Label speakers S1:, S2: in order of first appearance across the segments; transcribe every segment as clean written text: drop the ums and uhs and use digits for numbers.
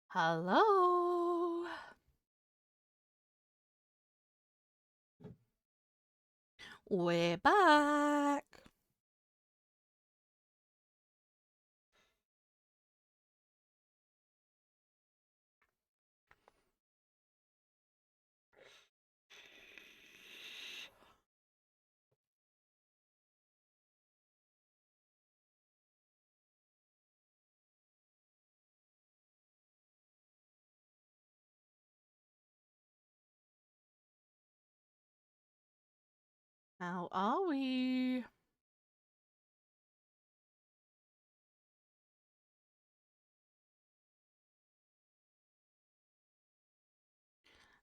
S1: Hello. We're back. How are we?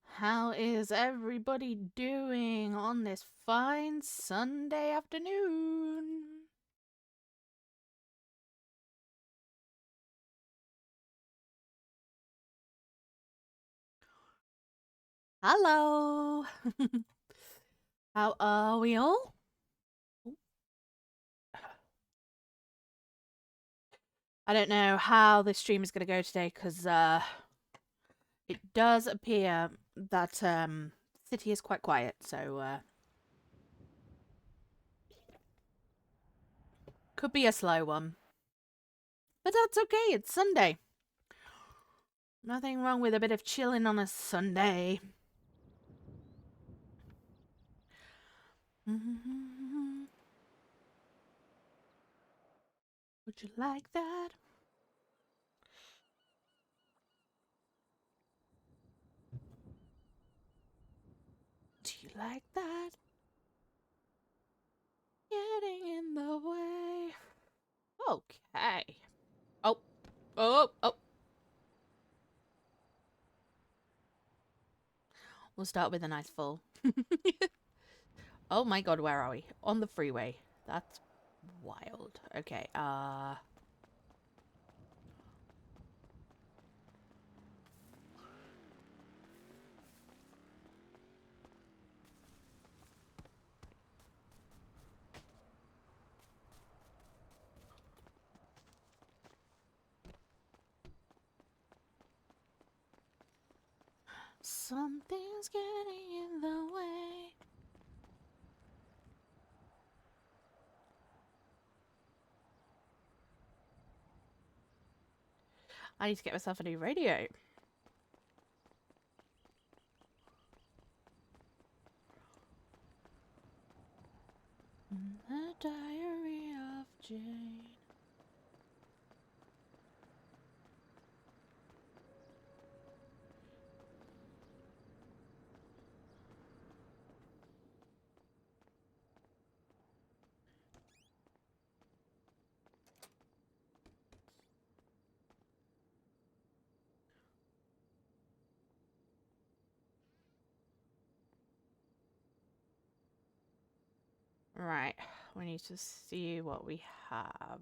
S1: How is everybody doing on this fine Sunday afternoon? Hello. How are we all? I don't know how this stream is going to go today because it does appear that city is quite quiet, so could be a slow one. But that's okay, it's Sunday. Nothing wrong with a bit of chilling on a Sunday. Would you like that? Do you like that? Getting in the way. Okay. Oh, oh. We'll start with a nice full. Oh my god, where are we? On the freeway. That's wild. Okay, something's getting in the way. I need to get myself a new radio. The Diary of Jane. Right, we need to see what we have.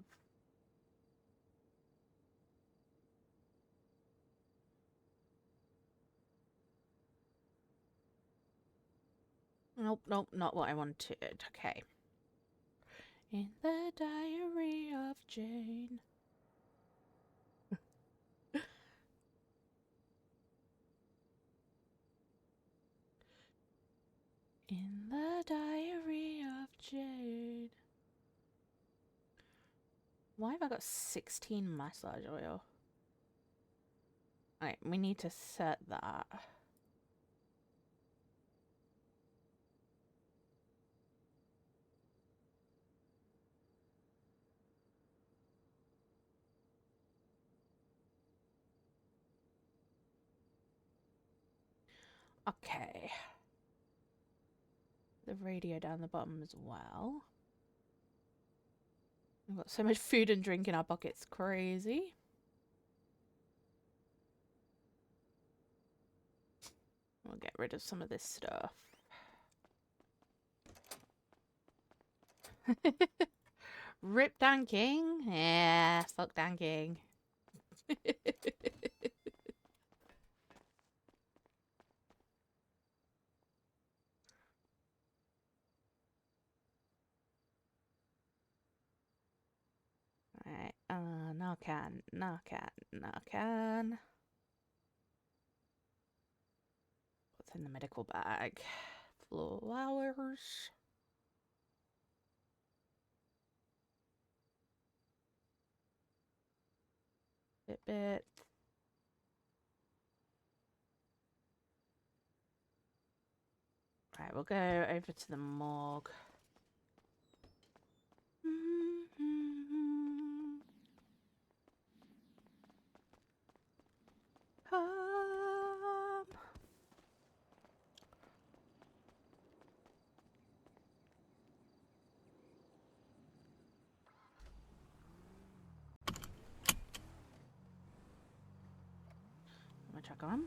S1: Nope, not what I wanted. Okay. In the Diary of Jane. In the Diary of Jane. Why have I got 16 massage oil? Alright, we need to set that. Okay. The radio down the bottom as well. We've got so much food and drink in our pockets. Crazy. We'll get rid of some of this stuff. Rip Dan King? Yeah, fuck Dan King. Right, Narcan. What's in the medical bag? Flowers. Fitbit. Right, we'll go over to the morgue. I'm gonna check on.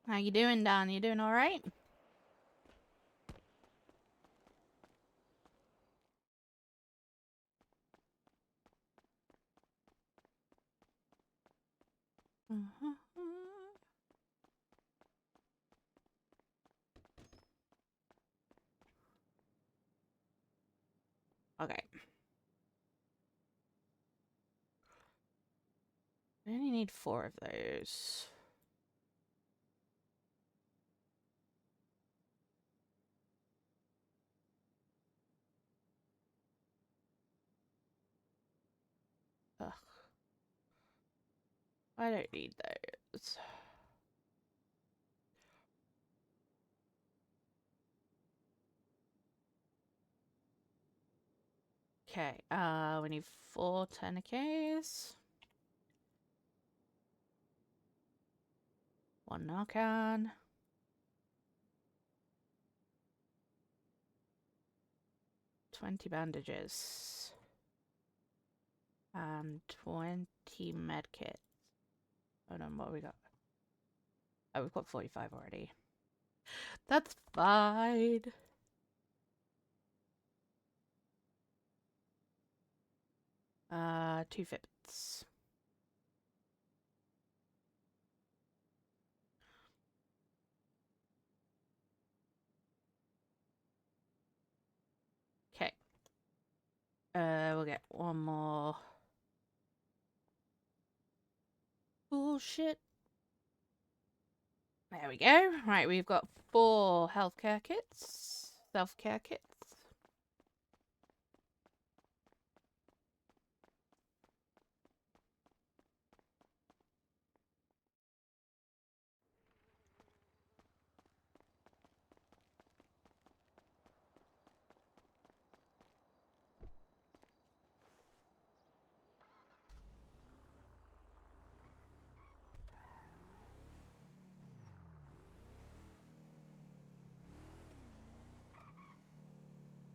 S1: How you doing, Dan? You doing all right? Okay. I only need 4 of those. Ugh. I don't need those. Okay, we need 4 tourniquets. 1 Narcan. 20 bandages. And 20 medkits. Hold on, what have we got? Oh, we've got 45 already. That's fine. 2 Fitbits. Okay. We'll get 1 more. Bullshit. There we go. Right, we've got 4 healthcare kits. Self-care kits.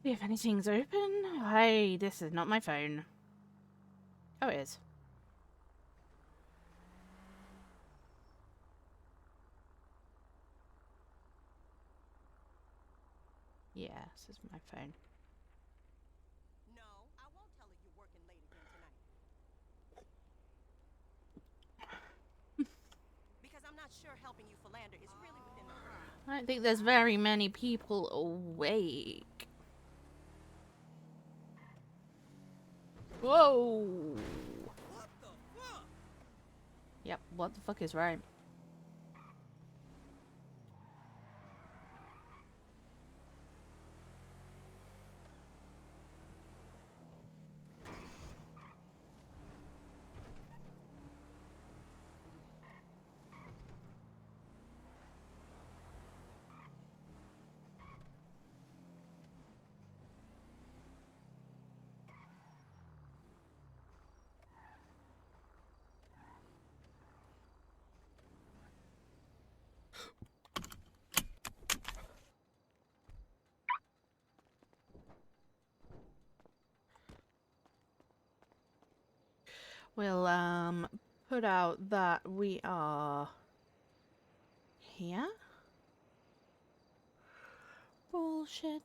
S1: If anything's open. Hey, this is not my phone. Oh, it is. Yeah, this is my phone.
S2: No, I won't tell her you're working late again tonight. Because I'm not sure helping you philander is really within the purview.
S1: I don't think there's very many people awake. Whoa!
S2: What the fuck?
S1: Yep, what the fuck is right? We'll put out that we are here. Bullshit.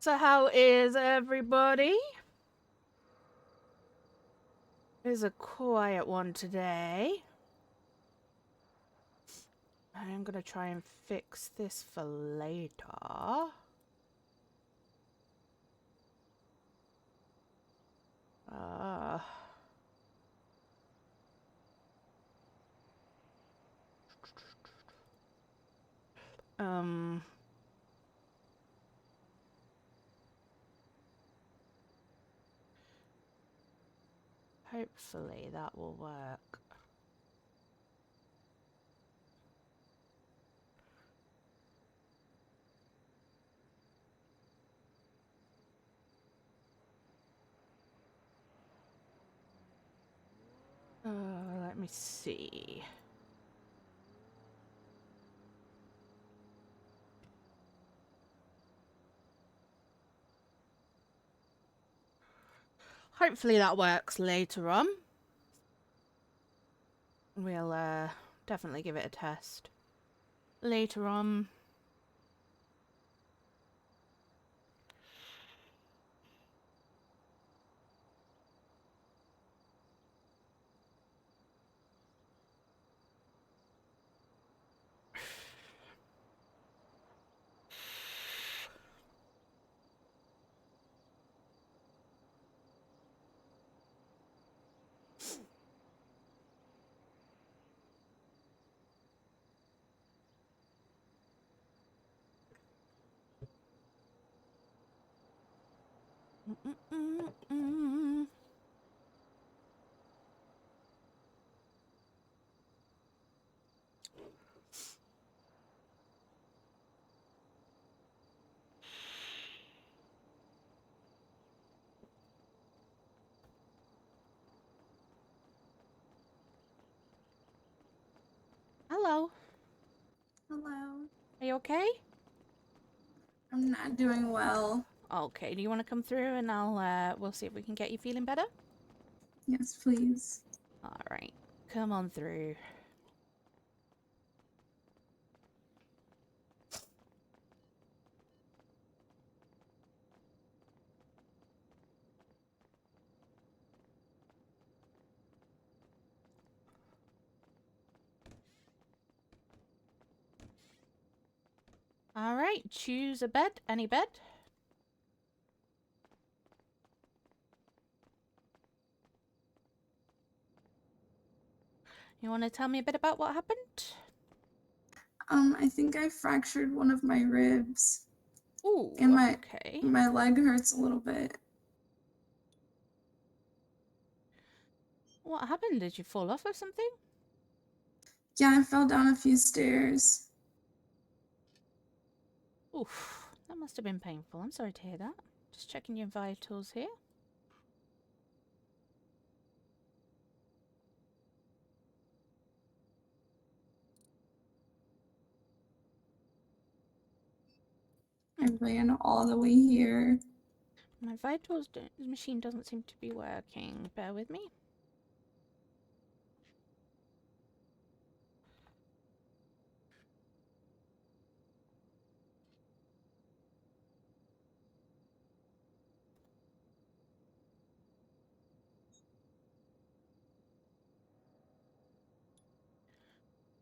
S1: So how is everybody? It is a quiet one today. I'm gonna try and fix this for later. Uh, um, hopefully that will work. Let me see. Hopefully that works later on. We'll definitely give it a test later on. Hello.
S3: Hello.
S1: Are you okay?
S3: I'm not doing well.
S1: Okay. Do you want to come through and we'll see if we can get you feeling better?
S3: Yes, please.
S1: All right. Come on through. All right. Choose a bed. Any bed. You want to tell me a bit about what happened?
S3: I think I fractured one of my ribs,
S1: Ooh,
S3: and
S1: okay.
S3: my leg hurts a little bit.
S1: What happened? Did you fall off of something?
S3: Yeah, I fell down a few stairs.
S1: Oof, that must have been painful. I'm sorry to hear that. Just checking your vitals here.
S3: I ran all the way here.
S1: My vitals machine doesn't seem to be working. Bear with me.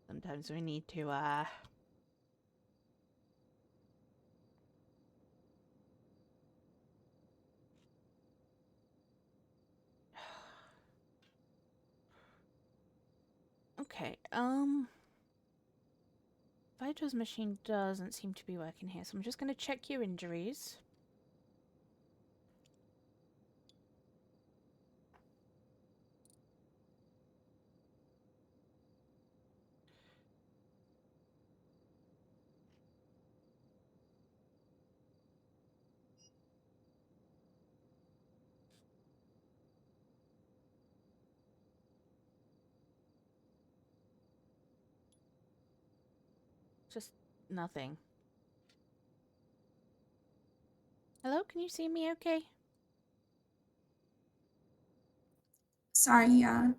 S1: Sometimes we need to, Okay, Vitals machine doesn't seem to be working here, so I'm just going to check your injuries. Just nothing. Hello, can you see me okay?
S3: Sorry, yeah.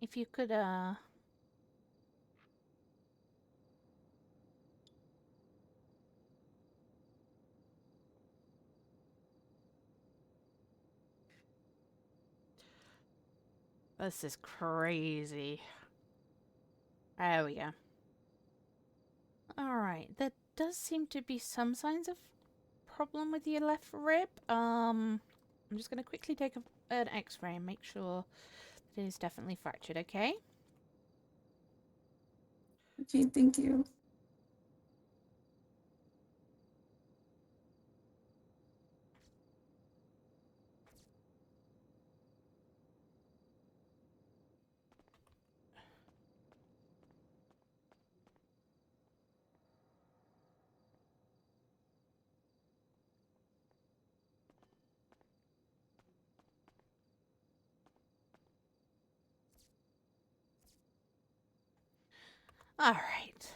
S1: If you could, This is crazy. There we go. Alright, there does seem to be some signs of problem with your left rib. I'm just going to quickly take an x-ray and make sure that it is definitely fractured, okay?
S3: Okay, thank you.
S1: Alright.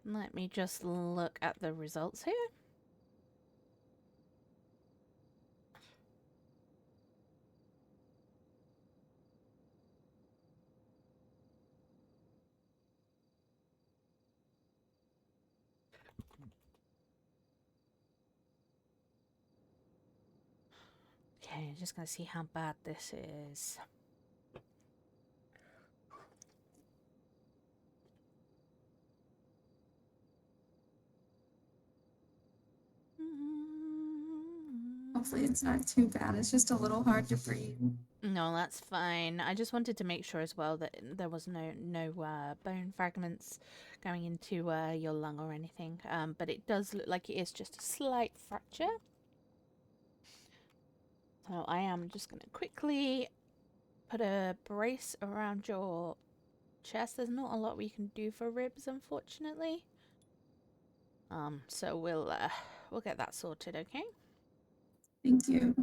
S1: Let me just look at the results here. Okay, just gonna see how bad this is.
S3: Hopefully it's not too bad. It's just a little hard to breathe.
S1: No, that's fine. I just wanted to make sure as well that there was no bone fragments going into your lung or anything. But it does look like it is just a slight fracture. So I am just gonna quickly put a brace around your chest. There's not a lot we can do for ribs, unfortunately. So we'll get that sorted, okay?
S3: Thank you.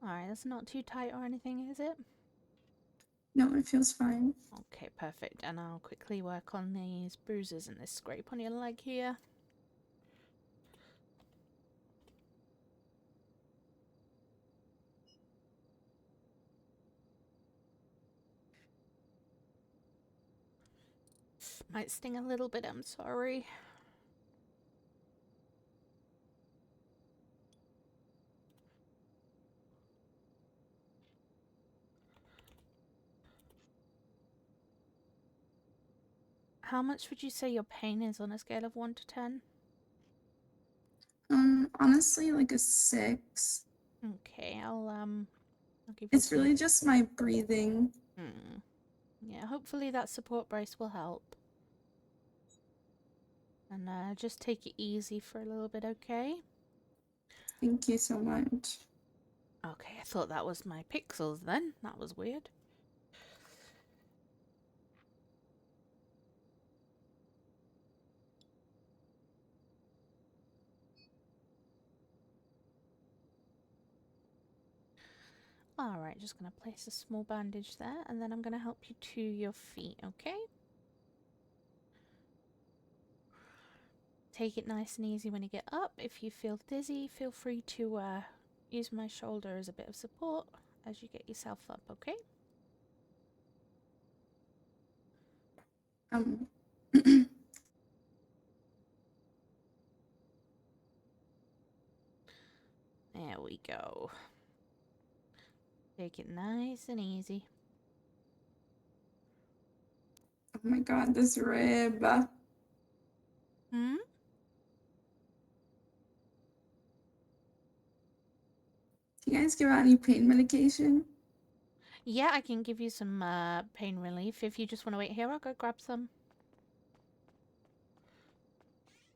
S1: Alright, that's not too tight or anything, is it?
S3: No, it feels fine.
S1: Okay, perfect. And I'll quickly work on these bruises and this scrape on your leg here. Might sting a little bit, I'm sorry. How much would you say your pain is on a scale of 1 to 10?
S3: Honestly, like a 6.
S1: Okay, I'll give you
S3: It's
S1: some.
S3: really just my breathing.
S1: Yeah, hopefully that support brace will help. And just take it easy for a little bit, okay?
S3: Thank you so much.
S1: Okay, I thought that was my pixels then. That was weird. Alright, just going to place a small bandage there, and then I'm going to help you to your feet, okay? Take it nice and easy when you get up. If you feel dizzy, feel free to use my shoulder as a bit of support as you get yourself up, okay?
S3: Um,
S1: There we go. Take it nice and easy.
S3: oh my god, this rib.
S1: Hmm?
S3: Do you guys give out any pain medication?
S1: Yeah, I can give you some pain relief. If you just want to wait here, I'll go grab some.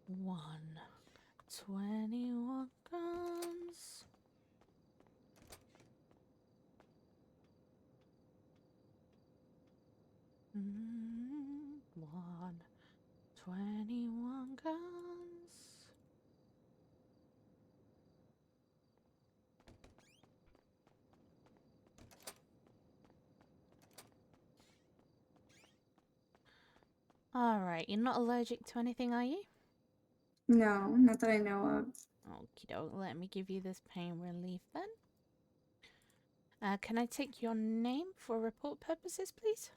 S1: 121 grams. Mm, 121 grams. Alright, you're not allergic to anything, are you?
S3: No, not that I know of.
S1: Okie doke, let me give you this pain relief then. Can I take your name for report purposes, please?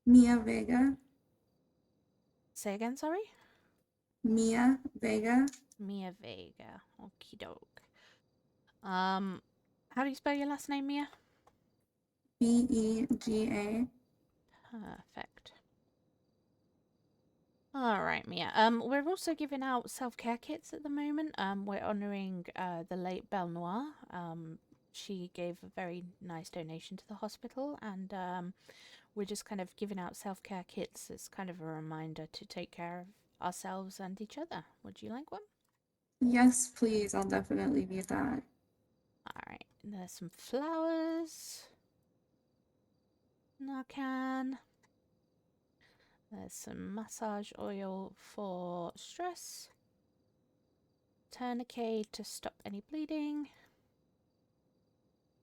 S3: Mia Vega.
S1: Say again, sorry?
S3: Mia Vega.
S1: Mia Vega. Okie doke. How do you spell your last name, Mia?
S3: Vega.
S1: Perfect. Alright, Mia. We're also giving out self-care kits at the moment. We're honouring the late Belle Noire. She gave a very nice donation to the hospital, and we're just kind of giving out self-care kits as kind of a reminder to take care of ourselves and each other. Would you like one?
S3: Yes, please. I'll definitely need that.
S1: Alright, there's some flowers. Narcan. There's some massage oil for stress. Tourniquet to stop any bleeding.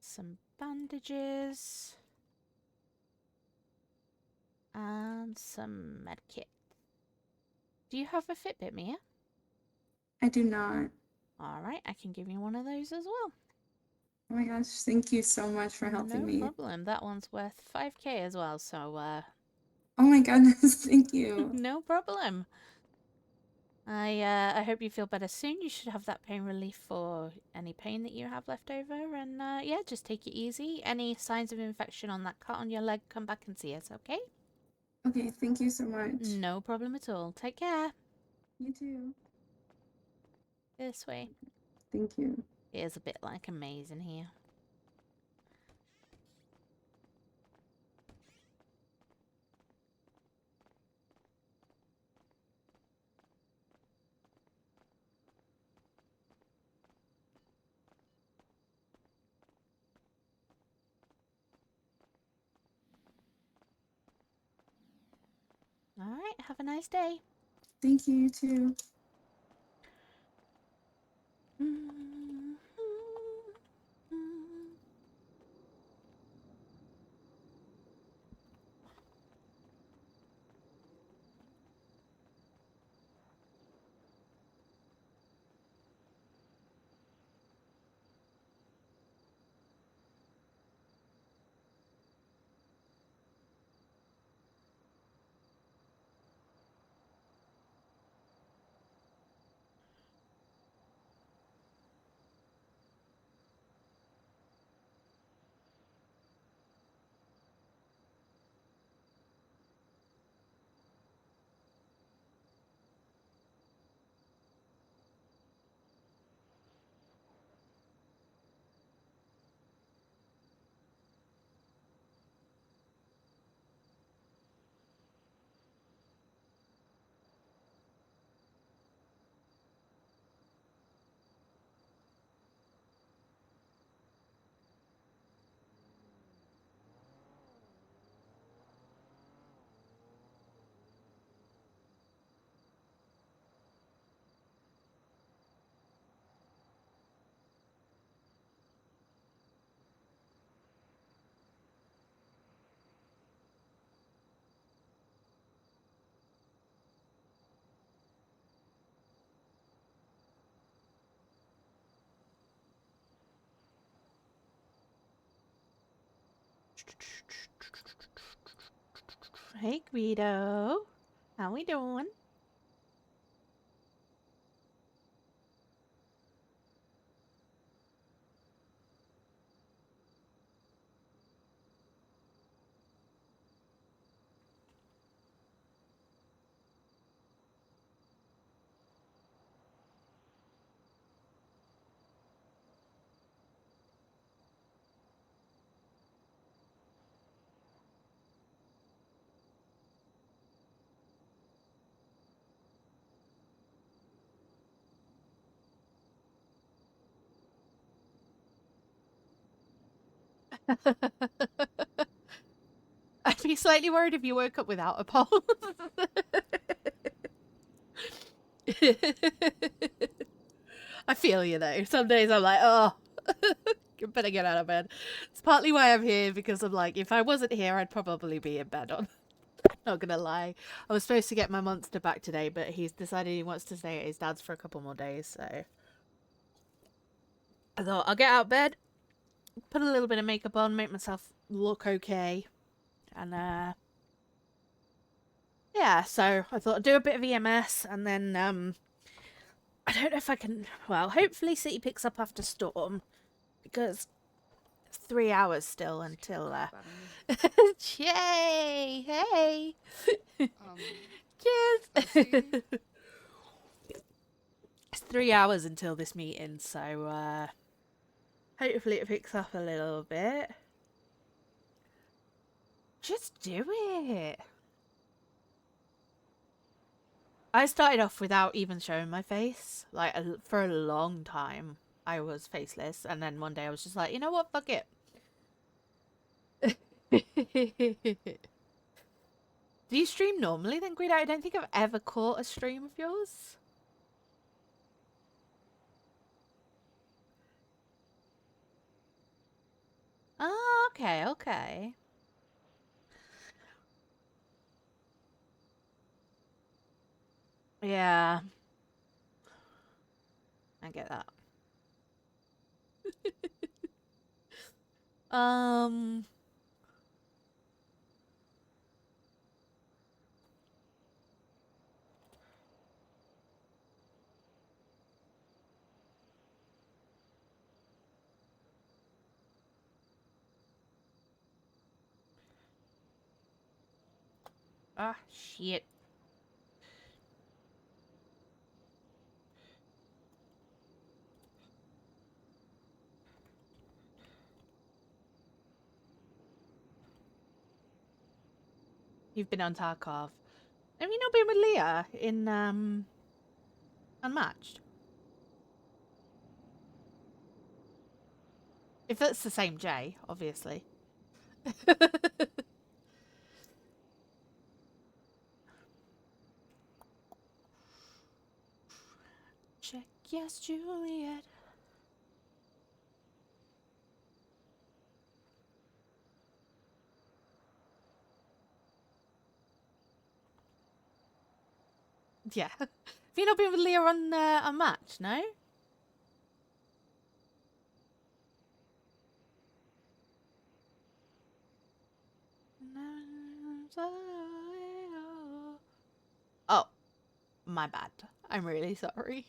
S1: Some bandages. And some medkit. Do you have a Fitbit, Mia?
S3: I do not.
S1: Alright, I can give you one of those as well.
S3: Oh my gosh, thank you so much for helping
S1: No
S3: me.
S1: problem. That one's worth 5k as well, so
S3: Oh my goodness, thank you.
S1: no problem. I hope you feel better soon. You should have that pain relief for any pain that you have left over. And yeah, just take it easy. Any signs of infection on that cut on your leg, come back and see us, okay?
S3: Okay, thank you so much.
S1: No problem at all. Take care.
S3: You too.
S1: This way.
S3: Thank you.
S1: It is a bit like a maze in here. Alright, have a nice day.
S3: Thank you, you too.
S1: Hey, Guido. How we doing? I'd be slightly worried if you woke up without a pulse. I feel you though. Some days I'm like, oh, you better get out of bed. It's partly why I'm here because I'm like, if I wasn't here, I'd probably be in bed on. Not gonna lie. I was supposed to get my monster back today, but he's decided he wants to stay at his dad's for a couple more days, so I thought I'll get out of bed, put a little bit of makeup on, make myself look okay, and yeah, so I thought I'd do a bit of EMS and then I don't know if I can, well, hopefully City picks up after Storm because it's 3 hours still until Yay! Hey! Cheers! It's 3 hours until this meeting, so hopefully it picks up a little bit. Just do it. I started off without even showing my face. Like, for a long time, I was faceless. And then one day I was just like, you know what? Fuck it. Do you stream normally then, Guido? I don't think I've ever caught a stream of yours. Oh, okay, okay. Yeah. I get that. Um... Ah, shit. You've been on Tarkov. Have you not been with Leah in, Unmatched? If that's the same J, obviously. Check, yes, Juliet. Yeah. Have you not been with Leah on Unmatched, no? Oh, my bad. I'm really sorry.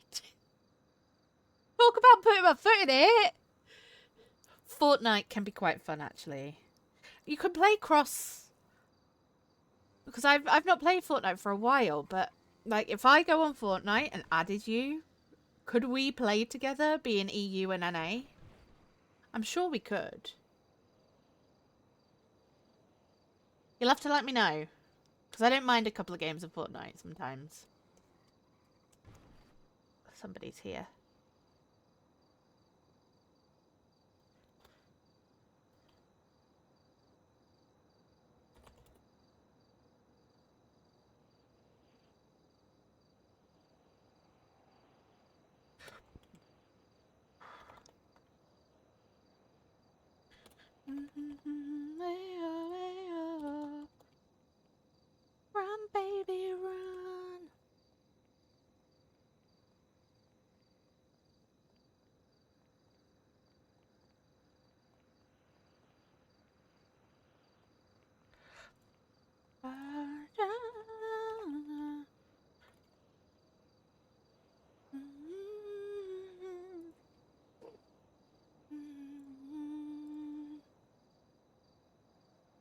S1: Talk about putting my foot in it. Fortnite can be quite fun, actually. You can play cross because I've not played Fortnite for a while, but like if I go on Fortnite and added you, could we play together, being EU and NA? I'm sure we could. You'll have to let me know because I don't mind a couple of games of Fortnite sometimes. Somebody's here. Run, baby, run.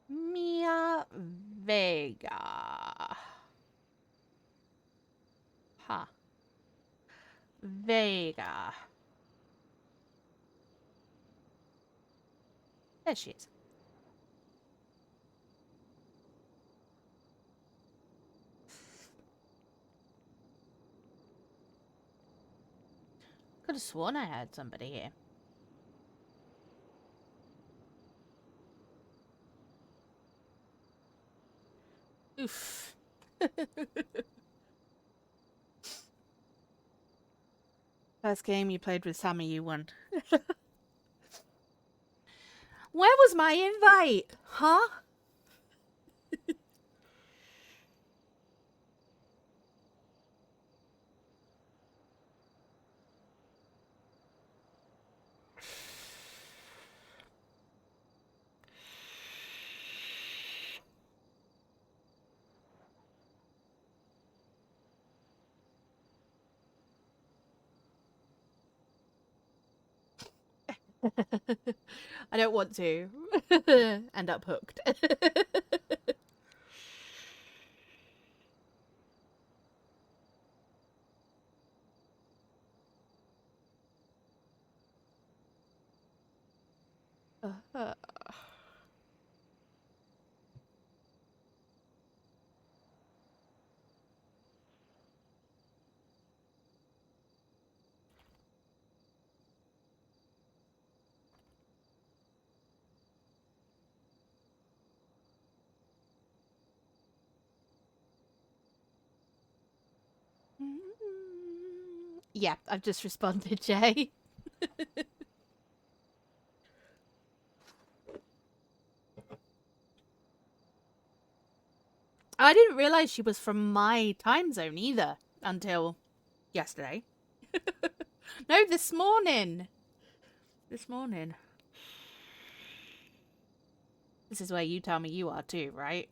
S1: Mia Vega. Huh. Vega. There she is. Could have sworn I heard somebody here. Oof. First game you played with Sammy, you won. Where was my invite? Huh? I don't want to end up hooked. Yeah, I've just responded, Jay. I didn't realize she was from my time zone either until yesterday. No, this morning. This morning. This is where you tell me you are too, right?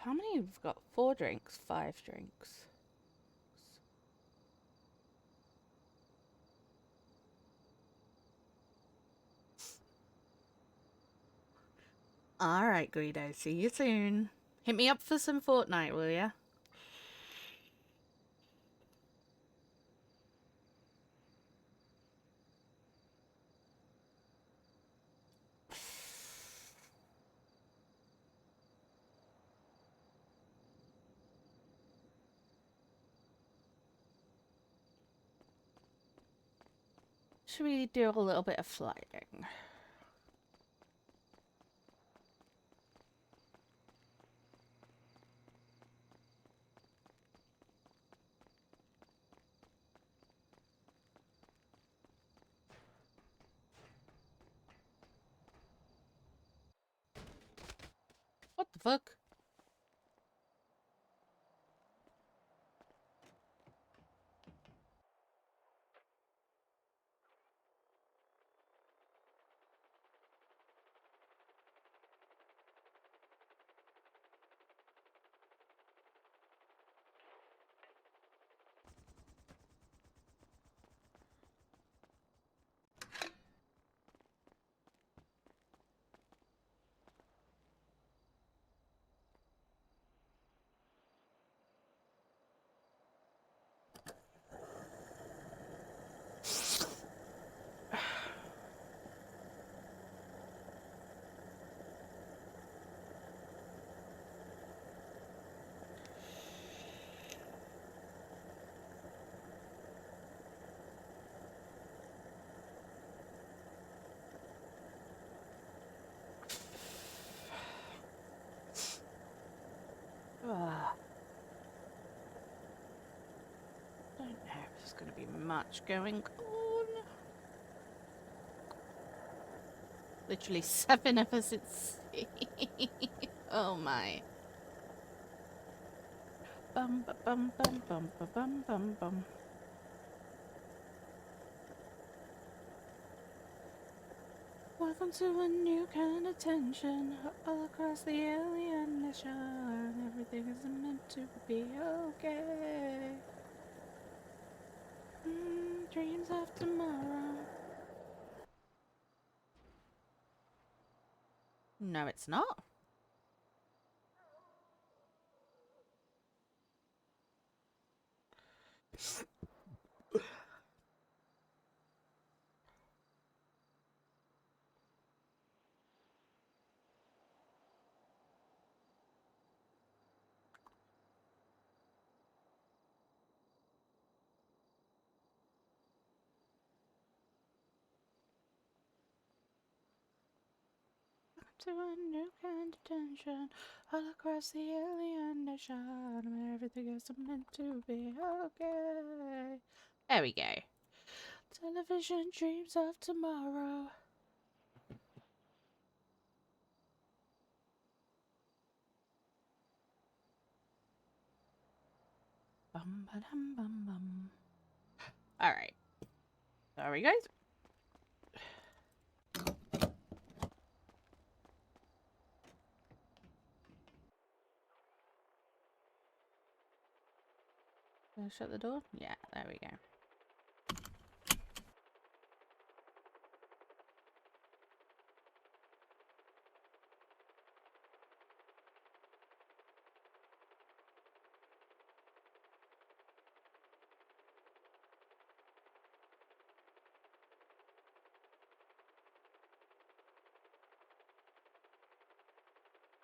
S1: How many have we got? 4 drinks, 5 drinks. Alright, Guido. See you soon. Hit me up for some Fortnite, will ya? Should we do a little bit of flying? What the fuck? There's going to be much going on. Literally 7 of us at sea. Oh my. Bum ba bum bum bum ba bum bum bum. Welcome to a new kind of tension all across the alien nation. Everything is meant to be okay. Dreams of tomorrow. No, it's not. To a new kind of tension all across the alien nation. Everything is meant to be okay. There we go. Television dreams of tomorrow. Bum ba dum bum bum. Alright. Sorry, guys. Did I shut the door? Yeah, there we go.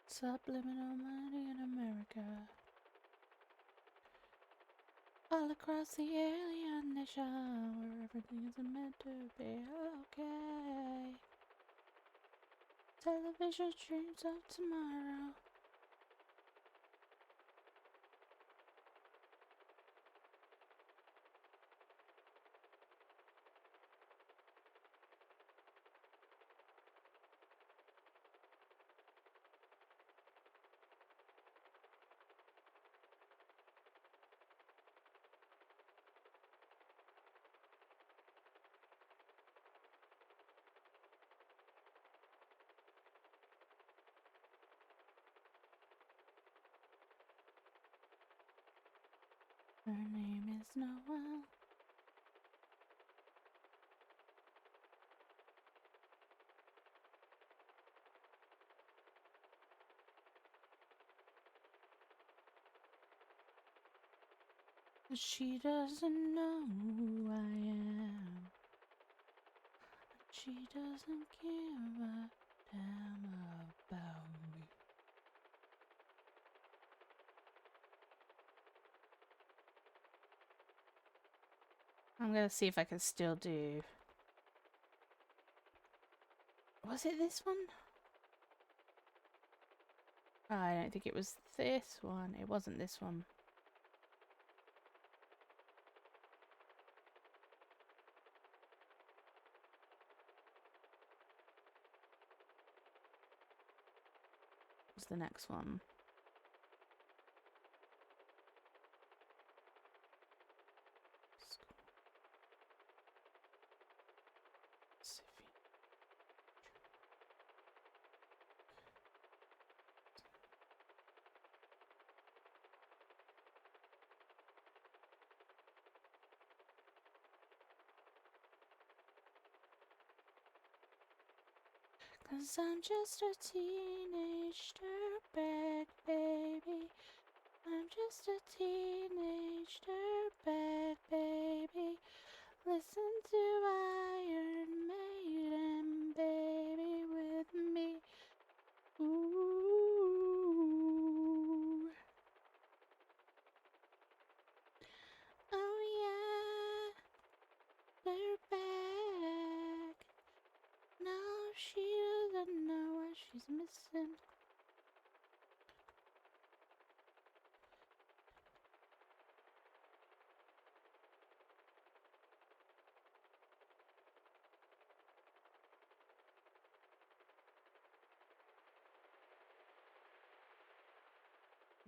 S1: Subliminal money in America. All across the alien nation, where everything is meant to be okay. Television dreams of tomorrow. Her name is Noel. She doesn't know who I am. She doesn't give a damn about me. I'm gonna see if I can still do... Was it this one? Oh, I don't think it was this one. It wasn't this one. It was the next one. Cause I'm just a teenage dirtbag, baby. I'm just a teenage dirtbag, baby. Listen to Iron Maiden, baby, with me. Ooh. Oh yeah, dirtbag. No, she doesn't know what she's missing.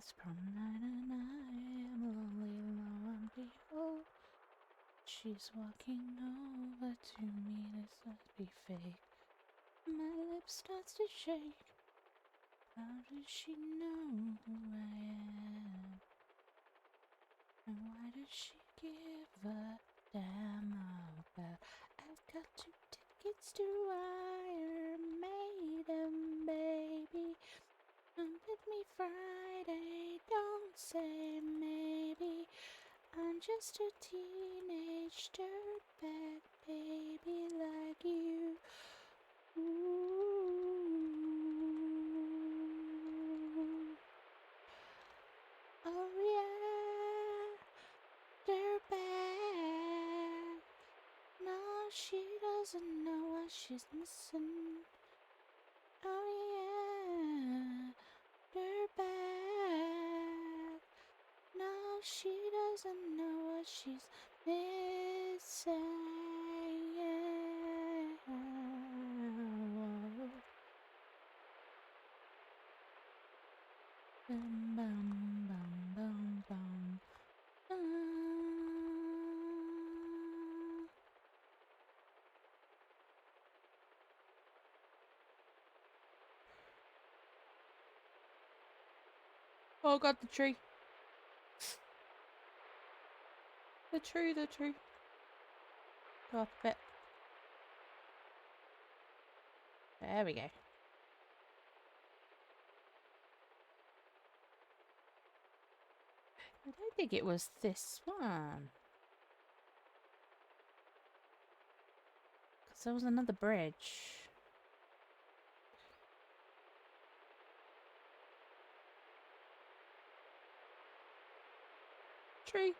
S1: It's prom night and I am lonely, lo and behold, she's walking over to me. This must be fake. My lips starts to shake. How does she know who I am? And why does she give a damn about? I've got 2 tickets to Iron Maiden, baby. Come with me Friday, don't say maybe. I'm just a teenage dirtbag baby like you. Ooh. Oh yeah, dirtbag. No, she doesn't know what she's missing. Oh yeah, dirtbag. No, she doesn't know what she's missing. Bum, bum, bum, bum, bum. Oh god, the tree. The tree, the tree. Go up a bit. There we go. I don't think it was this one. Because there was another bridge. Tree.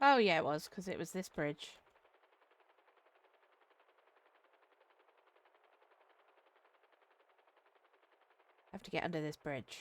S1: Oh yeah, it was, because it was this bridge. I have to get under this bridge.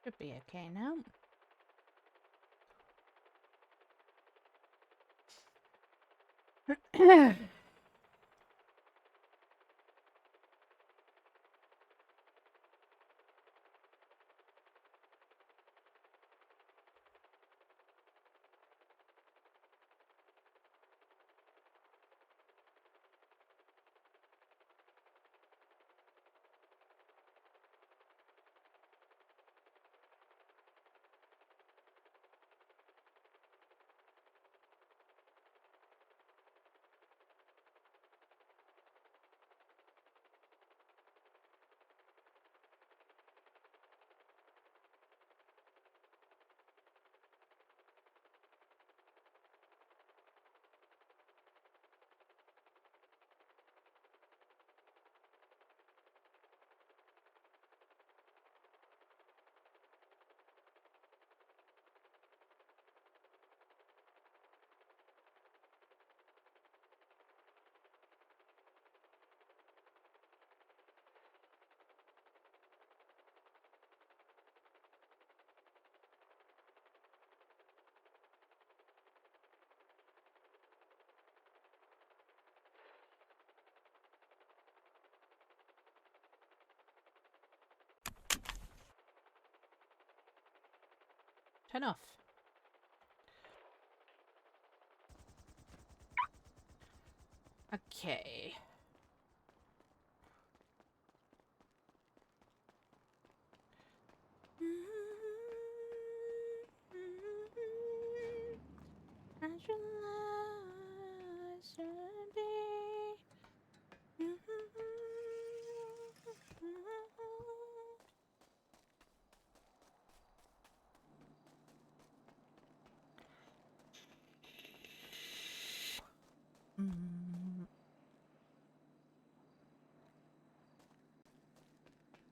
S1: Should be okay now. Turn off. Okay.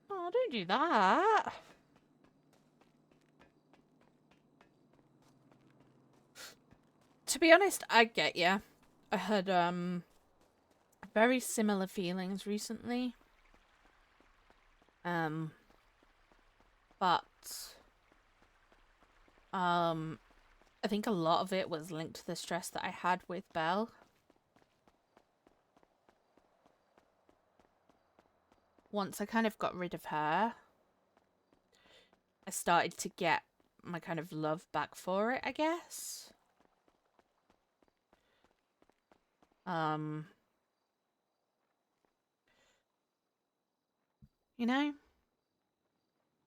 S1: Oh, don't do that. To be honest, I get ya. I had very similar feelings recently. But I think a lot of it was linked to the stress that I had with Belle. Once I kind of got rid of her, I started to get my kind of love back for it, I guess. You know?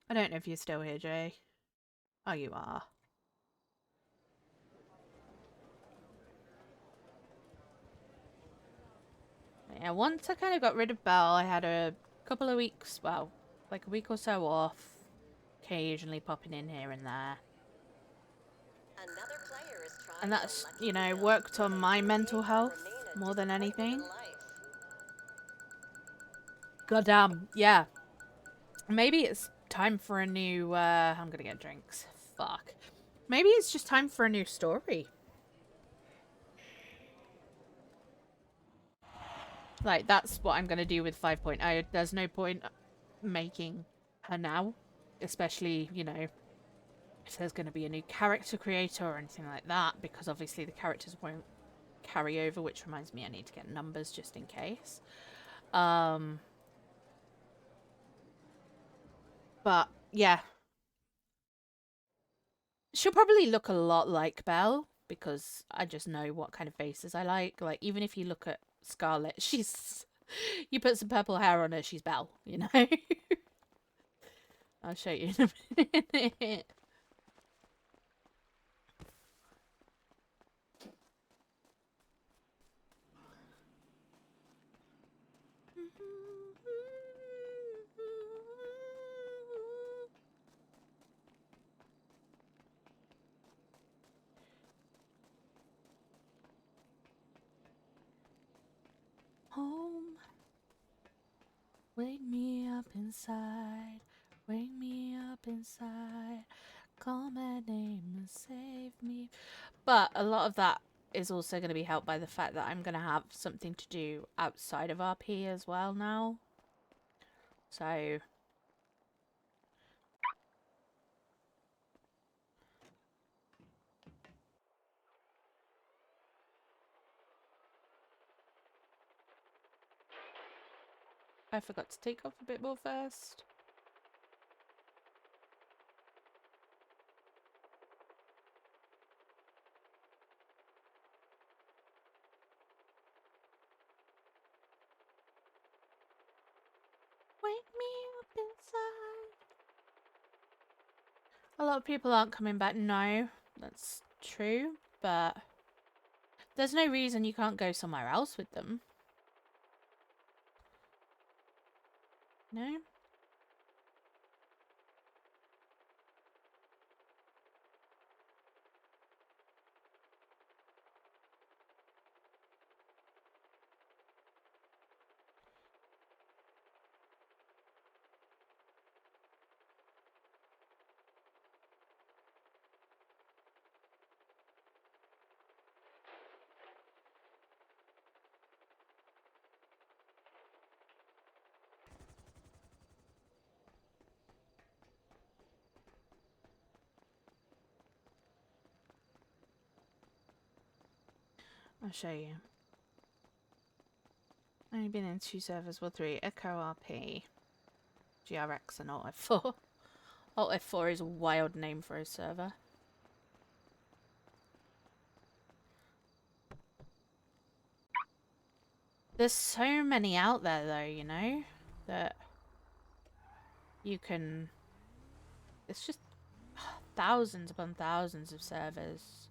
S1: I don't know if you're still here, Jay. Oh, you are. Yeah, once I kind of got rid of Belle, I had a couple of weeks, well, like a week or so off, occasionally popping in here and there.
S2: Another player is trying
S1: And that's,
S2: the lucky
S1: you know,
S2: wheel.
S1: worked on
S2: They
S1: my
S2: do
S1: mental
S2: make or
S1: health
S2: remain a
S1: more than
S2: disappointment
S1: anything.
S2: in life.
S1: Goddamn, yeah. Maybe it's time for a new, I'm gonna get drinks. Fuck. Maybe it's just time for a new story. Like, that's what I'm gonna do with 5.0. There's no point making her now. Especially, you know, if there's gonna be a new character creator or anything like that. Because obviously the characters won't carry over, which reminds me I need to get numbers just in case. But, yeah. She'll probably look a lot like Belle, because I just know what kind of faces I like. Like, even if you look at Scarlet, she's... You put some purple hair on her, she's Belle, you know? I'll show you in a minute. Home, wake me up inside, wake me up inside, call my name and save me. But a lot of that is also going to be helped by the fact that I'm going to have something to do outside of RP as well now. So... I forgot to take off a bit more first. Wake me up inside. A lot of people aren't coming back. No, that's true, but there's no reason you can't go somewhere else with them. No? I'll show you. Only been in 2 servers, well 3, Echo RP, GRX and Alt F4. Alt F4 is a wild name for a server. There's so many out there, though, you know, that you can... It's just thousands upon thousands of servers.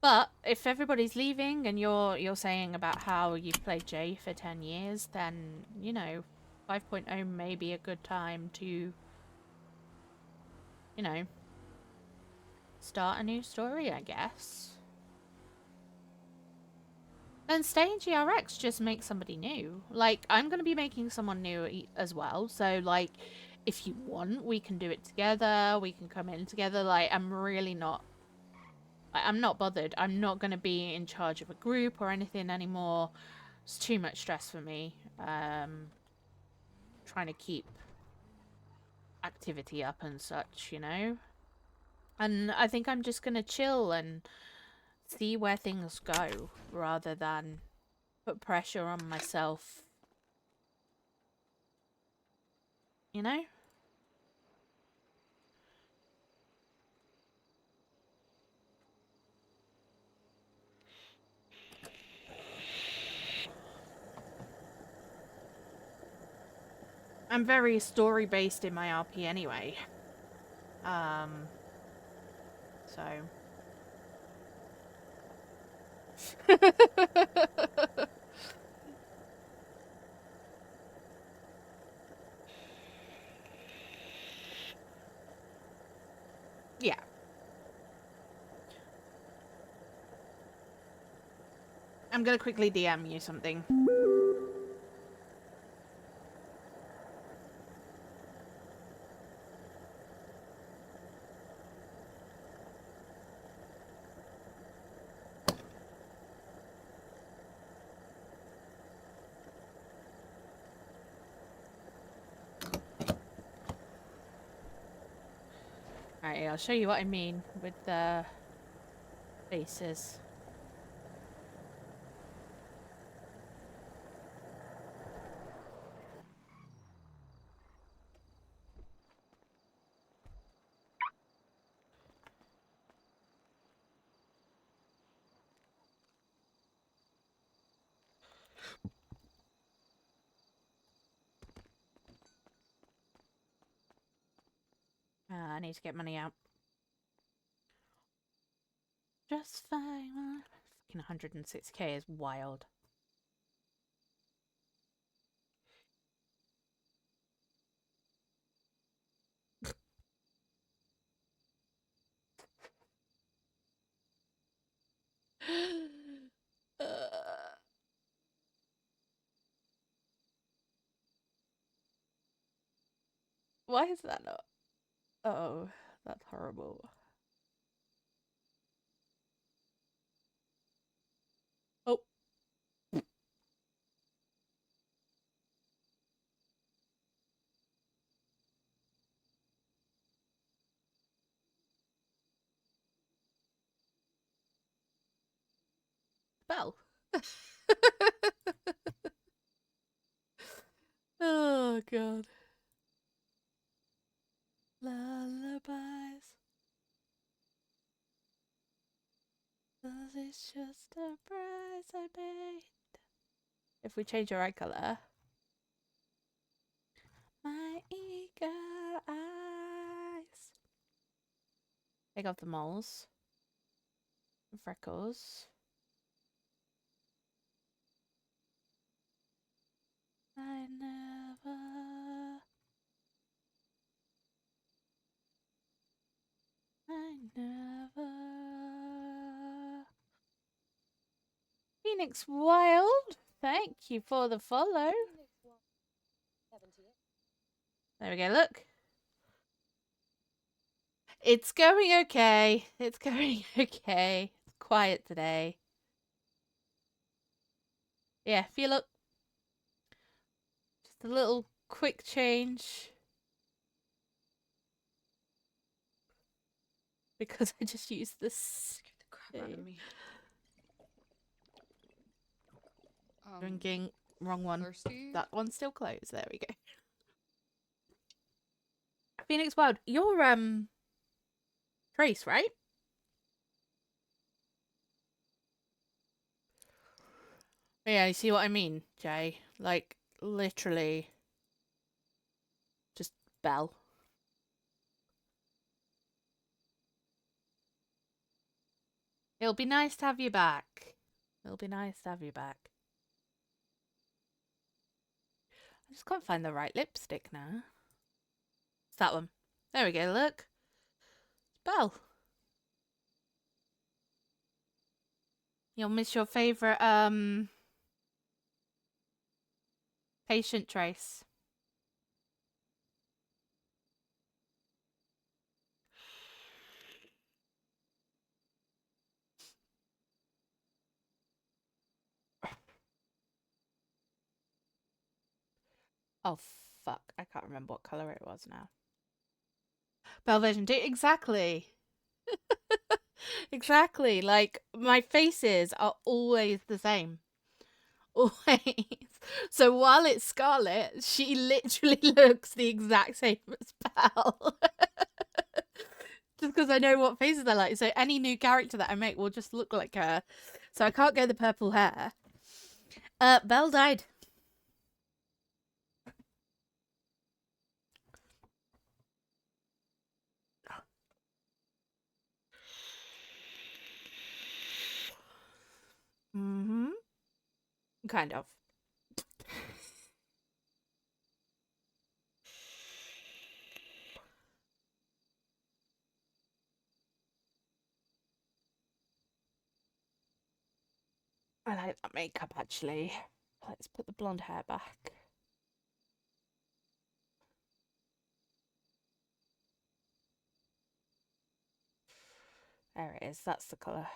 S1: But if everybody's leaving and you're saying about how you've played J for 10 years, then, you know, 5.0 may be a good time to, you know, start a new story, I guess. And staying GRX just makes somebody new. Like, I'm going to be making someone new as well. So, like, if you want, we can do it together. We can come in together. Like, I'm really not... I'm not bothered. I'm not going to be in charge of a group or anything anymore. It's too much stress for me. Trying to keep activity up and such, you know? And I think I'm just going to chill and see where things go rather than put pressure on myself. You know? I'm very story-based in my RP anyway. So... yeah. I'm gonna quickly DM you something. Alright, I'll show you what I mean with the faces. I need to get money out. Just fine. Fucking 106k is wild. Why is that not? Oh, that's horrible. Oh. Bell. Oh, God. Lullabies. 'Cause it's just a price I paid. If we change our eye colour. My eager eyes. Take off the moles. Freckles. I never. Phoenix Wild, thank you for the follow. There we go, look. It's going okay. It's going okay. It's quiet today. Yeah, if you look. Just a little quick change. Because I just used this.
S4: Scared the crap out of me.
S1: Drinking. Wrong one.
S4: Thirsty?
S1: That one's still closed. There we go. Phoenix Wild, you're Trace, right? Yeah, you see what I mean, Jay? Like, literally, just Belle. It'll be nice to have you back. It'll be nice to have you back. I just can't find the right lipstick now. It's that one. There we go, look. It's Belle. You'll miss your favourite, patient trace. Oh, fuck. I can't remember what colour it was now. Belle version 2. Exactly. Exactly. Like, my faces are always the same. Always. So while it's Scarlet, she literally looks the exact same as Belle. Just because I know what faces they're like. So any new character that I make will just look like her. So I can't go the purple hair. Belle died. Mm-hmm. Kind of. I like that makeup, actually. Let's put the blonde hair back. There it is. That's the colour.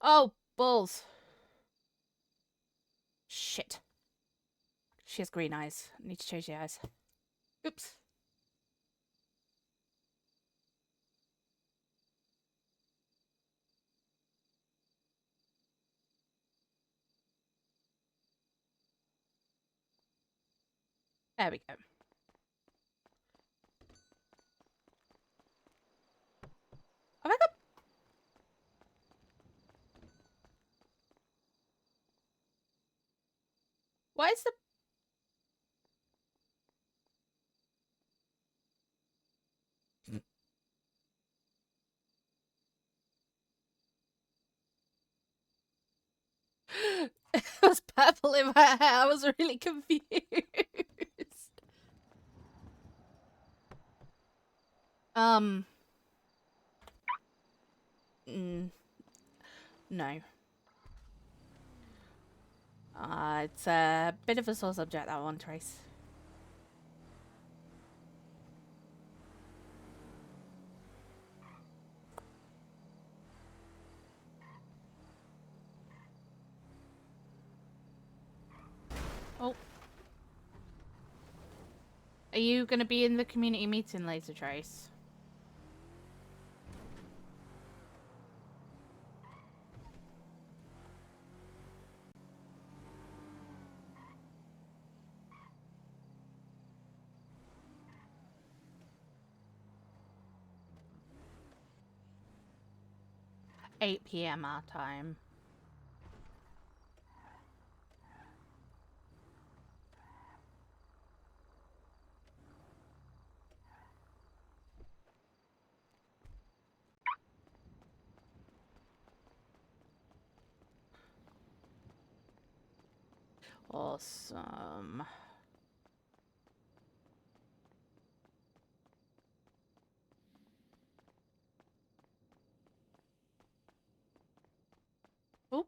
S1: Oh, balls. Shit. She has green eyes. I need to change the eyes. Oops. There we go. Oh my god. Why is the... It was purple in my hair. I was really confused. Mm, no. It's a bit of a sore subject, that one, Trace. Oh. Are you going to be in the community meeting later, Trace? $8 p.m. our time. Awesome. Oop.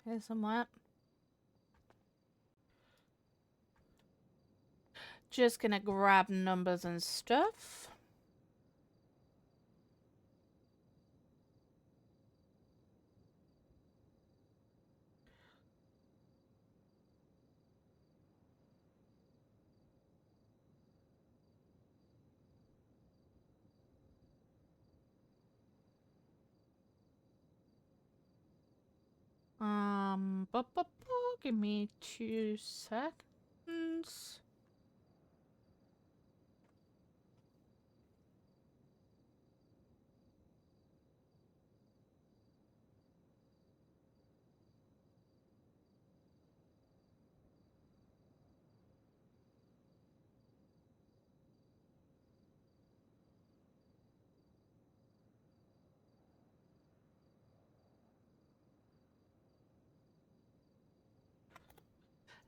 S1: Here's somewhere. Just gonna grab numbers and stuff. Give me 2 seconds.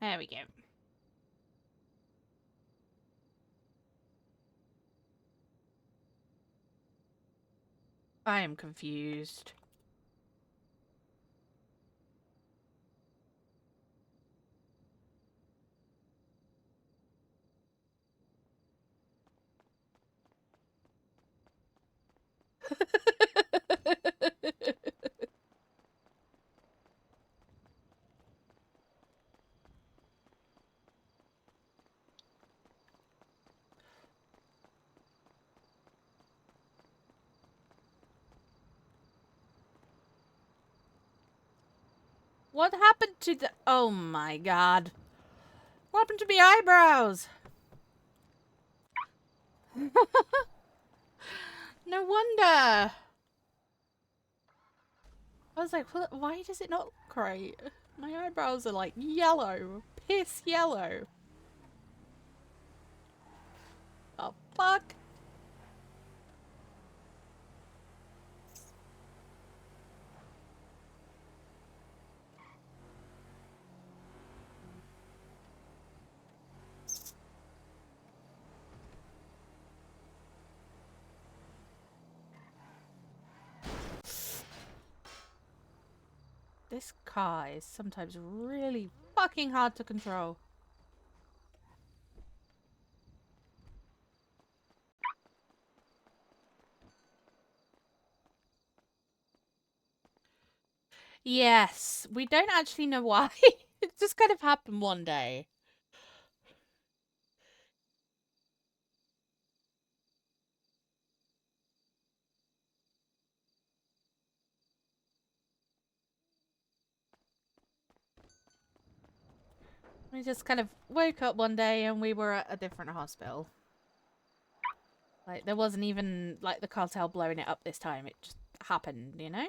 S1: There we go. I am confused. What happened to the... Oh my god. What happened to my eyebrows? No wonder. I was like, why does it not look right? My eyebrows are like yellow. Piss yellow. Oh, fuck. This car is sometimes really fucking hard to control. Yes, we don't actually know why. It just kind of happened one day. We just kind of woke up one day and we were at a different hospital. Like, there wasn't even, like, the cartel blowing it up this time. It just happened, you know?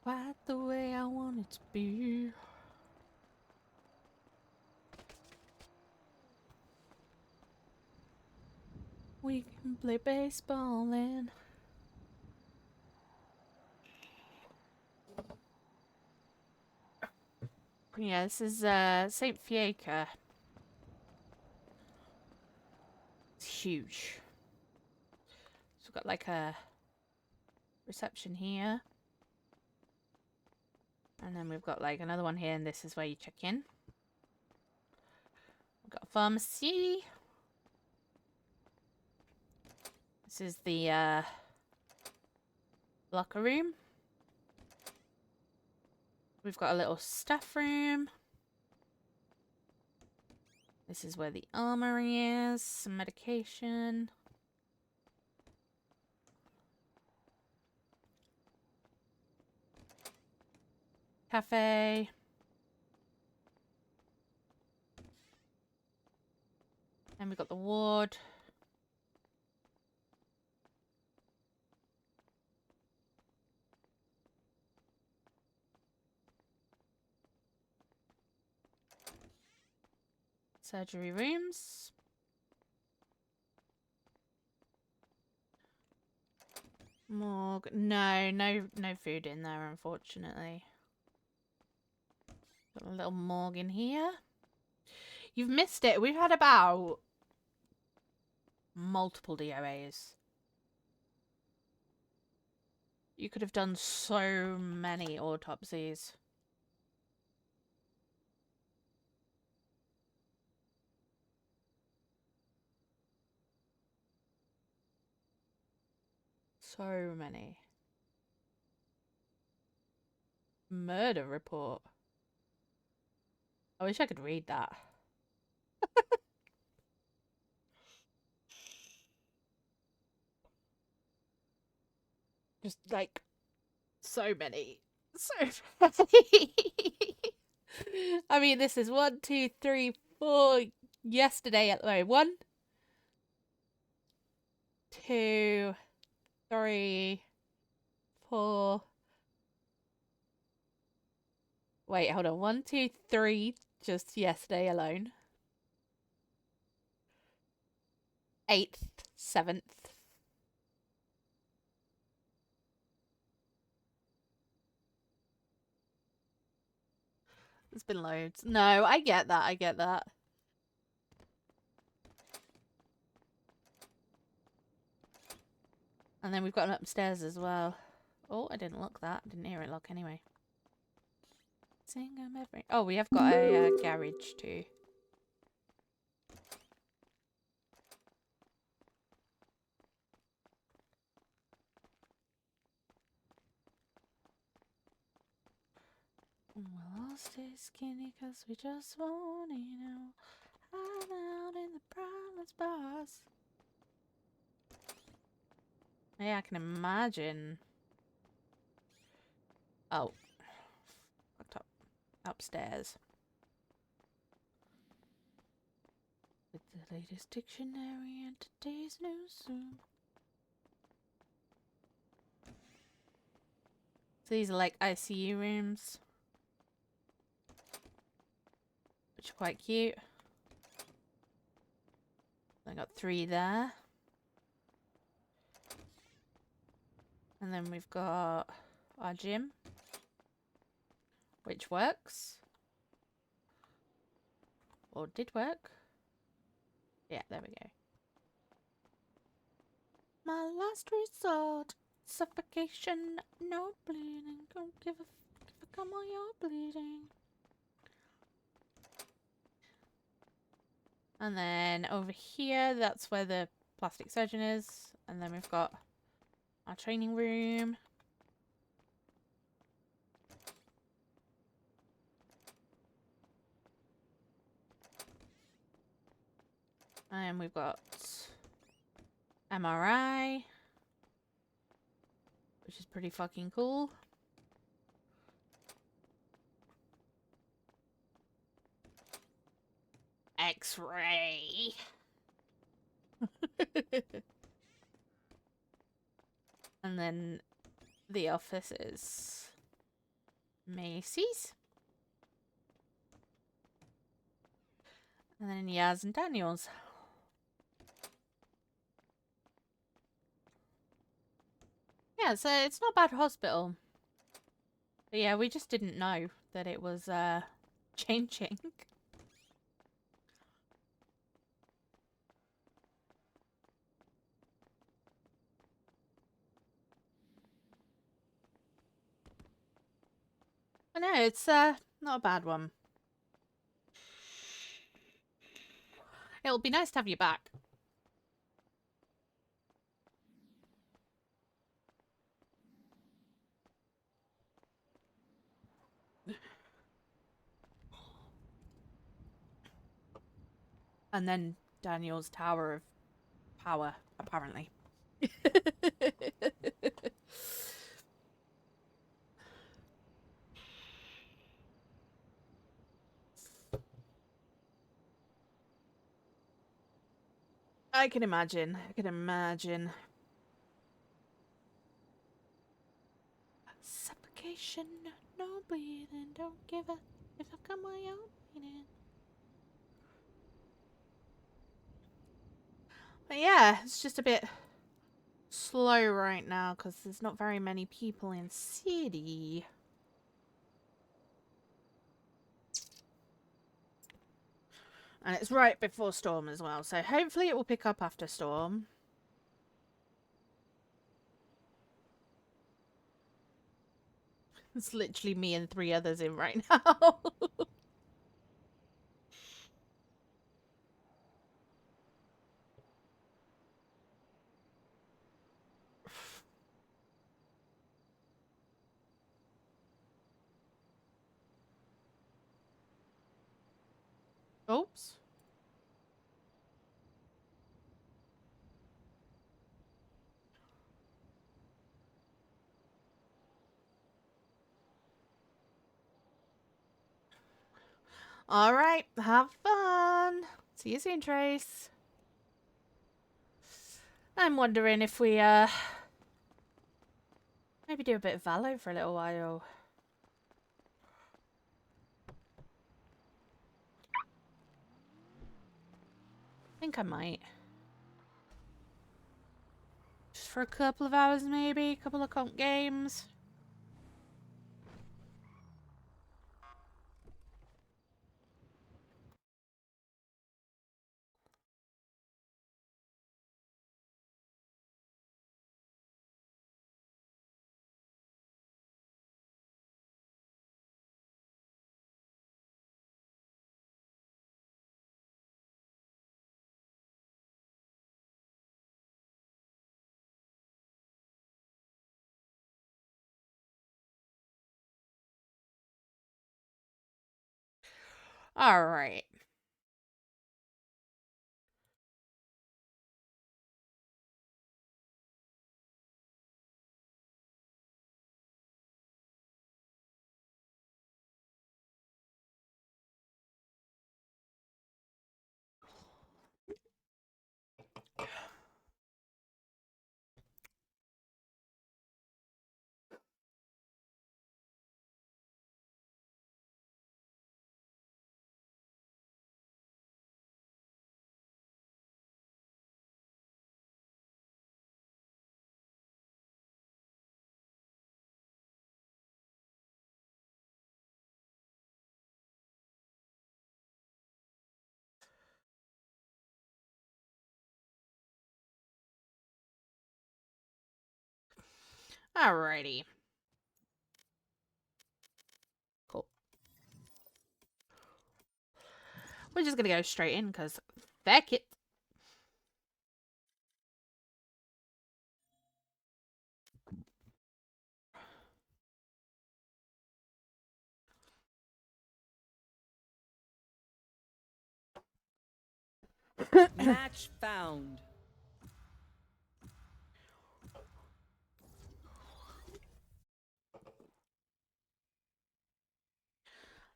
S1: Quite the way I want it to be. We can play baseball and... Yeah, this is St. Fiacre. It's huge. So we've got like a reception here. And then we've got like another one here, and this is where you check in. We've got a pharmacy. This is the locker room. We've got a little staff room. This is where the armory is. Some medication. Cafe. And we've got the ward. Surgery rooms. Morgue. No food in there, unfortunately. Got a little morgue in here. You've missed it. We've had about multiple DOAs. You could have done so many autopsies. So many. Murder report. I wish I could read that. Just like so many. So many. I mean, this is 1, 2, 3, 4 yesterday at the moment. 1, 2, 3, 4. Wait, hold on. 1, 2, 3 just yesterday alone. 8th, 7th. There's been loads. No, I get that. I get that. And then we've got an upstairs as well. Oh, I didn't lock that. I didn't hear it lock anyway. Oh, we have got a garage too. We'll all stay skinny cause we just want it, you know. Hide out in the promise bars. Yeah, I can imagine. Oh. Fucked up. Upstairs. With the latest dictionary and today's news. So these are like ICU rooms. Which are quite cute. I got 3 there. And then we've got our gym. Which works. Or did work. Yeah, there we go. My last resort. Suffocation, no bleeding. Don't give a come while you're bleeding. And then over here, that's where the plastic surgeon is. And then we've got our training room. And we've got MRI, which is pretty fucking cool. X-ray. And then the office is Macy's. And then Yaz and Daniel's. Yeah, so it's not a bad hospital. But yeah, we just didn't know that it was changing. I know, it's not a bad one. It'll be nice to have you back. And then Daniel's Tower of Power, apparently. I can imagine. I can imagine. Suffocation, no bleeding, don't give a if I come while you're bleeding. But yeah, it's just a bit slow right now because there's not very many people in city. And it's right before storm as well, so hopefully it will pick up after storm. It's literally me and 3 others in right now. Oops. All right, have fun. See you soon, Trace. I'm wondering if we maybe do a bit of Valo for a little while. I think I might. Just for a couple of hours maybe, a couple of comp games. All right. Alrighty. Cool. We're just gonna go straight in because feck it.
S2: Match found.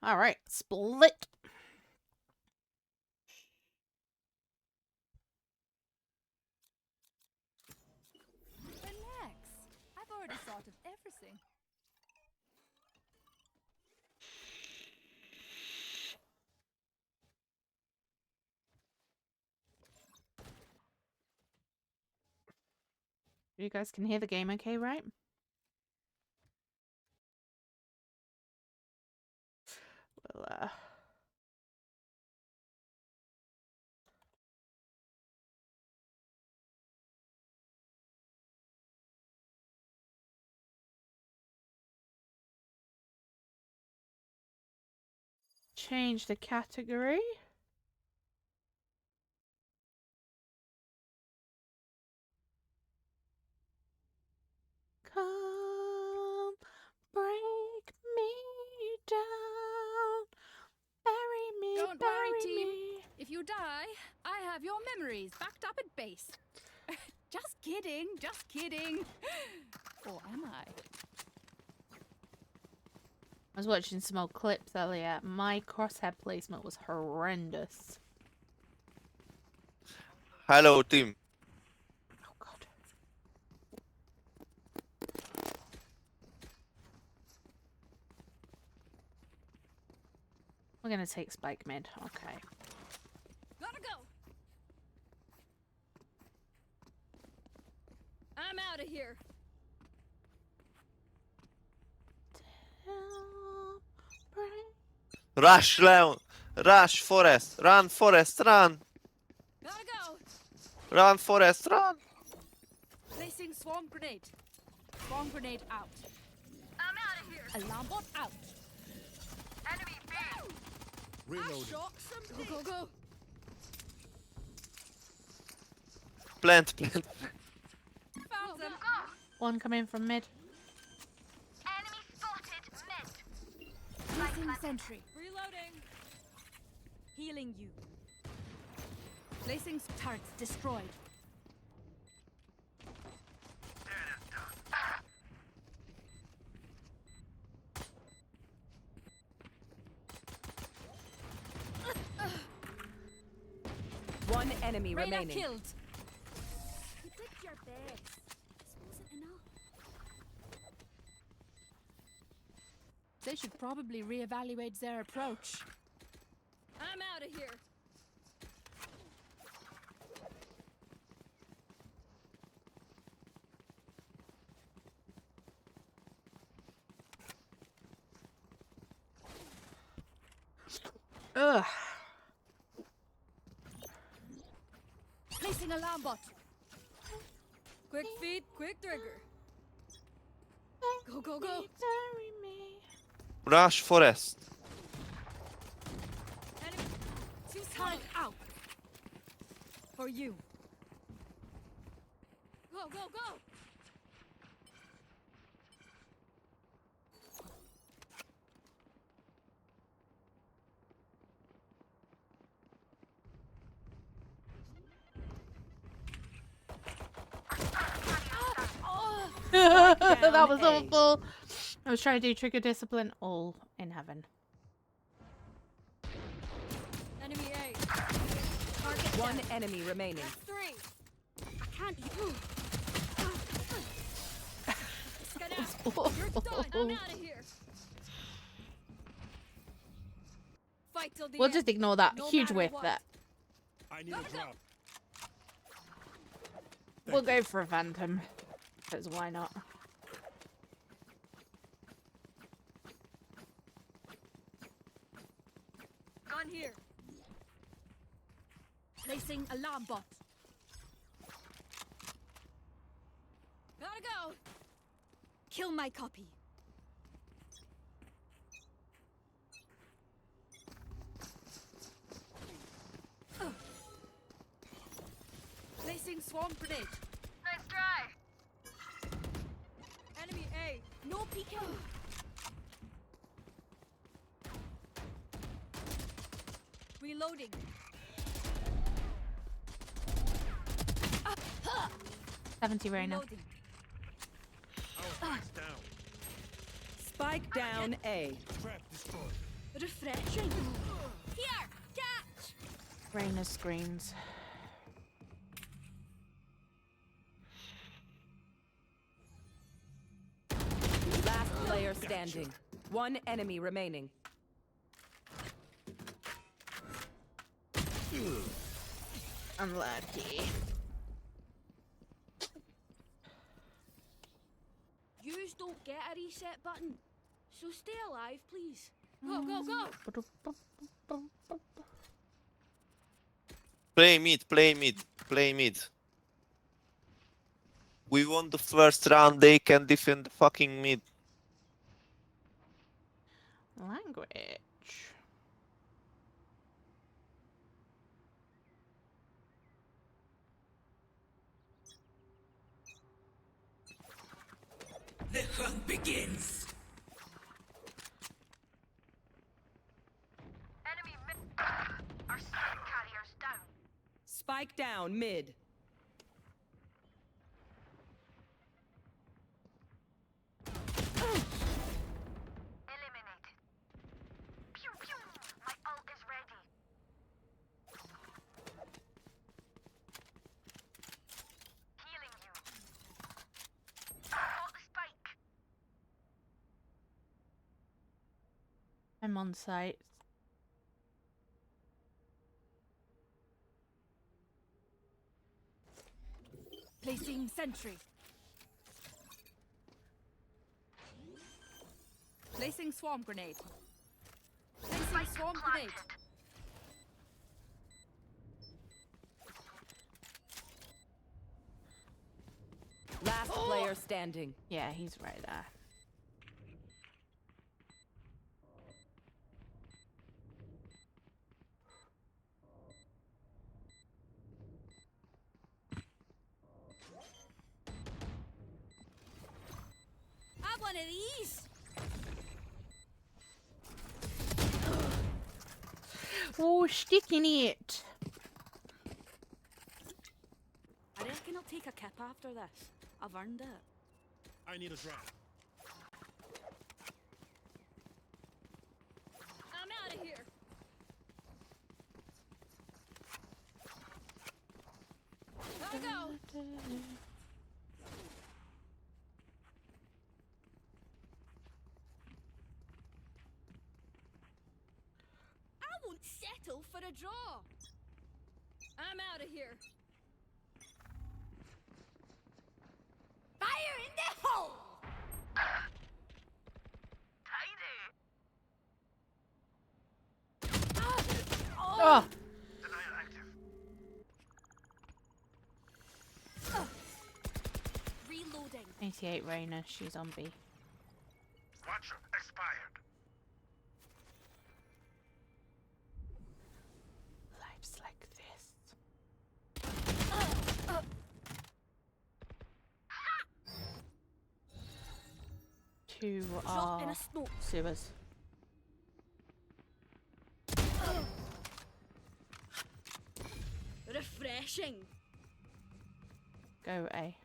S1: All right, split.
S5: Relax. I've already thought of everything.
S1: You guys can hear the game okay, right? We'll change the category. Come break me down, bury me,
S5: Don't
S1: bury
S5: worry, team.
S1: me.
S5: If you die, I have your memories backed up at base. Just kidding, just kidding. Or am I?
S1: I was watching some old clips earlier. My crosshair placement was horrendous.
S6: Hello, team.
S1: Oh god. We're gonna take Spike mid. Okay.
S5: Gotta go. I'm out of here.
S6: Rush Leon. Rush, Forest. Run, Forest, run.
S5: Gotta go.
S6: Run, Forest, run.
S5: Placing swarm grenade. Swarm grenade out. I'm out of here. Alarm bot out. Enemy B.
S7: Reloading.
S5: Shock something. Go, go, go.
S6: Plant.
S5: Found them.
S1: One coming from mid.
S2: Enemy spotted mid.
S5: Placing sentry.
S2: Reloading. Healing you.
S5: Placing turrets destroyed.
S8: One enemy
S5: Reyna
S8: remaining.
S5: killed. You did your best. This wasn't enough. They should probably reevaluate their approach. I'm out of here.
S1: Ugh.
S5: Placing alarm bot. Quick feet, quick trigger. Go, go, go.
S1: Bury me.
S6: Rush, Forest.
S5: Enemy. Turret out. For you. Go, go, go.
S1: That was
S8: down A.
S1: awful. I was trying to do trigger discipline all in heaven.
S5: Enemy A. Target
S8: One
S5: down.
S8: enemy remaining.
S5: Three. I can't.
S1: Awful.
S5: You're done. I'm out of here. Fight till the
S1: We'll
S5: end.
S1: just ignore that
S5: No
S1: huge
S5: matter
S1: whiff
S5: what.
S1: there.
S7: I need a drop.
S1: We'll go for a phantom. Because why not?
S5: Gun here. Placing alarm bot. Gotta go. Kill my copy. Placing swarm grenade.
S2: Nice try.
S5: Enemy A. No peeking. Reloading.
S1: 70 Reyna.
S5: Reloading.
S7: Our spike's down.
S8: Spike down A.
S7: Trap destroyed.
S5: Refreshing. Here, catch.
S1: Reyna screams.
S8: Last player standing. One enemy remaining.
S1: Unlucky.
S5: Yous don't get a reset button, so stay alive, please. Go, go, go.
S6: Play mid, play mid, play mid. We won the first round, they can defend the fucking mid.
S1: Language.
S9: The hunt begins.
S2: Enemy mid. Our spike carrier's down.
S8: Spike down mid.
S2: Eliminated. Pew pew. My ult is ready. Healing you. Got the spike.
S1: I'm on site.
S5: Placing sentry. Placing swarm grenade. Placing swarm grenade.
S8: Last player standing.
S1: Yeah, he's right there.
S5: Have one of these.
S1: Oh, sticking it.
S5: I reckon I'll take a kip after this. I've earned it.
S7: I need a drop.
S5: I'm out of here. Gotta go. I won't settle for a draw. I'm out of here. Fire in the hole!
S1: Oh,
S5: Reloading.
S1: 88 Reyna, she's on B.
S7: Watcher expired.
S1: Life's like this. Two
S5: Drop in
S1: are
S5: a smoke.
S1: sewers.
S5: Refreshing.
S1: Go A.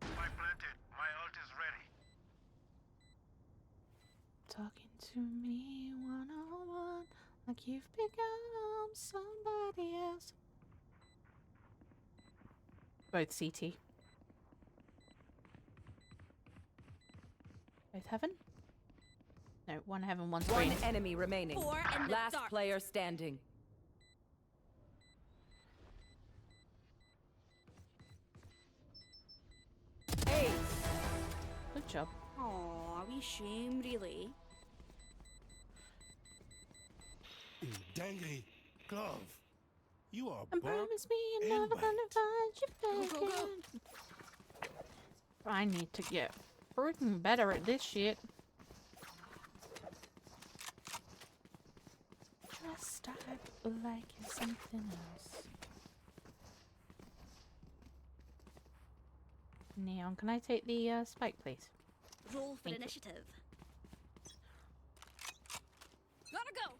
S7: I planted. My ult is ready.
S1: Talking to me one-on-one like you've become somebody else. Both CT. Both heaven? No, one heaven, one's
S8: One
S1: green.
S8: enemy remaining.
S5: Four in the
S8: Last
S5: dark.
S8: player standing. Ace.
S1: Good job.
S5: Aw, we shame, really.
S7: Dangly glove. You are
S1: And
S7: bug
S1: promise me
S7: and
S1: you're never gonna
S7: bite.
S1: find you
S5: Go, go, go.
S1: again. I need to get freaking better at this shit. Just act like you're something else. Neon, can I take the spike, please?
S5: Roll for
S1: Thank you.
S5: initiative. Gotta go.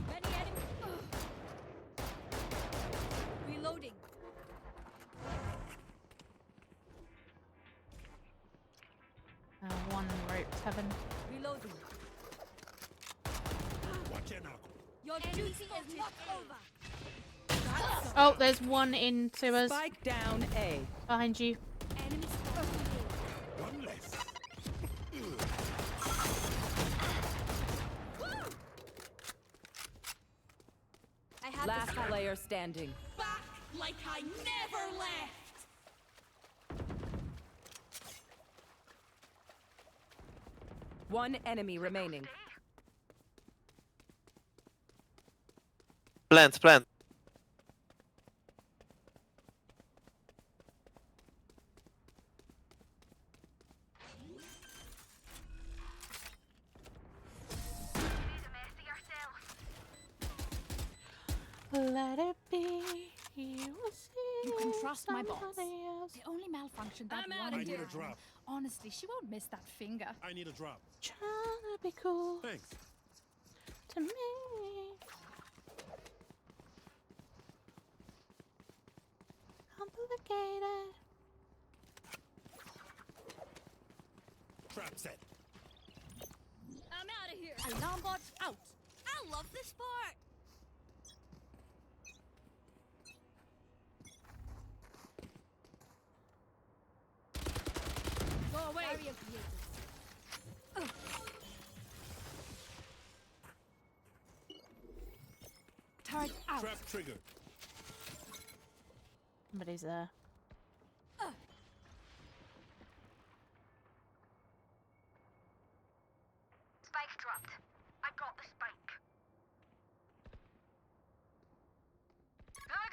S5: Many enemies. Reloading.
S1: One ropes heaven.
S5: Reloading.
S7: Watch your knuckle.
S5: Your duty is not over.
S1: Oh, there's one in sewers.
S8: Spike down A.
S1: Behind you.
S5: Enemy spotted.
S7: One less.
S5: I have
S8: Last
S5: the spike.
S8: player standing.
S9: Back like I never left.
S8: One enemy remaining.
S6: Plant, plant.
S1: Let it be. You will see.
S10: You can trust my boss.
S1: somebody else.
S10: They only malfunctioned that
S5: I'm
S10: one
S5: outta
S7: I need
S5: here.
S7: a
S10: time.
S7: drop.
S10: Honestly, she won't miss that finger.
S7: I need a drop.
S1: Trying to be cool
S7: Thanks.
S1: to me. Complicated.
S7: Trap set.
S5: I'm out of here.
S10: Alarm bot out.
S5: I love this part. Go away. Barrier created.
S10: Turret out.
S7: Trap triggered.
S1: Somebody's there.
S2: Spike dropped. I got the spike. Here we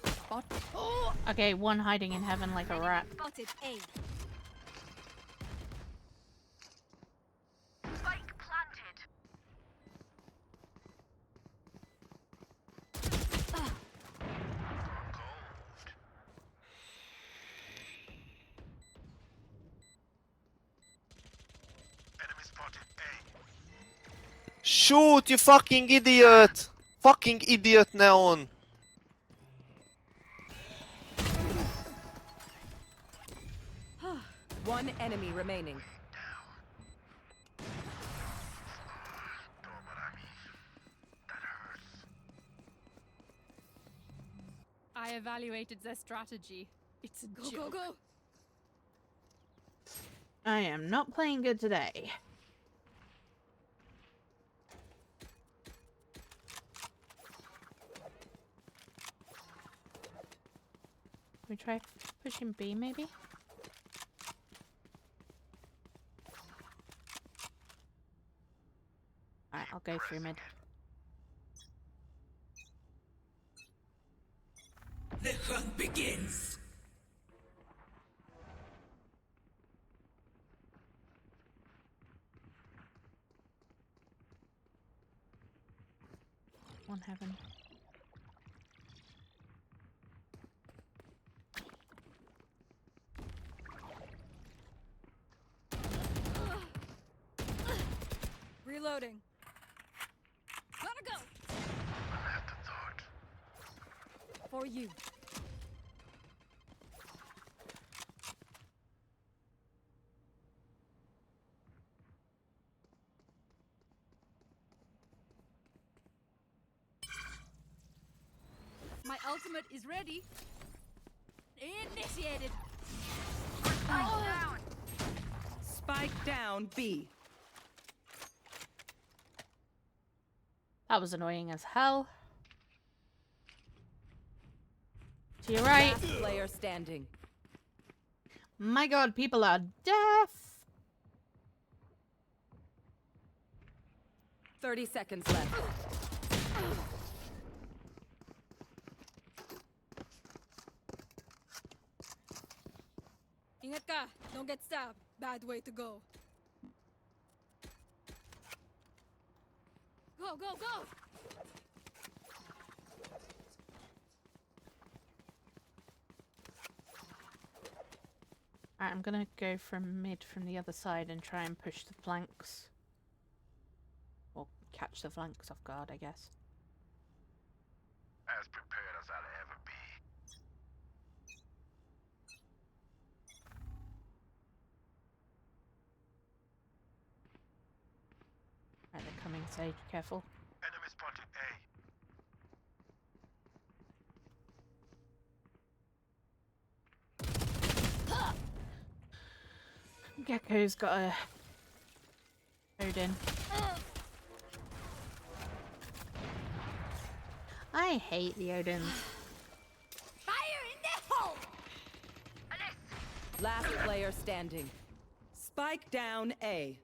S2: go.
S10: Spot. Oh!
S1: Okay, one hiding in heaven like a rat.
S10: Spotted A.
S2: Spike planted.
S7: Enemy spotted A.
S6: Shoot, you fucking idiot! Fucking idiot, Neon!
S8: One enemy remaining.
S10: I evaluated their strategy. It's a
S5: Go,
S10: joke.
S5: go, go.
S1: I am not playing good today. We try pushing B maybe? Alright, I'll go through mid.
S9: The hunt begins.
S1: One heaven.
S5: Reloading. Gotta go.
S7: I had the thought.
S5: For you. My ultimate is ready. Initiated.
S8: Spike down B.
S1: That was annoying as hell. To your right.
S8: Last player standing.
S1: My god, people are deaf.
S8: 30 seconds left.
S5: Ingat ka. Don't get stabbed. Bad way to go. Go, go, go!
S1: Alright, I'm gonna go from mid from the other side and try and push the flanks. Or catch the flanks off guard, I guess.
S7: As prepared as I'll ever be.
S1: Right, they're coming, Sage, careful.
S7: Enemy spotted A.
S1: Gecko's got a Odin. I hate the Odins.
S5: Fire in the hole!
S8: Last player standing. Spike down A.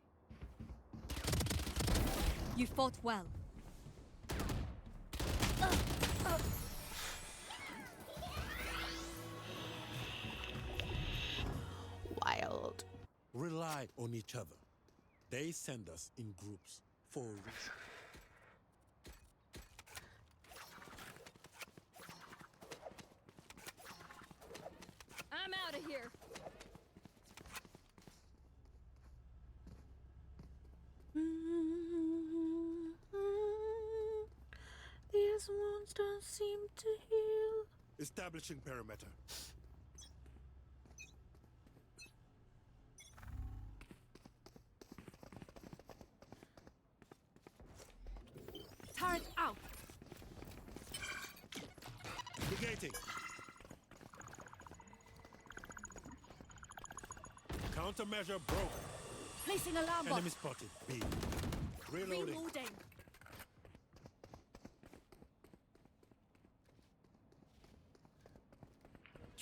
S5: You fought well.
S1: Wild.
S11: Rely on each other. They send us in groups for a reason.
S5: I'm out of here.
S1: These wounds don't seem to heal.
S11: Establishing perimeter.
S5: Turret out.
S11: Negating. Countermeasure broken.
S5: Placing alarm bot.
S11: Enemy spotted. B. Reloading.
S5: Reloading.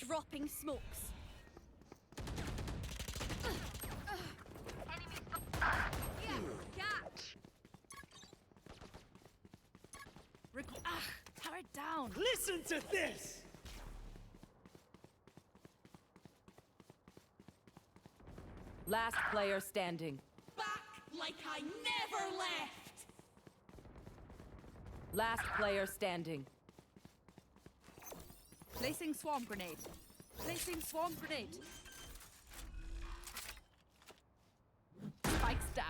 S5: Dropping smokes. Catch.
S10: Turret down.
S9: Listen to this!
S8: Last player standing.
S9: Back like I never left!
S8: Last player standing.
S5: Placing swarm grenade. Placing swarm grenade.
S10: Spikes down.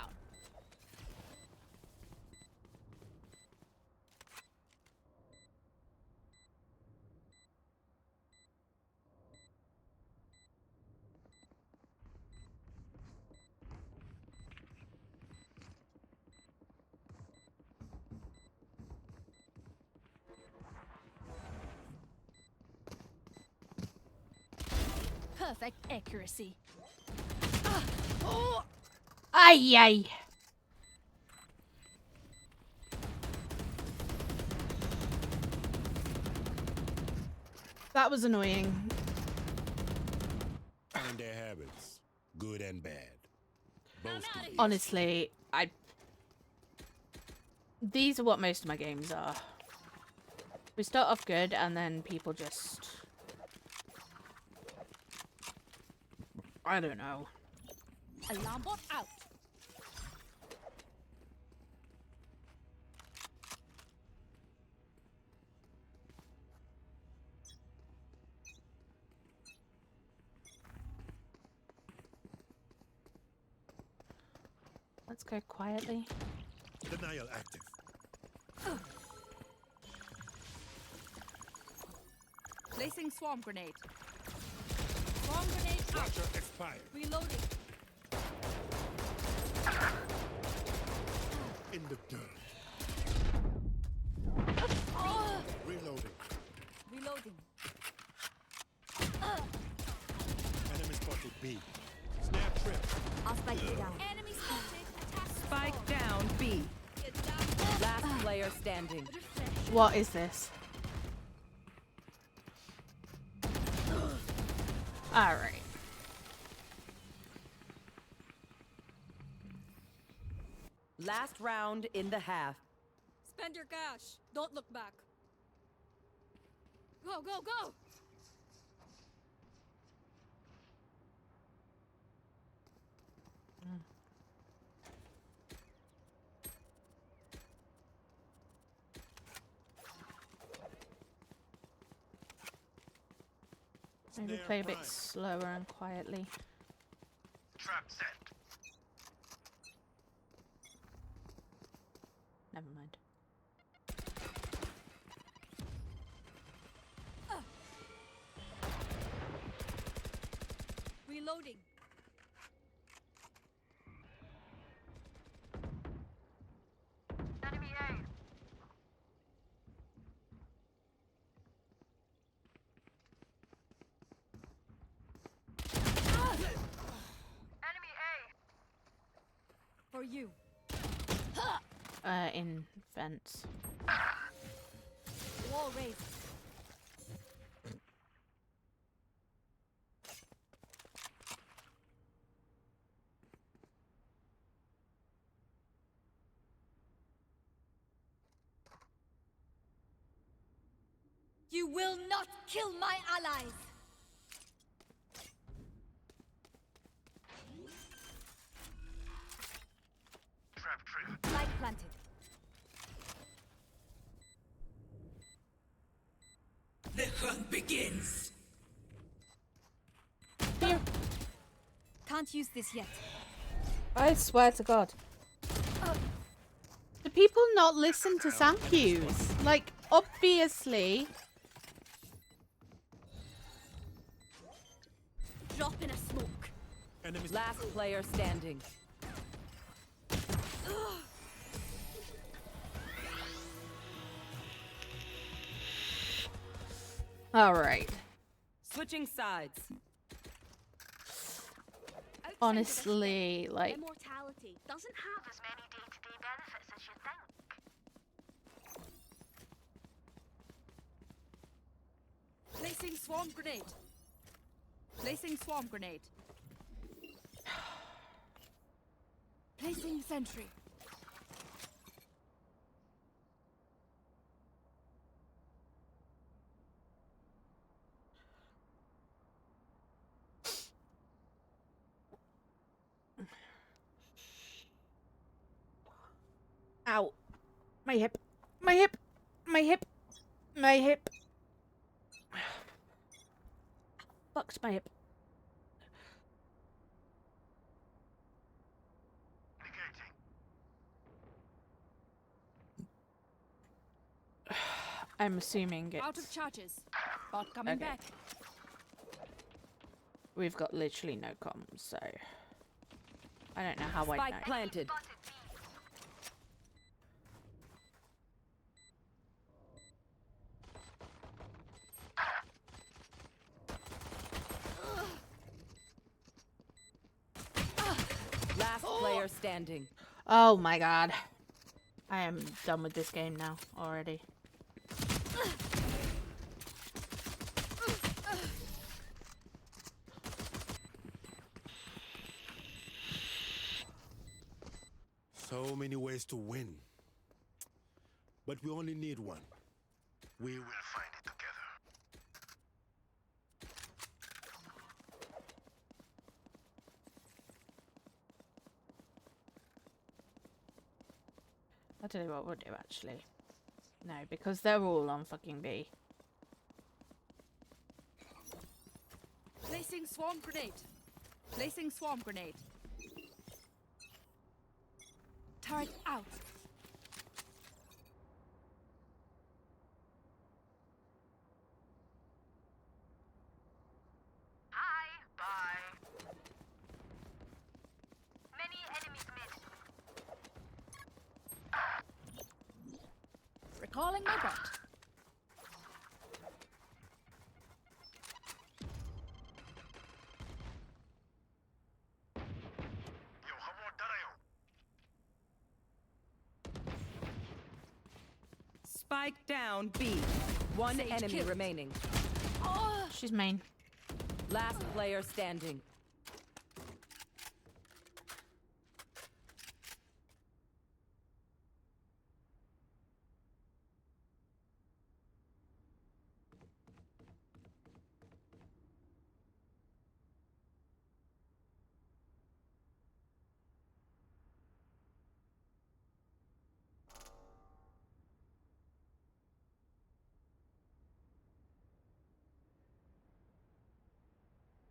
S10: Perfect accuracy.
S1: Ay, ay. That was annoying.
S11: And their habits, good and bad. Both can be
S1: Honestly, these are what most of my games are. We start off good and then people just... I don't know.
S5: Alarm bot out.
S1: Let's go quietly.
S11: Denial active.
S5: Placing swarm grenade. Swarm grenade out.
S11: Watcher expired.
S5: Reloading.
S11: In the dirt. Reloading.
S5: Reloading.
S11: Enemy spotted B. Snap trip.
S5: I'll spike you down. Enemy spotted. Attack.
S8: Spike down B.
S5: Get down.
S8: Last player standing.
S1: What is this? Alright.
S8: Last round in the half.
S5: Spend your cash. Don't look back. Go, go, go!
S1: Maybe
S11: Snare
S1: play a bit
S11: prime.
S1: slower and quietly.
S7: Trap set.
S1: Never mind.
S5: Reloading. Enemy A. Enemy A. For you.
S1: In vents.
S5: Wall raised. You will not kill my allies!
S7: Trap triggered.
S5: Flag planted.
S9: The hunt begins!
S5: Can't use this yet.
S1: I swear to God. Do people not listen to sound cues? Like, obviously.
S5: Drop in a smoke.
S11: Enemy
S8: Last player standing.
S1: Alright.
S8: Switching sides.
S1: Honestly, like,
S5: Immortality doesn't have as many day-to-day benefits as you think. Placing swarm grenade. Placing swarm grenade. Placing sentry.
S1: Ow. My hip. My hip. My hip. My hip. Fucked my hip.
S7: Negating.
S1: I'm assuming it's...
S5: Out of charges. Bot coming
S1: Okay.
S5: back.
S1: We've got literally no comms, so... I don't know how I know.
S8: Spike planted. Last player standing.
S1: Oh my god. I am done with this game now already.
S11: So many ways to win. But we only need one. We will
S7: We'll find it together.
S1: I tell you what we'll do actually. No, because they're all on fucking B.
S5: Placing swarm grenade. Placing swarm grenade. Turret out. Recalling my bot.
S7: Yo, hamon darayo.
S8: Spike down B. One
S5: Sage
S8: enemy
S5: killed.
S8: remaining.
S1: She's main.
S8: Last player standing.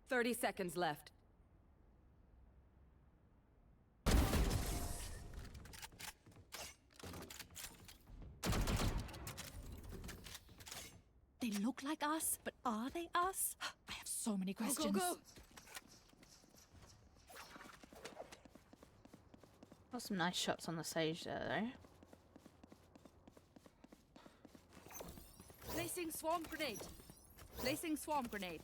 S8: Thirty seconds left.
S5: They look like us, but are they us? I have so many questions.
S10: Go.
S1: Got some nice shots on the Sage there though.
S5: Placing swarm grenade. Placing swarm grenade.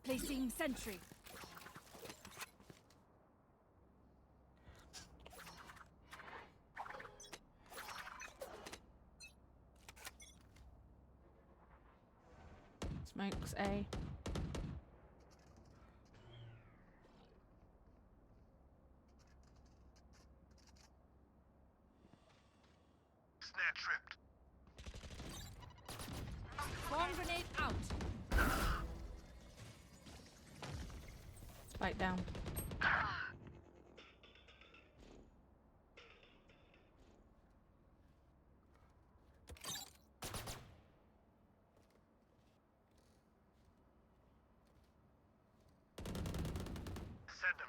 S5: Placing sentry.
S1: Smokes A.
S7: Snare tripped.
S5: Swarm grenade out.
S1: Spike down.
S7: Send him.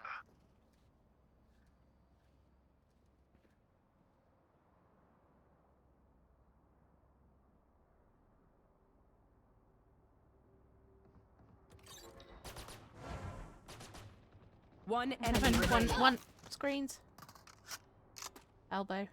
S8: 1 enemy
S1: One
S8: remaining.
S1: screens. Elbow.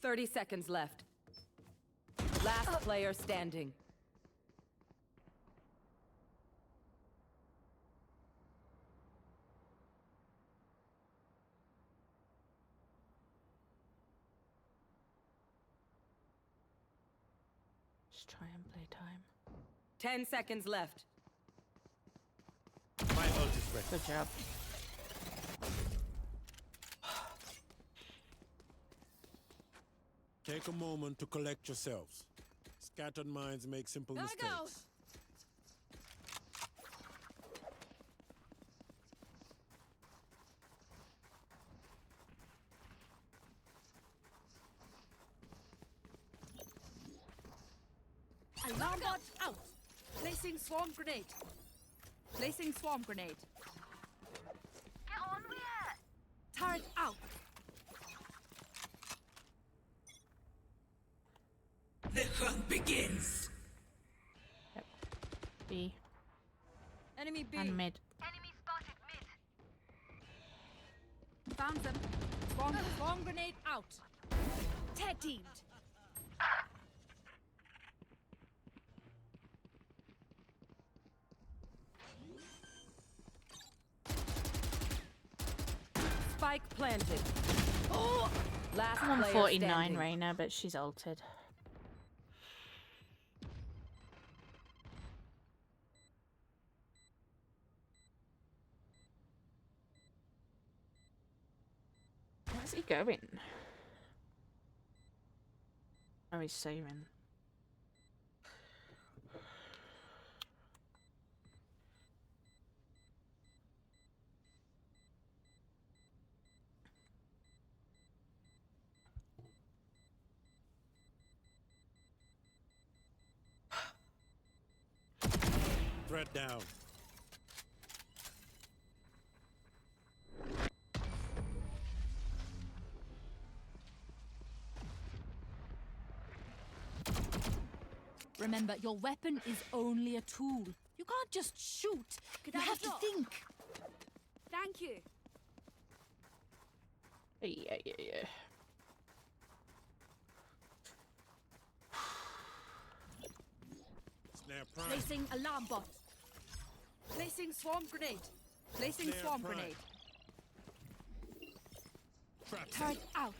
S8: Thirty seconds left. Last player standing.
S1: Just try and play time.
S8: 10 seconds left.
S11: My ult is ready.
S1: Good job.
S11: Take a moment to collect yourselves. Scattered minds make simple
S5: Gotta
S11: mistakes.
S5: go. Alarm bot out. Placing swarm grenade. Placing swarm grenade.
S2: Get on with it!
S5: Turret out.
S9: The hunt begins.
S1: B
S5: Enemy B.
S1: and mid.
S2: Enemy spotted mid.
S5: Found them. Swarm grenade out. Tag teamed.
S8: Spike planted.
S5: Oh!
S8: Last
S1: I'm on
S8: player
S1: 49
S8: standing.
S1: Reyna, but she's altered. Where's he going? Oh, he's saving.
S11: Threat down.
S5: Remember, your weapon is only a tool. You can't just shoot. You have to think. Thank you.
S1: Yeah.
S11: Snare prime.
S5: Placing alarm bot. Placing swarm grenade. Placing
S11: Snare
S5: swarm
S11: prime.
S5: grenade.
S11: Trap.
S5: Turret out.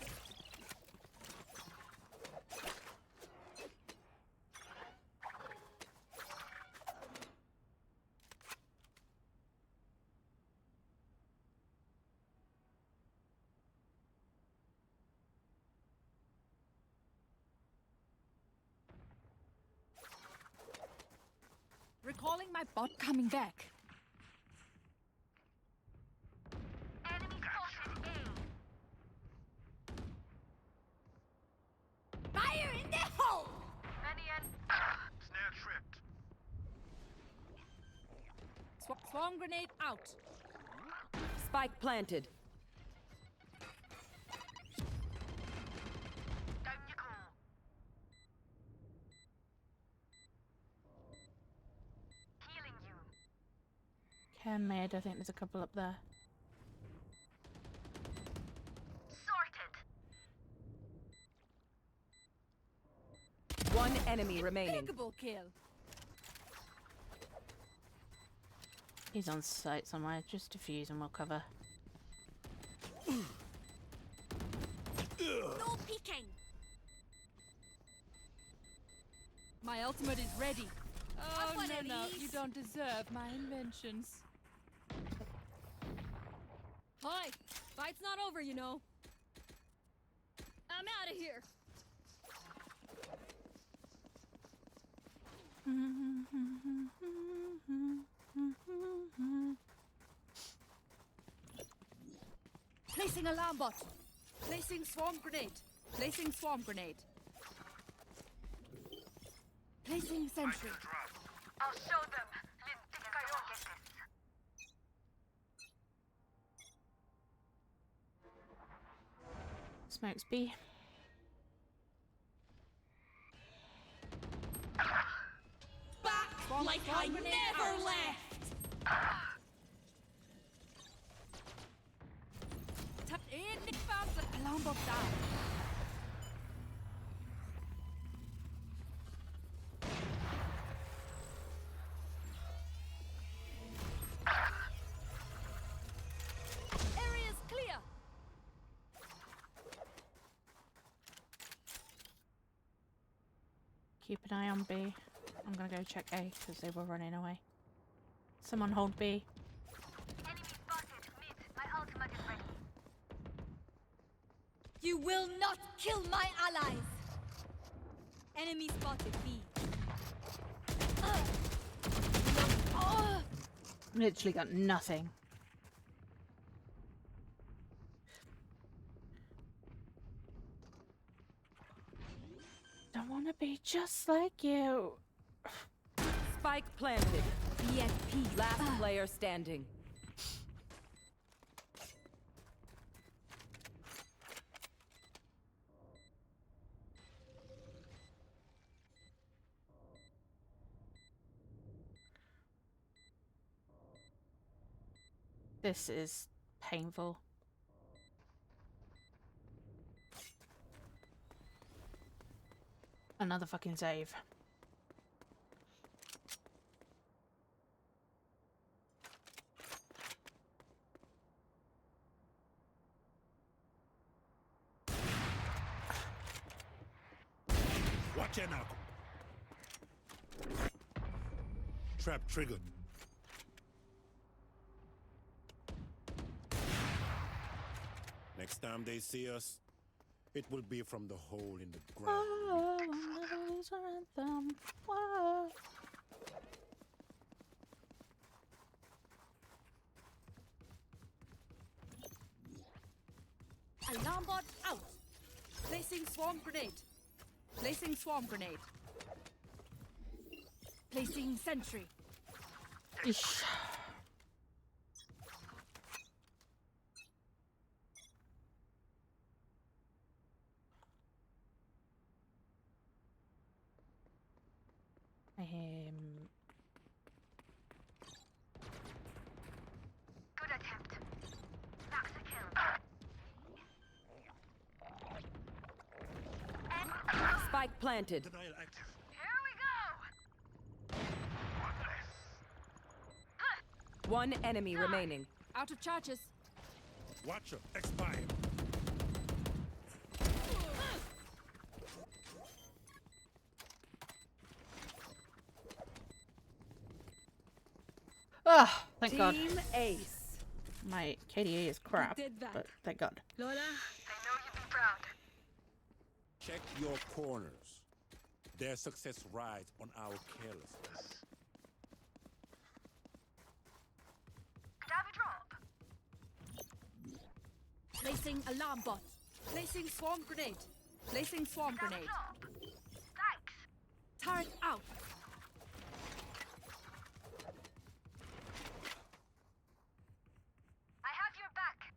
S5: Recalling my bot coming back.
S2: Enemy spotted A.
S5: Fire in the hole!
S2: Many
S7: Snare tripped.
S5: Swarm grenade out.
S8: Spike planted.
S2: Down you go. Healing you.
S1: Cam mid, I think there's a couple up there.
S2: Sorted.
S8: One enemy remaining.
S5: Impeccable kill.
S1: He's on site somewhere. Just defuse and we'll cover.
S5: No peeking. My ultimate is ready.
S10: Oh,
S5: one
S10: no,
S5: of
S10: no.
S5: these.
S10: You don't deserve my inventions.
S5: Hi. Fight's not over, you know. I'm out of here. Placing alarm bot. Placing swarm grenade. Placing swarm grenade. Placing sentry.
S7: Drop.
S2: I'll show them. Lintik kayo get this.
S1: Smokes B.
S9: Back like I
S5: grenade
S9: never
S5: out.
S9: left.
S5: Tap in. Found the alarm bot down. Area's clear.
S1: keep an eye on B. I'm gonna go check A because they were running away. Someone hold B.
S5: You will not kill my allies! Enemy spotted B.
S1: Literally got nothing. Don't wanna be just like you.
S8: Spike planted.
S5: BFP.
S8: Last player standing.
S1: This is painful. Another fucking save.
S11: Watch it now. Trap triggered. Next time they see us, it will be from the hole in the ground.
S1: Whoa, I'll never lose our anthem. Whoa.
S5: Alarm bot out. Placing swarm grenade. Placing swarm grenade. Placing sentry.
S1: Ish.
S2: Good attempt. That's a kill.
S8: Spike planted.
S11: Denial active.
S2: Here we go.
S8: One enemy remaining.
S5: Out of charges.
S11: Watcher expired.
S1: Ah, thank God.
S8: Team Ace.
S1: My KDA is crap,
S5: did that.
S1: but thank God.
S5: Lola.
S2: I know you'd be proud.
S11: Check your corners. Their success rides on our carelessness.
S2: Could I have a drop?
S5: Placing alarm bot. Placing swarm grenade. Placing swarm grenade.
S2: Drop. Thanks.
S5: Turret out.
S2: I have your back.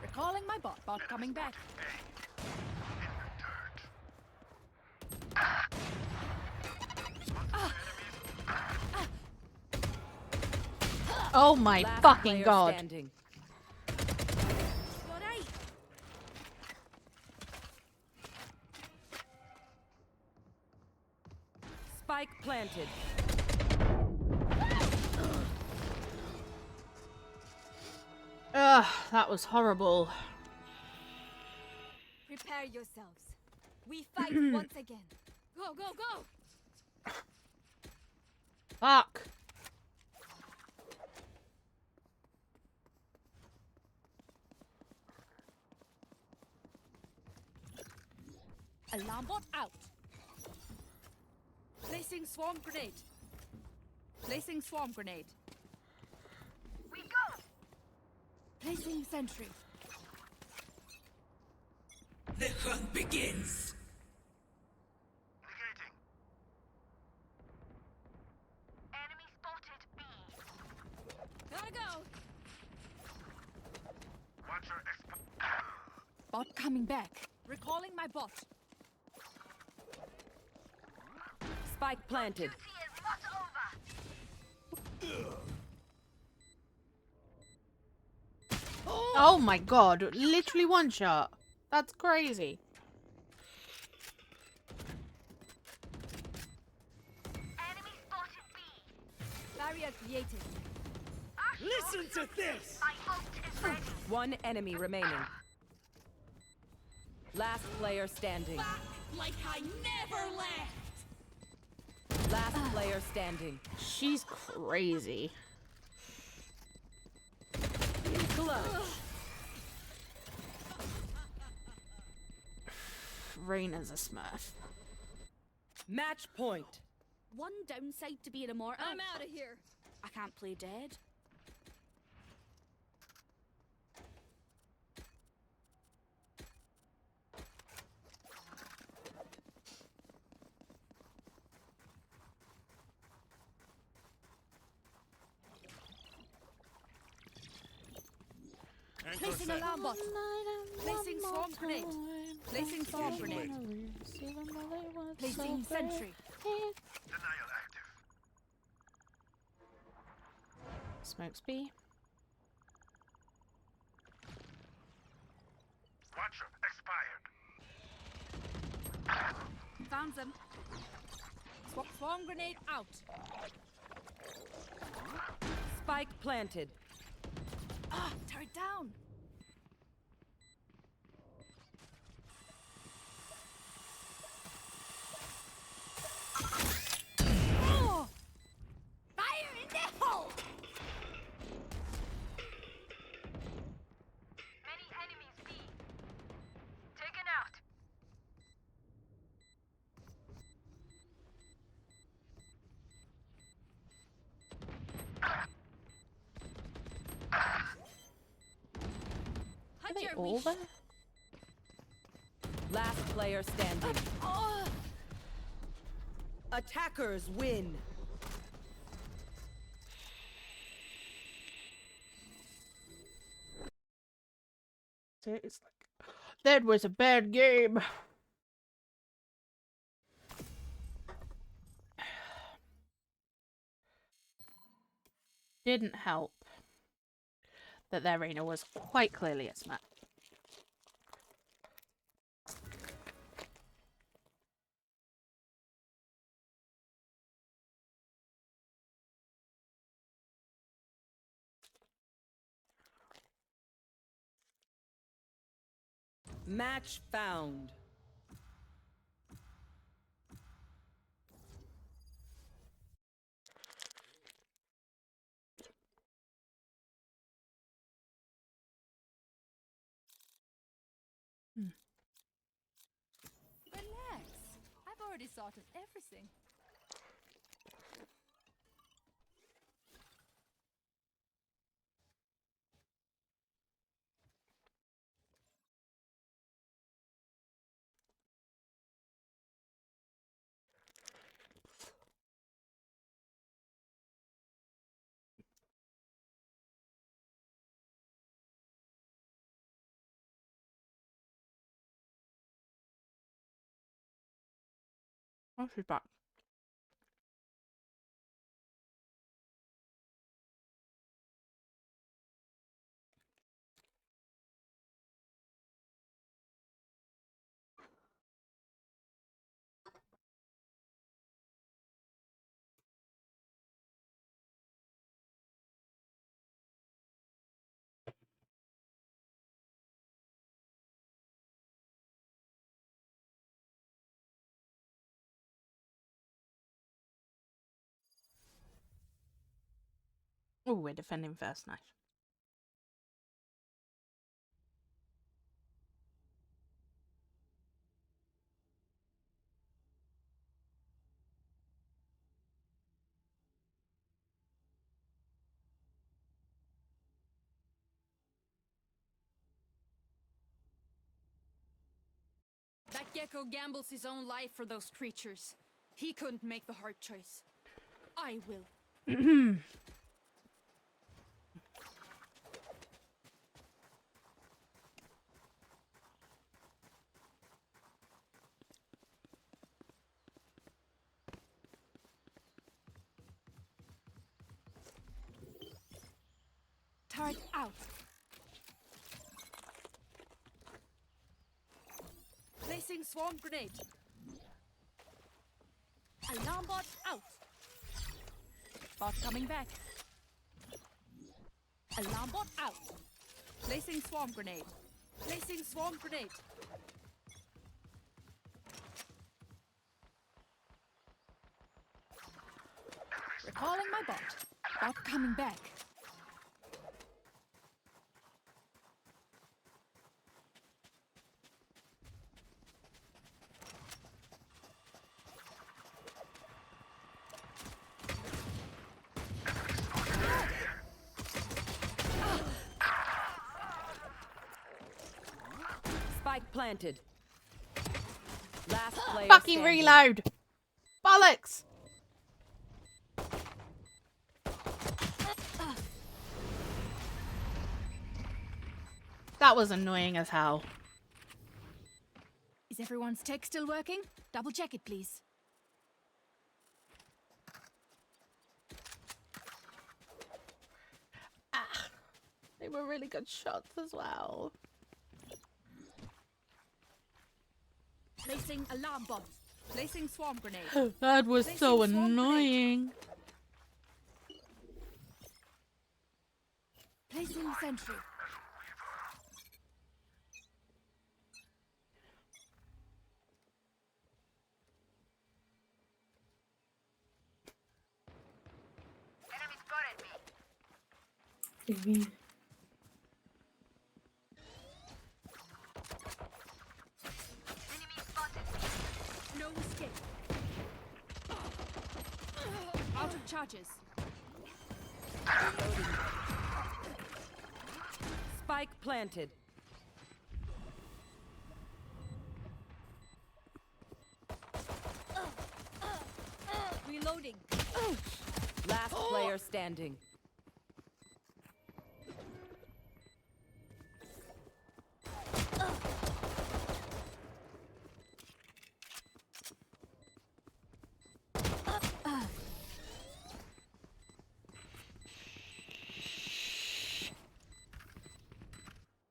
S5: Recalling my bot. Bot coming back.
S1: Oh my
S8: Last
S1: fucking
S8: player
S1: God.
S8: standing.
S5: You're right.
S8: Spike planted.
S1: Ugh, that was horrible.
S5: Prepare yourselves. We fight once again. Go, go, go!
S1: Fuck.
S5: Alarm bot out. Placing swarm grenade. Placing swarm grenade.
S2: We go.
S5: Placing sentry.
S9: The hunt begins.
S7: Negating.
S2: Enemy spotted B.
S5: Gotta go.
S7: Watcher
S5: Bot coming back. Recalling my bot.
S8: Spike planted.
S2: Duty is not over.
S1: Oh my God, literally one shot. That's crazy.
S2: Enemy spotted B.
S5: Barrier created.
S9: Listen to this!
S2: My ult is ready.
S8: One enemy remaining. Last player standing.
S9: Back like I never left.
S8: Last player standing.
S1: She's crazy.
S8: Clutch.
S1: Reyna's a smurf.
S8: Match point.
S5: One downside to being immortal.
S10: I'm out of here.
S5: I can't play dead.
S11: Anchor
S5: Placing
S11: set.
S5: alarm bot. Placing swarm grenade. Placing swarm grenade. Placing sentry.
S7: Denial active.
S1: Smokes B.
S7: Watcher expired.
S5: Found them. Swarm grenade out.
S8: Spike planted.
S5: Ah, turret down. Oh! Fire in the hole!
S2: Many enemies B. Taken out.
S1: Are they all there?
S8: Last player standing.
S5: Oh!
S8: Attackers win.
S1: It's like that was a bad game. Didn't help that their Reyna was quite clearly a smurf.
S8: Match found.
S10: Relax. I've already sorted everything.
S1: Oh, she's back. Oh, we're defending first. Nice.
S10: That gecko gambles his own life for those creatures. He couldn't make the hard choice. I will. Turret out. Placing swarm grenade. Alarm bot out. Bot coming back. Alarm bot out.
S5: Placing swarm grenade. Placing swarm grenade. Recalling my bot. Bot coming back.
S8: Spike planted. Last player
S1: Fucking
S8: standing.
S1: reload! Bollocks! That was annoying as hell.
S5: Is everyone's tech still working? Double check it, please.
S1: They were really good shots as well.
S5: Placing alarm bot. Placing swarm grenade.
S1: That was
S5: Placing
S1: so
S5: swarm grenade.
S1: annoying.
S5: Placing sentry.
S3: Baby.
S5: No escape. Out of charges.
S8: Spike planted.
S5: Reloading.
S8: Last player standing.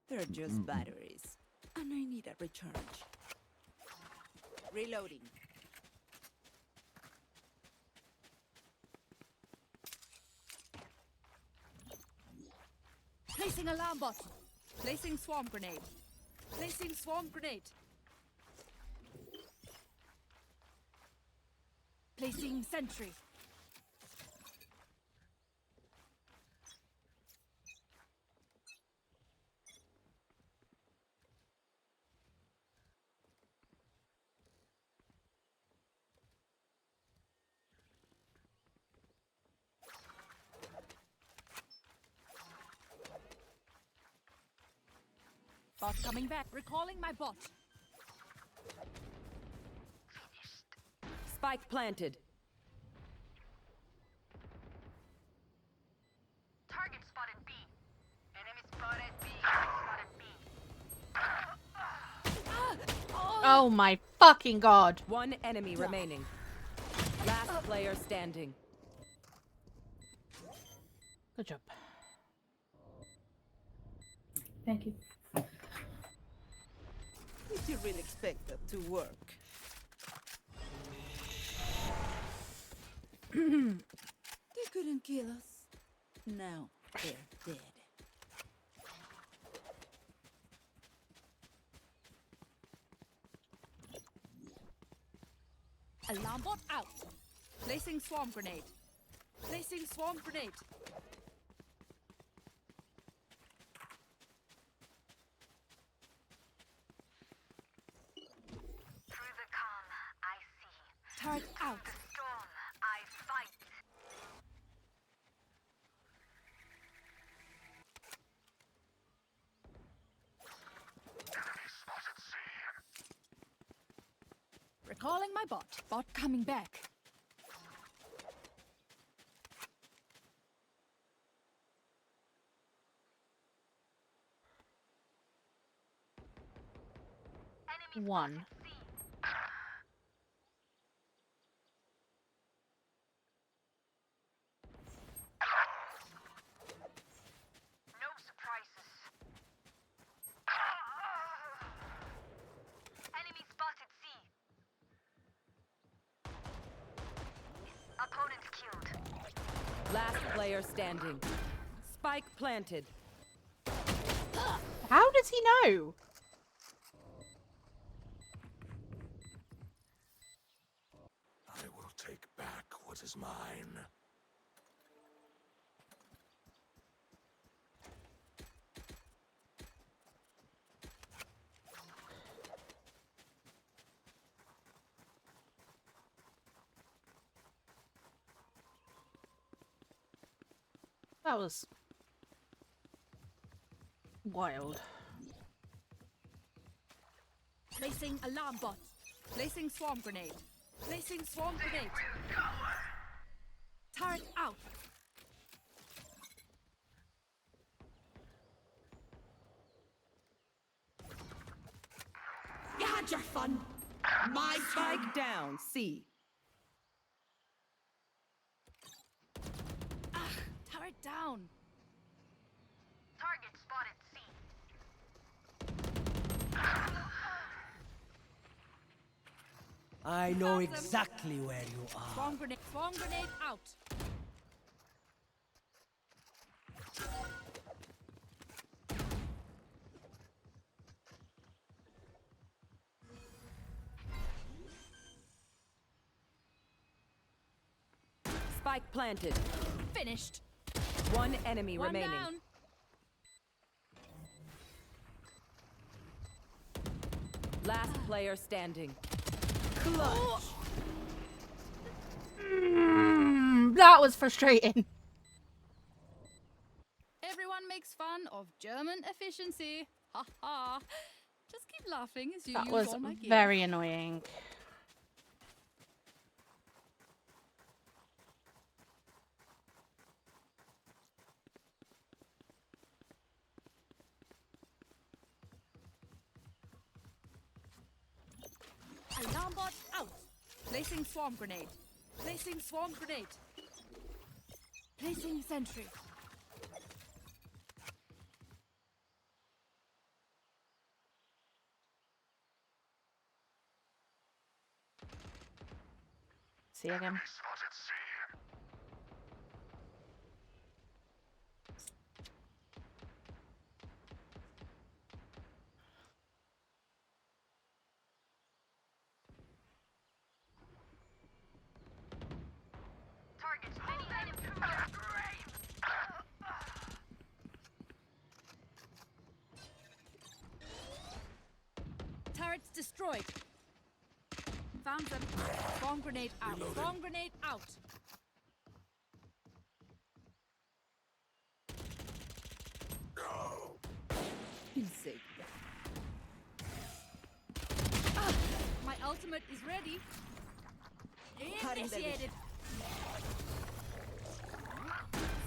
S2: They're just batteries. And I need a recharge. Reloading.
S5: Placing alarm bot. Placing swarm grenade. Placing swarm grenade. Placing sentry. Bot coming back. Recalling my bot.
S8: Spike planted.
S2: Target spotted B. Enemy spotted B. Spotted B.
S1: Oh my fucking god.
S8: One enemy remaining. Last player standing.
S1: Good job.
S3: Thank you.
S2: Did you really expect that to work? They couldn't kill us. Now they're dead.
S5: Alarm bot out. Placing swarm grenade. Placing swarm grenade.
S2: Through the calm, I see.
S5: Turret out.
S2: The storm, I fight.
S5: Recalling my bot. Bot coming back.
S1: One.
S2: No surprises. Enemy spotted C. Opponent killed.
S8: Last player standing. Spike planted.
S1: does he know?
S11: I will take back what is mine.
S1: That was wild.
S5: Placing alarm bot. Placing swarm grenade. Placing swarm grenade. Turret out.
S9: You had your fun. My turn.
S8: Spike down. C.
S5: Turret down.
S10: Target spotted C.
S9: I know exactly where you are.
S5: Swarm grenade. Swarm grenade out.
S8: Spike planted.
S5: Finished.
S8: One enemy
S5: One
S8: remaining.
S5: down.
S8: Last player standing. Clutch.
S1: That was frustrating.
S5: Everyone makes fun of German efficiency. Ha ha. Just keep laughing as you
S1: That
S5: use
S1: was
S5: all my gear.
S1: very annoying.
S5: Alarm bot out. Placing swarm grenade. Placing swarm grenade. Placing sentry.
S1: See you again.
S7: Spotted C.
S10: Targets many items.
S5: Turrets destroyed. Found them. Swarm grenade out. Swarm grenade out. Insane. My ultimate is ready. Initiated.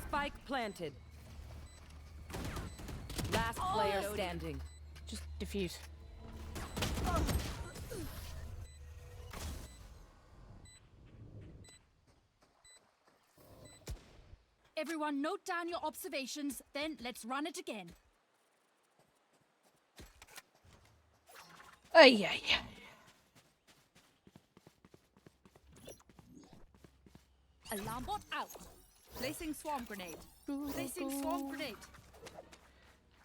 S8: Spike planted. Last player standing.
S1: Just diffuse.
S5: Everyone note down your observations, then let's run it again.
S1: Oh yeah, yeah.
S5: Alarm bot out. Placing swarm grenade. Placing swarm grenade.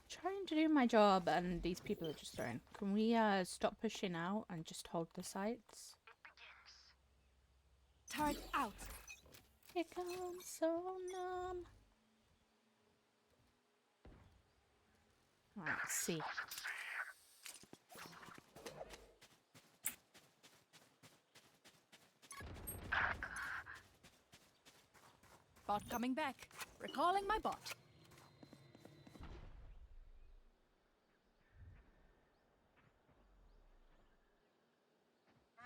S1: Trying to do my job, and these people are just throwing. Can we stop pushing out and just hold the sites?
S5: Turret out.
S1: Here comes so numb. Alright, see.
S5: Bot coming back. Recalling my bot.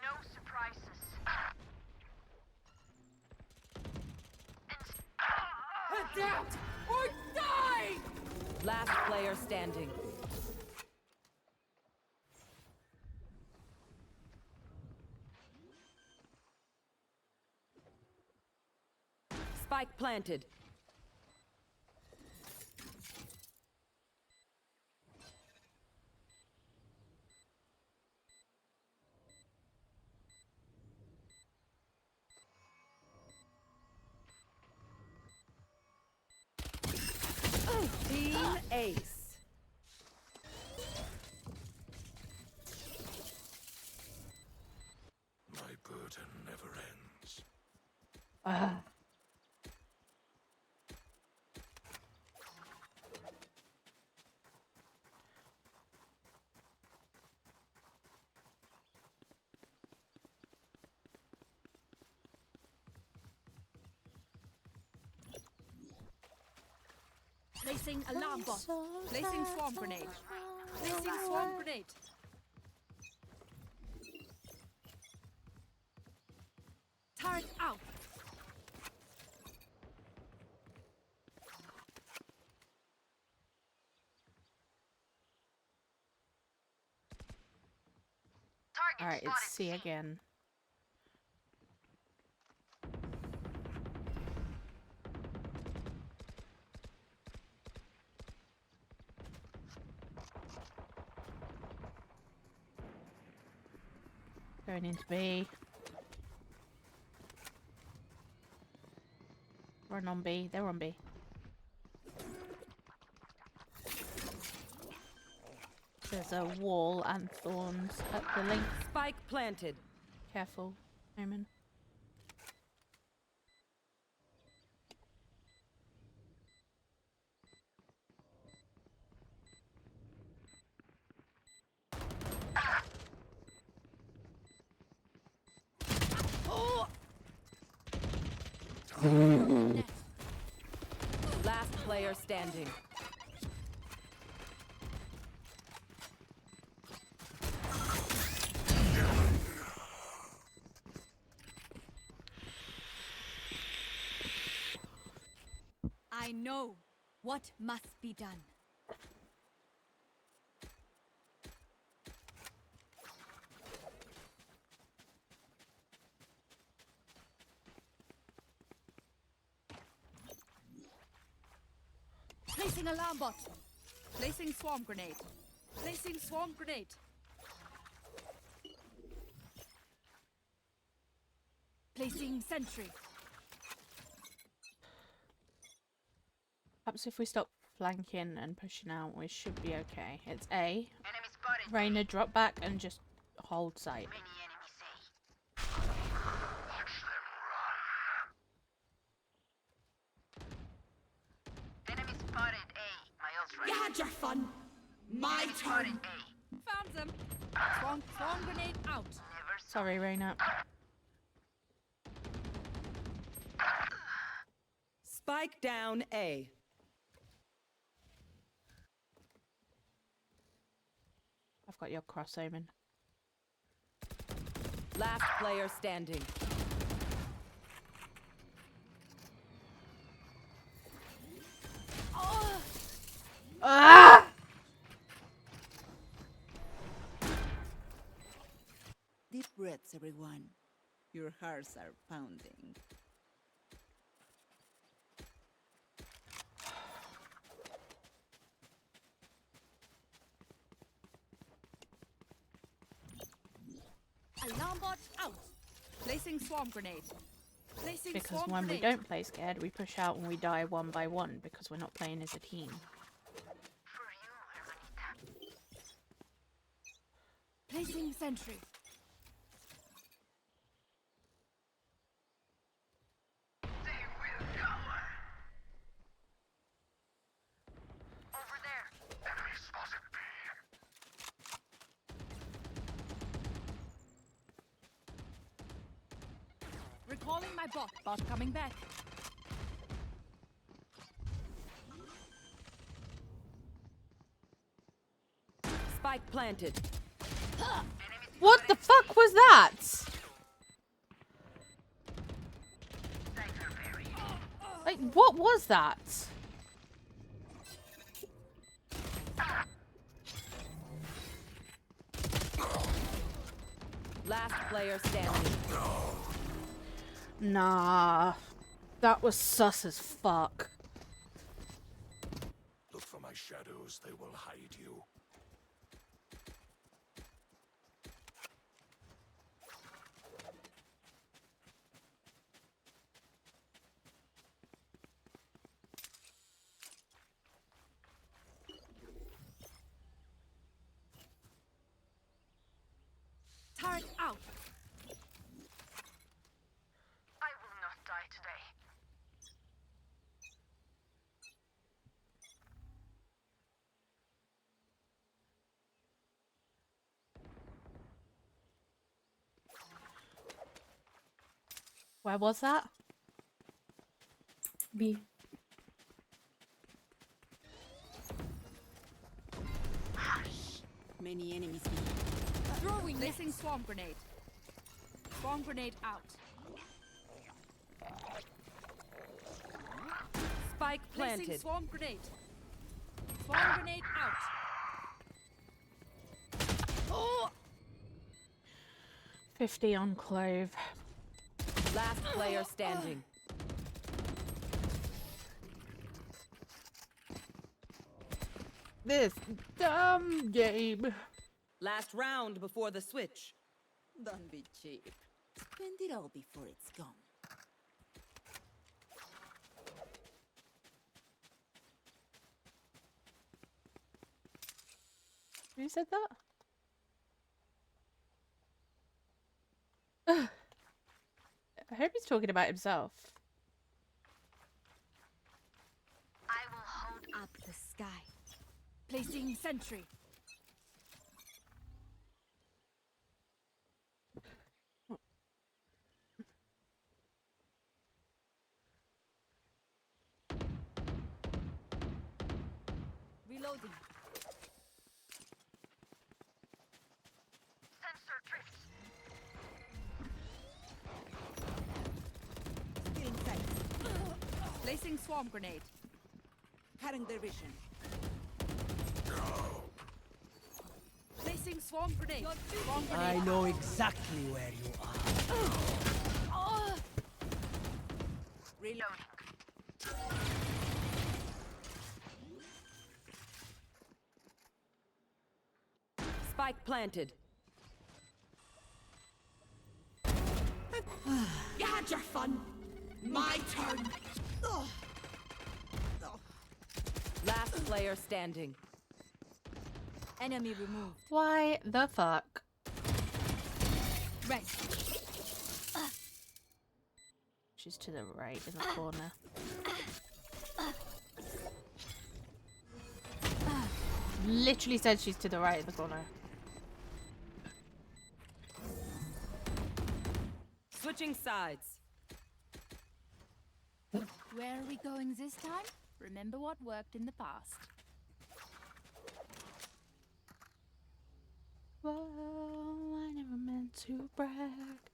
S10: No surprises.
S5: Adapt or die!
S8: Last player standing. Spike planted. Team Ace.
S1: Ah.
S5: Placing alarm bot. Placing swarm grenade. Placing swarm grenade. Turret out.
S1: Alright, it's C again. Going into B. Run on B. They're on B. There's a wall and thorns at the link.
S8: Spike planted.
S1: Careful, Omen.
S8: Last player standing.
S5: I know what must be done. Placing alarm bot. Placing swarm grenade. Placing swarm grenade. Placing sentry.
S1: Perhaps if we stop flanking and pushing out, we should be okay. It's A. Reyna, drop back and just hold sight.
S9: You had your fun. My turn.
S5: Found them. Swarm grenade out.
S1: Sorry, Reyna.
S8: Spike down A.
S1: I've got your cross, Omen.
S8: Last player standing.
S1: Ah!
S2: Deep breaths, everyone. Your hearts are pounding.
S5: Alarm bot out. Placing swarm grenade. Placing
S1: Because
S5: swarm
S1: when we
S5: grenade.
S1: don't play scared, we push out and we die one by one because we're not playing as a team.
S5: Placing sentry. Recalling my bot. Bot coming back.
S8: Spike planted.
S1: What the fuck was that? Like, what was that?
S8: Last player standing.
S1: Nah. That was sus as fuck.
S11: Look for my shadows, they will hide you.
S5: Turret out.
S10: I will not die
S1: Where was that?
S3: B.
S2: Many enemies.
S5: Throwing placing swarm grenade. Swarm grenade out.
S8: Spike
S5: Placing
S8: planted.
S5: swarm grenade. Swarm grenade out. Oh!
S1: 50 on Clove.
S8: Last player standing.
S1: This dumb game.
S8: Last round before the switch.
S2: Don't be cheap. Spend it all before it's gone.
S1: Who said that? I hope he's talking about himself.
S5: I will hold up the sky. Placing sentry. Reloading.
S9: Sensor drift.
S2: Still in sight.
S5: Placing swarm grenade.
S2: Cutting their vision.
S5: Placing swarm grenade. Swarm grenade.
S12: I know exactly where you are.
S2: Reload.
S8: Spike planted.
S2: You had your fun. My turn.
S8: Last player standing.
S5: Enemy removed.
S1: Why the fuck?
S5: Rest.
S1: She's to the right in the corner. Literally said she's to the right in the corner.
S8: Switching sides.
S5: Where are we going this time? Remember what worked in the past.
S1: Whoa, I never meant to brag.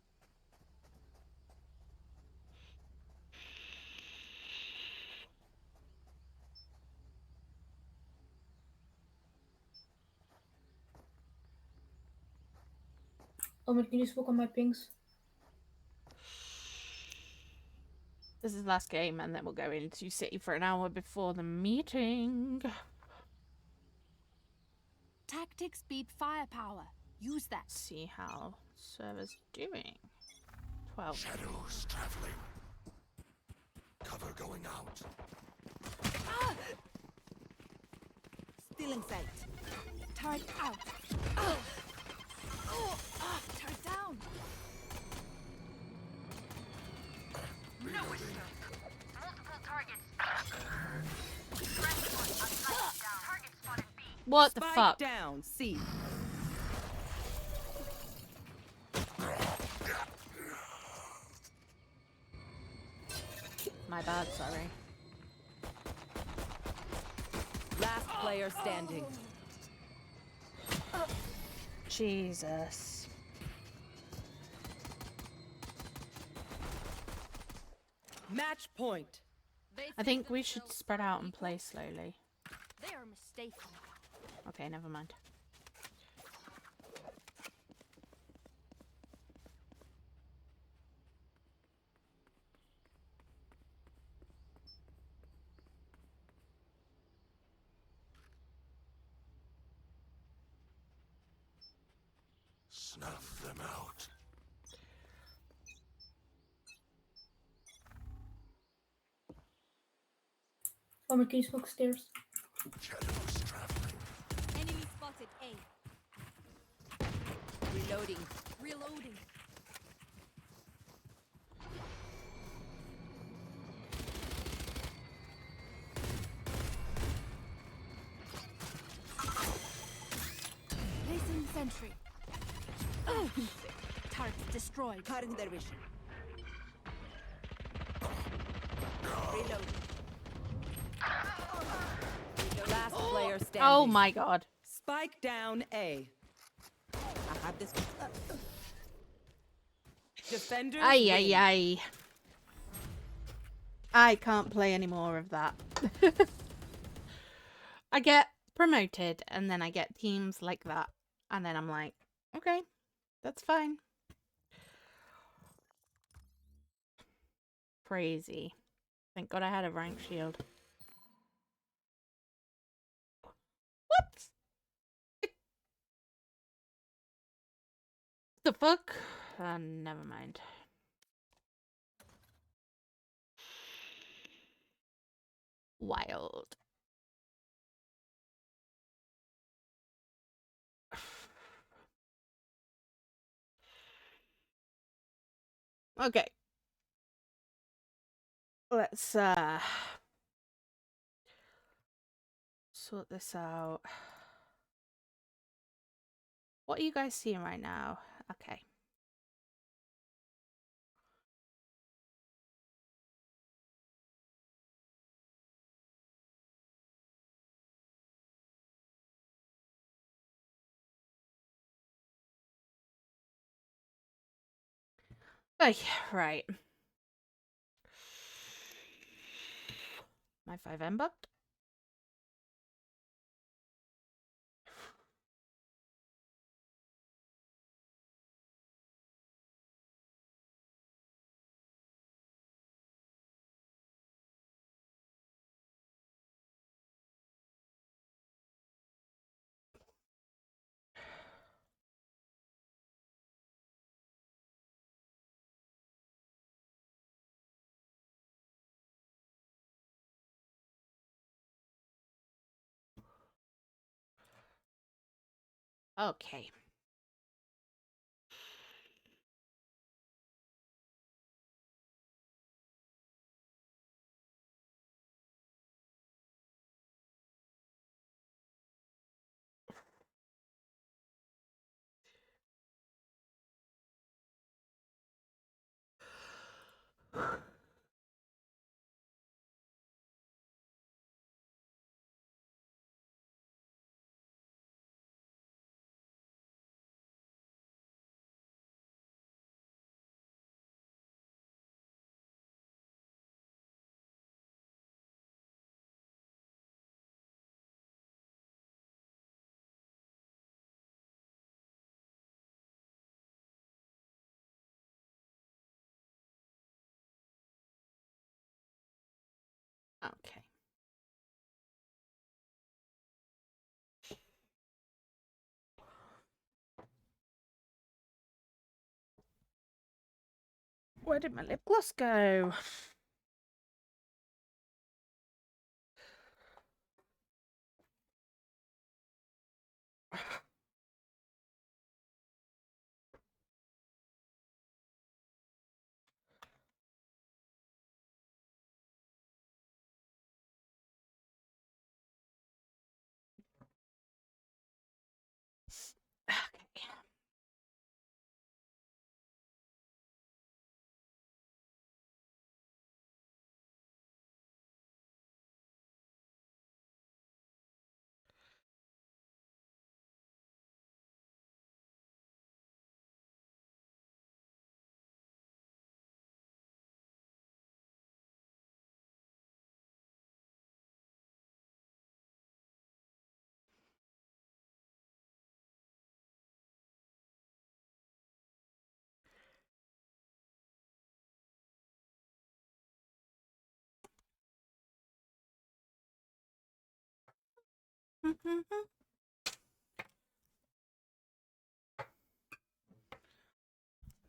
S3: Oh, can you smoke on my pings?
S1: This is the last game, and then we'll go into City for an hour before the meeting.
S5: Tactics beat firepower. Use that.
S1: See how server's doing. 12.
S11: Shadows traveling. Cover going out.
S2: Still in sight.
S5: Turret out. Turret down.
S9: No escape. Multiple targets. Friendly one outside down. Target spotted B.
S1: What the
S8: Spike
S1: fuck?
S8: down. C.
S1: My bad, sorry.
S8: Last player standing.
S1: Jesus.
S8: Match point.
S1: I think we should spread out and play slowly.
S5: They are mistaken.
S1: Okay, never mind.
S11: Snuff them out.
S3: Oh, can you smoke stairs?
S11: Shadows traveling.
S5: Enemy spotted A.
S2: Reloading.
S5: Reloading. Placing sentry. Turret destroyed.
S2: Cutting their vision.
S8: Reload. Last player standing.
S1: Oh my god.
S8: Spike down A. I have this. Defenders
S1: Ay,
S8: win.
S1: ay, ay. I can't play any more of that. I get promoted and then I get teams like that. And then I'm like, okay, that's fine. Crazy. Thank God I had a rank shield. What? The fuck? Never mind. Wild. Okay. Let's sort this out. What are you guys seeing right now? Okay. Okay, right. My 5M bugged? Okay. Okay. Where did my lip gloss go? Okay.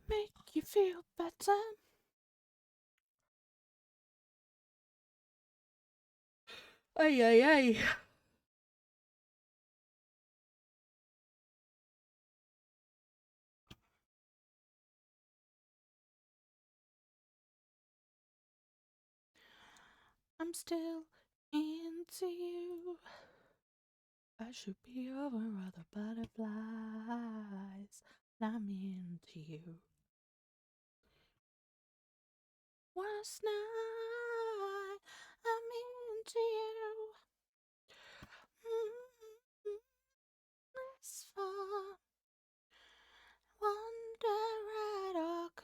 S1: Make you feel better. Ay, ay, ay. I'm still into you. I should be over other butterflies. I'm into you. Last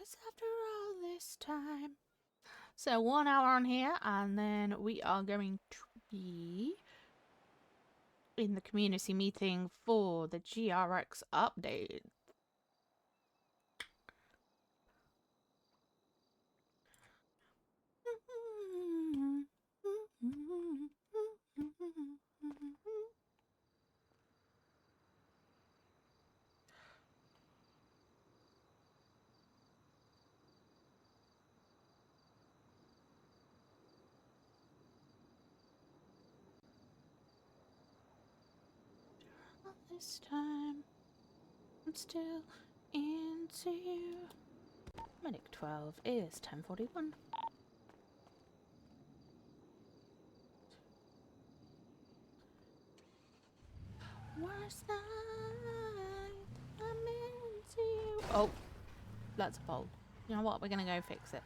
S1: us after all this time. So 1 hour on here, and then we are going to be in the community meeting for the GRX update. This time, I'm still into you. Medic 12 is 10:41. Worst night, I'm into you. Oh, that's a bolt. You know what? We're gonna go fix it.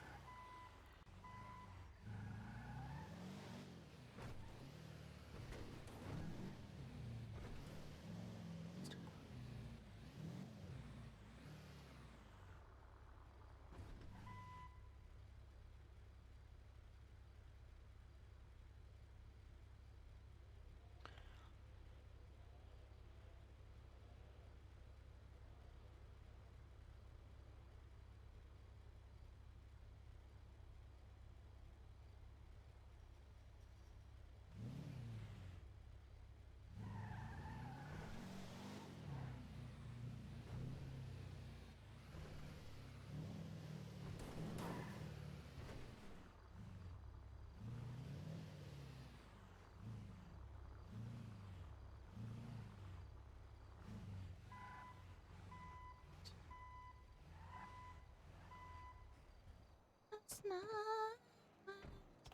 S1: Last night,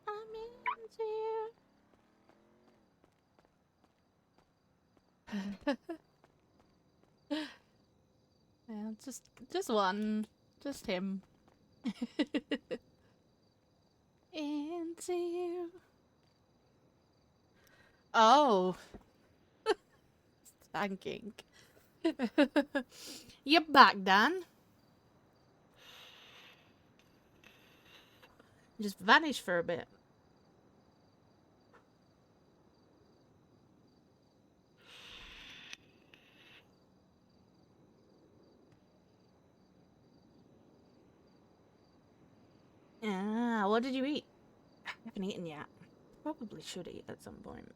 S1: I'm into you. Yeah, just one. Just him. Into you. Oh. Thanking. You're back, Dan. Just vanished for a bit. Ah, what did you eat? I haven't eaten yet. Probably should eat at some point.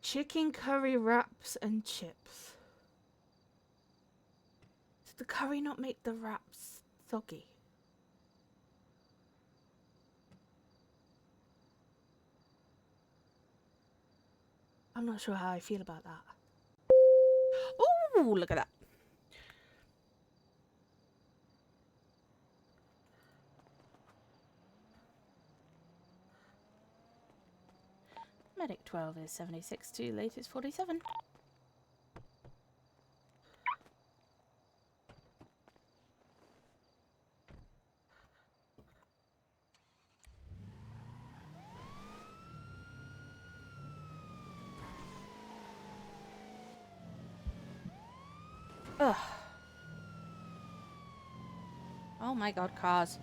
S1: Chicken curry wraps and chips. Did the curry not make the wraps soggy? I'm not sure how I feel about that. Oh, look at that. Medic 12 is 76 to latest 47. Ugh. Oh my god, cars.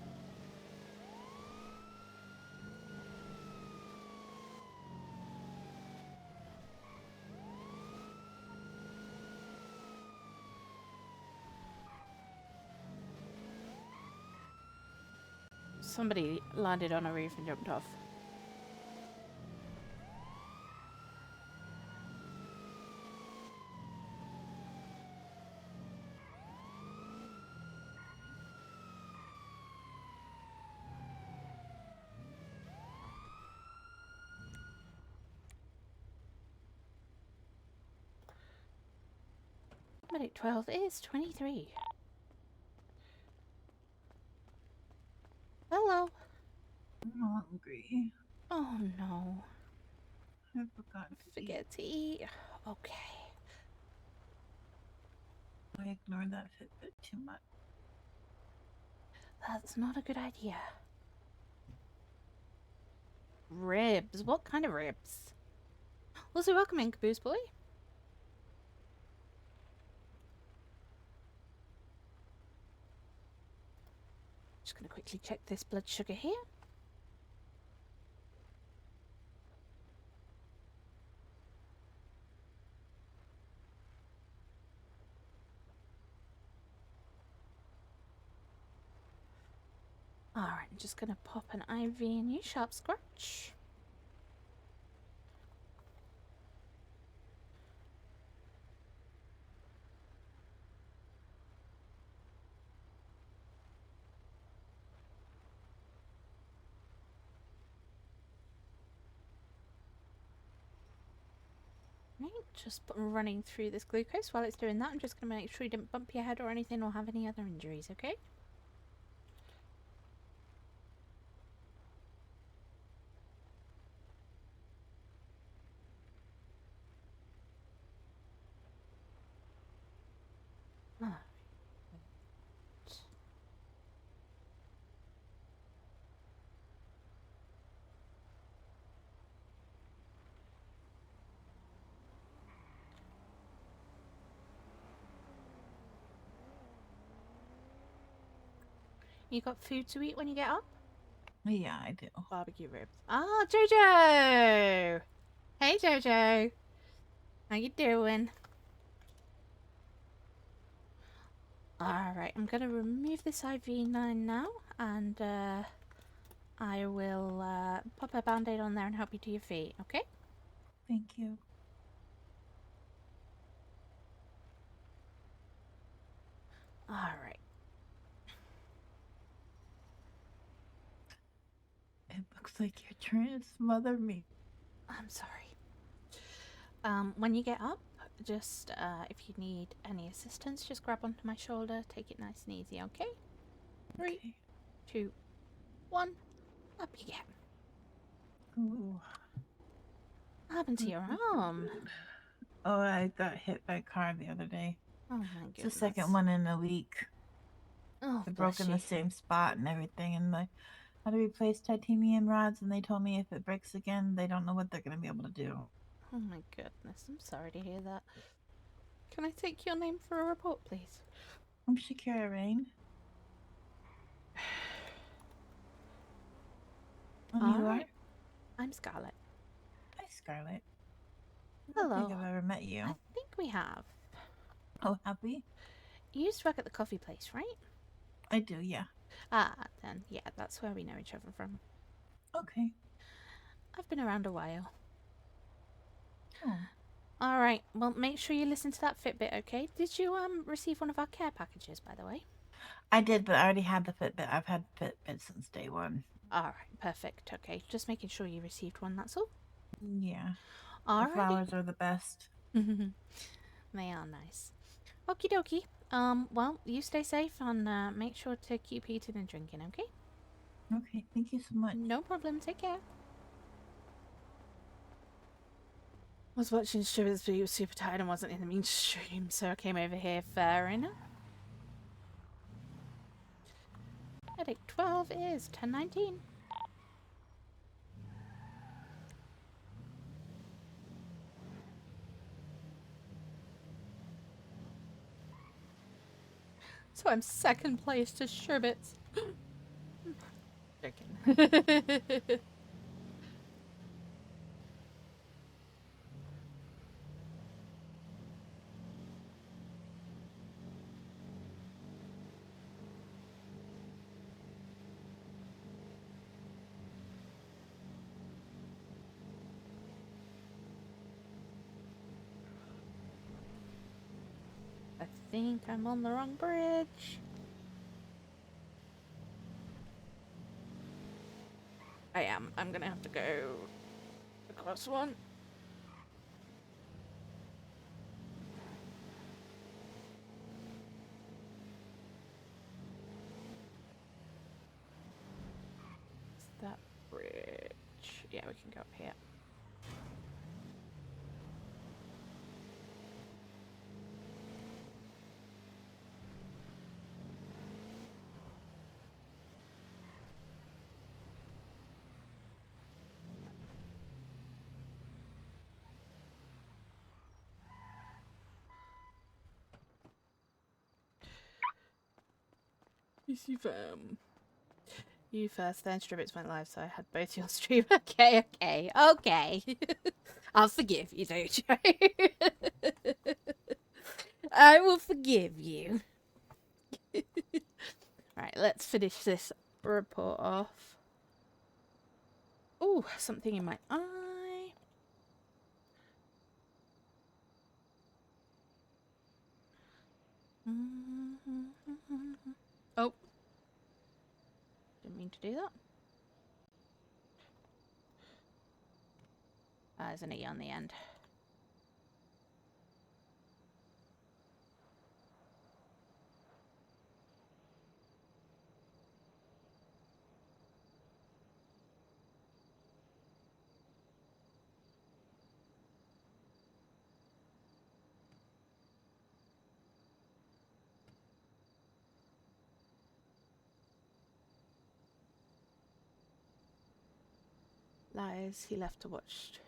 S1: Somebody landed on a roof and jumped off. Medic 12 is 23. Hello.
S13: I'm hungry.
S1: Oh no.
S13: I forgot to eat.
S1: Forget to eat. Okay.
S13: I ignored that Fitbit too much.
S1: That's not a good idea. Ribs? What kind of ribs? Also, welcome in, Caboose Boy. Just gonna quickly check this blood sugar here. Alright, I'm just gonna pop an IV in you, sharp scratch. Right, just running through this glucose. While it's doing that, I'm just gonna make sure you didn't bump your head or anything or have any other injuries, okay? Ah. You got food to eat when you get up?
S13: Yeah, I do.
S1: Barbecue ribs. Ah, Jojo! Hey, Jojo. How you doing? Alright, I'm gonna remove this IV9 now, and I will pop a band-aid on there and help you to your feet, okay?
S13: Thank you.
S1: Alright.
S13: It looks like you're trying to smother me.
S1: I'm sorry. When you get up, just if you need any assistance, just grab onto my shoulder, take it nice and easy, okay? 3, 2, 1, up you get.
S13: Ooh.
S1: What happened to your arm?
S13: Oh, I got hit by a car the other day.
S1: Oh my
S13: It's
S1: goodness.
S13: the second one in a week.
S1: Oh,
S13: It broke
S1: bless
S13: in
S1: you.
S13: the same spot and everything, and I had to replace titanium rods, and they told me if it breaks again, they don't know what they're going to be able to do.
S1: Oh my goodness, I'm sorry to hear that. Can I take your name for a report, please?
S13: I'm Shakira Rain. You are?
S1: Alright. I'm Scarlett.
S13: Hi, Scarlett. I don't
S1: Hello.
S13: think I've ever met you.
S1: I think we have.
S13: Oh, happy?
S1: You used to work at the coffee place, right?
S13: I do, yeah.
S1: Ah, then, yeah, that's where we know each other from.
S13: Okay.
S1: I've been around a while.
S13: Oh.
S1: Alright, well, make sure you listen to that Fitbit, okay? Did you, receive one of our care packages, by the way?
S13: I did, but I already had the Fitbit. I've had Fitbit since day one.
S1: Alright, perfect, okay. Just making sure you received one, that's all.
S13: Yeah.
S1: Alrighty.
S13: The flowers are the best.
S1: They are nice. Okie dokie. Well, you stay safe and make sure to keep eating and drinking, okay?
S13: Okay, thank you so much.
S1: No problem, take care. I was watching Stuart's video, was super tired and wasn't in the mainstream, so I came over here fair enough. Headache 12 is 10:19. So I'm second place to Sherbets. Joking. I think I'm on the wrong bridge. I am. I'm gonna have to go across one. Is that bridge? Yeah, we can go up here. Easy fam. You first, then Stribbits went live, so I had both your stream. Okay, okay, okay. I'll forgive you, don't you? I will forgive you. Right, let's finish this report off. Oh, something in my eye. Oh. Didn't mean to do that. There's an E on the end. Lies, he left to watch strips.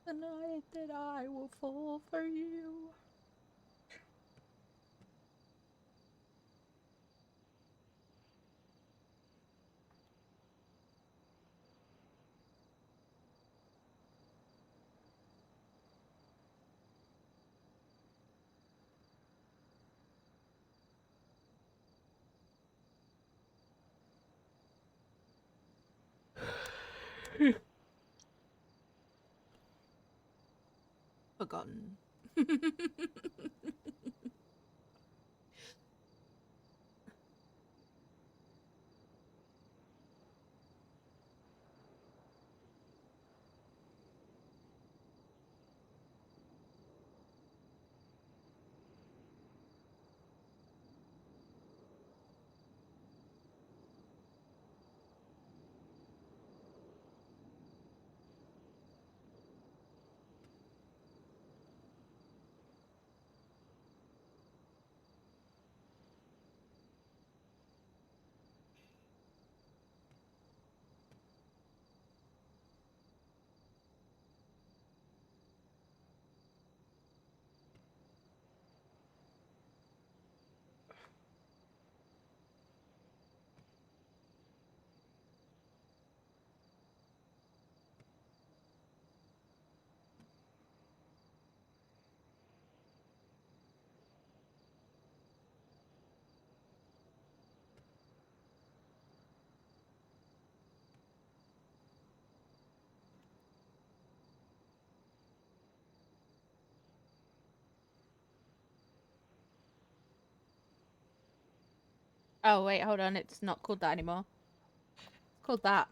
S1: The night that I will fall for you. Forgotten. Oh, wait, hold on. It's not called that anymore. It's called that.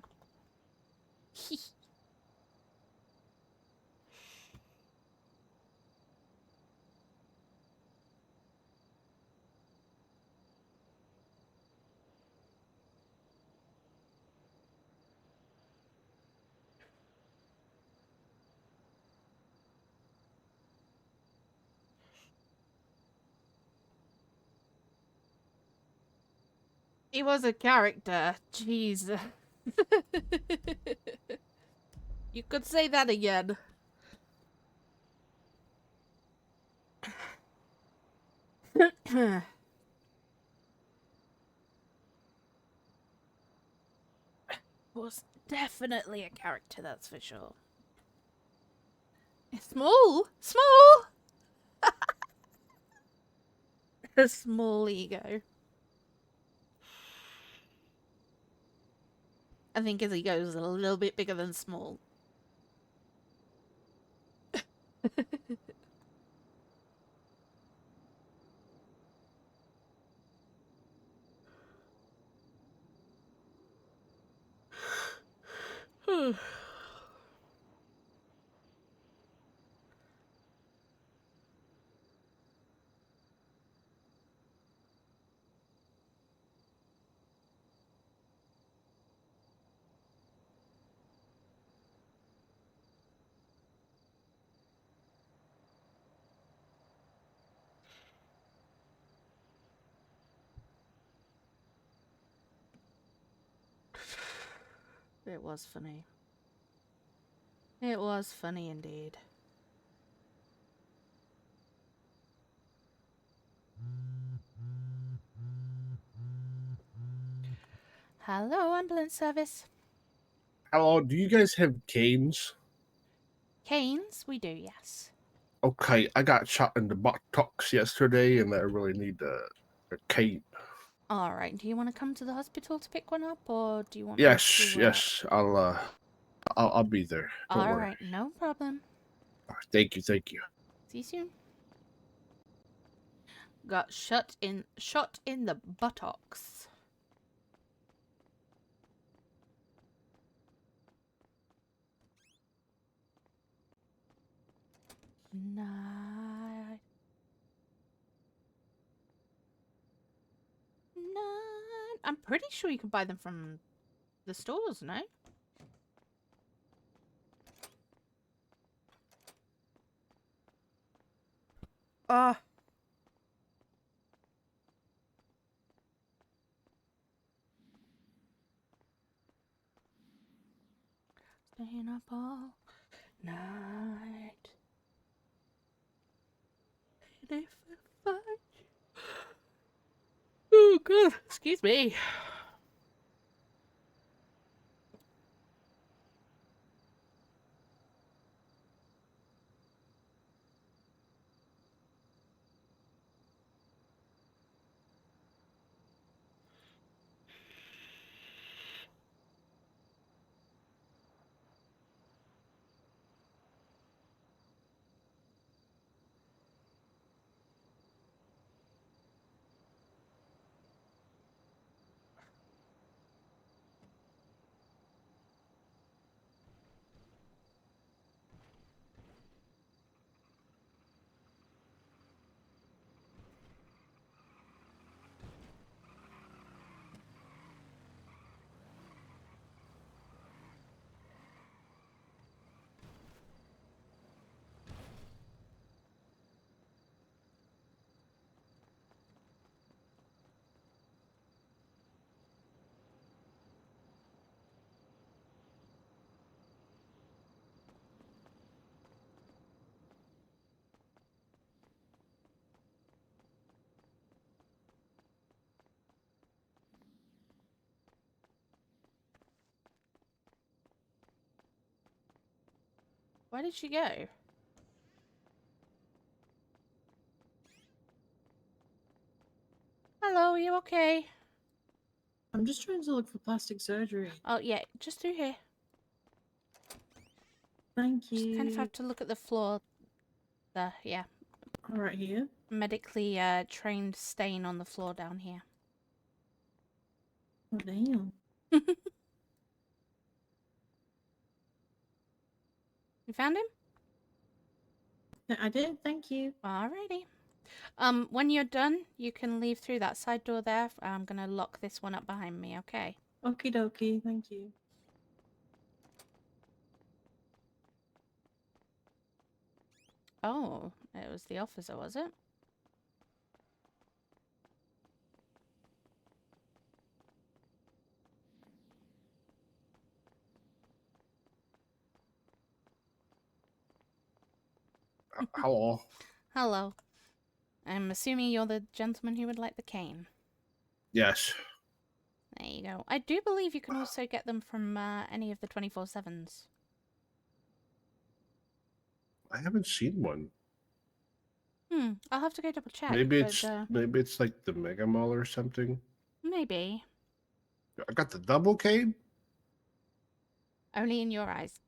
S1: He was a character. Jeez. You could say that again. Was definitely a character, that's for sure. Small, small, a small ego. I think his ego is a little bit bigger than small. It was funny. It was funny indeed. Hello, ambulance service.
S14: Hello, do you guys have canes?
S1: Canes? We do, yes.
S14: Okay, I got shot in the buttocks yesterday, and I really need a cane.
S1: Alright, do you want to come to the hospital to pick one up, or do you want me
S14: Yes,
S1: to...
S14: yes, I'll be there. Don't worry.
S1: Alright, no problem.
S14: Thank you, thank you.
S1: See you soon. Got shot in the buttocks. Night. Night. I'm pretty sure you can buy them from the stores, no? Staying up all night. And if I find you... Oh, God. Excuse me. Where did she go? Hello, are you okay?
S15: I'm just trying to look for plastic surgery.
S1: Oh, yeah, just through here.
S15: Thank
S1: Just kind of
S15: you.
S1: have to look at the floor. Yeah.
S15: All right, here.
S1: Medically trained stain on the floor down here.
S15: Oh, damn.
S1: You found him?
S15: I did, thank you.
S1: Alrighty. When you're done, you can leave through that side door there. I'm gonna lock this one up behind me, okay?
S15: Okie dokie, thank you.
S1: Oh, it was the officer, was it?
S14: Hello.
S1: Hello. I'm assuming you're the gentleman who would like the cane.
S14: Yes.
S1: There you go. I do believe you can also get them from any of the 24/7s.
S14: I haven't seen one.
S1: I'll have to go double check.
S14: Maybe
S1: but,
S14: maybe it's like the Mega Mall or something.
S1: maybe.
S14: I got the double cane.
S1: Only in your eyes.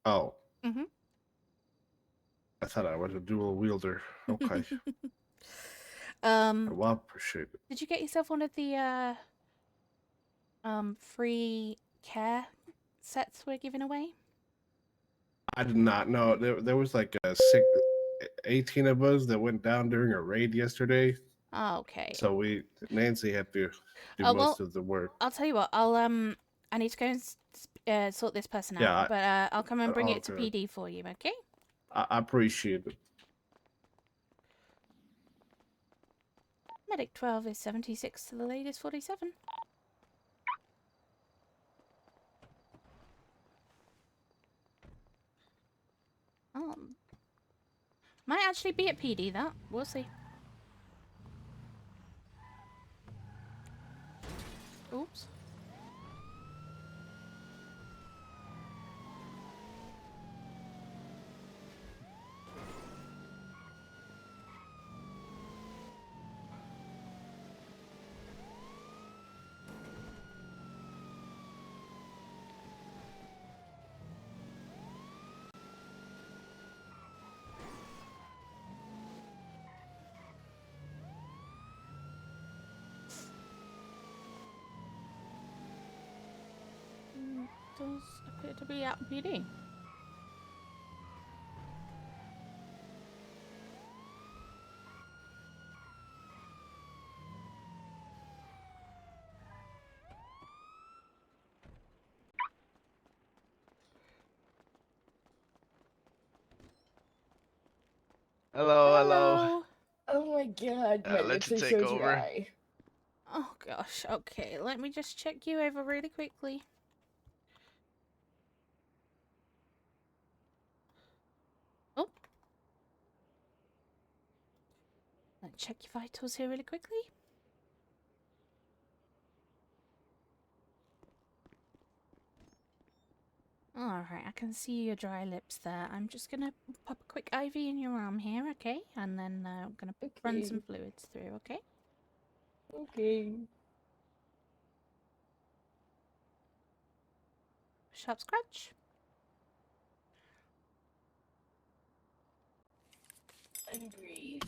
S14: Oh.
S1: Mhm.
S14: I thought I was a dual wielder. Okay.
S1: Um.
S14: Well, I appreciate it.
S1: Did you get yourself one of the free care sets we're giving away?
S14: I did not know. There was like 18 of us that went down during a raid yesterday.
S1: Oh, okay.
S14: So Nancy had to do
S1: Oh,
S14: most
S1: well,
S14: of the work.
S1: I'll tell you what. I need to go and sort this person
S14: Yeah,
S1: out. But I'll come and bring it to
S14: okay.
S1: PD for you. Okay?
S14: I appreciate it.
S1: Medic 12 is 76 to the latest 47. Might actually be at PD, that. We'll see. Oops. Does appear to be out PD.
S6: Hello, hello.
S1: Hello.
S16: Oh my god, my
S6: Let
S16: lips
S6: you
S16: are
S6: take
S16: so
S6: over.
S16: dry.
S1: Oh gosh, okay, let me just check you over really quickly. Oh. Let's check your vitals here really quickly. Alright, I can see your dry lips there. I'm just gonna pop a quick IV in your arm here, okay? And then I'm gonna run some fluids through, okay?
S16: Okay.
S1: Sharp scratch.
S16: And breathe.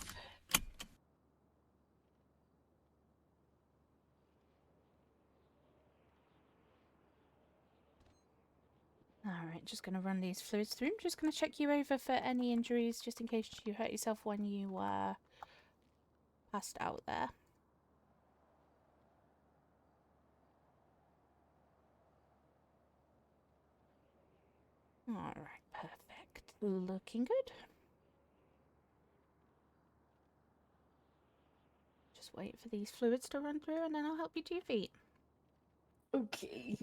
S1: Alright, just gonna run these fluids through. I'm just gonna check you over for any injuries, just in case you hurt yourself when you passed out there. Alright, perfect. Looking good. Just wait for these fluids to run through and then I'll help you to your feet.
S16: Okay.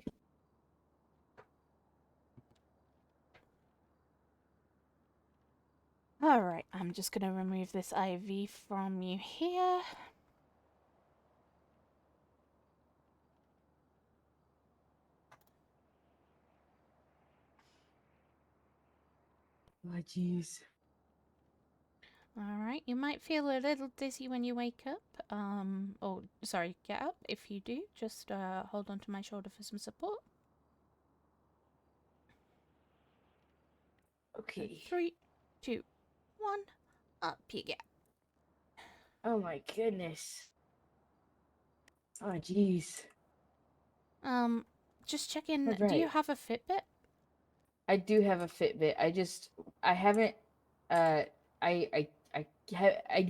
S1: Alright, I'm just gonna remove this IV from you here.
S16: Oh jeez.
S1: Alright, you might feel a little dizzy when you wake up. Oh, sorry, get up. If you do, just hold onto my shoulder for some support.
S16: Okay.
S1: 3, 2, 1, up you get.
S16: Oh my goodness. Oh jeez.
S1: Just check in.
S16: All
S1: Do you
S16: right.
S1: have a Fitbit?
S16: I do have a Fitbit. I haven't I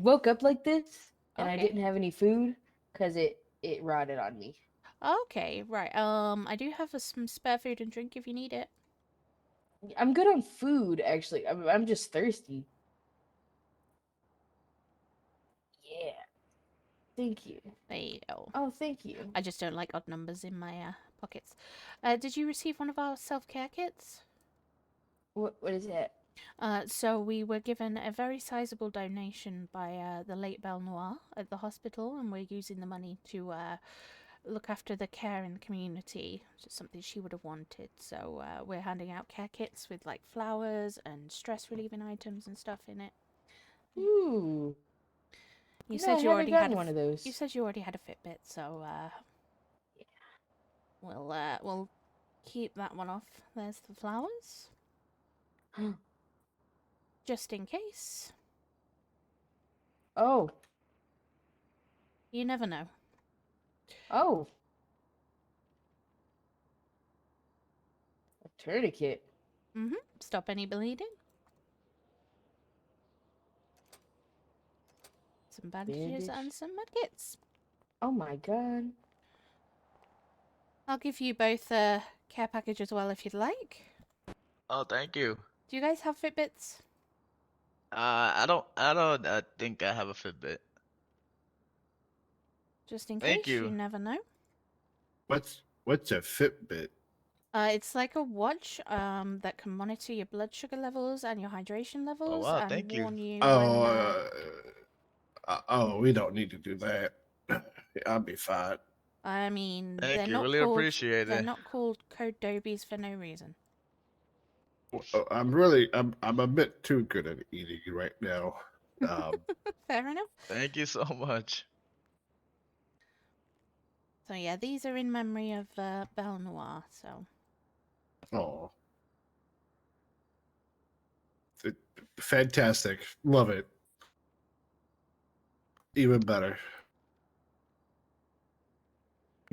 S16: woke up like this and I
S1: Okay.
S16: didn't have any food cuz it rotted on me.
S1: Okay, right. I do have some spare food and drink if you need it.
S16: I'm good on food actually. I'm just thirsty. Yeah. Thank you.
S1: There you go.
S16: Oh, thank you.
S1: I just don't like odd numbers in my pockets. Did you receive one of our self-care kits?
S16: What is that?
S1: So we were given a very sizable donation by the late Belle Noire at the hospital, and we're using the money to look after the care in the community, which is something she would have wanted. So we're handing out care kits with like flowers and stress relieving items and stuff in it.
S16: Ooh.
S1: You
S16: No,
S1: said
S16: I
S1: you already
S16: haven't
S1: had
S16: gotten one of those.
S1: You said you already had a Fitbit, so we'll keep that one off. There's the flowers. Just in case.
S16: Oh.
S1: You never know.
S16: Oh. A tourniquet.
S1: Mm-hmm. Stop any bleeding. Some bandages
S16: Bandage.
S1: and some medkits.
S16: Oh my god.
S1: I'll give you both a care package as well if you'd like.
S17: Oh, thank you.
S1: Do you guys have Fitbits?
S17: I don't think I have a Fitbit.
S1: Just in
S17: Thank
S1: case, you
S17: you.
S1: never know.
S14: What's a Fitbit?
S1: It's like a watch that can monitor your blood sugar levels and your hydration levels
S17: wow,
S1: and
S17: thank you.
S1: warn you
S14: Oh,
S1: when.
S14: We don't need to do that. I'll be fine.
S1: I mean,
S17: Thank
S1: they're
S17: you,
S1: not
S17: really
S1: called.
S17: appreciate
S1: They're
S17: it.
S1: not called code dobies for no reason.
S14: I'm a bit too good at eating right now.
S1: Fair enough.
S17: Thank you so much.
S1: So yeah, these are in memory of Belle Noire. So.
S14: Oh, fantastic! Love it. Even better.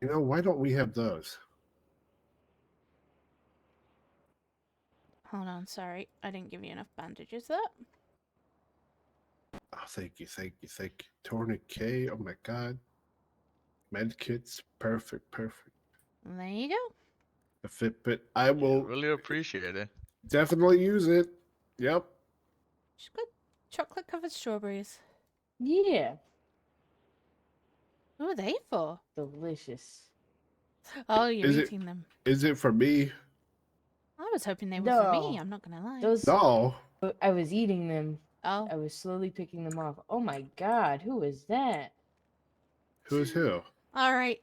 S14: You know, why don't we have those?
S1: Hold on, sorry, I didn't give you enough bandages there.
S14: Oh, thank you. Tourniquet. Oh my god. Medkits. Perfect.
S1: There you go.
S14: A Fitbit. I will
S17: really appreciate it.
S14: Definitely use it. Yep.
S1: She's got chocolate covered strawberries.
S16: Yeah.
S1: Who are they for?
S16: Delicious.
S1: Oh, you're
S14: Is
S1: eating them.
S14: Is it for me?
S1: I was hoping they were for me, I'm not gonna lie.
S16: Those.
S14: No.
S16: I was eating them.
S1: Oh.
S16: I was slowly picking them off. Oh my god, who is that?
S14: Who's who?
S1: Alright,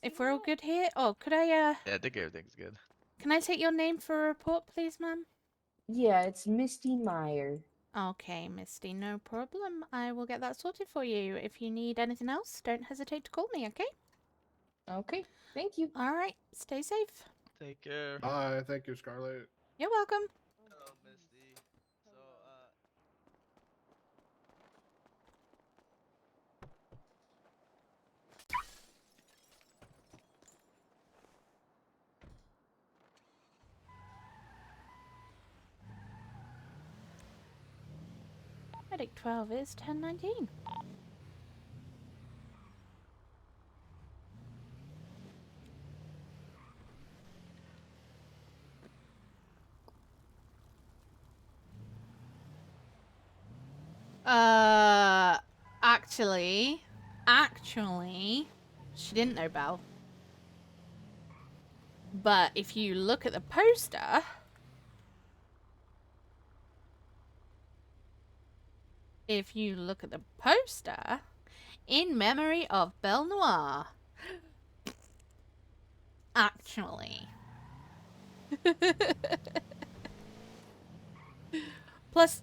S1: if we're all good here. Oh, could I
S17: Yeah, I think everything's good.
S1: Can I take your name for a report, please, ma'am?
S16: Yeah, it's Misty Meyer.
S1: Okay, Misty, no problem. I will get that sorted for you. If you need anything else, don't hesitate to call me, okay?
S16: Okay, thank you.
S1: Alright, stay safe.
S17: Take care.
S14: Bye. Thank you, Scarlett.
S1: You're welcome.
S17: Hello, Misty. So,
S1: Medic 12 is 1019. Actually, she didn't know Belle. But if you look at the poster, in memory of Belle Noire, actually. Plus,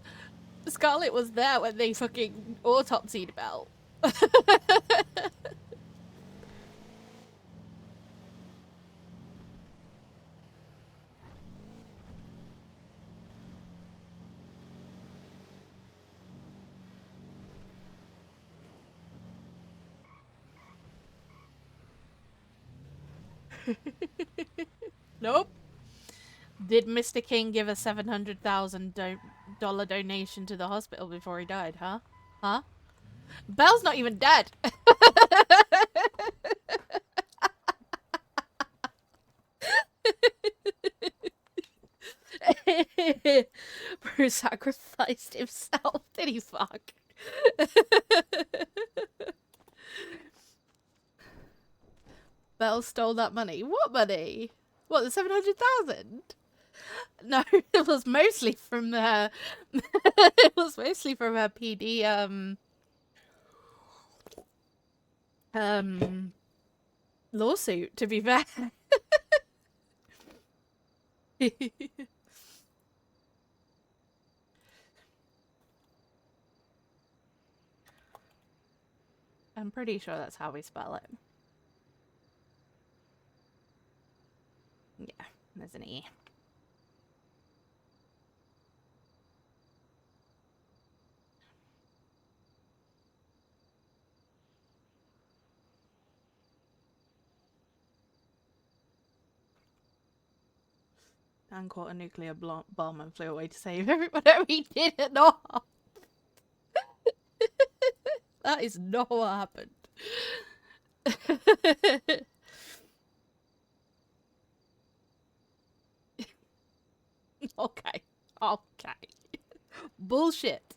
S1: Scarlett was there when they fucking autopsied Belle. Nope. Did Mr. King give a $700,000 donation to the hospital before he died, huh? Huh? Belle's not even dead. Bruce sacrificed himself. Did he fuck? Belle stole that money. What money? What, the 700,000? No, it was mostly from it was mostly from her PD lawsuit, to be fair. I'm pretty sure that's how we spell it. Yeah, there's an E. Dan caught a nuclear bomb and flew away to save everybody. He did it not. That is not what happened. Okay. Okay. Bullshit.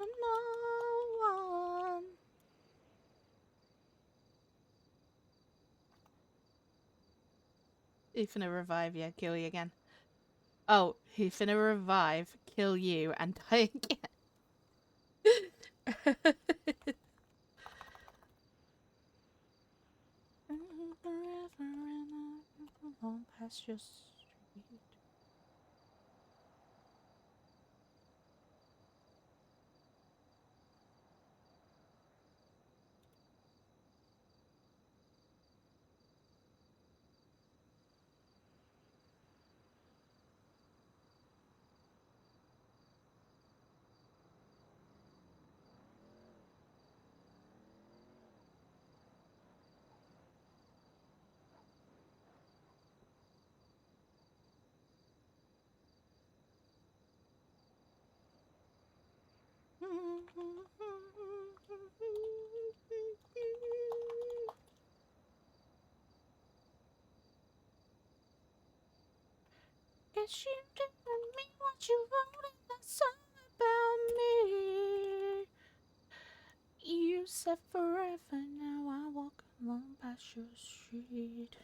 S1: No one. He finna revive you, kill you again. Oh, he finna revive, kill you, and die again. Past your street. Guess you didn't mean what you wrote in that song about me. You said forever, now I walk along past your street.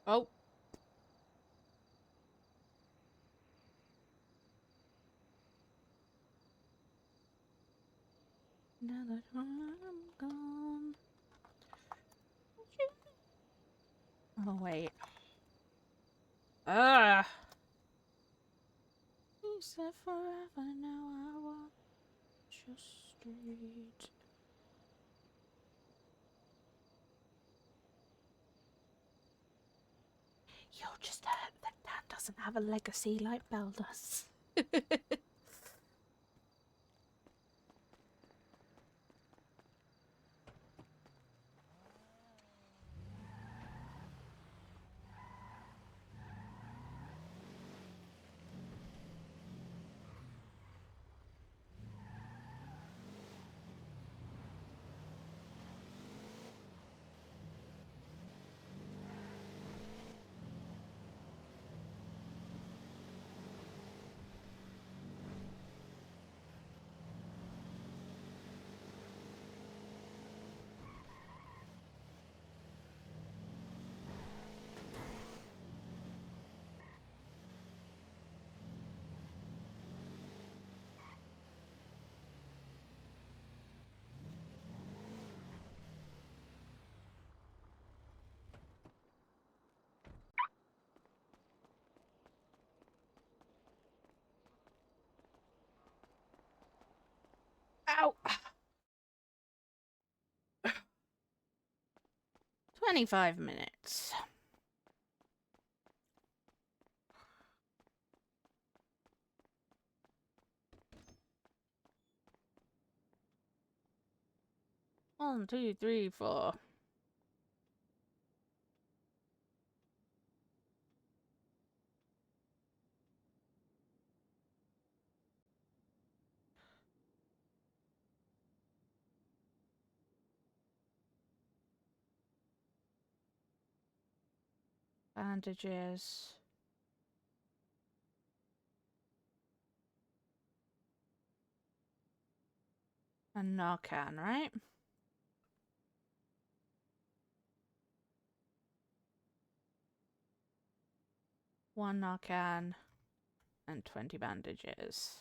S1: Oh. Now that I'm gone. Oh, wait. Ah. You said forever, now I walk your street. You're just hurt that Dad doesn't have a legacy like Belle does. Ow! 25 minutes. One, two, three, four. Bandages. And Narcan, right? One Narcan and 20 bandages.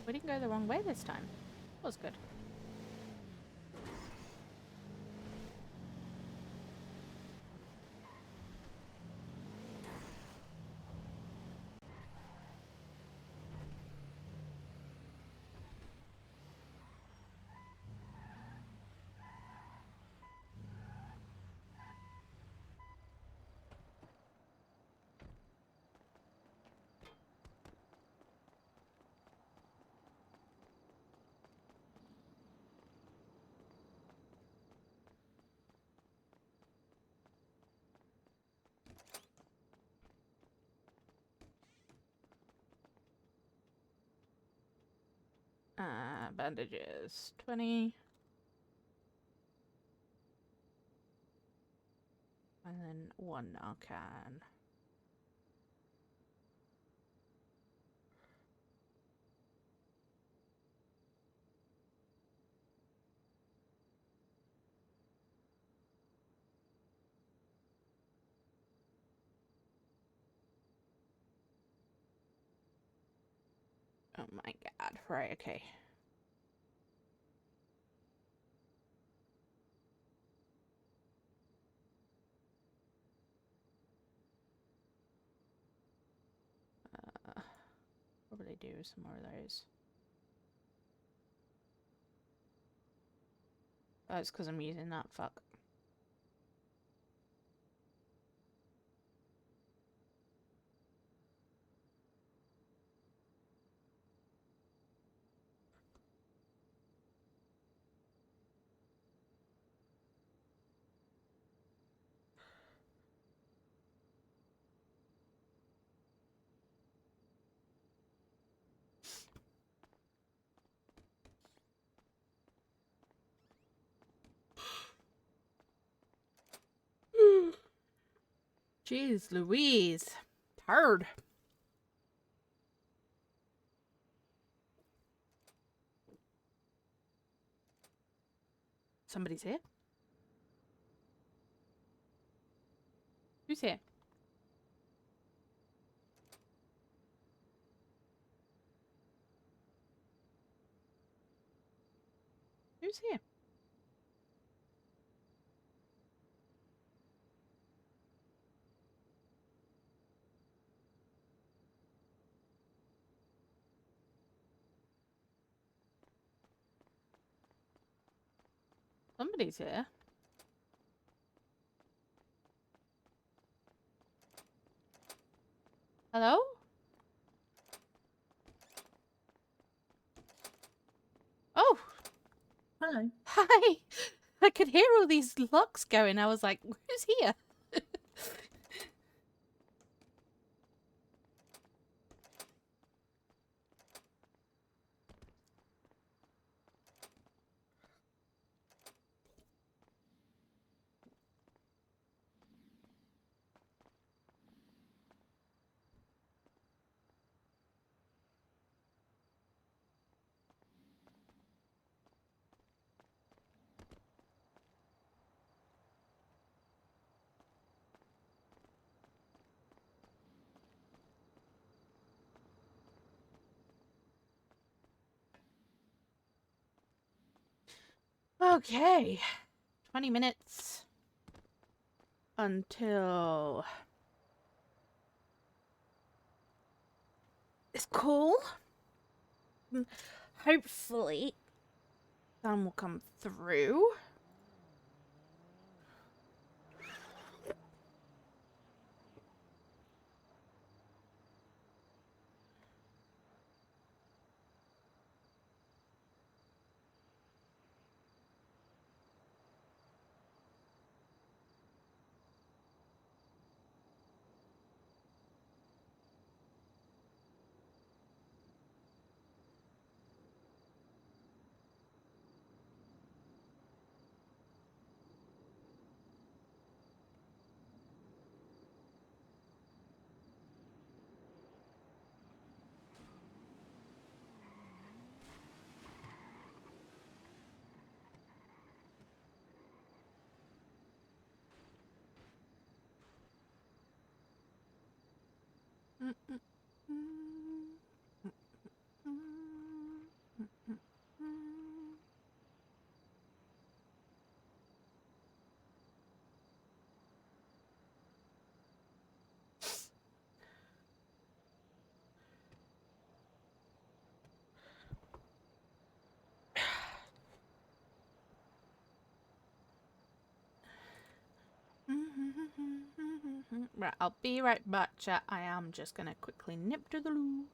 S1: We didn't go the wrong way this time. That was good. Bandages. 20. And then one Narcan. Oh my god. Right, okay. Probably do some more of those. Oh, it's because I'm using that. Fuck. Jeez Louise. Hard. Somebody's here? Who's here? Who's here? Somebody's here. Hello? Oh!
S15: Hello.
S1: Hi! I could hear all these locks going. I was like, who's here? Okay. 20 minutes until it's cool. Hopefully, sun will come through. Right, I'll be right back, chat. I am just gonna quickly nip to the loo.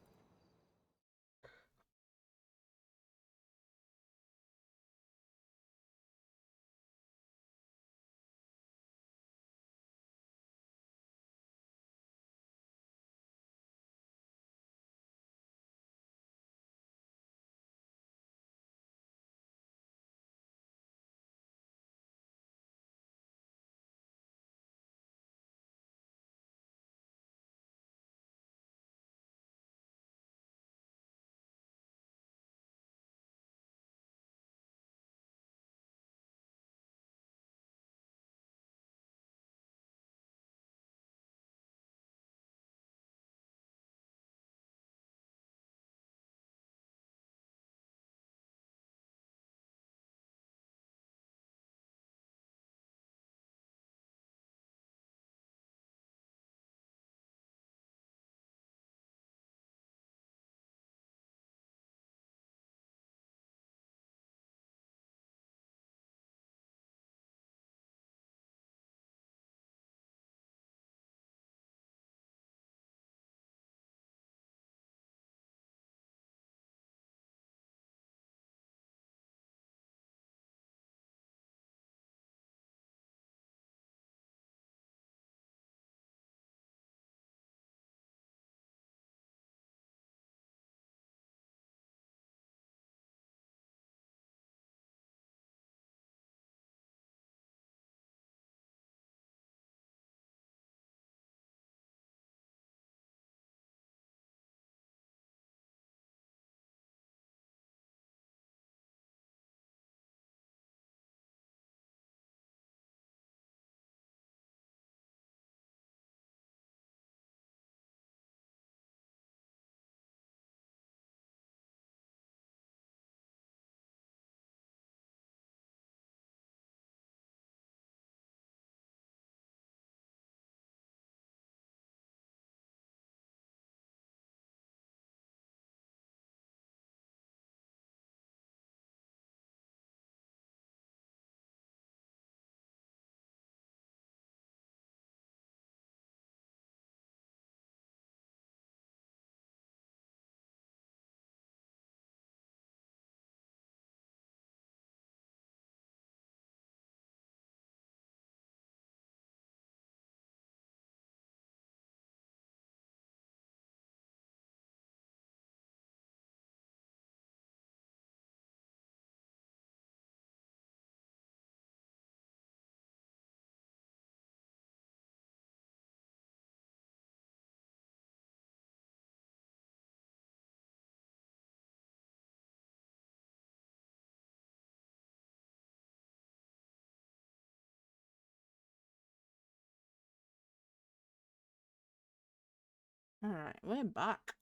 S1: Alright, we're back.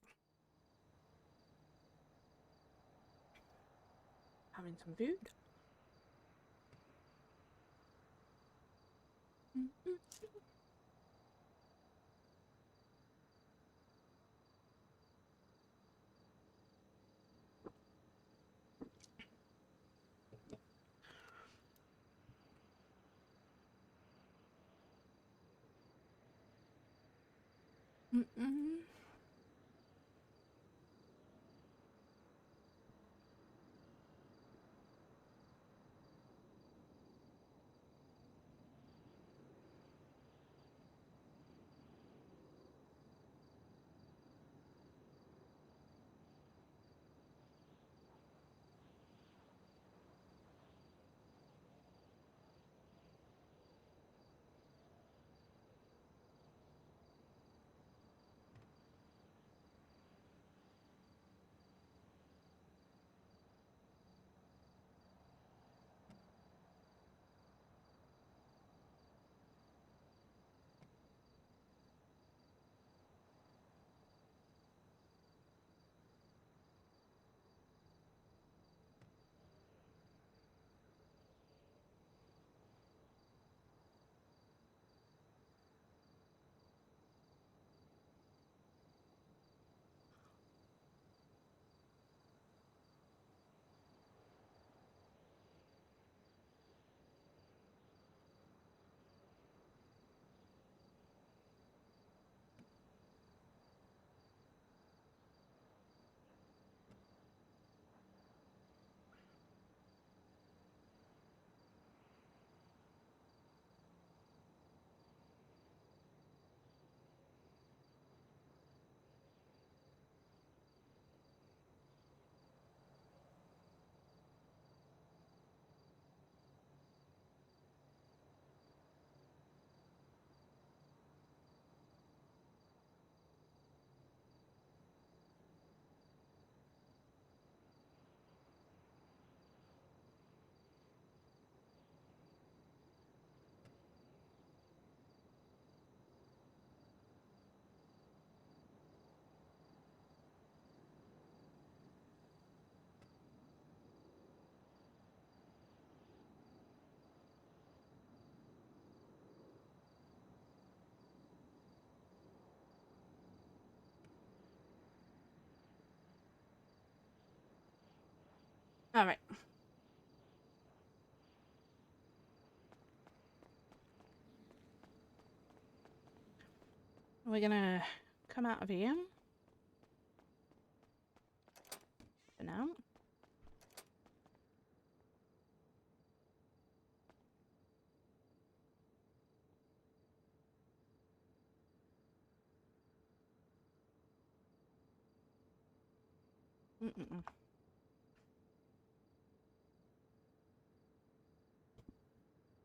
S1: Having some food. All right. We're gonna come out of here for now.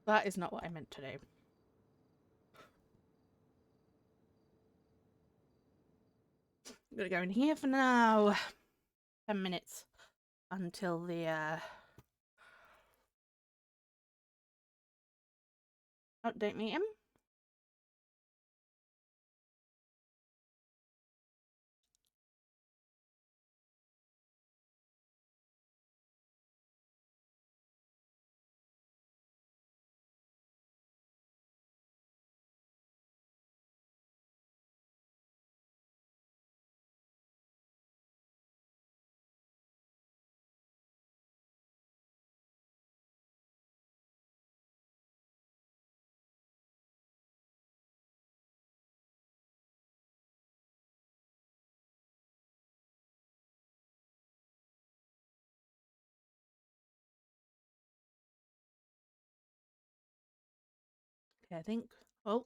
S1: That is not what I meant to do. I'm gonna go in here for now. 10 minutes until the update meeting. Okay, I think. Oh.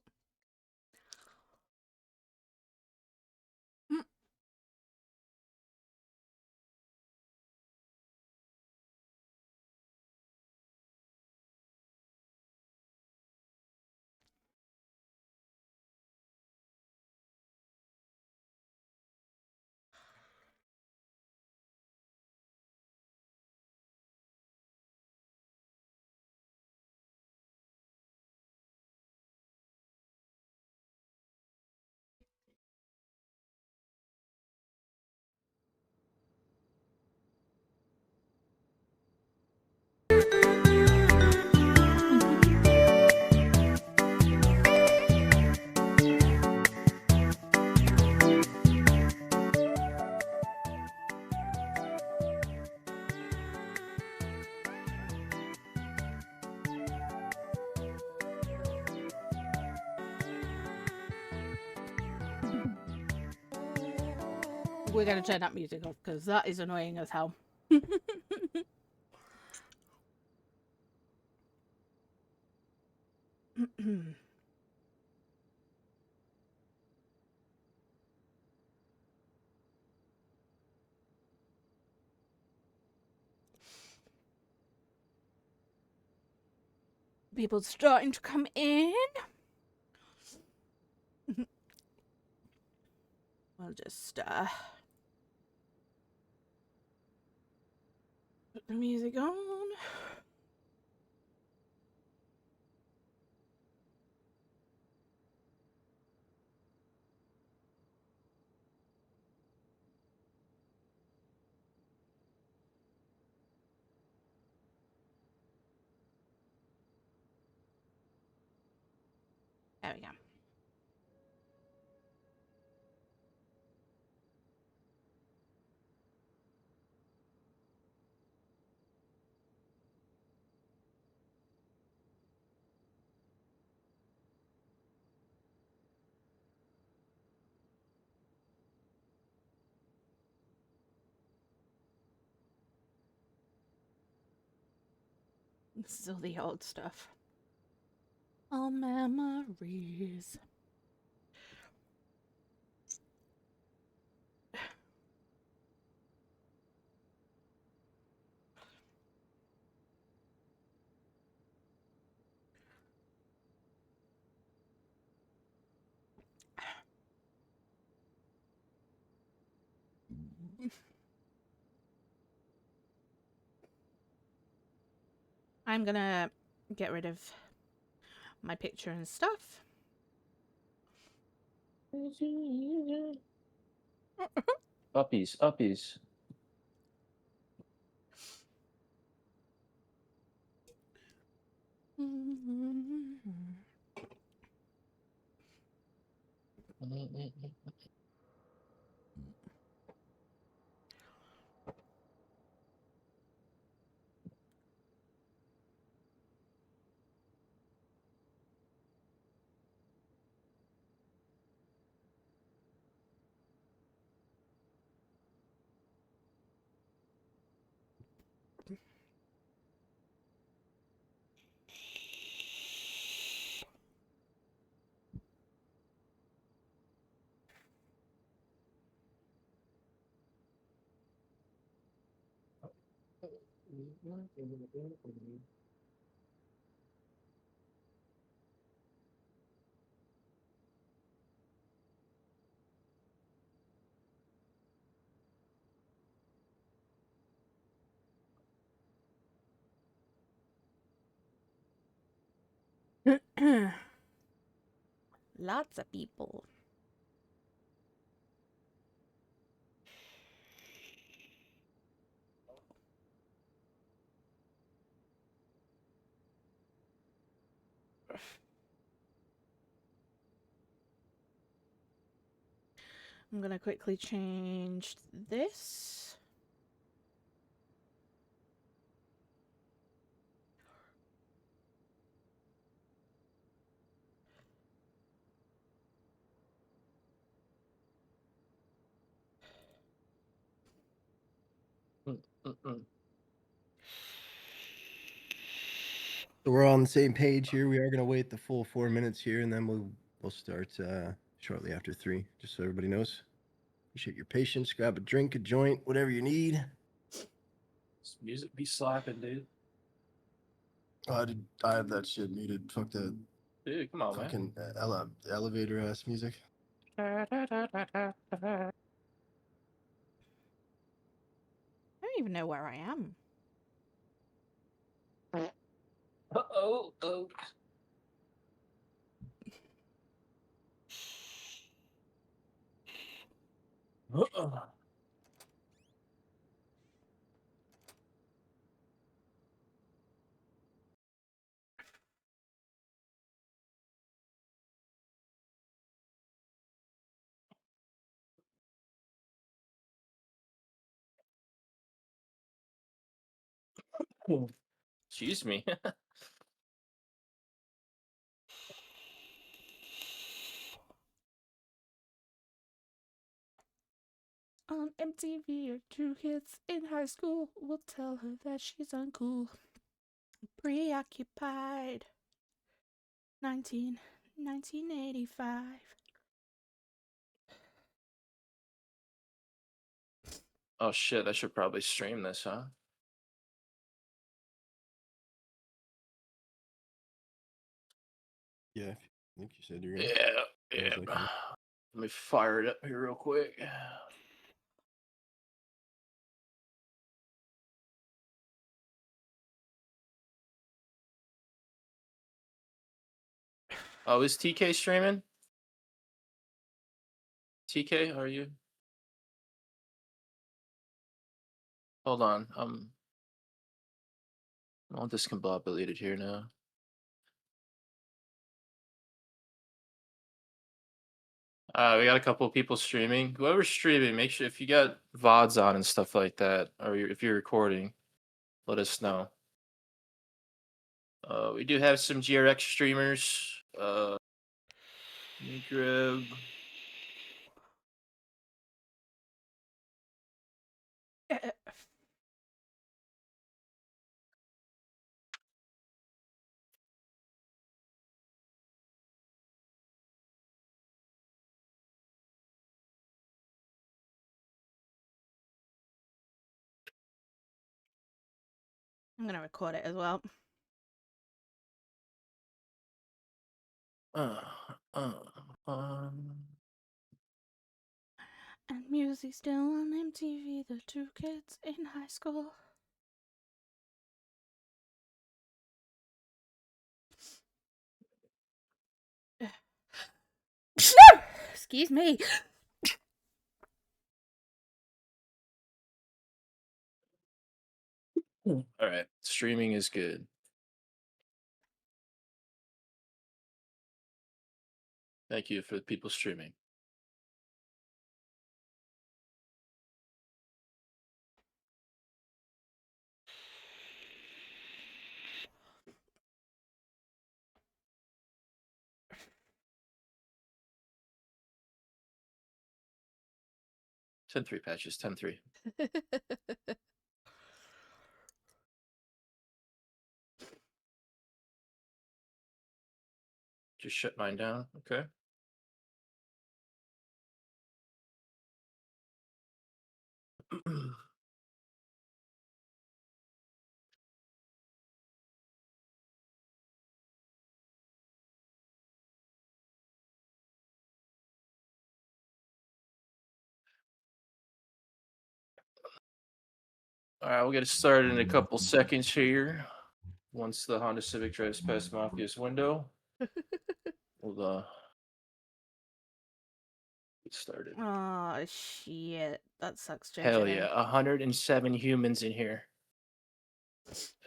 S1: We're gonna turn that music off because that is annoying as hell. People starting to come in. We'll just put the music on. There we go. This is all the old stuff. All memories. I'm gonna get rid of my picture and stuff.
S18: Uppies, uppies.
S1: Lots of people. I'm gonna quickly change this.
S19: So we're all on the same page here. We are going to wait the full 4 minutes here, and then we'll start shortly after 3, just so everybody knows. Appreciate your patience. Grab a drink, a joint, whatever you need.
S18: This music be slapping, dude.
S19: Oh, I have that shit muted. Fuck that.
S18: Dude, come on,
S19: fucking elevator ass music.
S1: I don't even know where I am.
S18: Oh. Excuse me.
S1: On MTV or two kids in high school will tell her that she's uncool. Preoccupied. 1985.
S18: Oh shit, I should probably stream this, huh?
S19: Yeah, I think you said you're gonna.
S18: Yeah.
S19: Sounds like it.
S18: Let me fire it up here real quick. Oh, is TK streaming? TK, are you? Hold on. I want this discombobulated here now. We got a couple of people streaming. Whoever's streaming, make sure if you got VODs on and stuff like that, or if you're recording, let us know. We do have some GRX streamers. Let me grab.
S1: I'm gonna record it as well. And music still on MTV. The two kids in high school. Excuse me.
S18: All right, streaming is good. Thank you for the people streaming. (10-3) patches, 10-3. Just shut mine down. Okay. All right, we'll get it started in a couple seconds here. Once the Honda Civic drives past Mafia's window, we'll get started.
S1: Oh shit, that sucks, JJ.
S18: Hell yeah, 107 humans in here.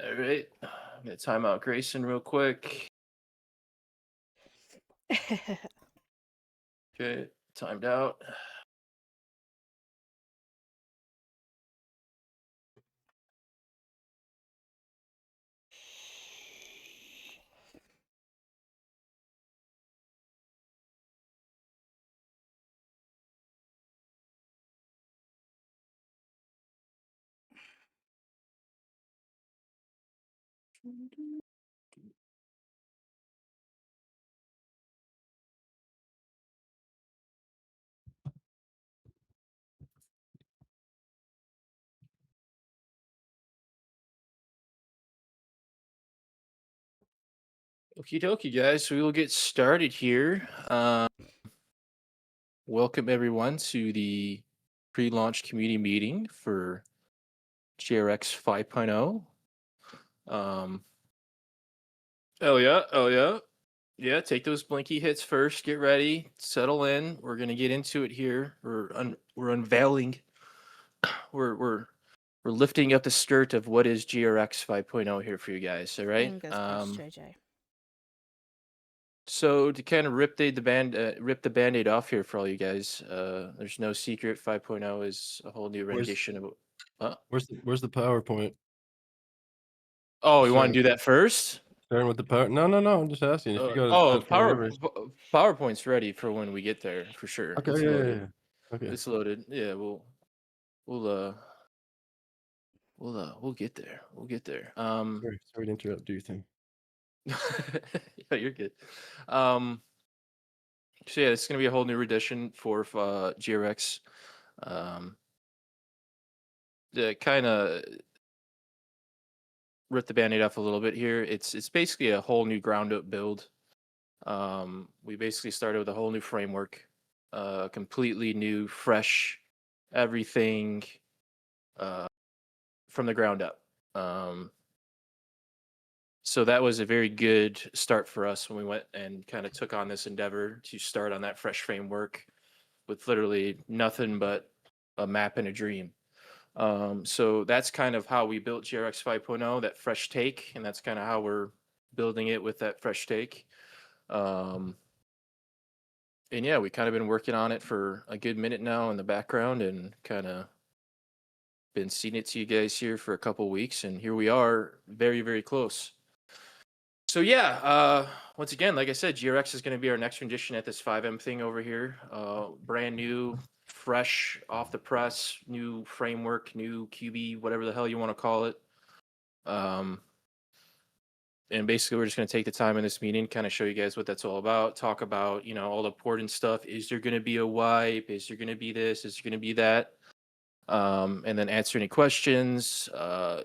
S18: All right, I'm gonna time out Grayson real quick. Okay, timed out. Okie dokie, guys. So we will get started here. Welcome everyone to the pre-launch community meeting for GRX 5.0. Oh yeah. Yeah, take those blinky hits first. Get ready. Settle in. We're gonna get into it here. We're unveiling. We're lifting up the skirt of what is GRX 5.0 here for you guys. All right.
S1: Fingers crossed, JJ.
S18: So to kind of rip the band-aid off here for all you guys, there's no secret. 5.0 is a whole new rendition of.
S19: Where's the PowerPoint?
S18: Oh, you want to do that first?
S19: Starting with the power. No. I'm just asking if you got.
S18: PowerPoint's ready for when we get there for sure.
S19: Okay.
S18: It's loaded.
S19: Yeah. Okay.
S18: It's loaded. Yeah. we'll get there. We'll get there.
S19: Sorry to interrupt. Do your thing.
S18: Yeah, you're good. So yeah, it's gonna be a whole new edition for GRX. To kind of rip the band-aid off a little bit here. It's basically a whole new ground up build. We basically started with a whole new framework, completely new, fresh, everything from the ground up. So that was a very good start for us when we went and kind of took on this endeavor to start on that fresh framework with literally nothing but a map and a dream. So that's kind of how we built GRX 5.0, that fresh take, and that's kind of how we're building it with that fresh take. And yeah, we kind of been working on it for a good minute now in the background and kind of been seeing it to you guys here for a couple weeks, and here we are, very, very close. So yeah, once again, like I said, GRX is going to be our next rendition at this 5M thing over here. Brand new, fresh, off the press, new framework, new QB, whatever the hell you want to call it. And basically, we're just going to take the time in this meeting, kind of show you guys what that's all about, talk about, all the important stuff. Is there going to be a wipe? Is there going to be this? Is there going to be that? And then answer any questions,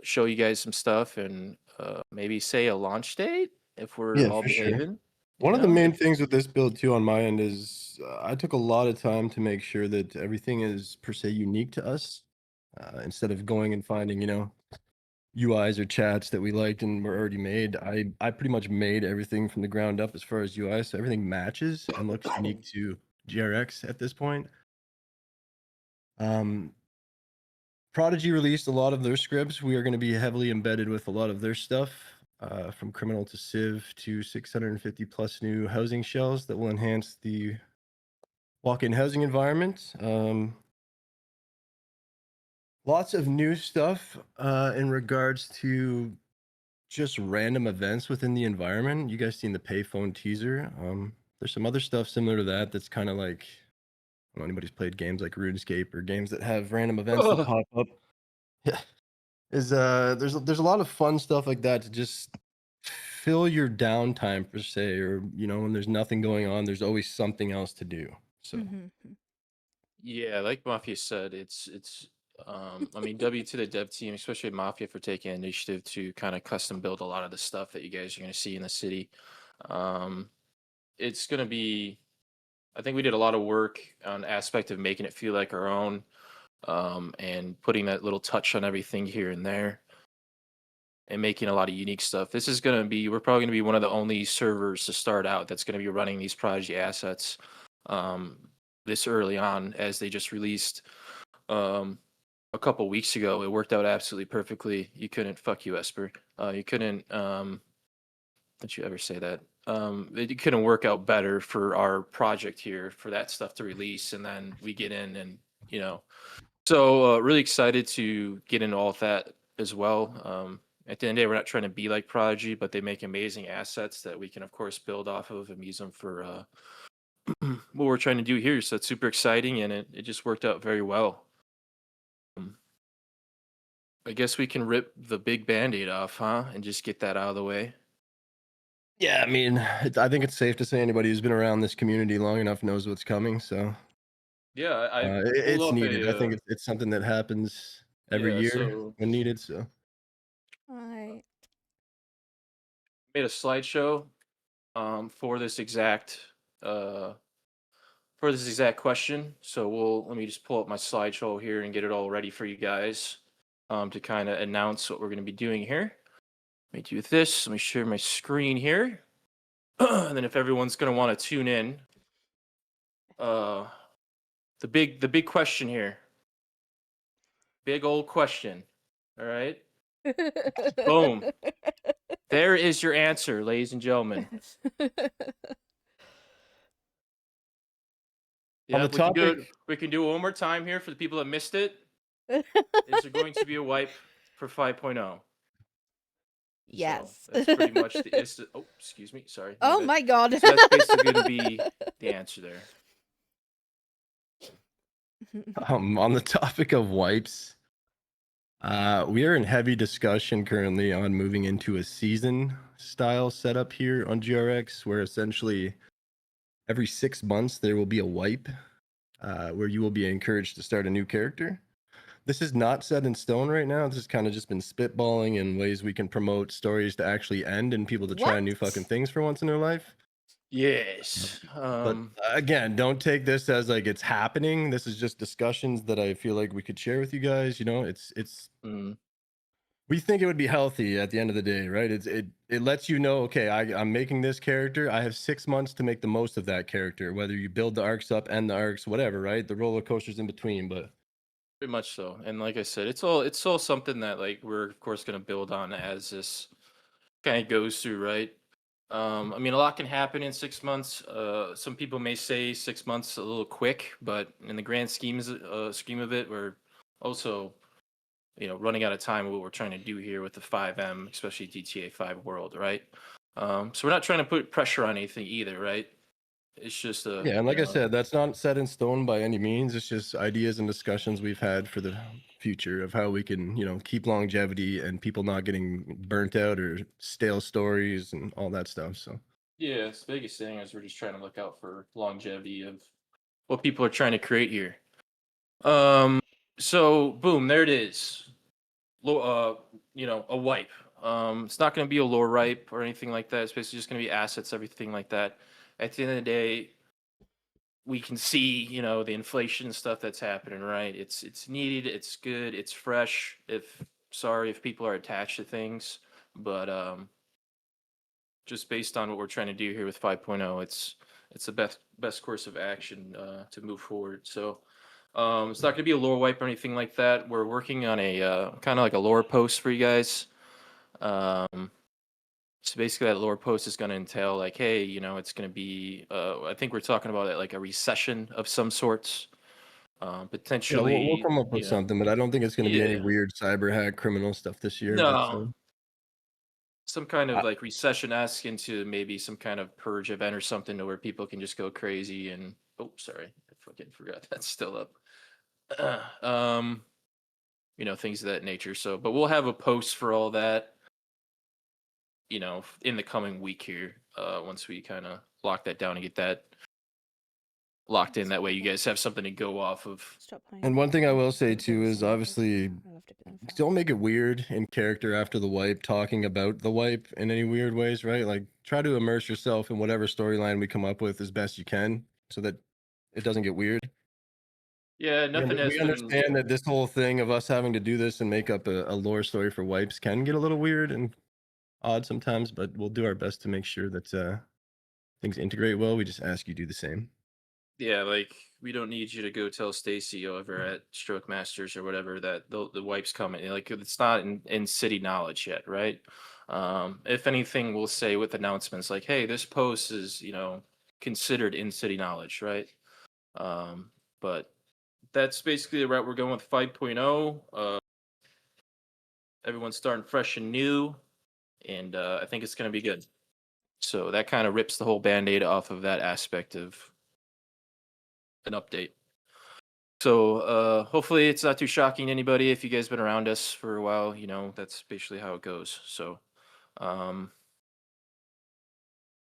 S18: show you guys some stuff, and maybe say a launch date if we're all
S19: for sure.
S18: behaving.
S19: One of the main things with this build too on my end is I took a lot of time to make sure that everything is per se unique to us, instead of going and finding UIs or chats that we liked and were already made. I pretty much made everything from the ground up as far as UI, so everything matches and looks unique to GRX at this point. Prodigy released a lot of their scripts. We are going to be heavily embedded with a lot of their stuff, from Criminal to Civ to 650 plus new housing shells that will enhance the walk-in housing environment. Lots of new stuff in regards to just random events within the environment. You guys seen the payphone teaser? There's some other stuff similar to that that's kind of like, I don't know, anybody's played games like RuneScape or games that have random events that pop up. Yeah, there's a lot of fun stuff like that to just fill your downtime per se, or when there's nothing going on, there's always something else to do. So
S18: Yeah, like Mafia said, it's I mean, W to the dev team, especially Mafia, for taking initiative to kind of custom build a lot of the stuff that you guys are going to see in the city. It's going to be, I think we did a lot of work on aspect of making it feel like our own, and putting that little touch on everything here and there, and making a lot of unique stuff. This is going to be, we're probably going to be one of the only servers to start out that's going to be running these Prodigy assets this early on, as they just released a couple weeks ago. It worked out absolutely perfectly. You couldn't, fuck you, Esper. You couldn't, don't you ever say that? It couldn't work out better for our project here for that stuff to release, and then we get in and so really excited to get into all of that as well. At the end of the day, we're not trying to be like Prodigy, but they make amazing assets that we can of course build off of and use them for what we're trying to do here. So it's super exciting, and it just worked out very well. I guess we can rip the big band-aid off, huh? And just get that out of the way.
S19: Yeah, I mean, I think it's safe to say anybody who's been around this community long enough knows what's coming. So
S18: yeah,
S19: it's needed. I think it's something that happens every year when needed. So
S1: Right.
S18: Made a slideshow for this exact question. So let me just pull up my slideshow here and get it all ready for you guys to kind of announce what we're going to be doing here. Let me do this. Let me share my screen here. And then if everyone's going to want to tune in, the big question here. Big old question. All right. Boom. There is your answer, ladies and gentlemen. Yeah, we can do it one more time here for the people that missed it. Is there going to be a wipe for 5.0?
S1: Yes.
S18: So that's pretty much the oh, excuse me, sorry.
S1: Oh my god.
S18: So that's basically going to be the answer there.
S19: On the topic of wipes, we are in heavy discussion currently on moving into a season style setup here on GRX, where essentially every 6 months there will be a wipe where you will be encouraged to start a new character. This is not set in stone right now. This has kind of just been spitballing in ways we can promote stories to actually end and people to try new fucking things for once in their life.
S18: Yes.
S19: But again, don't take this as like it's happening. This is just discussions that I feel like we could share with you guys. You know, it's we think it would be healthy at the end of the day, right? It lets you know, okay, I'm making this character. I have 6 months to make the most of that character, whether you build the arcs up, end the arcs, whatever, right? The roller coasters in between, but
S18: Pretty much so. And like I said, it's all something that like we're of course gonna build on as this kind of goes through, right? I mean, a lot can happen in 6 months. Some people may say 6 months a little quick, but in the grand scheme of it, we're also, running out of time with what we're trying to do here with the 5M, especially GTA 5 world, right? So we're not trying to put pressure on anything either, right? It's just
S19: yeah, and like I said, that's not set in stone by any means. It's just ideas and discussions we've had for the future of how we can, keep longevity and people not getting burnt out or stale stories and all that stuff. So
S18: yeah, it's the biggest thing is we're just trying to look out for longevity of what people are trying to create here. So boom, there it is. A wipe. It's not going to be a lore wipe or anything like that. It's basically just going to be assets, everything like that. At the end of the day, we can see, the inflation stuff that's happening, right? It's needed, it's good, it's fresh. Sorry if people are attached to things, but just based on what we're trying to do here with 5.0, it's the best course of action to move forward. So it's not going to be a lore wipe or anything like that. We're working on a kind of like a lore post for you guys. So basically, that lore post is going to entail like, hey, it's going to be. I think we're talking about it like a recession of some sorts.
S19: yeah,
S18: Potentially,
S19: we'll come up with something, but I don't think it's going to be any weird cyber hack criminal stuff this year.
S18: No. Some kind of
S19: I-
S18: like recession-esque into maybe some kind of purge event or something to where people can just go crazy and sorry, I fucking forgot that's still up. Things of that nature. So, but we'll have a post for all that, in the coming week here, once we kind of lock that down and get that locked in. That way you guys have something to go off of.
S19: And one thing I will say too is obviously don't make it weird in character after the wipe, talking about the wipe in any weird ways, right? Like try to immerse yourself in whatever storyline we come up with as best you can so that it doesn't get weird.
S18: Yeah, nothing has
S19: we understand that this whole thing of us having to do this and make up a lore story for wipes can get a little weird and odd sometimes, but we'll do our best to make sure that things integrate well. We just ask you do the same.
S18: Yeah, like we don't need you to go tell Stacy over at Stroke Masters or whatever that the wipes coming. Like it's not in city knowledge yet, right? If anything, we'll say with announcements like, "Hey, this post is considered in city knowledge," right? But that's basically the route we're going with 5.0. Everyone's starting fresh and new, and I think it's going to be good. So that kind of rips the whole band-aid off of that aspect of an update. So hopefully it's not too shocking to anybody. If you guys been around us for a while, that's basically how it goes. So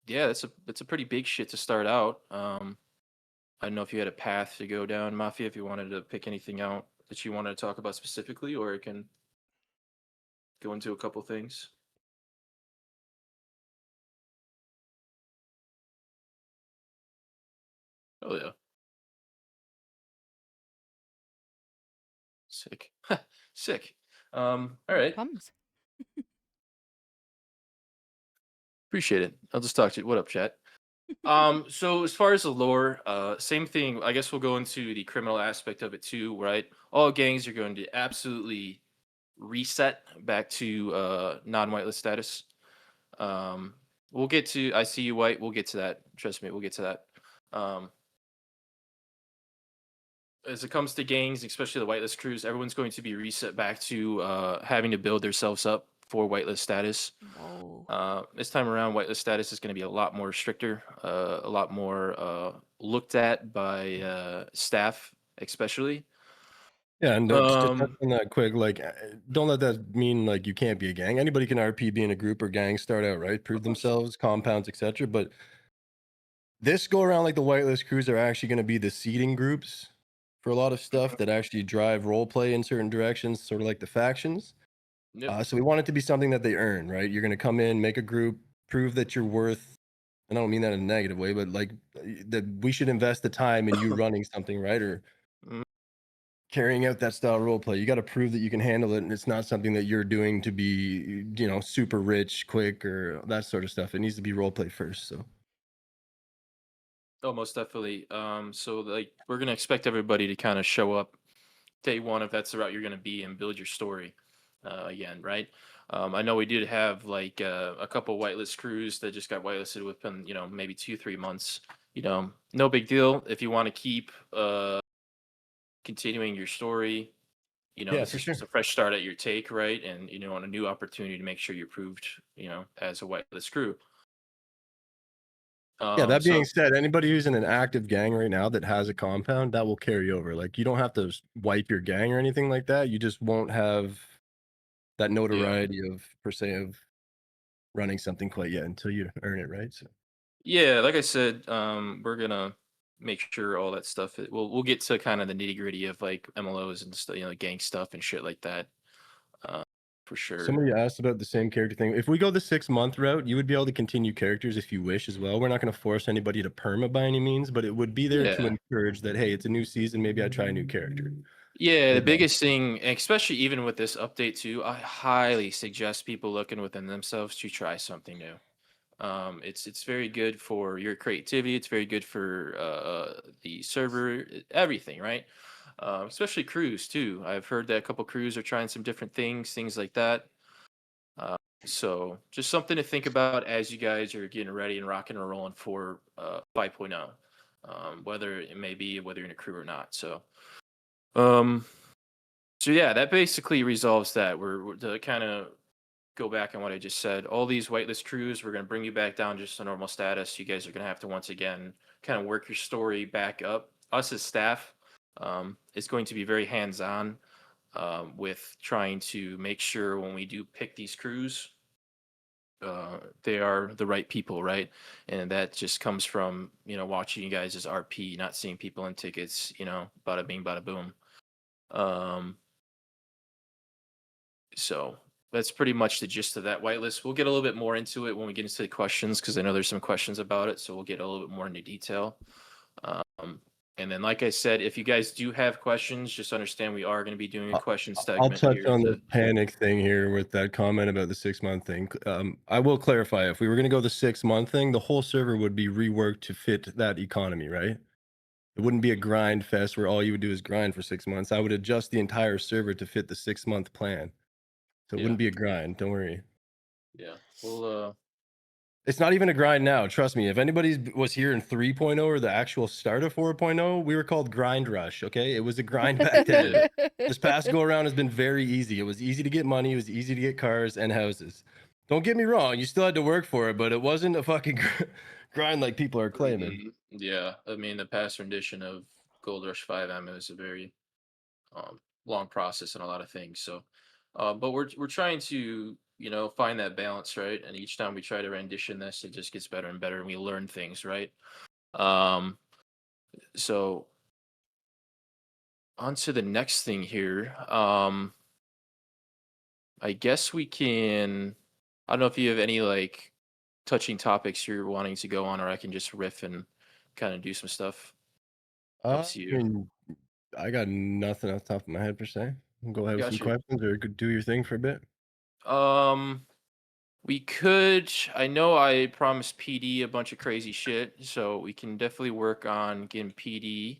S18: yeah, it's a pretty big shit to start out. I don't know if you had a path to go down, Mafia, if you wanted to pick anything out that you wanted to talk about specifically, or it can go into a couple things. Oh yeah. Sick. Sick. All right.
S1: Comes.
S18: Appreciate it. I'll just talk to you. What up, chat? So as far as the lore, same thing. I guess we'll go into the criminal aspect of it too, right? All gangs are going to absolutely reset back to non-whitelist status. We'll get to I see you white. We'll get to that. Trust me, we'll get to that. As it comes to gangs, especially the whitelist crews, everyone's going to be reset back to having to build themselves up for whitelist status. This time around, whitelist status is going to be a lot more stricter, a lot more looked at by staff especially.
S19: Yeah, and just to touch
S18: Um,
S19: on that quick, like, don't let that mean like you can't be a gang. Anybody can RP, be in a group or gang, start out right, prove themselves, compounds, etc. But this go around, like the whitelist crews are actually going to be the seeding groups for a lot of stuff that actually drive role play in certain directions, sort of like the factions.
S18: Yep.
S19: So we want it to be something that they earn, right? You're going to come in, make a group, prove that you're worth. And I don't mean that in a negative way, but like that we should invest the time in you running something, right? Or
S18: Mm.
S19: carrying out that style role play. You got to prove that you can handle it, and it's not something that you're doing to be, super rich, quick, or that sort of stuff. It needs to be role play first. So
S18: Oh, most definitely. So like we're gonna expect everybody to kind of show up day one if that's the route you're gonna be and build your story again, right? I know we did have like a couple whitelist crews that just got whitelisted within maybe 2-3 months. No big deal if you want to keep continuing your story.
S19: yeah,
S18: This
S19: for
S18: is
S19: sure.
S18: just a fresh start at your take, right? And on a new opportunity to make sure you're proved, as a whitelist crew.
S19: Yeah, that being
S18: So
S19: said, anybody who's in an active gang right now that has a compound, that will carry over. Like, you don't have to wipe your gang or anything like that. You just won't have that
S18: yeah.
S19: notoriety of, per se, of running something quite yet until you earn it, right? So
S18: Yeah, like I said, we're gonna make sure all that stuff. We'll get to kind of the nitty gritty of like MLOs and stuff, gang stuff and shit like that. Uh, for sure.
S19: somebody asked about the same character thing. If we go the 6-month route, you would be able to continue characters if you wish as well. We're not going to force anybody to perma by any means, but it would be there to
S18: Yeah.
S19: encourage that, hey, it's a new season. Maybe I try a new character.
S18: Yeah, the
S19: Maybe I'll-
S18: biggest thing, especially even with this update too, I highly suggest people looking within themselves to try something new. It's very good for your creativity. It's very good for the server, everything, right? Especially crews too. I've heard that a couple crews are trying some different things like that. So just something to think about as you guys are getting ready and rocking and rolling for 5.0, whether it may be whether you're in a crew or not. Um, so yeah, that basically resolves that. We're to kind of go back on what I just said. All these whitelist crews, we're going to bring you back down just to normal status. You guys are going to have to once again kind of work your story back up. Us as staff, is going to be very hands-on with trying to make sure when we do pick these crews, they are the right people, right? And that just comes from watching you guys as RP, not seeing people in tickets. Bada bing, bada boom. So that's pretty much the gist of that whitelist. We'll get a little bit more into it when we get into the questions because I know there's some questions about it. So we'll get a little bit more into detail. And then, like I said, if you guys do have questions, just understand we are going to be doing a question
S19: I'll
S18: segment
S19: touch
S18: here.
S19: on the panic thing here with that comment about the 6-month thing. I will clarify, if we were going to go the 6-month thing, the whole server would be reworked to fit that economy, right? It wouldn't be a grind fest where all you would do is grind for 6 months. I would adjust the entire server to fit the 6-month plan. So it
S18: Yeah.
S19: wouldn't be a grind. Don't worry.
S18: Yeah. Well,
S19: It's not even a grind now. Trust me. If anybody was here in 3.0 or the actual start of 4.0, we were called Grind Rush. Okay. It was a grind back then. This past go around has been very easy. It was easy to get money. It was easy to get cars and houses. Don't get me wrong. You still had to work for it, but it wasn't a fucking grind like people are claiming.
S18: yeah. I mean, the past rendition of Gold Rush 5M is a very long process and a lot of things. So, but we're trying to find that balance, right? And each time we try to rendition this, it just gets better and better, and we learn things, right? So on to the next thing here. I guess we can. I don't know if you have any like touching topics you're wanting to go on, or I can just riff and kind of do some stuff. Up to you.
S19: I mean, I got nothing off the top of my head per se. Go ahead with some
S18: Got you.
S19: questions or do your thing for a bit.
S18: We could. I know I promised PD a bunch of crazy shit, so we can definitely work on getting PD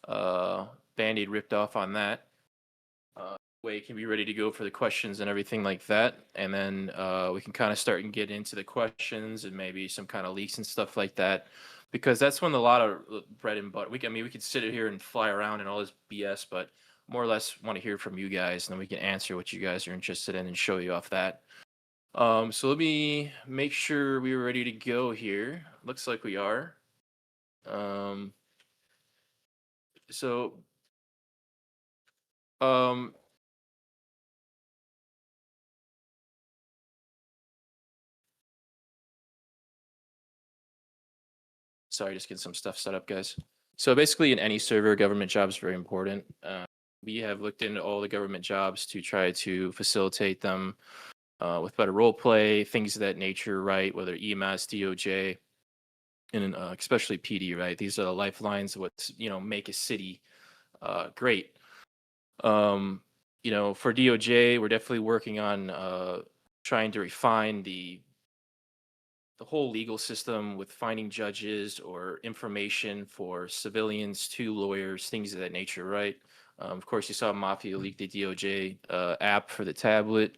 S18: Band-Aid ripped off on that. Way can be ready to go for the questions and everything like that, and then we can kind of start and get into the questions and maybe some kind of leaks and stuff like that, because that's when a lot of bread and butter. We could sit here and fly around and all this BS, but more or less want to hear from you guys, and then we can answer what you guys are interested in and show you off that. So let me make sure we're ready to go here. Looks like we are. So Um, sorry, just getting some stuff set up, guys. So basically, in any server, government job is very important. We have looked into all the government jobs to try to facilitate them with better role play, things of that nature, right? Whether EMS, DOJ, and especially PD, right? These are the lifelines of what make a city great. For DOJ, we're definitely working on trying to refine the whole legal system with finding judges or information for civilians to lawyers, things of that nature, right? Of course, you saw Mafia leak the DOJ app for the tablet.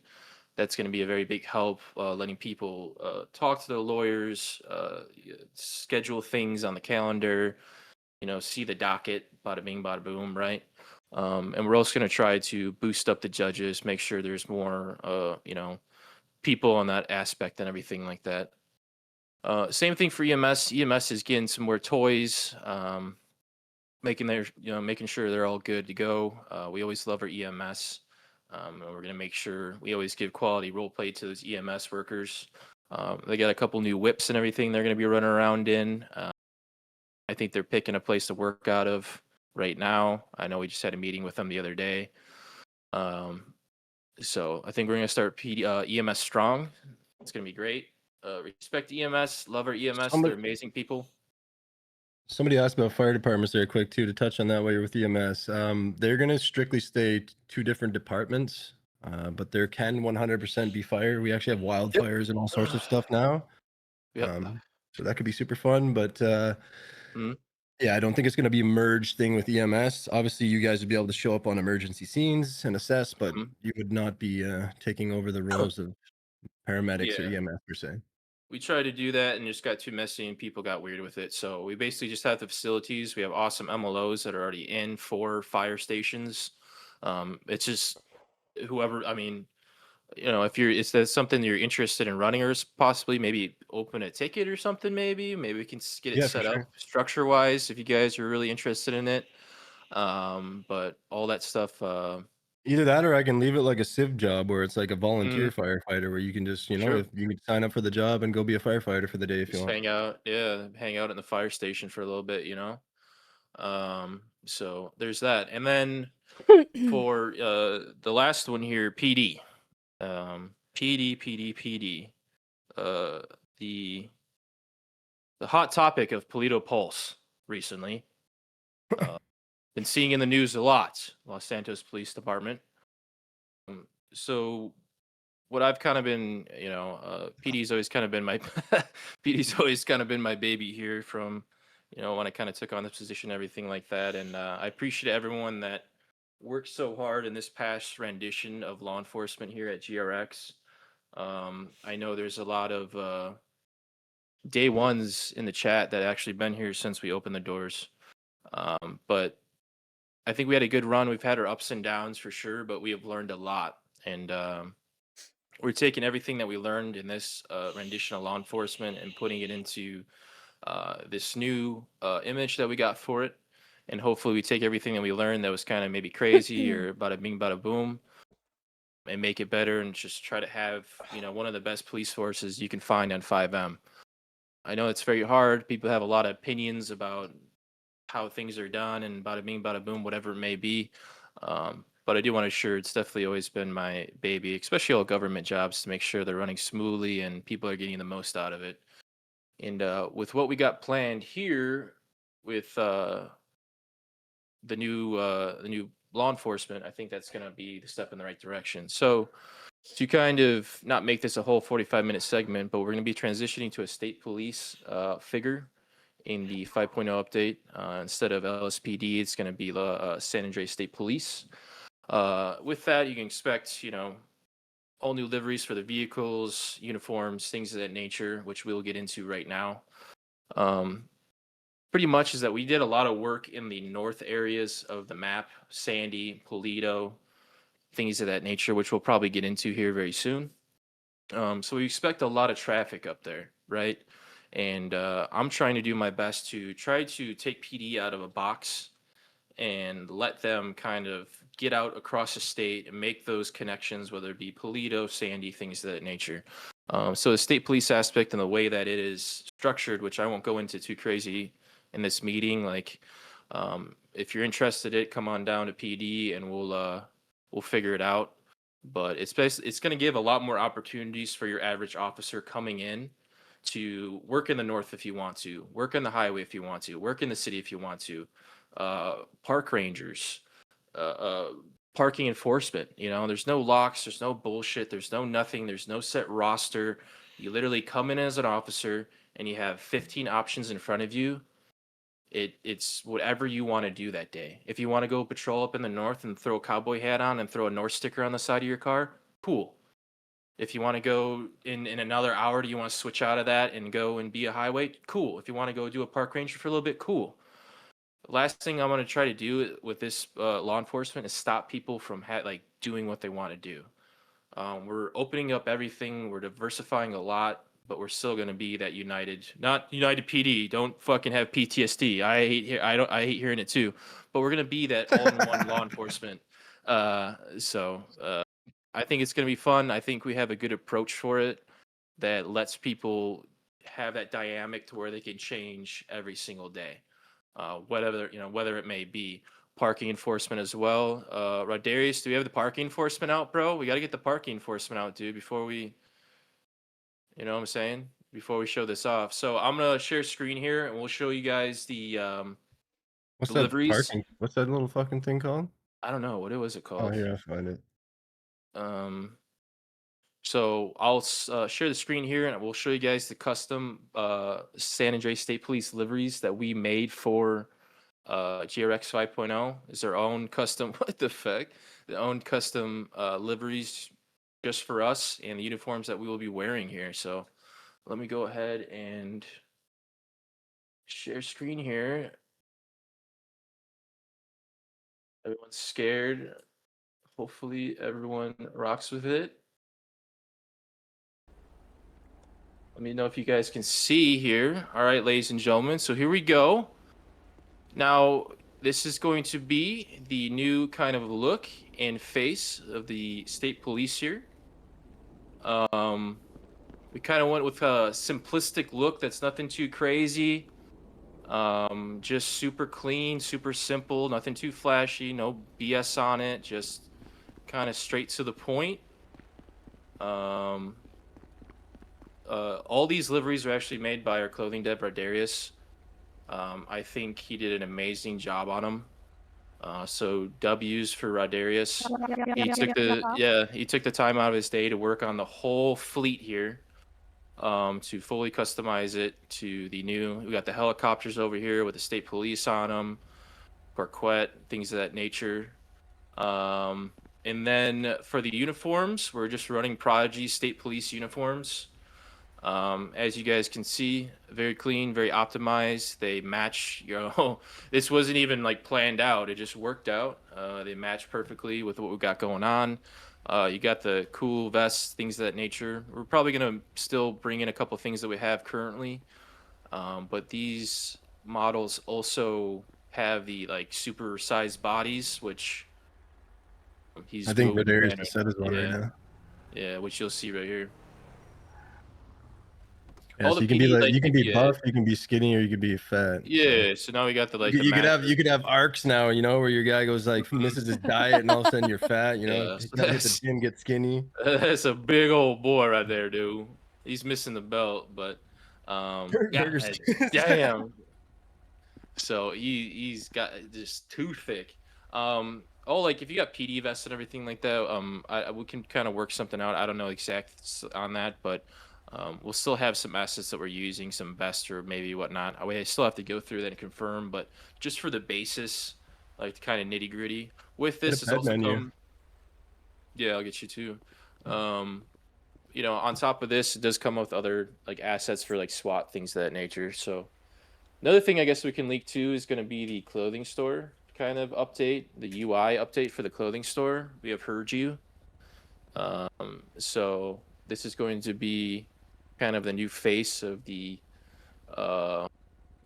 S18: That's going to be a very big help, letting people talk to their lawyers, schedule things on the calendar, see the docket, bada bing, bada boom, right? And we're also going to try to boost up the judges, make sure there's more, people on that aspect and everything like that. Same thing for EMS. EMS is getting some more toys, making sure they're all good to go. We always love our EMS, and we're gonna make sure we always give quality role play to those EMS workers. They got a couple new whips and everything they're gonna be running around in. I think they're picking a place to work out of right now. I know we just had a meeting with them the other day. So I think we're gonna start EMS strong. It's gonna be great. Respect EMS, love our EMS. They're amazing people.
S19: Somebody asked about fire departments there quick too, to touch on that while you're with EMS. They're going to strictly stay two different departments, but there can 100% be fire. We actually have wildfires and all sorts of stuff now.
S18: Yep.
S19: So that could be super fun, but
S18: Mhm.
S19: yeah, I don't think it's going to be a merged thing with EMS. Obviously, you guys would be able to show up on emergency scenes and assess, but you would not be taking over the roles of paramedics or
S18: Yeah.
S19: EMS per se.
S18: We tried to do that and it just got too messy and people got weird with it. So we basically just have the facilities. We have awesome MLOs that are already in for fire stations. It's just whoever, I mean, if there's something you're interested in running or possibly maybe open a ticket or something, maybe we can get it
S19: Yeah, for
S18: set up
S19: sure.
S18: structure wise if you guys are really interested in it. But all that stuff,
S19: Either that or I can leave it like a civ job where it's like a volunteer
S18: Mhm.
S19: firefighter where you can just,
S18: Sure.
S19: if you can sign up for the job and go be a firefighter for the day if you
S18: Just
S19: want.
S18: hang out, yeah, hang out in the fire station for a little bit, So there's that. And then for the last one here, PD. PD. Uh the the hot topic of Polito Pulse recently. Been seeing in the news a lot, Los Santos Police Department. So what I've kind of been, PD's always kind of been my PD's always kind of been my baby here from, when I kind of took on this position, everything like that. And I appreciate everyone that worked so hard in this past rendition of law enforcement here at GRX. I know there's a lot of day ones in the chat that actually been here since we opened the doors. But I think we had a good run. We've had our ups and downs for sure, but we have learned a lot. And we're taking everything that we learned in this rendition of law enforcement and putting it into this new image that we got for it. And hopefully we take everything that we learned that was kind of maybe crazy or bada bing, bada boom, and make it better and just try to have, one of the best police forces you can find on 5M. I know it's very hard. People have a lot of opinions about how things are done and bada bing, bada boom, whatever it may be. But I do want to assure it's definitely always been my baby, especially all government jobs, to make sure they're running smoothly and people are getting the most out of it. And with what we got planned here with the new law enforcement, I think that's going to be the step in the right direction. So to kind of not make this a whole 45-minute segment, but we're going to be transitioning to a state police figure in the 5.0 update. Instead of LSPD, it's going to be San Andreas State Police. With that, you can expect, all new liveries for the vehicles, uniforms, things of that nature, which we'll get into right now. Pretty much is that we did a lot of work in the north areas of the map, Sandy, Polito, things of that nature, which we'll probably get into here very soon. So we expect a lot of traffic up there, right? And I'm trying to do my best to try to take PD out of a box and let them kind of get out across the state and make those connections, whether it be Polito, Sandy, things of that nature. So the state police aspect and the way that it is structured, which I won't go into too crazy in this meeting, like if you're interested in it, come on down to PD and we'll figure it out. But it's going to give a lot more opportunities for your average officer coming in to work in the north if you want to, work on the highway if you want to, work in the city if you want to, park rangers, parking enforcement. You know, there's no locks, there's no bullshit, there's no nothing, there's no set roster. You literally come in as an officer and you have 15 options in front of you. It's whatever you want to do that day. If you want to go patrol up in the north and throw a cowboy hat on and throw a north sticker on the side of your car, cool. If you want to go in another hour, do you want to switch out of that and go and be a highway? Cool. If you want to go do a park ranger for a little bit, cool. Last thing I'm going to try to do with this law enforcement is stop people from doing what they want to do. We're opening up everything. We're diversifying a lot, but we're still going to be that not United PD. Don't fucking have PTSD. I hate hearing it too. But we're going to be that all-in-one law enforcement. I think it's going to be fun. I think we have a good approach for it that lets people have that dynamic to where they can change every single day, whether it may be parking enforcement as well. Rodarius, do we have the parking enforcement out, bro? We got to get the parking enforcement out, dude, before we, you know what I'm saying? Before we show this off. So I'm going to share screen here and we'll show you guys the
S19: What's
S18: deliveries.
S19: that parking? What's that little fucking thing called?
S18: I don't know. What was it called?
S19: Oh, here, I'll find it.
S18: So I'll share the screen here and we'll show you guys the custom San Andreas State Police liveries that we made for GRX 5.0. Is their own custom, what the fuck? Their own custom liveries just for us and the uniforms that we will be wearing here. So let me go ahead and share screen here. Everyone's scared. Hopefully everyone rocks with it. Let me know if you guys can see here. All right, ladies and gentlemen. So here we go. Now, this is going to be the new kind of look and face of the state police here. We kind of went with a simplistic look that's nothing too crazy. Just super clean, super simple, nothing too flashy, no BS on it, just kind of straight to the point. All these liveries are actually made by our clothing dev, Rodarius. I think he did an amazing job on them. So W's for Rodarius. He took the time out of his day to work on the whole fleet here, to fully customize it to the new. We got the helicopters over here with the state police on them, Quarquet, things of that nature. And then for the uniforms, we're just running Prodigy State Police uniforms. As you guys can see, very clean, very optimized. They match, this wasn't even like planned out. It just worked out. They match perfectly with what we got going on. You got the cool vests, things of that nature. We're probably going to still bring in a couple things that we have currently. But these models also have the super sized bodies, which
S19: I think Rodarius just said his one right now.
S18: Yeah, which you'll see right here.
S19: Yeah, so you can be buff, you can be skinny, or you could be fat.
S18: Yeah, so now we got the
S19: you could have arcs now, where your guy goes misses his diet, and all of a sudden you're fat.
S18: Yeah,
S19: so hit the gym, get skinny.
S18: That's a big old boy right there, dude. He's missing the belt, but damn. So he's got just too thick. If you got PD vests and everything like that, we can kind of work something out. I don't know exact on that, but we'll still have some assets that we're using, some vests or maybe whatnot. I still have to go through that and confirm, but just for the basis, the kind of nitty gritty. With this is also yeah, I'll get you too. On top of this, it does come with other assets for SWAT, things of that nature. So another thing I guess we can leak to is going to be the clothing store kind of update, the UI update for the clothing store. We have heard you. So this is going to be kind of the new face of the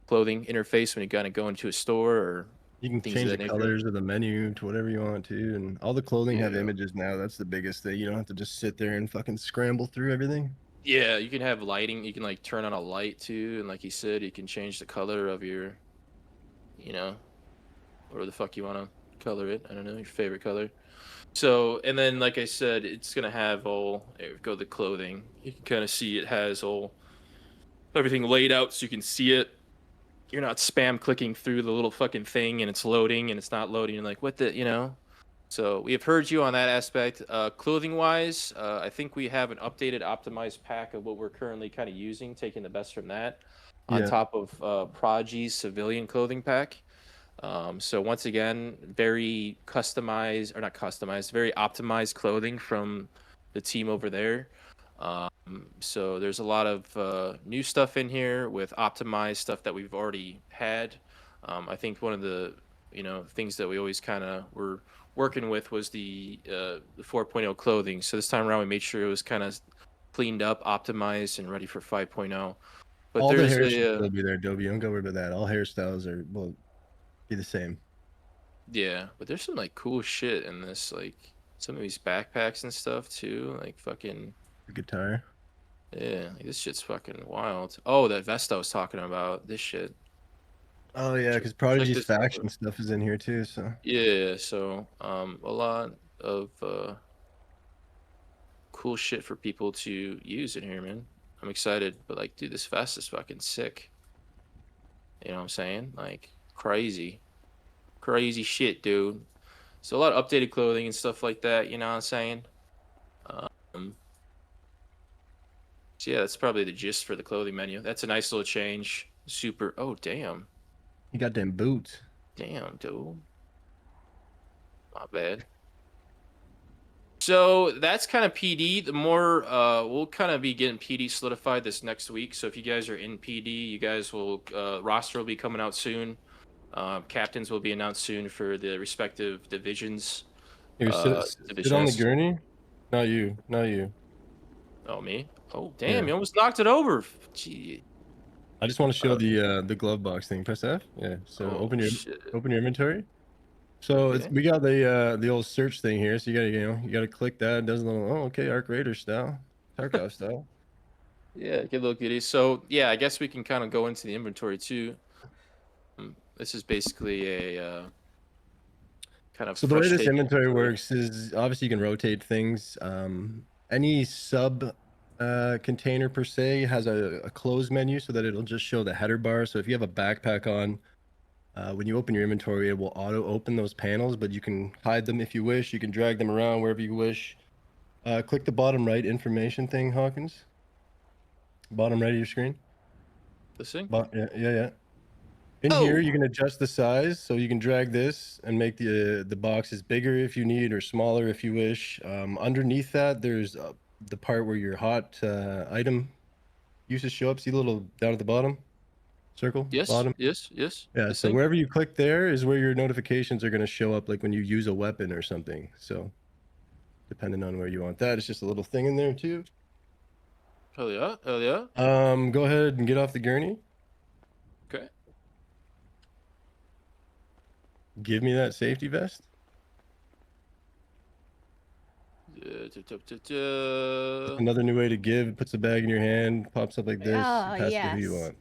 S18: clothing interface when you kind of go into a store or
S19: You can
S18: things
S19: change
S18: of
S19: the
S18: that nature.
S19: colors of the menu to whatever you want to, and all the clothing have
S18: Yeah.
S19: images now. That's the biggest thing. You don't have to just sit there and fucking scramble through everything.
S18: Yeah, you can have lighting. You can like turn on a light too, and like you said, you can change the color of your, you know, whatever the fuck you want to color it. I don't know, your favorite color. So, and then like I said, it's gonna have all. There we go, the clothing. You can kind of see it has all everything laid out, so you can see it. You're not spam clicking through the little fucking thing, and it's loading, and it's not loading. You're like, what the, you know? So we have heard you on that aspect. Clothing wise, I think we have an updated, optimized pack of what we're currently kind of using, taking the best from that, on
S19: Yeah.
S18: top of Prodigy's civilian clothing pack. So once again, very customized, or not customized, very optimized clothing from the team over there. So there's a lot of new stuff in here with optimized stuff that we've already had. I think one of the things that we always kind of were working with was the 4.0 clothing. So this time around, we made sure it was kind of cleaned up, optimized, and ready for 5.0. But
S19: All the
S18: there's
S19: hair should
S18: a
S19: still be there, Dobie. Don't go worry about that. All hairstyles will be the same.
S18: yeah, but there's some like cool shit in this, like some of these backpacks and stuff too, like fucking
S19: the guitar.
S18: Yeah, like, this shit's fucking wild. Oh, that vest I was talking about, this shit.
S19: Oh yeah, because Prodigy's faction stuff is in here too. So
S18: yeah, so a lot of cool shit for people to use in here, man. I'm excited, but like, dude, this vest is fucking sick. You know what I'm saying? Like crazy shit, dude. So a lot of updated clothing and stuff like that. You know what I'm saying? So yeah, that's probably the gist for the clothing menu. That's a nice little change. Super. Oh damn.
S19: you got them boots.
S18: Damn, dude. Not bad. So that's kind of PD. The more we'll kind of be getting PD solidified this next week. So if you guys are in PD, you guys will roster will be coming out soon. Captains will be announced soon for the respective divisions.
S19: Here, sit on the gurney. Not you. Not you.
S18: Oh, me? Oh, damn! You almost knocked it over. Gee.
S19: I just want to show the glove box thing. Press F. Yeah. So open your inventory. So
S18: Okay.
S19: we got the old search thing here. So you gotta click that. It does a little okay, Arc Raider style, Tarkov style.
S18: Yeah, good little goodies. So yeah, I guess we can kind of go into the inventory too. This is basically a kind of.
S19: So the way this
S18: take
S19: inventory works is obviously you can rotate things. Any sub container per se has a close menu so that it'll just show the header bar. So if you have a backpack on, when you open your inventory, it will auto open those panels, but you can hide them if you wish. You can drag them around wherever you wish. Click the bottom right information thing, Hawkins. Bottom right of your screen.
S18: This thing?
S19: Yeah. In here, you can adjust the size, so you can drag this and make the boxes bigger if you need, or smaller if you wish. Underneath that, there's the part where your hot item used to show up. See the little down at the bottom circle?
S18: Yes.
S19: Bottom.
S18: Yes.
S19: Yeah.
S18: This
S19: So
S18: thing?
S19: wherever you click there is where your notifications are going to show up, like when you use a weapon or something. So depending on where you want that, it's just a little thing in there too.
S18: Hell yeah! Hell yeah!
S19: Go ahead and get off the gurney.
S18: Okay.
S19: Give me that safety vest. Another new way to give. It puts the bag in your hand, pops up like this.
S1: Oh,
S19: you pass it to who you
S1: yes.
S19: want.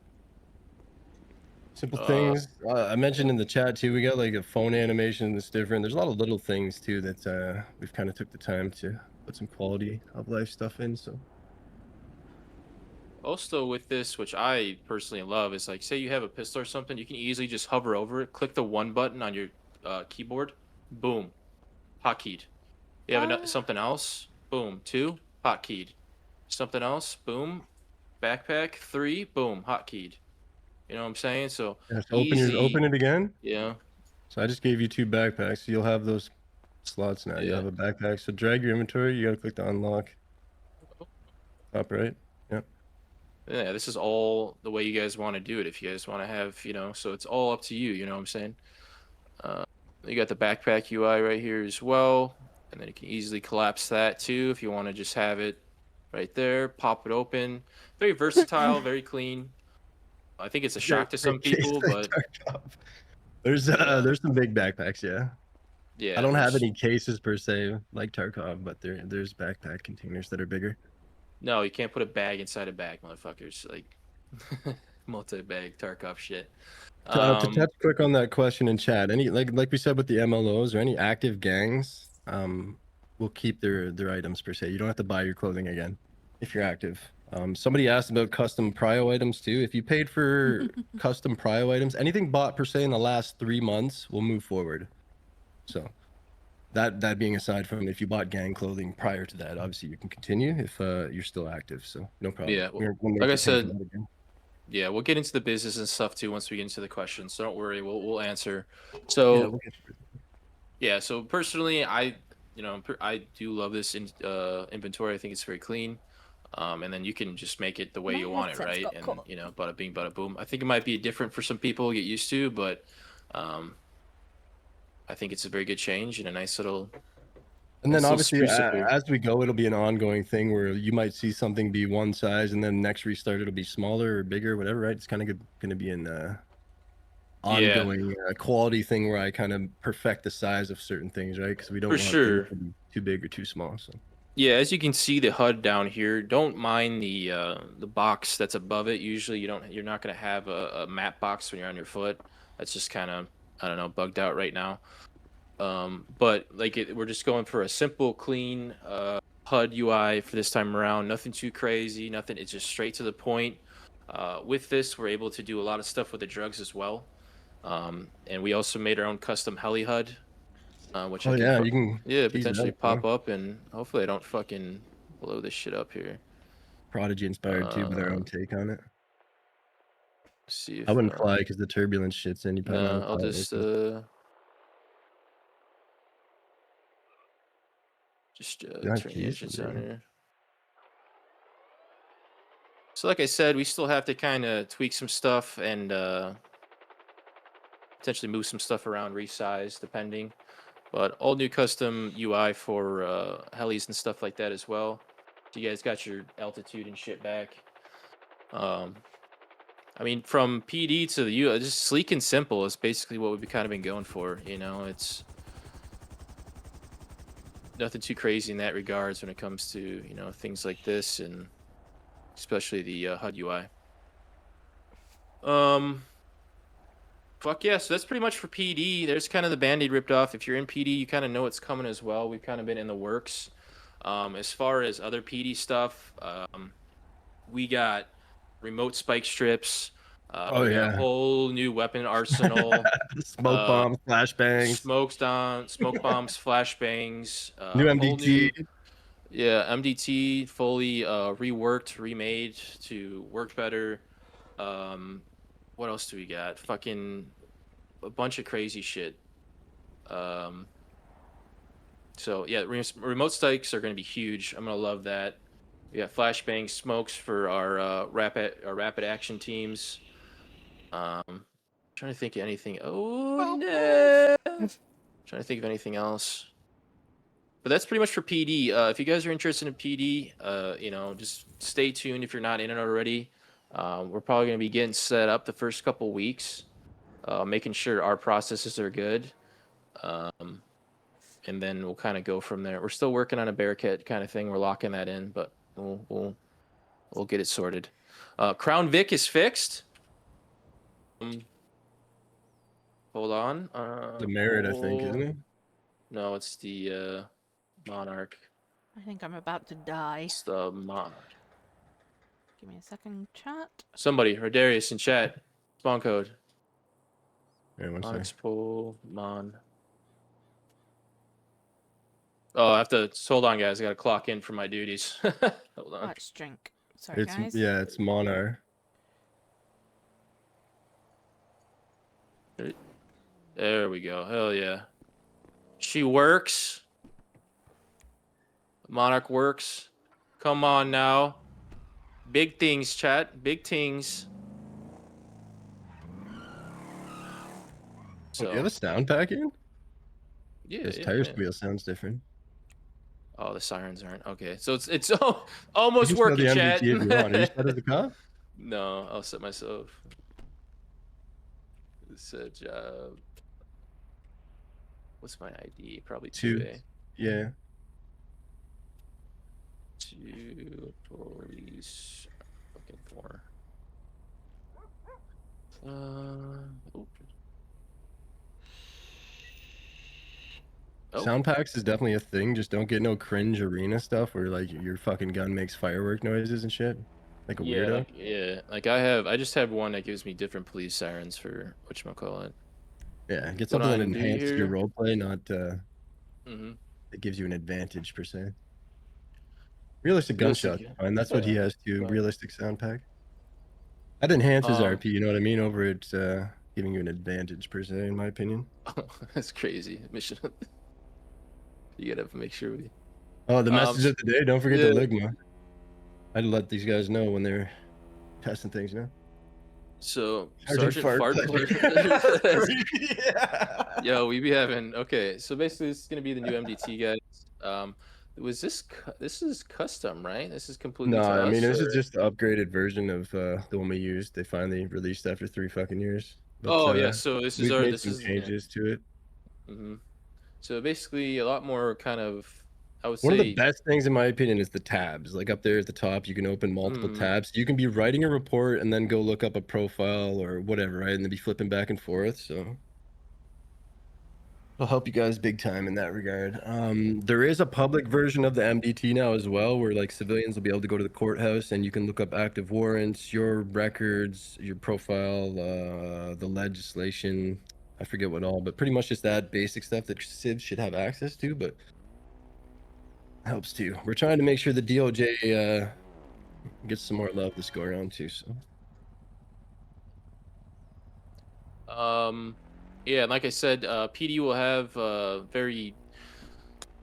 S19: Simple things. I mentioned in the chat too, we got like a phone animation that's different. There's a lot of little things too that we've kind of took the time to put some quality of life stuff in. So
S18: Also with this, which I personally love, is like, say you have a pistol or something, you can easily just hover over it, click the 1 button on your keyboard, boom, hotkeyed. You have something else, boom, 2, hotkeyed. Something else, boom, backpack, 3, boom, hotkeyed. You know what I'm saying? So
S19: yeah, so
S18: easy.
S19: open it again.
S18: Yeah.
S19: So I just gave you 2 backpacks. So you'll have those slots now. You have a backpack. So drag your inventory. You got to click the unlock. Top right. Yep.
S18: Yeah, this is all the way you guys want to do it. If you guys want to have, so it's all up to you. You know what I'm saying? You got the backpack UI right here as well. And then you can easily collapse that too if you want to just have it right there. Pop it open. Very versatile, very clean. I think it's a shock to some people, but
S19: There's some big backpacks, yeah.
S18: Yeah.
S19: I don't have
S18: there's-
S19: any cases per se like Tarkov, but there's backpack containers that are bigger.
S18: No, you can't put a bag inside a bag, motherfuckers. Like multi-bag Tarkov shit.
S19: To touch quick on that question in chat, any like we said with the MLOs or any active gangs, will keep their items per se. You don't have to buy your clothing again if you're active. Somebody asked about custom prio items too. If you paid for custom prio items, anything bought per se in the last 3 months will move forward. So that being aside from if you bought gang clothing prior to that, obviously you can continue if you're still active. So no problem.
S18: Yeah,
S19: We'll make
S18: like
S19: you
S18: I
S19: pay for
S18: said,
S19: that again.
S18: yeah, we'll get into the business and stuff too once we get into the questions. So don't worry, we'll answer.
S19: Yeah,
S18: So
S19: we'll get to it.
S18: yeah, so personally, I do love this inventory. I think it's very clean. And then you can just make it the way
S1: My
S18: you want it,
S1: headset's
S18: right?
S1: got
S18: And
S1: caught.
S18: bada bing, bada boom. I think it might be different for some people to get used to, but I think it's a very good change and a nice little.
S19: And then
S18: nice little
S19: obviously,
S18: spruce up here.
S19: as we go, it'll be an ongoing thing where you might see something be one size, and then next restart it'll be smaller or bigger, whatever. Right? It's kind of going to be an ongoing quality thing where I kind of perfect the size of certain things, right? Because we don't
S18: For
S19: want
S18: sure.
S19: things to be too big or too small. So
S18: Yeah, as you can see the HUD down here, don't mind the box that's above it. Usually you're not gonna have a map box when you're on your foot. That's just kind of, I don't know, bugged out right now. But like we're just going for a simple, clean HUD UI for this time around. Nothing too crazy, nothing. It's just straight to the point. With this, we're able to do a lot of stuff with the drugs as well. And we also made our own custom heli HUD. Which
S19: Oh,
S18: I can
S19: yeah, you can tease
S18: potentially
S19: that,
S18: pop
S19: bro.
S18: up, and hopefully I don't fucking blow this shit up here.
S19: Prodigy inspired too, with their own take on it.
S18: See if
S19: I wouldn't fly because the turbulence shits in. You probably
S18: no,
S19: want to
S18: I'll
S19: fly
S18: just
S19: Yeah,
S18: turn the
S19: geez,
S18: engines
S19: yeah.
S18: on here. So like I said, we still have to kind of tweak some stuff and potentially move some stuff around, resize depending. But all new custom UI for helis and stuff like that as well. So you guys got your altitude and shit back. I mean, from PD to the U, just sleek and simple is basically what we've kind of been going for. You know, it's nothing too crazy in that regards when it comes to things like this, and especially the HUD UI. Fuck yeah, so that's pretty much for PD. There's kind of the band-aid ripped off. If you're in PD, you kind of know what's coming as well. We've kind of been in the works. As far as other PD stuff, we got remote spike strips.
S19: Oh,
S18: we got
S19: yeah.
S18: a whole new weapon arsenal.
S19: Smoke bombs, flashbangs.
S18: Smoke bombs, flashbangs.
S19: New
S18: whole
S19: MDT.
S18: Yeah, MDT fully reworked, remade to work better. What else do we got? Fucking a bunch of crazy shit. So yeah, remote spikes are going to be huge. I'm going to love that. We got flashbang smokes for our rapid action teams. Trying to think of anything. Oh no! Trying to think of anything else. But that's pretty much for PD. If you guys are interested in PD, just stay tuned if you're not in it already. We're probably going to be getting set up the first couple weeks, making sure our processes are good. And then we'll kind of go from there. We're still working on a Bearcat kind of thing. We're locking that in, but we'll get it sorted. Crown Vic is fixed. Hold on.
S19: The Merit, I think, isn't it?
S18: No, it's the Monarch.
S1: I think I'm about to die.
S18: It's the Monarch.
S1: Give me a second, chat.
S18: Somebody, Rodarius in chat. Spawn code.
S19: Yeah, one second.
S18: Monarch's pool, Mon. Oh, I have to hold on, guys. I gotta clock in for my duties. Hold on.
S1: Let's drink. Sorry,
S19: It's
S1: guys.
S19: yeah, it's Monarch.
S18: There we go. Hell yeah. She works. Monarch works. Come on now. Big things, chat. Big things.
S19: So, do you have a sound pack in?
S18: Yeah.
S19: This
S18: yeah,
S19: tire
S18: yeah.
S19: squeal sounds different.
S18: Oh, the sirens aren't. Okay. So it's almost
S19: You can
S18: working,
S19: smell the
S18: chat.
S19: MDT if you want. Are you set as a cop?
S18: No, I'll set myself. It's a job. What's my ID? Probably
S19: 2.
S18: 2A.
S19: Yeah.
S18: 2 police. Looking for. Oh. Oh.
S19: Sound packs is definitely a thing. Just don't get no cringe arena stuff where like your fucking gun makes firework noises and shit. Like a weirdo.
S18: Like I just have one that gives me different police sirens for whatchamacallit.
S19: Yeah, get
S18: What
S19: something
S18: I
S19: that
S18: can do
S19: enhances your
S18: here.
S19: roleplay, not
S18: Mhm.
S19: that gives you an advantage per se. Realistic
S18: Realistic,
S19: gunshot, and that's what he
S18: yeah,
S19: has too.
S18: but-
S19: Realistic sound pack. That enhances
S18: Um,
S19: RP, you know what I mean? Over it giving you an advantage per se, in my opinion.
S18: That's crazy. Mission. You gotta make sure we.
S19: Oh, the message of the day. Don't forget
S18: yeah.
S19: the Ligma. I'd let these guys know when they're testing things, you know?
S18: So
S19: Sergeant
S18: Sergeant
S19: Fart
S18: Fart.
S19: Yeah.
S18: Yo, we be having okay. So basically, this is gonna be the new MDT guys. Was this this is custom, right? This is completely
S19: No,
S18: to
S19: I mean,
S18: us.
S19: this is
S18: Or...
S19: just the upgraded version of the one we used. They finally released after 3 fucking years. But
S18: Oh yeah, so this is
S19: we've
S18: our
S19: made
S18: this
S19: some
S18: is
S19: changes to it.
S18: So basically, a lot more kind of. I would
S19: One of the
S18: say.
S19: best things, in my opinion, is the tabs. Like up there at the top, you can open multiple tabs. You can be writing a report and then go look up a profile or whatever, right? And then be flipping back and forth. So it'll help you guys big time in that regard. There is a public version of the MDT now as well, where like civilians will be able to go to the courthouse and you can look up active warrants, your records, your profile, the legislation. I forget what all, but pretty much just that basic stuff that civs should have access to. But helps too. We're trying to make sure the DOJ gets some more love this go around too. So.
S18: Yeah, like I said, PD will have very.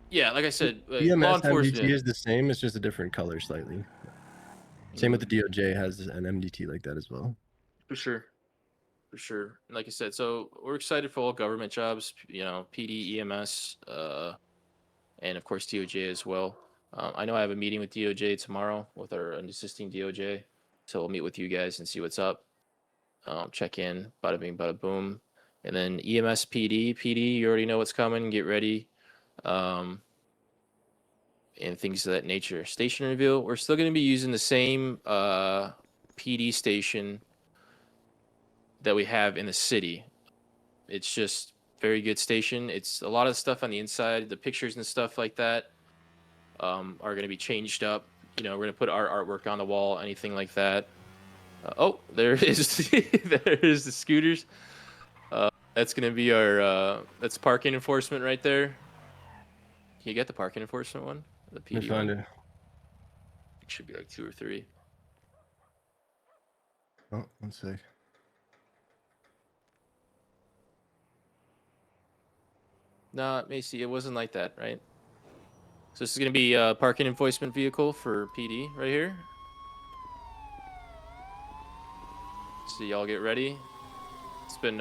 S18: Yeah, like I said,
S19: EMS
S18: law
S19: MDT
S18: enforcement.
S19: is the same. It's just a different color slightly. Same with the DOJ has an MDT like that as well.
S18: For sure. For sure. Like I said, so we're excited for all government jobs, you know, PD, EMS, and of course DOJ as well. I know I have a meeting with DOJ tomorrow with our assisting DOJ, so we'll meet with you guys and see what's up. Check in, bada bing, bada boom, and then EMS, PD. You already know what's coming. Get ready, and things of that nature. Station reveal. We're still going to be using the same PD station that we have in the city. It's just very good station. It's a lot of stuff on the inside, the pictures and stuff like that are going to be changed up. You know, we're going to put our artwork on the wall, anything like that. Oh, there is there is the scooters. That's going to be our that's parking enforcement right there. Can you get the parking enforcement one? The PD
S19: Let me find
S18: one?
S19: it.
S18: It should be like 2 or 3.
S19: Oh, one sec.
S18: No, Macy, it wasn't like that, right? So this is going to be a parking enforcement vehicle for PD right here. So y'all get ready. It's been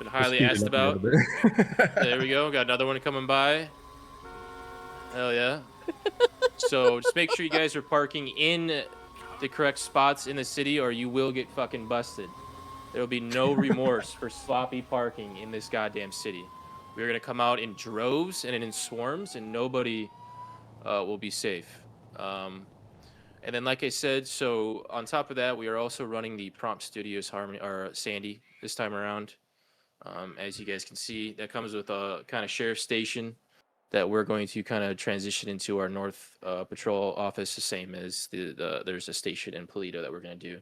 S18: highly asked about. There we go. Got another one coming by. Hell yeah. So just make sure you guys are parking in the correct spots in the city or you will get fucking busted. There will be no remorse for sloppy parking in this goddamn city. We're going to come out in droves and in swarms and nobody will be safe. And then, like I said, so on top of that, we are also running the Prompt Studios Harmony or Sandy this time around. As you guys can see, that comes with a kind of sheriff station that we're going to kind of transition into our North Patrol office, the same as there's a station in Polito that we're going to do.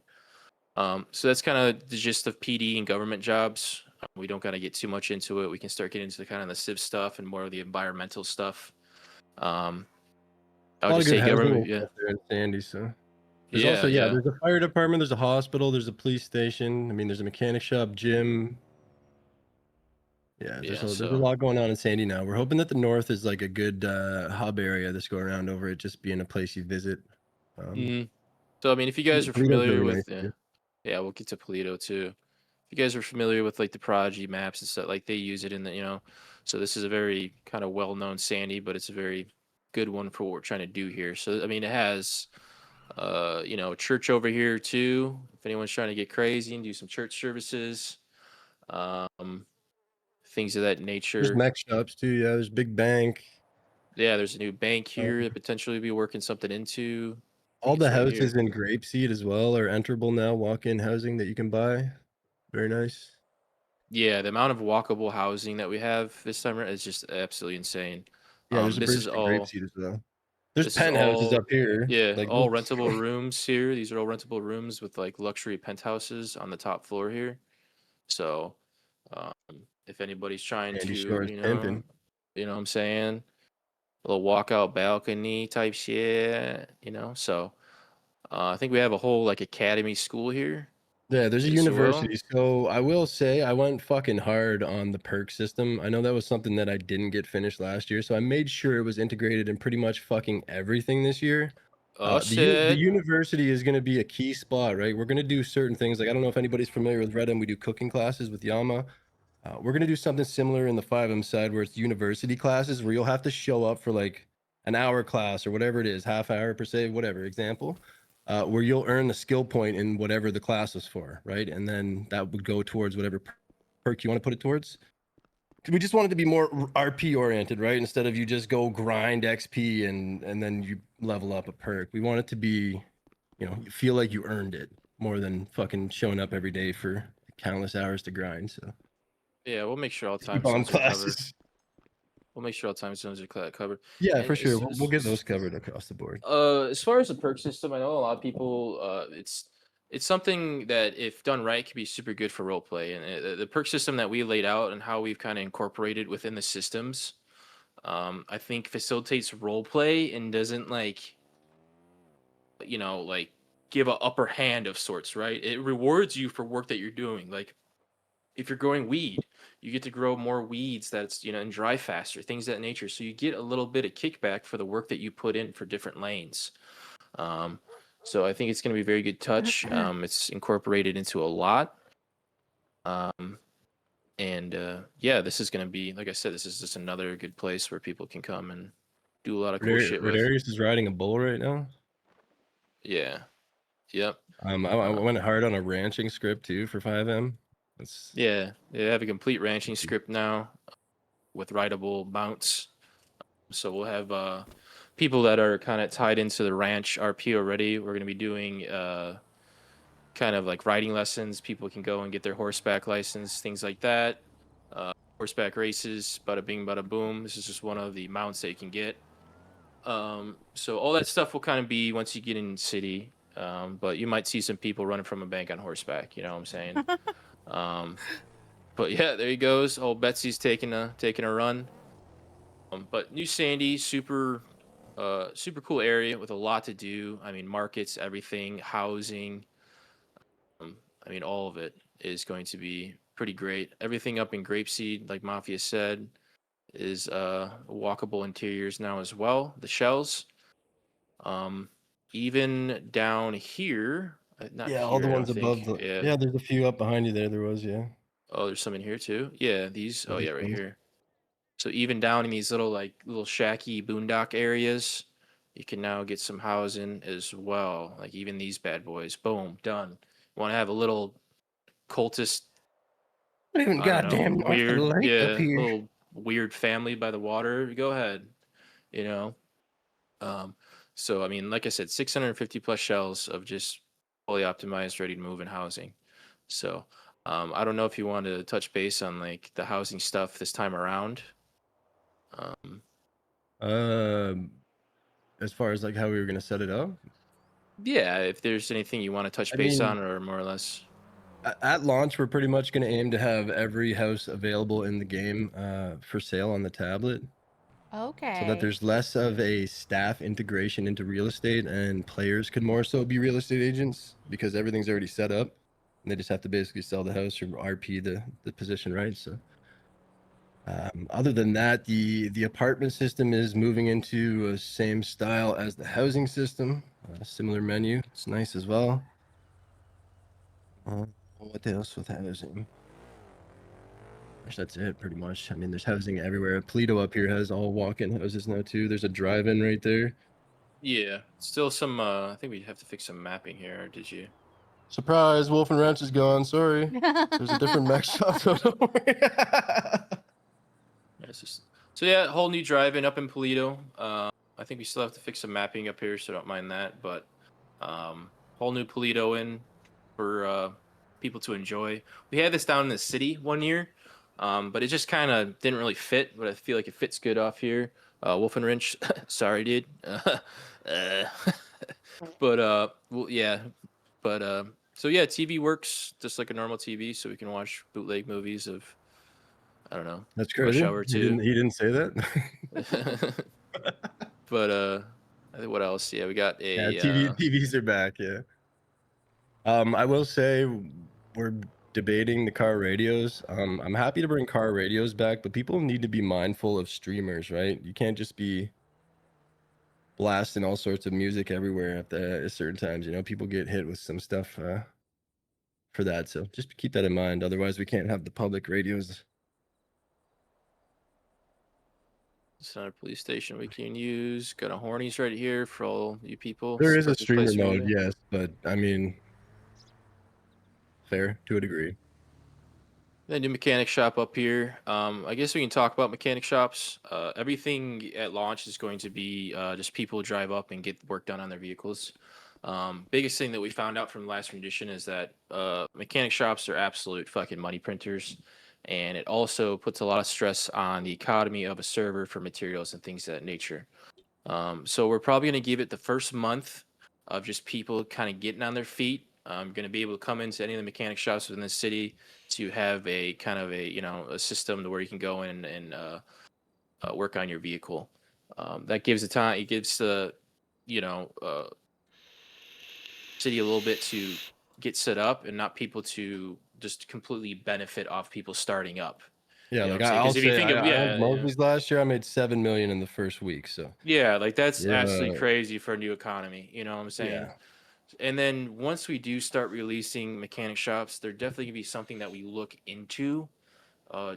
S18: So that's kind of the gist of PD and government jobs. We don't got to get too much into it. We can start getting into the kind of the civ stuff and more of the environmental stuff. I would just say government, yeah.
S19: There in Sandy, so there's
S18: Yeah,
S19: also
S18: yeah.
S19: there's a fire department, there's a hospital, there's a police station. I mean, there's a mechanic shop, gym. Yeah, there's a lot going on in Sandy now. We're hoping that the north is like a good hub area this go around over it just being a place you visit.
S18: So I mean, if you guys are
S19: Polito's
S18: familiar
S19: really
S18: with,
S19: nice,
S18: yeah, we'll get to Polito too. If you guys are familiar with like the Prodigy maps and stuff, like they use it in the, you know, so this is a very kind of well-known Sandy, but it's a very good one for what we're trying to do here. So I mean, it has, you know, a church over here too. If anyone's trying to get crazy and do some church services, things of that
S19: There's
S18: nature.
S19: mech shops too. Yeah, there's big bank.
S18: Yeah, there's a new bank here that potentially be working something into. I
S19: All
S18: think it's
S19: the
S18: right
S19: houses
S18: here.
S19: in Grapeseed as well are enterable now. Walk-in housing that you can buy. Very nice.
S18: Yeah, the amount of walkable housing that we have this time around is just absolutely insane.
S19: Yeah, there's a
S18: This
S19: bridge
S18: is
S19: to
S18: all.
S19: Grapeseed as well. There's
S18: This is
S19: penthouses
S18: all.
S19: up here.
S18: Yeah,
S19: Like
S18: all rentable rooms here. These are all rentable rooms with like luxury penthouses on the top floor here. So, um, if anybody's trying
S19: Andy
S18: to,
S19: Shores pimping.
S18: you know what I'm saying, a little walkout balcony type shit, So, I think we have a whole like academy school here
S19: Yeah, there's a
S18: as well.
S19: university. So I will say I went fucking hard on the perk system. I know that was something that I didn't get finished last year, so I made sure it was integrated in pretty much fucking everything this year.
S18: Oh
S19: The
S18: shit.
S19: university is going to be a key spot, right? We're going to do certain things. Like I don't know if anybody's familiar with Redem. We do cooking classes with Yama. We're going to do something similar in the 5M side where it's university classes where you'll have to show up for like an hour class or whatever it is, half hour per se, whatever example, where you'll earn the skill point in whatever the class is for, right? And then that would go towards whatever perk you want to put it towards. We just wanted to be more RP oriented, right? Instead of you just go grind XP and then you level up a perk. We want it to be, you feel like you earned it more than fucking showing up every day for countless hours to grind. So
S18: Yeah, we'll make sure all time
S19: bomb
S18: zones are covered.
S19: classes.
S18: We'll make sure all time zones are covered.
S19: Yeah,
S18: And
S19: for sure. We'll get those covered across the board.
S18: As far as the perk system, I know a lot of people. It's something that, if done right, can be super good for roleplay. And the perk system that we laid out and how we've kind of incorporated within the systems, I think facilitates roleplay and doesn't like give a upper hand of sorts. Right? It rewards you for work that you're doing. Like if you're growing weed, you get to grow more weeds and dry faster, things of that nature. So you get a little bit of kickback for the work that you put in for different lanes. So I think it's going to be a very good touch. It's incorporated into a lot. Yeah, this is going to be, like I said, this is just another good place where people can come and do a lot of cool shit with.
S19: Redarius is riding a bull right now.
S18: Yeah. Yep.
S19: I went hard on a ranching script too for 5M.
S18: Yeah, they have a complete ranching script now with rideable mounts. So we'll have people that are kind of tied into the ranch RP already. We're going to be doing kind of like riding lessons. People can go and get their horseback license, things like that. Horseback races, bada bing, bada boom. This is just one of the mounts that you can get. So all that stuff will kind of be once you get in city. But you might see some people running from a bank on horseback. You know what I'm saying? But yeah, there he goes. Old Betsy's taking a run. But New Sandy, super cool area with a lot to do. I mean, markets, everything, housing. I mean, all of it is going to be pretty great. Everything up in Grapeseed, like Mafia said, is walkable interiors now as well. The shells. Even down here. Not
S19: yeah,
S18: here,
S19: all the
S18: I
S19: ones
S18: don't
S19: above
S18: think.
S19: the. Yeah, there's a few up behind you there. There was, yeah.
S18: Oh, there's some in here too. Yeah, these. Oh yeah, right
S19: ones.
S18: here. So even down in these little shacky boondock areas, you can now get some housing as well. Like even these bad boys. Boom, done. You want to have a little cultist?
S19: Not even goddamn north of
S18: weird,
S19: the lake
S18: yeah,
S19: up here.
S18: little weird family by the water. Go ahead. So I mean, like I said, 650 plus shells of just fully optimized, ready to move in housing. So I don't know if you want to touch base on like the housing stuff this time around.
S19: As far as like how we were gonna set it up.
S18: Yeah, if there's anything you want to touch base on, or more or less.
S19: At launch, we're pretty much gonna aim to have every house available in the game for sale on the tablet.
S1: Okay.
S19: So that there's less of a staff integration into real estate, and players could more so be real estate agents because everything's already set up, and they just have to basically sell the house or RP the position, right? So, other than that, the apartment system is moving into a same style as the housing system, similar menu. It's nice as well. What else with housing? That's it, pretty much. I mean, there's housing everywhere. Pluto up here has all walk-in houses now too. There's a drive-in right there.
S18: Yeah, still some. I think we have to fix some mapping here. Did you?
S19: Surprise! Wolf and Ranch is gone. Sorry. There's a different mech shop. So don't worry.
S18: So yeah, whole new drive-in up in Polito. I think we still have to fix some mapping up here, so don't mind that. But whole new Polito in for people to enjoy. We had this down in the city one year, but it just kind of didn't really fit. But I feel like it fits good off here. Wolf and Wrench, sorry, dude. But well, yeah. But so yeah, TV works just like a normal TV, so we can watch bootleg movies of, I don't know,
S19: That's
S18: Rush
S19: crazy.
S18: Hour
S19: He
S18: 2.
S19: didn't say that.
S18: But I think what else? Yeah, we got
S19: Yeah,
S18: a
S19: TVs are back. Yeah. I will say we're debating the car radios. I'm happy to bring car radios back, but people need to be mindful of streamers, right? You can't just be blasting all sorts of music everywhere at certain times. You know, people get hit with some stuff for that. So just keep that in mind. Otherwise, we can't have the public radios.
S18: Center police station we can use. Got a Hornies right here for all you people.
S19: There is a
S18: Perfect place
S19: streamer
S18: for you.
S19: mode, yes, but I mean, fair to a degree.
S18: Then new mechanic shop up here. I guess we can talk about mechanic shops. Everything at launch is going to be just people drive up and get work done on their vehicles. Biggest thing that we found out from the last rendition is that mechanic shops are absolute fucking money printers, and it also puts a lot of stress on the economy of a server for materials and things of that nature. So we're probably going to give it the first month of just people kind of getting on their feet. I'm going to be able to come into any of the mechanic shops within the city to have a kind of a, you know, a system to where you can go in and work on your vehicle. That gives the time, it gives the, you know, city a little bit to get set up and not people to just completely benefit off people starting up.
S19: Yeah,
S18: You know
S19: like
S18: what I'm saying?
S19: I'll
S18: 'Cause if you
S19: say,
S18: think of,
S19: I had
S18: yeah,
S19: Mosley's last year. I made 7 million in the first week. So
S18: yeah, like that's absolutely
S19: yeah,
S18: crazy for a new economy. You know what I'm saying?
S19: yeah.
S18: And then once we do start releasing mechanic shops, there definitely gonna be something that we look into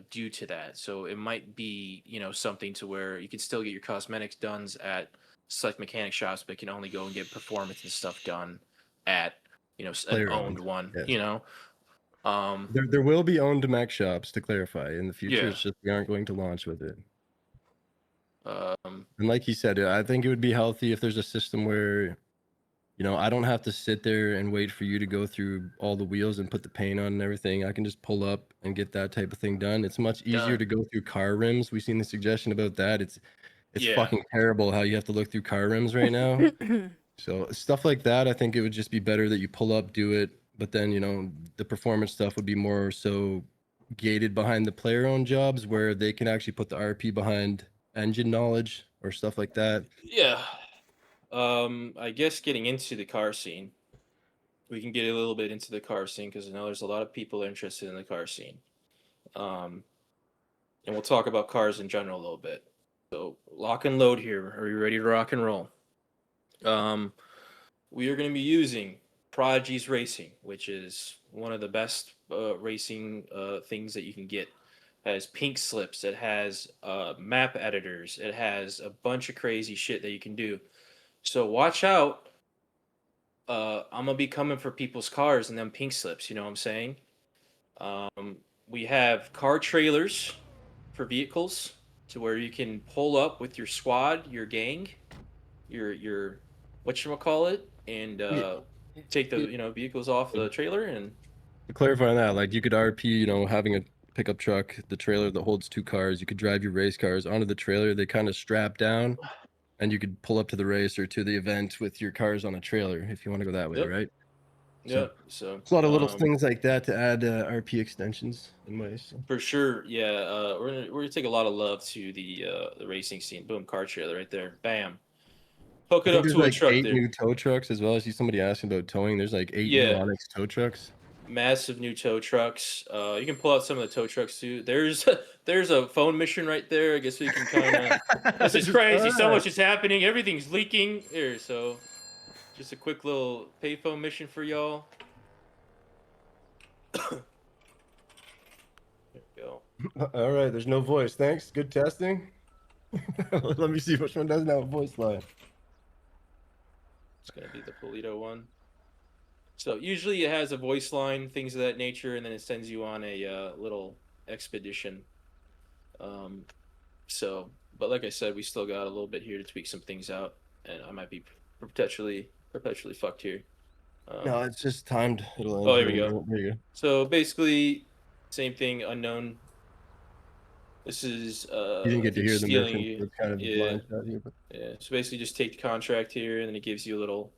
S18: due to that. So it might be, you know, something to where you can still get your cosmetics done at select mechanic shops, but can only go and get performance and stuff done at, you know, an
S19: Player
S18: owned
S19: owned.
S18: one,
S19: Yes.
S18: you know.
S19: There will be owned mech shops to clarify in the future.
S18: Yeah.
S19: It's just we aren't going to launch with it.
S18: Um,
S19: And like he said, I think it would be healthy if there's a system where, you know, I don't have to sit there and wait for you to go through all the wheels and put the paint on and everything. I can just pull up and get that type of thing done. It's much easier to go through car rims. We've seen the suggestion about that. It's
S18: Yeah.
S19: fucking terrible how you have to look through car rims right now. So stuff like that, I think it would just be better that you pull up, do it, but then, you know, the performance stuff would be more so gated behind the player owned jobs where they can actually put the RP behind engine knowledge or stuff like that.
S18: Yeah. I guess getting into the car scene, we can get a little bit into the car scene because I know there's a lot of people interested in the car scene. And we'll talk about cars in general a little bit. So lock and load here. Are you ready to rock and roll? We are going to be using Prodigy's Racing, which is one of the best racing things that you can get. It has pink slips. It has map editors. It has a bunch of crazy shit that you can do. So watch out. I'm gonna be coming for people's cars and them pink slips. You know what I'm saying? We have car trailers for vehicles to where you can pull up with your squad, your gang, your whatchamacallit, and take the, you know, vehicles off the trailer. And
S19: To clarify on that, like you could RP, you know, having a pickup truck, the trailer that holds 2 cars, you could drive your race cars onto the trailer. They kind of strap down and you could pull up to the race or to the event with your cars on a trailer if you want to go that way,
S18: Yep.
S19: right?
S18: Yeah, so
S19: it's a lot of little things like that to add RP extensions in ways. So.
S18: For sure, yeah. We're gonna take a lot of love to the racing scene. Boom, car trailer right there. Bam. Hook it up
S19: There's
S18: to a
S19: like
S18: truck
S19: 8
S18: there.
S19: new tow trucks as well. I see somebody asking about towing. There's like 8
S18: Yeah.
S19: new Onyx tow trucks.
S18: Massive new tow trucks. You can pull out some of the tow trucks too. There's a phone mission right there. I guess we can kind of. This is crazy. So much is happening. Everything's leaking here. So, just a quick little payphone mission for y'all. There we go.
S19: All right, there's no voice. Thanks. Good testing. Let me see which one doesn't have a voice line.
S18: It's gonna be the Polito one. So usually it has a voice line, things of that nature, and then it sends you on a little expedition. So, but like I said, we still got a little bit here to tweak some things out, and I might be perpetually fucked here.
S19: No, it's just timed. It'll end
S18: Oh, here
S19: here
S18: we
S19: in a
S18: go.
S19: minute. There you go.
S18: So basically, same thing. Unknown. This is
S19: You didn't
S18: I
S19: get to
S18: think
S19: hear the
S18: stealing
S19: mission.
S18: you.
S19: It's kind of
S18: Yeah.
S19: blind shot here, but
S18: Yeah. So basically, just take the contract here, and then it gives you a little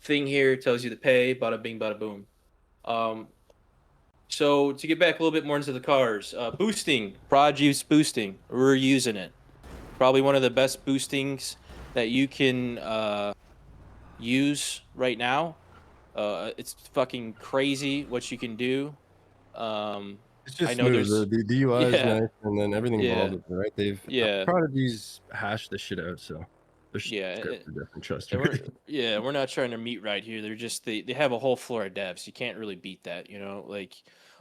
S18: thing here. It tells you the pay. Bada bing, bada boom. So to get back a little bit more into the cars, boosting, produce boosting, we're using it. Probably one of the best boostings that you can use right now. It's fucking crazy what you can do.
S19: it's
S18: I
S19: just
S18: know
S19: smooth.
S18: there's,
S19: The UI is
S18: yeah,
S19: nice, and then everything
S18: yeah,
S19: involved with it, right? They've
S18: yeah,
S19: Prodigy's hashed this shit out, so their
S18: yeah.
S19: scripts are different. Trust
S18: And
S19: me.
S18: we're not trying to meet right here. They're just they have a whole floor of devs. You can't really beat that, you know. Like,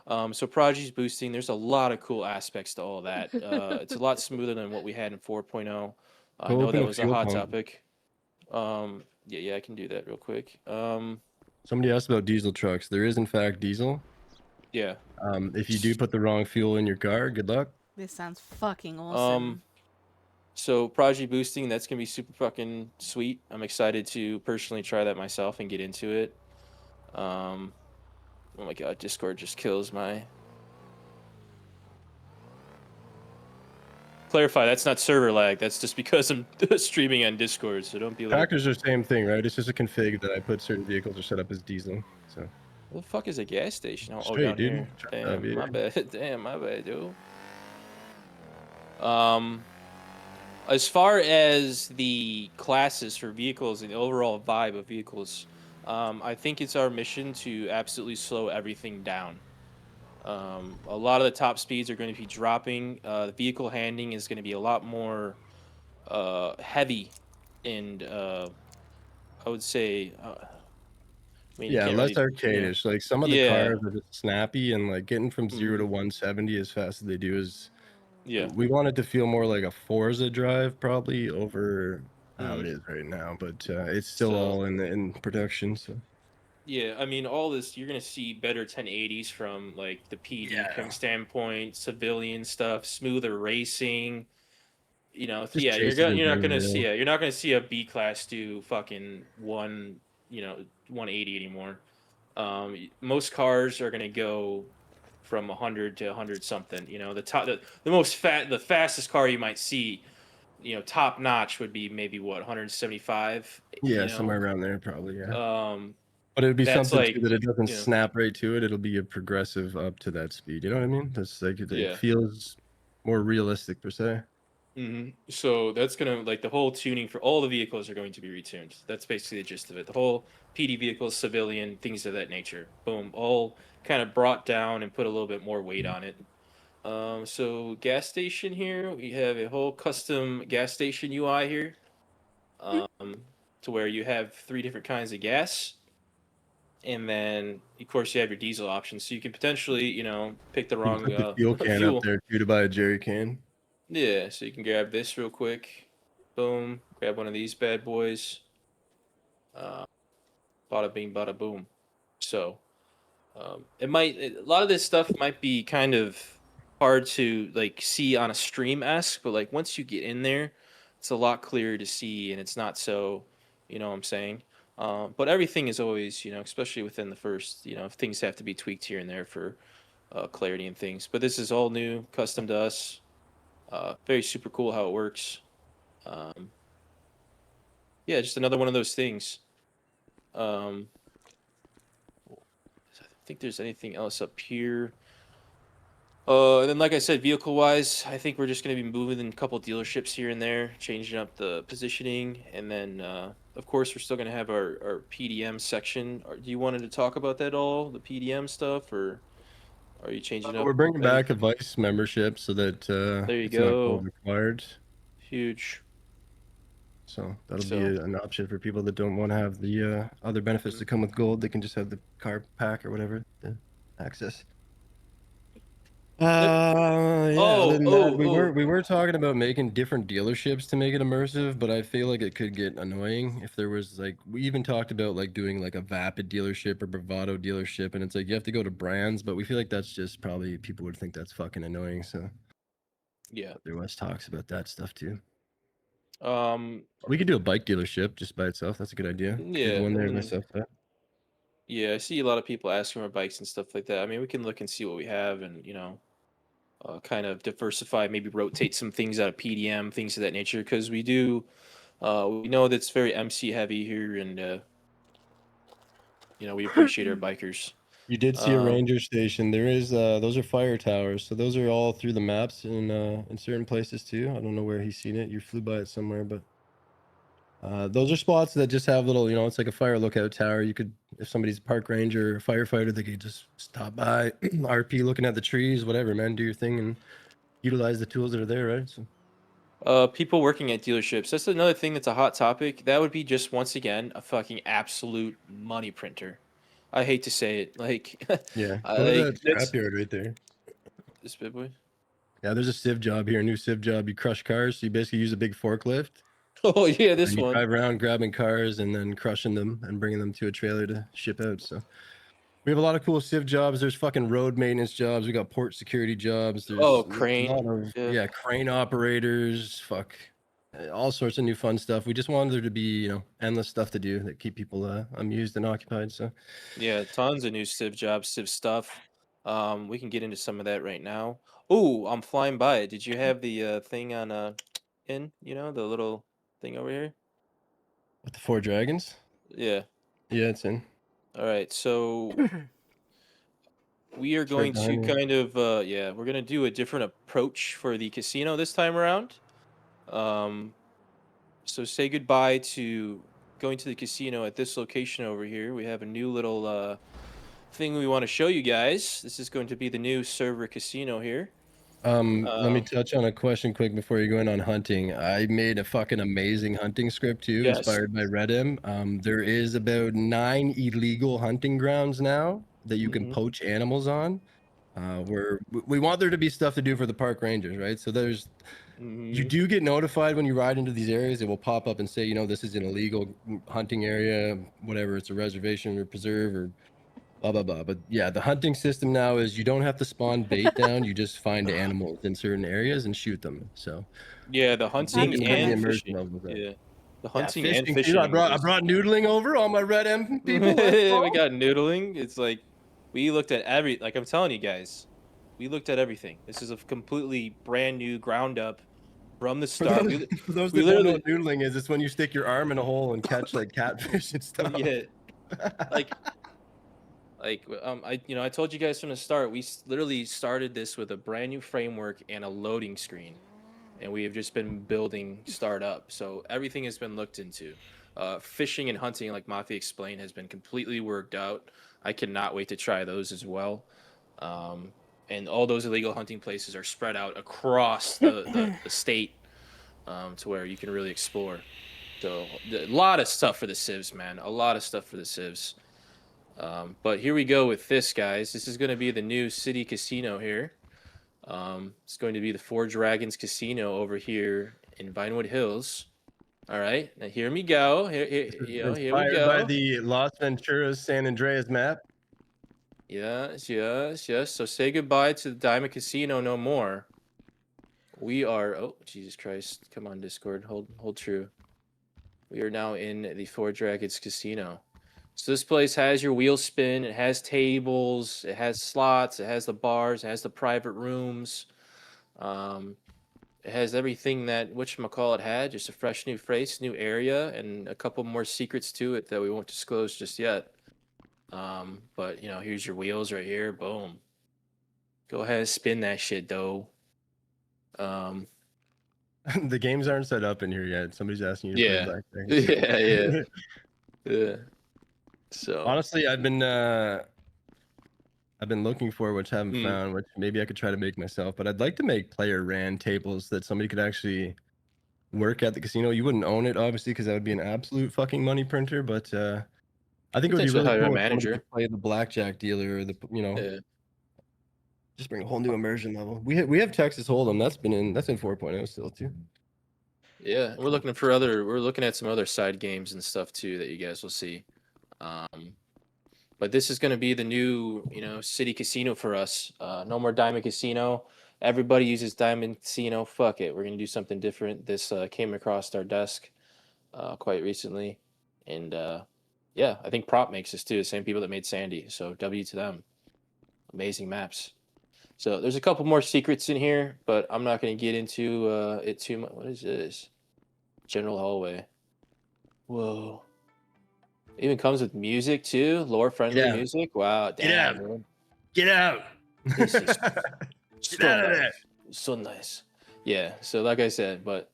S18: so Prodigy's boosting. There's a lot of cool aspects to all that. It's a lot smoother than what we had in 4.0. I
S19: Go
S18: know
S19: open
S18: that
S19: a
S18: was a
S19: fuel
S18: hot
S19: pump.
S18: topic. Yeah, I can do that real quick.
S19: Somebody asked about diesel trucks. There is in fact diesel.
S18: Yeah.
S19: If you do put the wrong fuel in your car, good luck.
S1: This sounds fucking awesome.
S18: So Prodigy boosting, that's gonna be super fucking sweet. I'm excited to personally try that myself and get into it. Oh my god, Discord just kills my. Clarify, that's not server lag. That's just because I'm streaming on Discord, so don't be like.
S19: Packers are the same thing, right? It's just a config that I put certain vehicles are set up as diesel. So.
S18: What the fuck is a gas station? Oh,
S19: Straight,
S18: down
S19: dude.
S18: here. Damn,
S19: Yeah.
S18: my bad. Damn, my bad, dude. As far as the classes for vehicles and the overall vibe of vehicles, I think it's our mission to absolutely slow everything down. A lot of the top speeds are going to be dropping. The vehicle handling is going to be a lot more heavy, and I would say, I mean, you
S19: Yeah,
S18: can't
S19: less
S18: really,
S19: arcadish. Like some of the
S18: yeah,
S19: cars are just snappy, and like getting from 0 to
S18: Mhm.
S19: 170 as fast as they do is.
S18: Yeah.
S19: We want it to feel more like a Forza drive, probably over how it
S18: Mhm.
S19: is right now, but it's still
S18: So-
S19: all in production. So.
S18: Yeah, I mean, all this, you're gonna see better 1080s from like the PD standpoint, civilian stuff, smoother racing. You know,
S19: Just
S18: yeah,
S19: chasing
S18: you're not gonna
S19: and
S18: see
S19: doing
S18: you're not gonna see a B class do fucking 180 anymore. Most cars are gonna go from 100 to 100 something. You know, the fastest car you might see, top notch would be maybe what 175.
S19: Yeah, somewhere around there, probably. Yeah. But it would be
S18: That's
S19: something too
S18: like,
S19: that it doesn't
S18: you know,
S19: snap right to it. It'll be a progressive up to that speed. You know what I mean? That's like it
S18: Yeah.
S19: feels more realistic per se.
S18: So that's gonna like the whole tuning for all the vehicles are going to be retuned. That's basically the gist of it. The whole PD vehicles, civilian, things of that nature. Boom, all kind of brought down and put a little bit more weight on it. So gas station here, we have a whole custom gas station UI here. To where you have 3 different kinds of gas. And then, of course, you have your diesel options, so you can potentially, pick the
S19: You
S18: wrong
S19: put the fuel can up there too to buy a jerry can.
S18: Yeah, so you can grab this real quick. Boom. Grab one of these bad boys. Bada bing, bada boom. So, a lot of this stuff might be kind of hard to like see on a stream-esque, but like once you get in there, it's a lot clearer to see, and it's not so, you know what I'm saying? But everything is always, especially within the first, things have to be tweaked here and there for clarity and things. But this is all new, custom to us. Very super cool how it works. Yeah, just another one of those things. I think there's anything else up here. And then, like I said, vehicle-wise, I think we're just going to be moving in a couple dealerships here and there, changing up the positioning, and then, of course, we're still going to have our PDM section. Do you wanted to talk about that all, the PDM stuff, or are you changing up?
S19: We're bringing
S18: anything?
S19: back a Vice membership so that
S18: There you
S19: it's
S18: go.
S19: not gold required.
S18: Huge.
S19: So that'll be an option for people that don't want to have the other benefits that come with gold. They can just have the car pack or whatever to access. Other than that, we were talking about making different dealerships to make it immersive, but I feel like it could get annoying if there was like we even talked about like doing like a Vapid dealership or Bravado dealership, and it's like you have to go to brands, but we feel like that's just probably people would think that's fucking annoying. So
S18: Yeah.
S19: There was talks about that stuff too.
S18: Um.
S19: We could do a bike dealership just by itself. That's a good idea.
S18: Yeah.
S19: One
S18: I
S19: there
S18: mean,
S19: myself.
S18: yeah. I see a lot of people asking for bikes and stuff like that. I mean, we can look and see what we have, and kind of diversify, maybe rotate some things out of PDM, things of that nature, because we do. We know that's very MC heavy here, and we appreciate our bikers.
S19: You did see a ranger station. There is those are fire towers. So those are all through the maps in certain places too. I don't know where he's seen it. You flew by it somewhere, but those are spots that just have little, it's like a fire lookout tower. You could, if somebody's a park ranger or firefighter, they could just stop by, RP looking at the trees, whatever, man, do your thing and utilize the tools that are there, right? So
S18: people working at dealerships. That's another thing that's a hot topic. That would be just once again a fucking absolute money printer. I hate to say it, like
S19: yeah, go to that
S18: that's
S19: scrapyard right there.
S18: this big boy.
S19: Yeah, there's a civ job here, a new civ job. You crush cars, so you basically use a big forklift.
S18: Oh yeah, this
S19: and you
S18: one.
S19: drive around grabbing cars and then crushing them and bringing them to a trailer to ship out. So we have a lot of cool civ jobs. There's fucking road maintenance jobs. We got port security jobs. There's
S18: crane.
S19: a lot of crane operators. Fuck, all sorts of new fun stuff. We just wanted there to be endless stuff to do that keep people amused and occupied. So
S18: yeah, tons of new civ jobs, civ stuff. We can get into some of that right now. Oh, I'm flying by it. Did you have the thing on the little thing over here?
S19: with the 4 dragons?
S18: Yeah.
S19: Yeah, it's in.
S18: All right, so we are going to kind of we're going to do a different approach for the casino this time around. So say goodbye to going to the casino at this location over here. We have a new little thing we want to show you guys. This is going to be the new server casino here.
S19: Let me touch on a question quick before you go in on hunting. I made a fucking amazing hunting script too, inspired by Redim. There is about 9 illegal hunting grounds now that you can poach animals on. We want there to be stuff to do for the park rangers, right? So you do get notified when you ride into these areas. It will pop up and say, this is an illegal hunting area, whatever. It's a reservation or preserve or blah blah blah. But yeah, the hunting system now is you don't have to spawn bait down. You just find animals in certain areas and shoot them. So
S18: yeah, the hunting and fishing. Yeah, the hunting and fishing.
S19: Too. I brought noodling over. All my Red M people.
S18: We got noodling. It's like we looked at like I'm telling you guys, we looked at everything. This is a completely brand new ground up from the start.
S19: For those that don't know what noodling is, it's when you stick your arm in a hole and catch like catfish and stuff.
S18: Yeah, I told you guys from the start, we literally started this with a brand new framework and a loading screen, and we have just been building startup. So everything has been looked into. Fishing and hunting, like Mafia explained, has been completely worked out. I cannot wait to try those as well. And all those illegal hunting places are spread out across the state to where you can really explore. So a lot of stuff for the civs, man. A lot of stuff for the civs. But here we go with this, guys. This is going to be the new city casino here. It's going to be the 4 Dragons Casino over here in Vinewood Hills. All right, now here we go. Here we go.
S19: By the Las Venturas San Andreas map.
S18: Yes. So say goodbye to the Diamond Casino no more. We are. Oh, Jesus Christ! Come on, Discord. Hold true. We are now in the 4 Dragons Casino. So this place has your wheel spin. It has tables. It has slots. It has the bars. It has the private rooms. It has everything that whatchamacallit had. Just a fresh new face, new area, and a couple more secrets to it that we won't disclose just yet. But here's your wheels right here. Boom. Go ahead and spin that shit, though.
S19: The games aren't set up in here yet. Somebody's asking you to play back
S18: there. Yeah. So
S19: honestly, I've been looking for, which I haven't found, which maybe I could try to make myself. But I'd like to make player ran tables that somebody could actually work at the casino. You wouldn't own it, obviously, because that would be an absolute fucking money printer. But I think it would be really cool if somebody could play the blackjack dealer, or just bring a whole new immersion level. We have Texas Hold'em. That's in 4.0 still too.
S18: Yeah, we're looking at some other side games and stuff too that you guys will see. But this is going to be the new, city casino for us. No more Diamond Casino. everybody uses Diamond Casino. Fuck it, we're gonna do something different. This came across our desk quite recently, and yeah, I think Prop makes this too. The same people that made Sandy. So W to them. Amazing maps. So there's a couple more secrets in here, but I'm not gonna get into it too much. What is this? General hallway. Whoa. It even comes with music too, lore-friendly
S19: Get out.
S18: music. Wow,
S19: Get
S18: damn,
S19: out.
S18: man.
S19: Get out.
S18: This is
S19: Get
S18: so
S19: out of
S18: nice.
S19: there.
S18: So nice. Yeah, so like I said, but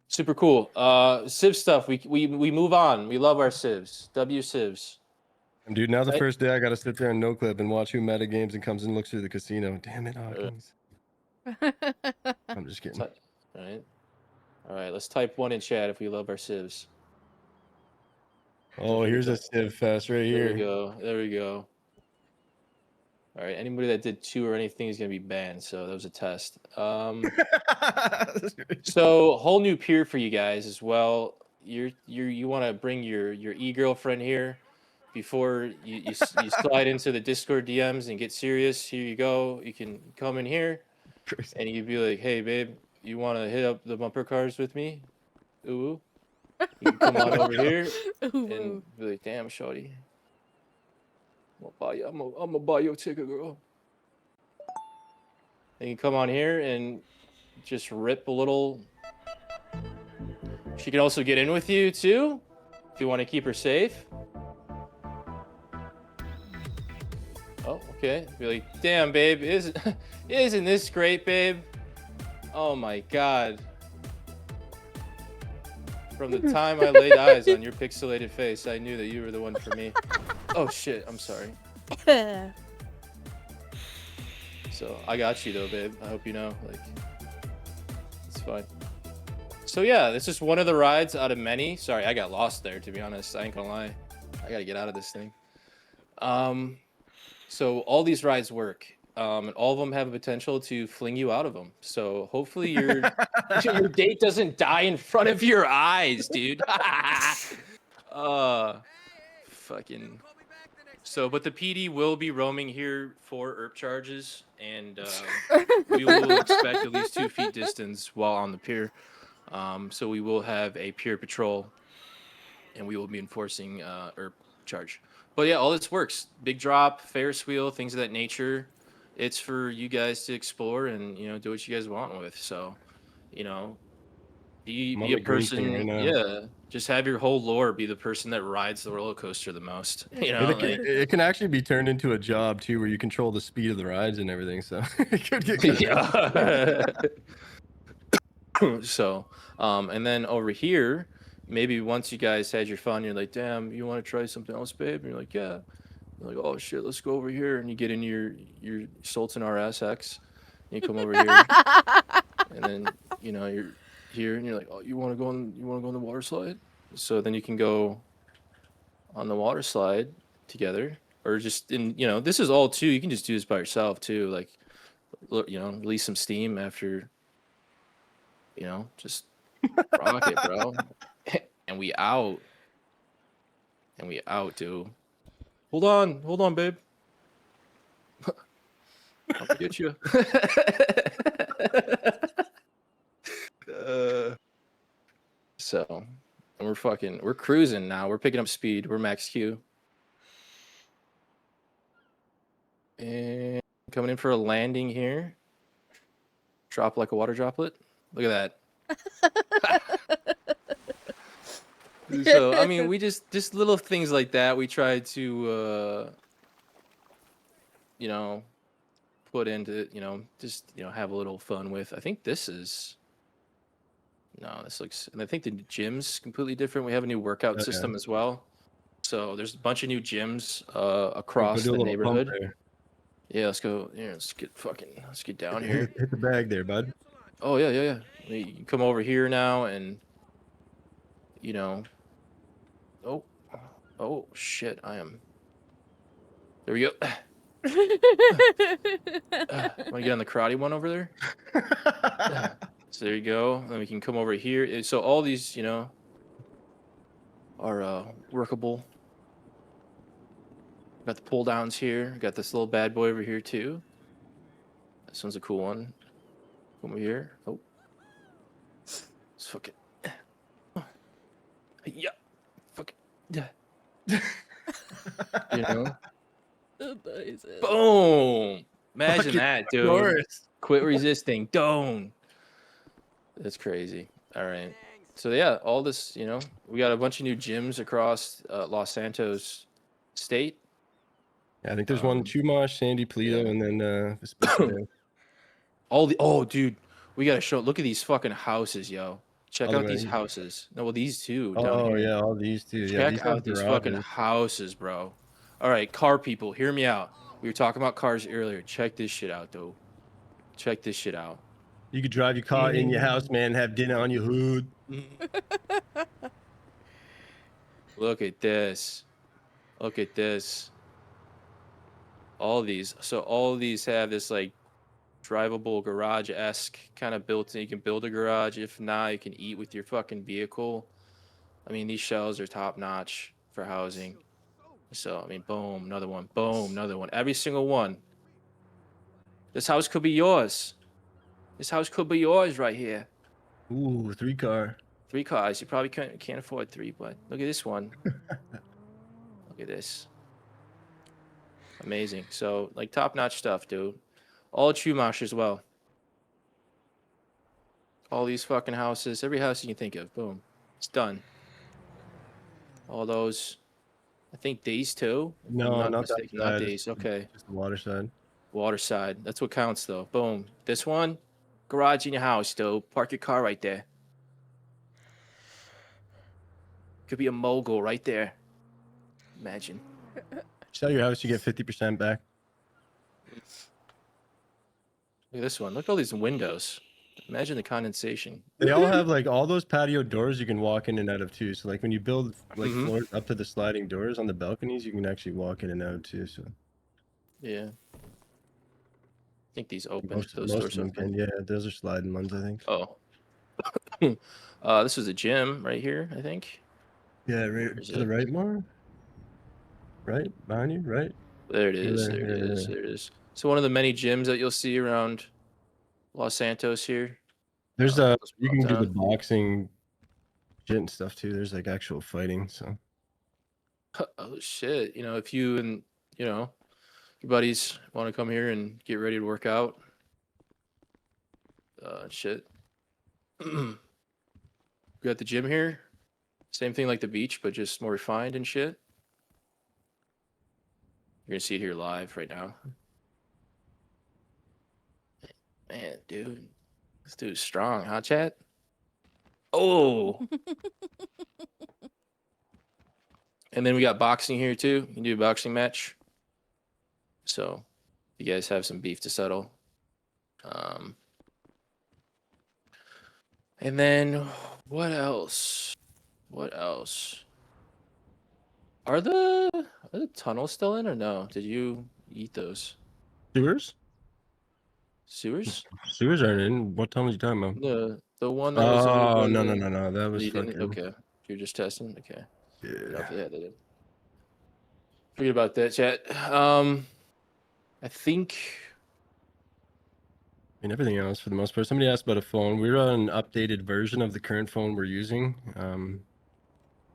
S18: super cool. Civ stuff, we move on. We love our civs. W civs.
S19: Dude, now the
S18: Right?
S19: first day I gotta sit there and no clip and watch who meta games and comes and looks through the casino. Damn it, Hawkins. I'm just kidding.
S18: Right. All right, let's type 1 in chat if we love our civs.
S19: Oh, here's a Civ fest right
S18: There
S19: here.
S18: we go. There we go. All right, anybody that did 2 or anything is gonna be banned. So that was a test. So whole new peer for you guys as well. You want to bring your e-girlfriend here before you slide into the Discord DMs and get serious. Here you go. You can come in here, and you'd be like, "Hey, babe, you want to hit up the bumper cars with me?" Ooh. You can come on over here and be like, "Damn, shorty, I'm gonna buy you a ticket, girl." And you come on here and just rip a little. She can also get in with you too, if you want to keep her safe. Oh, okay. Be like, damn, babe, isn't this great, babe? Oh my God. From the time I laid eyes on your pixelated face, I knew that you were the one for me. Oh shit, I'm sorry. So I got you though, babe. I hope you know, like, it's fine. So yeah, this is one of the rides out of many. Sorry, I got lost there, to be honest. I ain't gonna lie. I gotta get out of this thing. So all these rides work, and all of them have a potential to fling you out of them. So hopefully your date doesn't die in front of your eyes, dude. Fucking. So, but the PD will be roaming here for ERP charges, and we will expect at least 2 feet distance while on the pier. So we will have a pier patrol, and we will be enforcing ERP charge. But yeah, all this works. Big drop, Ferris wheel, things of that nature. It's for you guys to explore and, you know, do what you guys want with. So, you know, be a person.
S19: Right now.
S18: Yeah, just have your whole lore be the person that rides the roller coaster the most. You know,
S19: It can actually be turned into a job too, where you control the speed of the rides and everything. So it could get kinda
S18: So, and then over here, maybe once you guys had your fun, you're like, damn, you want to try something else, babe? And you're like, yeah. You're like, oh shit, let's go over here. And you get in your Sultan RSX, and you come over here, and then you know you're here, and you're like, oh, you want to go on the water slide? So then you can go on the water slide together, or just in, you know, this is all too. You can just do this by yourself too, like, you know, release some steam after. You know, just rock it, bro. And we out. And we out, dude. Hold on, babe. I'll get you. So, and we're cruising now. We're picking up speed. We're max Q. And coming in for a landing here. Drop like a water droplet. Look at that. So, I mean, we just little things like that. We try to, you know, put into, you know, just, you know, have a little fun with. I think this is, no, this looks, and I think the gym's completely different. We have a new workout system as well. So there's a bunch of new gyms across the neighborhood. Yeah, let's go. Yeah, let's get down here.
S19: Hit the bag there, bud.
S18: Oh yeah. You can come over here now, and you know. Oh shit! I am. There we go. Want to get on the karate one over there? So there you go. Then we can come over here. So all these, you know, are workable. Got the pull downs here. Got this little bad boy over here too. This one's a cool one. Come over here. Oh. Let's fuck it. Yeah. Fuck it. Yeah. You know? Boom! Imagine
S19: Fucking
S18: that, dude.
S19: Doris.
S18: Quit resisting. Don't. That's crazy. All right. So yeah, all this, you know, we got a bunch of new gyms across Los Santos State.
S19: Yeah, I think there's one in Chumash, Sandy Polito, and then Vespucci.
S18: Oh, dude, we gotta show. Look at these fucking houses, yo. Check
S19: All the
S18: out these
S19: way.
S18: houses. No, well, these two down
S19: Oh
S18: here.
S19: yeah, all these too. Yeah,
S18: Check
S19: these
S18: out
S19: have
S18: these fucking
S19: garages.
S18: houses, bro. All right, car people, hear me out. We were talking about cars earlier. Check this shit out, though. Check this shit out.
S19: You could drive your car in your house, man. Have dinner on your hood.
S18: Look at this. Look at this. All these. So all these have this like drivable garage-esque kind of built in. You can build a garage. If not, you can eat with your fucking vehicle. I mean, these shells are top notch for housing. So, I mean, boom, another one. Boom, another one. Every single one. This house could be yours. This house could be yours right here.
S19: Ooh, 3-car.
S18: 3 cars. You probably can't afford 3, but look at this one. Look at this. Amazing. So, like, top-notch stuff, dude. All Chumash as well. All these fucking houses. Every house you can think of. Boom. It's done. All those. I think these too. if I'm
S19: No, not that
S18: mistaken. Not
S19: side.
S18: these. Okay.
S19: Just the water side.
S18: Water side. That's what counts, though. Boom. This one, garage in your house, dude. Park your car right there. Could be a mogul right there. Imagine.
S19: Sell your house, you get 50% back.
S18: Look at this one. Look at all these windows. Imagine the condensation.
S19: They all have like all those patio doors you can walk in and out of too. So like when you build like floors up to the sliding doors on the balconies, you can actually walk in and out too. So
S18: Yeah. I think these open.
S19: most
S18: Those
S19: of
S18: doors
S19: them
S18: open.
S19: can. Yeah, those are sliding ones, I think.
S18: Oh. This is a gym right here, I think.
S19: Yeah, right to the right more. Right behind you, right?
S18: There it is.
S19: There,
S18: There it
S19: yeah,
S18: is.
S19: yeah.
S18: There it is. So one of the many gyms that you'll see around Los Santos here.
S19: There's you can do the
S18: down.
S19: boxing shit and stuff too. There's like actual fighting. So
S18: Oh shit! You know, if you and your buddies want to come here and get ready to work out, shit. We got the gym here. Same thing like the beach, but just more refined and shit. You're gonna see it here live right now. Man, dude, this dude's strong, huh, chat? Oh. And then we got boxing here too. You can do a boxing match. So, you guys have some beef to settle. And then what else? What else? Are the tunnels still in or no? Did you eat those?
S19: sewers?
S18: Sewers?
S19: Sewers aren't in. What time was you talking about?
S18: The one that was over by
S19: no,
S18: the-
S19: no, no, no. That was
S18: You didn't?
S19: fucking.
S18: Okay. You're just testing? Okay.
S19: Yeah.
S18: Yeah, they did. Forget about that, chat. I think.
S19: I mean, everything else for the most part. Somebody asked about a phone. We're on an updated version of the current phone we're using.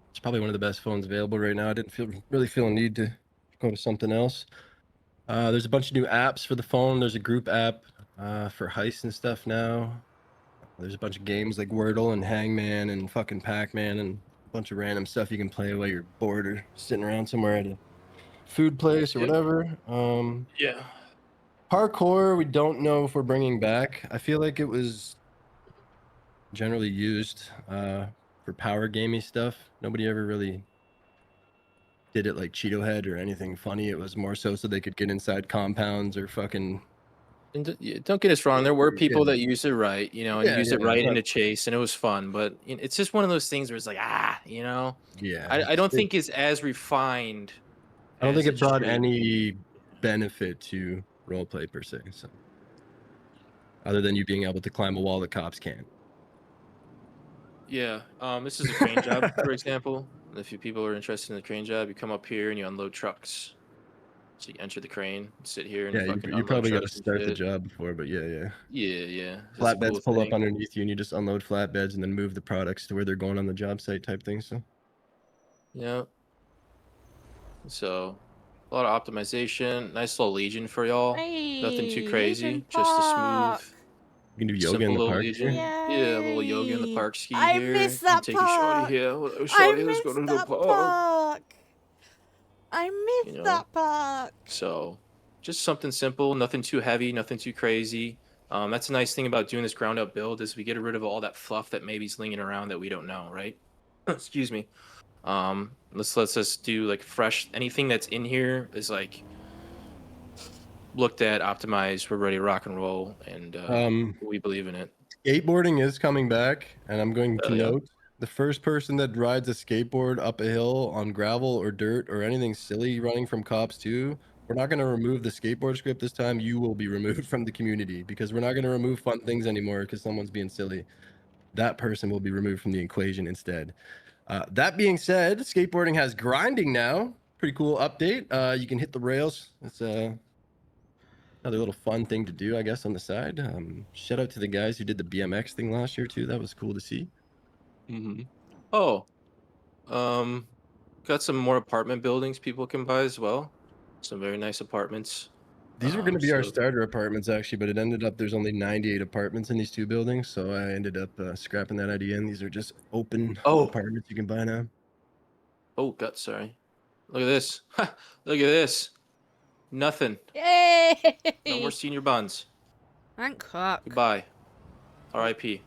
S19: It's probably one of the best phones available right now. I didn't really feel a need to go to something else. There's a bunch of new apps for the phone. There's a group app for heist and stuff now. There's a bunch of games like Wordle and Hangman and fucking Pac-Man and a bunch of random stuff you can play while you're bored or sitting around somewhere at a food place or whatever.
S18: Yeah.
S19: Parkour, we don't know if we're bringing back. I feel like it was generally used for power gamey stuff. Nobody ever really did it like Cheeto Head or anything funny. It was more so they could get inside compounds or fucking.
S18: And don't get us wrong. There were people that used it right, and used it right in a chase, and it was fun. But it's just one of those things where it's like,
S19: Yeah.
S18: I don't think it's as refined.
S19: I don't think
S18: as
S19: it brought
S18: should.
S19: any benefit to roleplay per se. So, other than you being able to climb a wall that cops can't.
S18: Yeah. This is a crane job, for example. If you people are interested in the crane job, you come up here and you unload trucks. So you enter the crane, sit here, and
S19: Yeah,
S18: fucking
S19: you
S18: unload
S19: probably got to
S18: trucks and
S19: start the
S18: shit.
S19: job before, but yeah.
S18: Yeah. That's a
S19: Flatbeds
S18: cool
S19: pull up
S18: thing.
S19: underneath you, and you just unload flatbeds and then move the products to where they're going on the job site type thing. So.
S18: Yeah. So, a lot of optimization. Nice little Legion for y'all. Nothing too
S1: Hey,
S18: crazy.
S1: Legion
S18: Just a
S1: Park.
S18: smooth.
S19: You can do yoga
S18: Simple
S19: in the
S18: little
S19: park
S18: Legion.
S19: here.
S18: Yeah, a little yoga in the park ski
S1: I
S18: here.
S1: miss
S18: You
S1: that
S18: take your shorty
S1: park.
S18: here.
S1: I
S18: Shorty, let's go
S1: miss
S18: to the
S1: that
S18: park.
S1: park. I
S18: You
S1: miss
S18: know?
S1: that park.
S18: So, just something simple, nothing too heavy, nothing too crazy. That's a nice thing about doing this ground up build is we get rid of all that fluff that maybe's lingering around that we don't know, right? Excuse me. Let's just do like fresh. Anything that's in here is like looked at, optimized. We're ready to rock and roll, and we believe in it.
S19: Skateboarding is coming back, and I'm going to
S18: Hell yeah.
S19: note the first person that rides a skateboard up a hill on gravel or dirt or anything silly running from cops too. We're not going to remove the skateboard script this time. You will be removed from the community because we're not going to remove fun things anymore because someone's being silly. That person will be removed from the equation instead. That being said, skateboarding has grinding now. Pretty cool update. You can hit the rails. It's another little fun thing to do, I guess, on the side. Shout out to the guys who did the BMX thing last year too. That was cool to see.
S18: Oh, got some more apartment buildings people can buy as well. Some very nice apartments.
S19: These were going to be our
S18: So
S19: starter apartments actually, but it ended up there's only 98 apartments in these two buildings, so I ended up scrapping that idea. And these are just open apartments you can buy now.
S18: Oh, gut, sorry. Look at this. Ha! Look at this. Nothing.
S1: Yay!
S18: No more senior buns.
S1: Thank cock.
S18: Goodbye. R.I.P.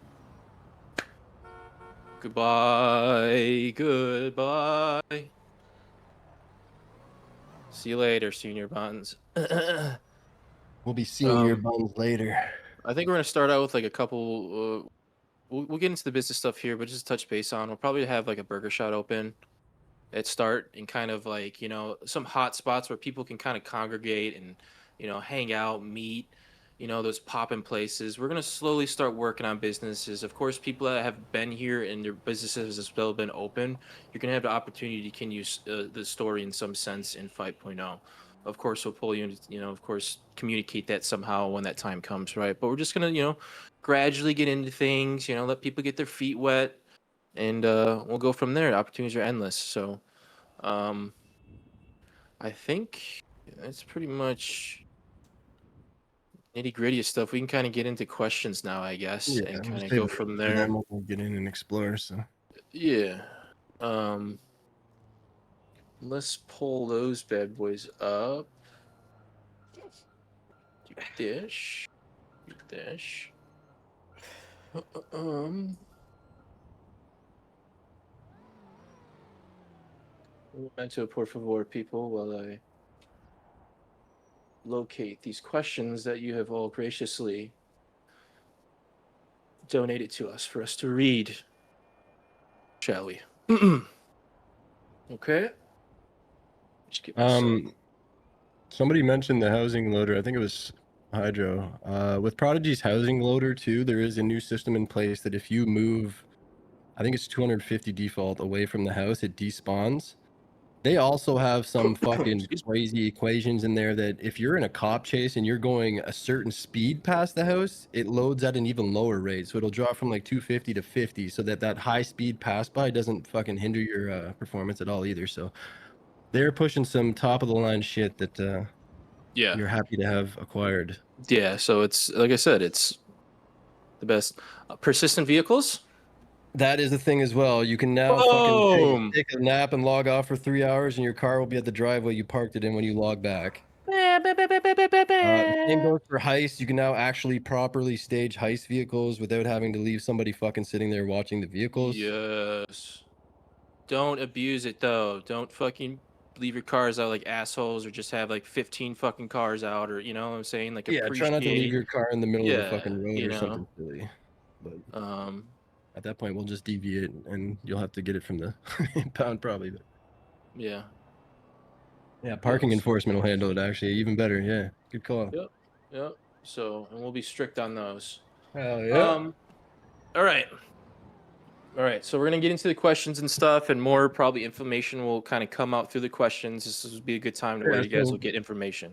S18: Goodbye. Goodbye. See you later, senior buns.
S19: We'll be seeing your buns later.
S18: I think we're gonna start out with like a couple. We'll get into the business stuff here, but just touch base on. We'll probably have like a burger shot open at start and kind of like some hot spots where people can kind of congregate and hang out, meet. Those poppin' places. We're gonna slowly start working on businesses. Of course, people that have been here and their businesses have still been open, you're gonna have the opportunity to use the story in some sense in 5.0. Of course, we'll pull you, of course, communicate that somehow when that time comes, right? But we're just gonna, gradually get into things, let people get their feet wet, and we'll go from there. Opportunities are endless. So, I think that's pretty much nitty gritty stuff. We can kind of get into questions now, I guess, and kind of go from there.
S19: Then we'll get in and explore. So
S18: yeah, let's pull those bad boys up. Dish. Momento, por favor, people, while I locate these questions that you have all graciously donated to us for us to read. Shall we? Okay.
S19: Somebody mentioned the housing loader. I think it was Hydro. With Prodigy's housing loader too, there is a new system in place that if you move, I think it's 250 default away from the house, it despawns. They also have some fucking crazy equations in there that if you're in a cop chase and you're going a certain speed past the house, it loads at an even lower rate. So it'll drop from like 250 to 50 so that high speed pass by doesn't fucking hinder your performance at all either. So they're pushing some top of the line shit that you're happy to have acquired.
S18: Yeah, so it's like I said, it's the best. Persistent vehicles?
S19: That is the thing as well. You can now fucking take a nap and log off for 3 hours, and your car will be at the driveway you parked it in when you log back. Same goes for heists. You can now actually properly stage heist vehicles without having to leave somebody fucking sitting there watching the vehicles.
S18: Yes. Don't abuse it though. Don't fucking leave your cars out like assholes, or just have like 15 fucking cars out, or you know what I'm saying? Like
S19: try not to leave your car in the middle of the fucking road or something silly. But at that point, we'll just deviate, and you'll have to get it from the impound probably. But
S18: yeah.
S19: Yeah, parking enforcement will handle it actually even better. Yeah, good call.
S18: Yep. So, and we'll be strict on those.
S19: Hell yeah.
S18: All right. All right, so we're gonna get into the questions and stuff, and more probably information will kind of come out through the questions. This will be a good time to where
S19: Yeah,
S18: you guys
S19: so
S18: will get information.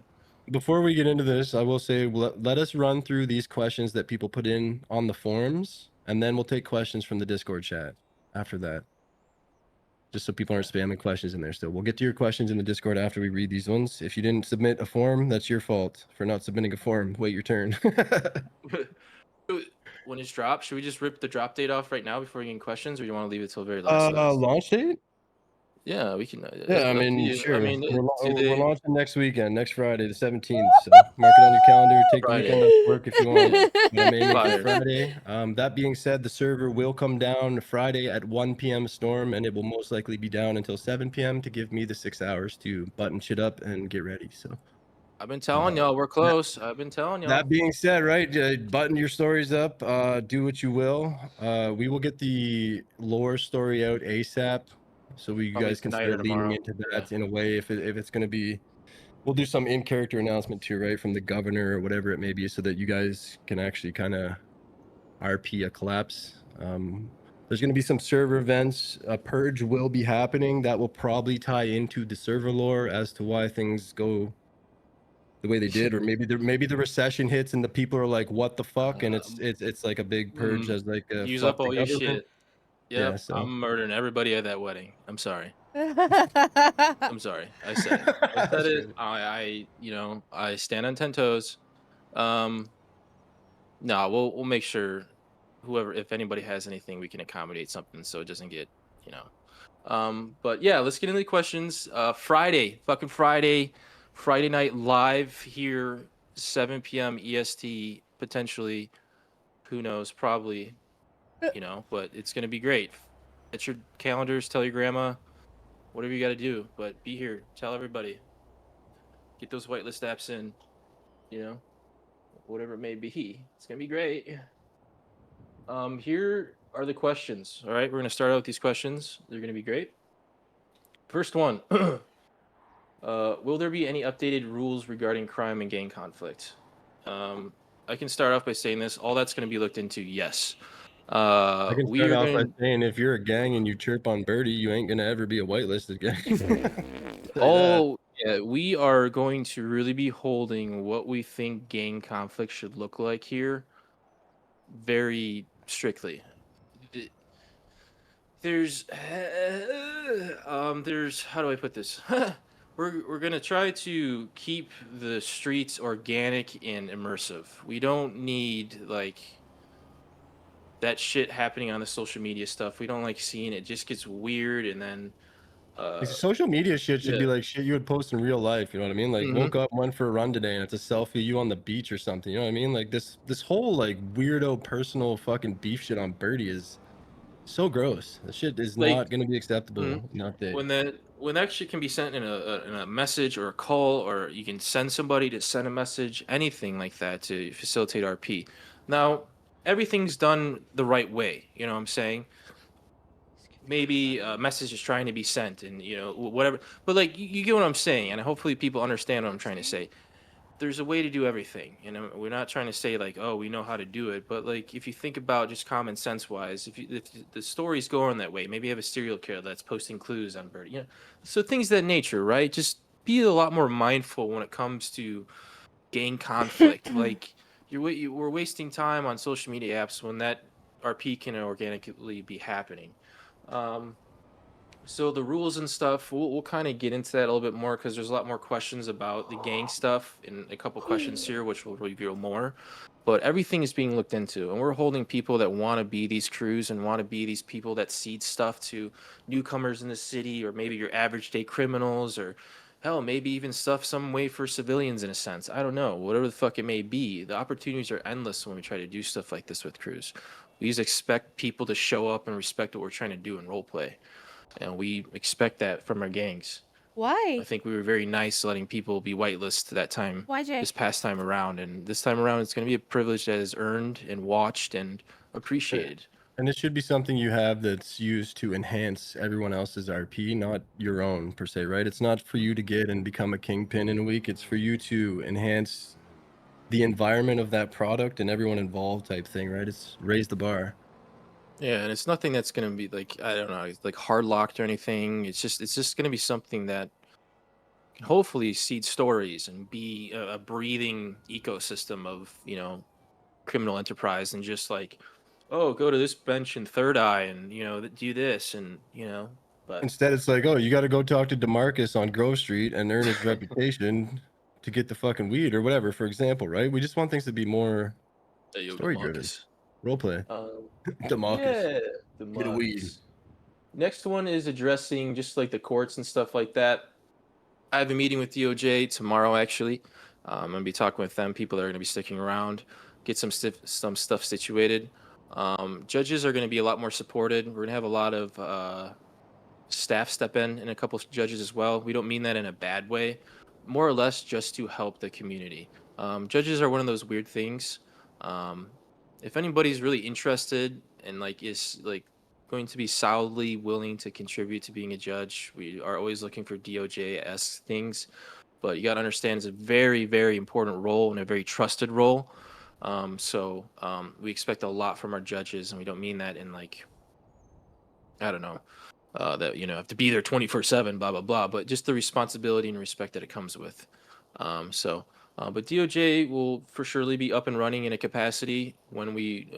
S19: before we get into this, I will say let us run through these questions that people put in on the forums, and then we'll take questions from the Discord chat after that. Just so people aren't spamming questions in there still. We'll get to your questions in the Discord after we read these ones. If you didn't submit a form, that's your fault for not submitting a form. Wait your turn.
S18: When it's dropped, should we just rip the drop date off right now before we get questions, or you want to leave it till very last?
S19: Launch date?
S18: Yeah, we can.
S19: Yeah, I
S18: Up to
S19: mean,
S18: you.
S19: sure.
S18: I mean,
S19: We're launching next weekend, next Friday, the 17th. So mark it on your calendar. Take the weekend off work if you want. But I'm aiming for
S18: Fire.
S19: Friday. That being said, the server will come down Friday at 1 p.m. storm, and it will most likely be down until 7 p.m. to give me the 6 hours to button shit up and get ready. So
S18: I've been telling y'all we're close. I've been telling y'all.
S19: that being said, right, button your stories up. Do what you will. We will get the lore story out ASAP, so you
S18: Probably
S19: guys can
S18: tonight or
S19: start leaning
S18: tomorrow.
S19: into that in a way. If it's going to be, we'll do some in character announcement too, right, from the governor or whatever it may be, so that you guys can actually kind of RP a collapse. There's going to be some server events. A purge will be happening. That will probably tie into the server lore as to why things go the way they did, or maybe the recession hits and the people are like, "What the fuck?" and it's like a big purge as like a
S18: Use
S19: fuck
S18: up
S19: the
S18: all your
S19: government.
S18: shit. Yep,
S19: Yeah, so
S18: I'm murdering everybody at that wedding. I'm sorry. I'm sorry. I said it. I said it. I you know, I stand on 10 toes. No, we'll make sure whoever, if anybody has anything, we can accommodate something so it doesn't get, you know. But yeah, let's get into the questions. Friday night live here, 7 p.m. EST, potentially. Who knows? Probably, you know, but it's gonna be great. Get your calendars, tell your grandma, whatever you got to do, but be here. Tell everybody. Get those whitelist apps in. You know, whatever it may be. It's gonna be great. Here are the questions. All right, we're gonna start out with these questions. They're gonna be great. First one. Will there be any updated rules regarding crime and gang conflict? I can start off by saying this. All that's going to be looked into, yes.
S19: I can
S18: We
S19: start
S18: are
S19: off by
S18: going.
S19: saying if you're a gang and you chirp on Birdie, you ain't gonna ever be a whitelisted gang.
S18: Oh, yeah, we are going to really be holding what we think gang conflict should look like here very strictly. There's how do I put this? We're gonna try to keep the streets organic and immersive. We don't need like that shit happening on the social media stuff. We don't like seeing it. Just gets weird, and then
S19: Social media shit should
S18: yeah.
S19: be like shit you would post in real life. You know what I mean? Like,
S18: Mhm.
S19: woke up, went for a run today, and it's a selfie of you on the beach or something. You know what I mean? Like this whole like weirdo personal fucking beef shit on Birdie is so gross. That shit is
S18: Like,
S19: not going to be acceptable
S18: Mhm.
S19: in that day.
S18: When that shit can be sent in a message or a call, or you can send somebody to send a message, anything like that to facilitate RP. Now, everything's done the right way. You know what I'm saying? Maybe a message is trying to be sent, and you know whatever. But like you get what I'm saying, and hopefully people understand what I'm trying to say. There's a way to do everything. You know, we're not trying to say like, oh, we know how to do it, but like if you think about just common sense wise, if the stories go on that way, maybe you have a serial killer that's posting clues on Birdie, you know, so things of that nature, right? Just be a lot more mindful when it comes to gang conflict. Like we're wasting time on social media apps when that RP can organically be happening. So the rules and stuff, we'll kind of get into that a little bit more because there's a lot more questions about the gang stuff and a couple questions here, which will reveal more. But everything is being looked into, and we're holding people that want to be these crews and want to be these people that seed stuff to newcomers in the city, or maybe your average day criminals, or hell, maybe even stuff some way for civilians in a sense. I don't know, whatever the fuck it may be. The opportunities are endless when we try to do stuff like this with crews. We just expect people to show up and respect what we're trying to do in roleplay. And we expect that from our gangs.
S1: Why?
S18: I think we were very nice letting people be whitelisted that time,
S1: Why, Jay?
S18: this past time around. And this time around, it's going to be a privilege that is earned and watched and appreciated.
S19: And it should be something you have that's used to enhance everyone else's RP, not your own per se, right? It's not for you to get and become a kingpin in a week. It's for you to enhance the environment of that product and everyone involved type thing, right? It's raise the bar.
S18: Yeah, and it's nothing that's gonna be like, I don't know, it's like hard locked or anything. It's just gonna be something that can hopefully seed stories and be a breathing ecosystem of, criminal enterprise, and just like, oh, go to this bench in Third Eye and do this, and but
S19: Instead, it's like, oh, you got to go talk to DeMarcus on Grove Street and earn his reputation to get the fucking weed or whatever, for example, right? We just want things to be more
S18: yo,
S19: story driven, role play. DeMarcus,
S18: yeah, the
S19: get a weed.
S18: Next one is addressing just like the courts and stuff like that. I have a meeting with DOJ tomorrow, actually. I'm gonna be talking with them. People that are gonna be sticking around, get some stuff situated. Judges are gonna be a lot more supported. We're gonna have a lot of staff step in, and a couple of judges as well. We don't mean that in a bad way, more or less just to help the community. Judges are one of those weird things. If anybody's really interested and like is like going to be solidly willing to contribute to being a judge, we are always looking for DOJ-esque things. But you got to understand, it's a very, very important role and a very trusted role. So we expect a lot from our judges, and we don't mean that in like, I don't know, that have to be there 24/7, blah blah blah. But just the responsibility and respect that it comes with. But DOJ will for surely be up and running in a capacity when we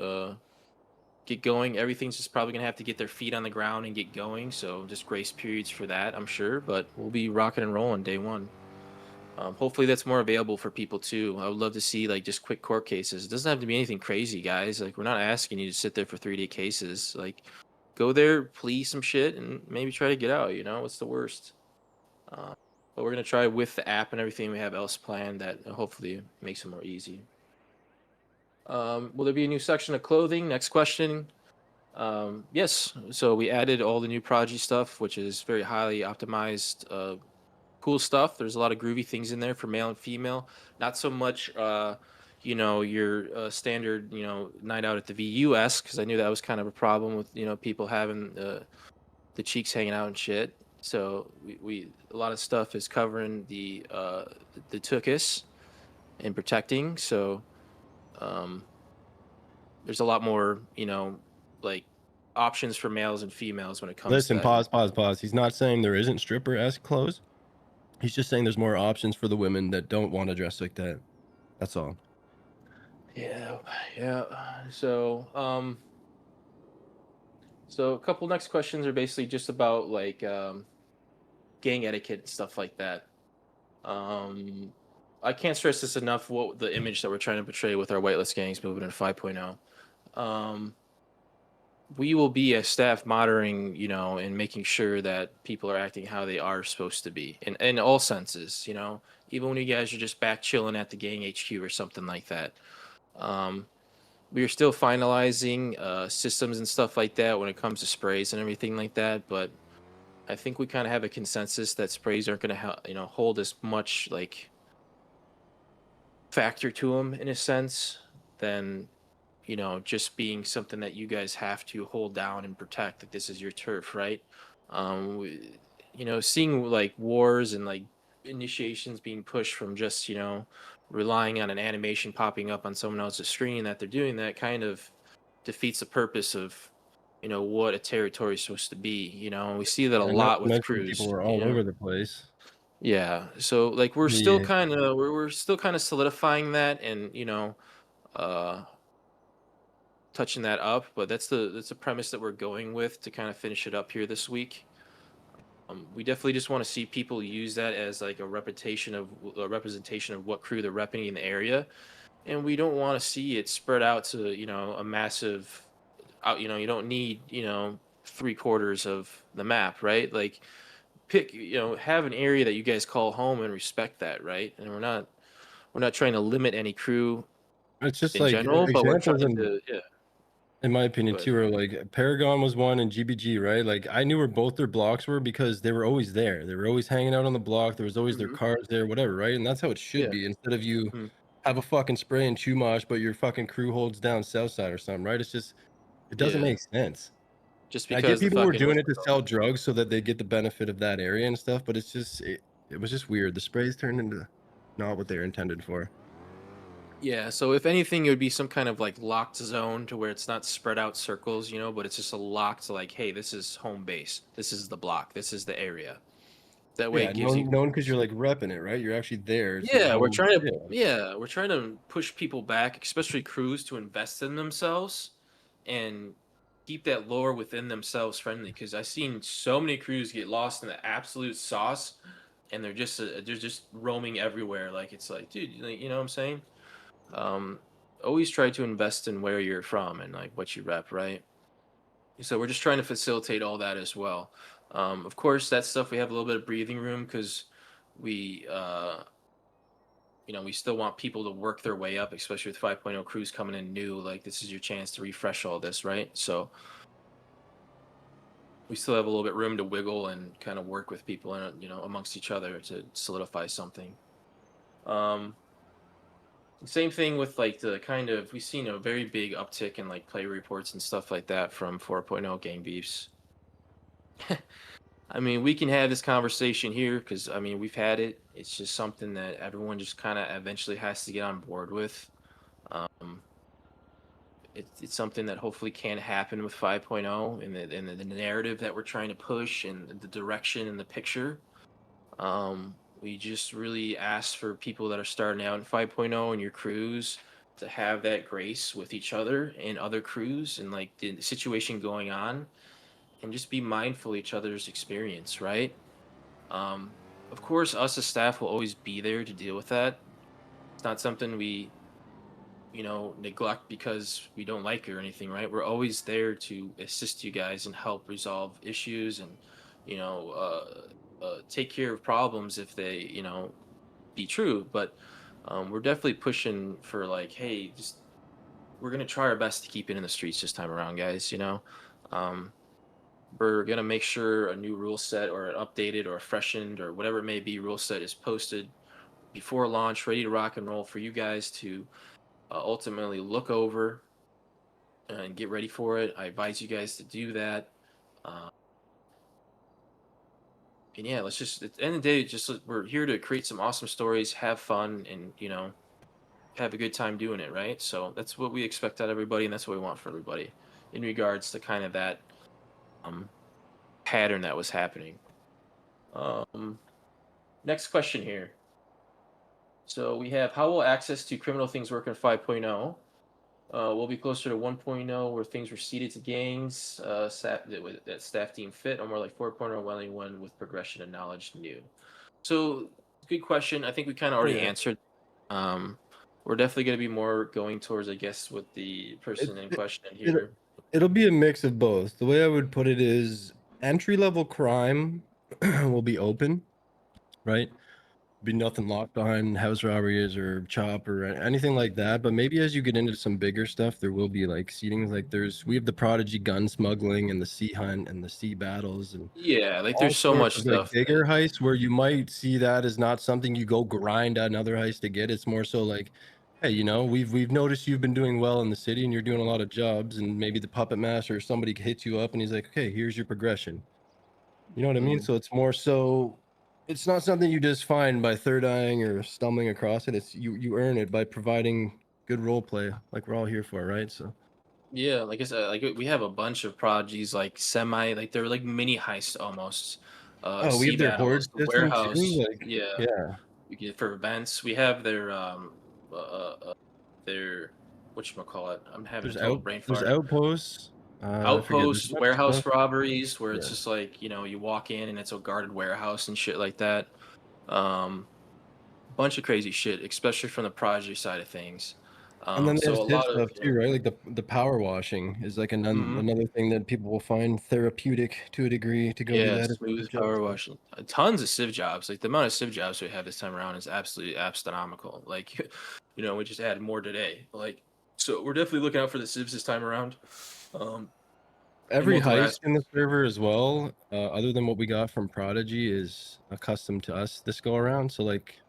S18: get going. Everything's just probably gonna have to get their feet on the ground and get going. So just grace periods for that, I'm sure. But we'll be rocking and rolling day one. Hopefully that's more available for people too. I would love to see like just quick court cases. It doesn't have to be anything crazy, guys. Like, we're not asking you to sit there for 3-day cases. Like, go there, plea some shit, and maybe try to get out. What's the worst? But we're gonna try with the app and everything we have else planned that hopefully makes it more easy. Will there be a new section of clothing? Next question. Yes. So we added all the new Prodigy stuff, which is very highly optimized, cool stuff. There's a lot of groovy things in there for male and female. Not so much, your standard, night out at the VUS, because I knew that was kind of a problem with, people having the cheeks hanging out and shit. So we a lot of stuff is covering the tuchus and protecting. So there's a lot more, like options for males and females when it comes
S19: Listen,
S18: to that.
S19: pause. He's not saying there isn't stripper-esque clothes. He's just saying there's more options for the women that don't want to dress like that. That's all.
S18: Yeah. So a couple next questions are basically just about like gang etiquette and stuff like that. I can't stress this enough, what the image that we're trying to portray with our whitelist gangs moving in 5.0. We will be as staff monitoring, and making sure that people are acting how they are supposed to be in all senses, even when you guys are just back chilling at the gang HQ or something like that. We are still finalizing systems and stuff like that when it comes to sprays and everything like that, but I think we kind of have a consensus that sprays aren't going to hold as much like factor to them in a sense than just being something that you guys have to hold down and protect. Like, this is your turf, right? Seeing like wars and like initiations being pushed from just relying on an animation popping up on someone else's screen that they're doing that kind of defeats the purpose of what a territory is supposed to be. We see that a
S19: And not
S18: lot
S19: to
S18: with
S19: mention
S18: crews.
S19: people are all over the place.
S18: Yeah, so like we're still kind of we're still kind of solidifying that and touching that up, but that's the premise that we're going with to kind of finish it up here this week. We definitely just want to see people use that as like a representation of what crew they're repping in the area, and we don't want to see it spread out to a massive out. You don't need 3/4 of the map, right? Like, pick have an area that you guys call home and respect that, right? And we're not trying to limit any crew.
S19: It's just
S18: in
S19: like
S18: general, but we're
S19: examples
S18: trying to
S19: in my opinion
S18: Go ahead.
S19: too, are like Paragon was one and GBG, right? Like, I knew where both their blocks were because they were always there. They were always hanging out on the block. There was always their cars there, whatever, right? And that's how it should be. Instead of you have a fucking spray and Chumash, but your fucking crew holds down Southside or something, right? It's just, it doesn't make sense.
S18: Just
S19: I
S18: because
S19: get
S18: the
S19: people were
S18: fucking
S19: doing it to sell drugs so that they get the benefit of that area and stuff, but it's just it was just weird. The sprays turned into not what they were intended for.
S18: Yeah, so if anything, it would be some kind of like locked zone to where it's not spread out circles, but it's just a locked like, hey, this is home base. This is the block. This is the area. That way
S19: Yeah,
S18: it gives you.
S19: known because you're like repping it, right? You're actually there. It's your
S18: Yeah, we're
S19: home.
S18: trying to.
S19: Yeah.
S18: Yeah, we're trying to push people back, especially crews, to invest in themselves and keep that lore within themselves friendly. Because I've seen so many crews get lost in the absolute sauce, and they're just roaming everywhere. Like it's like, dude, you know what I'm saying? Um, Always try to invest in where you're from and like what you rep, right? So we're just trying to facilitate all that as well. Of course, that stuff we have a little bit of breathing room because we we still want people to work their way up, especially with 5.0 crews coming in new. Like this is your chance to refresh all this, right? So we still have a little bit room to wiggle and kind of work with people and amongst each other to solidify something. Same thing with like the kind of we've seen a very big uptick in like play reports and stuff like that from 4.0 game beefs. I mean, we can have this conversation here because I mean we've had it. It's just something that everyone just kind of eventually has to get on board with. Um, it's something that hopefully can happen with 5.0 and the narrative that we're trying to push and the direction and the picture. We just really ask for people that are starting out in 5.0 and your crews to have that grace with each other and other crews and like the situation going on and just be mindful of each other's experience, right? Um, of course, us as staff will always be there to deal with that. It's not something we neglect because we don't like it or anything, right? We're always there to assist you guys and help resolve issues and, take care of problems if they, be true. But we're definitely pushing for like, hey, just we're gonna try our best to keep it in the streets this time around, guys. Um, we're gonna make sure a new rule set or an updated or a freshened or whatever it may be rule set is posted before launch, ready to rock and roll for you guys to ultimately look over and get ready for it. I advise you guys to do that. Uh, and yeah, let's just at the end of the day, we're here to create some awesome stories, have fun, and have a good time doing it, right? So that's what we expect out of everybody, and that's what we want for everybody in regards to kind of that um, pattern that was happening. Next question here. So we have how will access to criminal things work in 5.0? We'll be closer to 1.0 where things were seeded to gangs that staff deemed fit, or more like 4.0 welling one with progression and knowledge new. So good question. I think we kind of already answered. We're definitely going to be more going towards, I guess, with the person in question here.
S19: It'll be a mix of both. The way I would put it is entry level crime will be open, right? Be nothing locked behind house robberies or chop or anything like that. But maybe as you get into some bigger stuff, there will be like seedings. Like we have the Prodigy gun smuggling and the sea hunt and the sea battles and
S18: yeah, like
S19: all
S18: there's so much
S19: sorts of,
S18: stuff.
S19: like bigger heists where you might see that as not something you go grind another heist to get. It's more so like, hey, we've noticed you've been doing well in the city and you're doing a lot of jobs, and maybe the puppet master or somebody hits you up and he's like, okay, here's your progression. You know what I mean? So it's more so it's not something you just find by third eyeing or stumbling across it. It's you earn it by providing good role play, like we're all here for, right? So
S18: yeah, like I said, like we have a bunch of prodigies, like like they're like mini heists almost.
S19: we
S18: Sea
S19: have their horde
S18: battles, the
S19: system too.
S18: warehouse,
S19: Like
S18: yeah.
S19: yeah.
S18: We get for events. We have their whatchamacallit. I'm having a total brain
S19: There's
S18: fart.
S19: outposts. I forget, there's
S18: Outposts,
S19: a bunch of
S18: warehouse
S19: stuff.
S18: robberies, where it's
S19: Yeah.
S18: just like you walk in and it's a guarded warehouse and shit like that. Bunch of crazy shit, especially from the project side of things.
S19: And then
S18: So
S19: there's
S18: a
S19: his
S18: lot of
S19: stuff too, right? Like the power washing is like another thing that people will find therapeutic to a degree to go do
S18: yeah,
S19: that.
S18: smooth power washing. Tons of civ jobs. Like the amount of civ jobs we have this time around is absolutely astronomical. Like, we just added more today. Like, so we're definitely looking out for the civs this time around.
S19: Every heist in the server as well, other than what we got from Prodigy, is accustomed to us this go around. So like,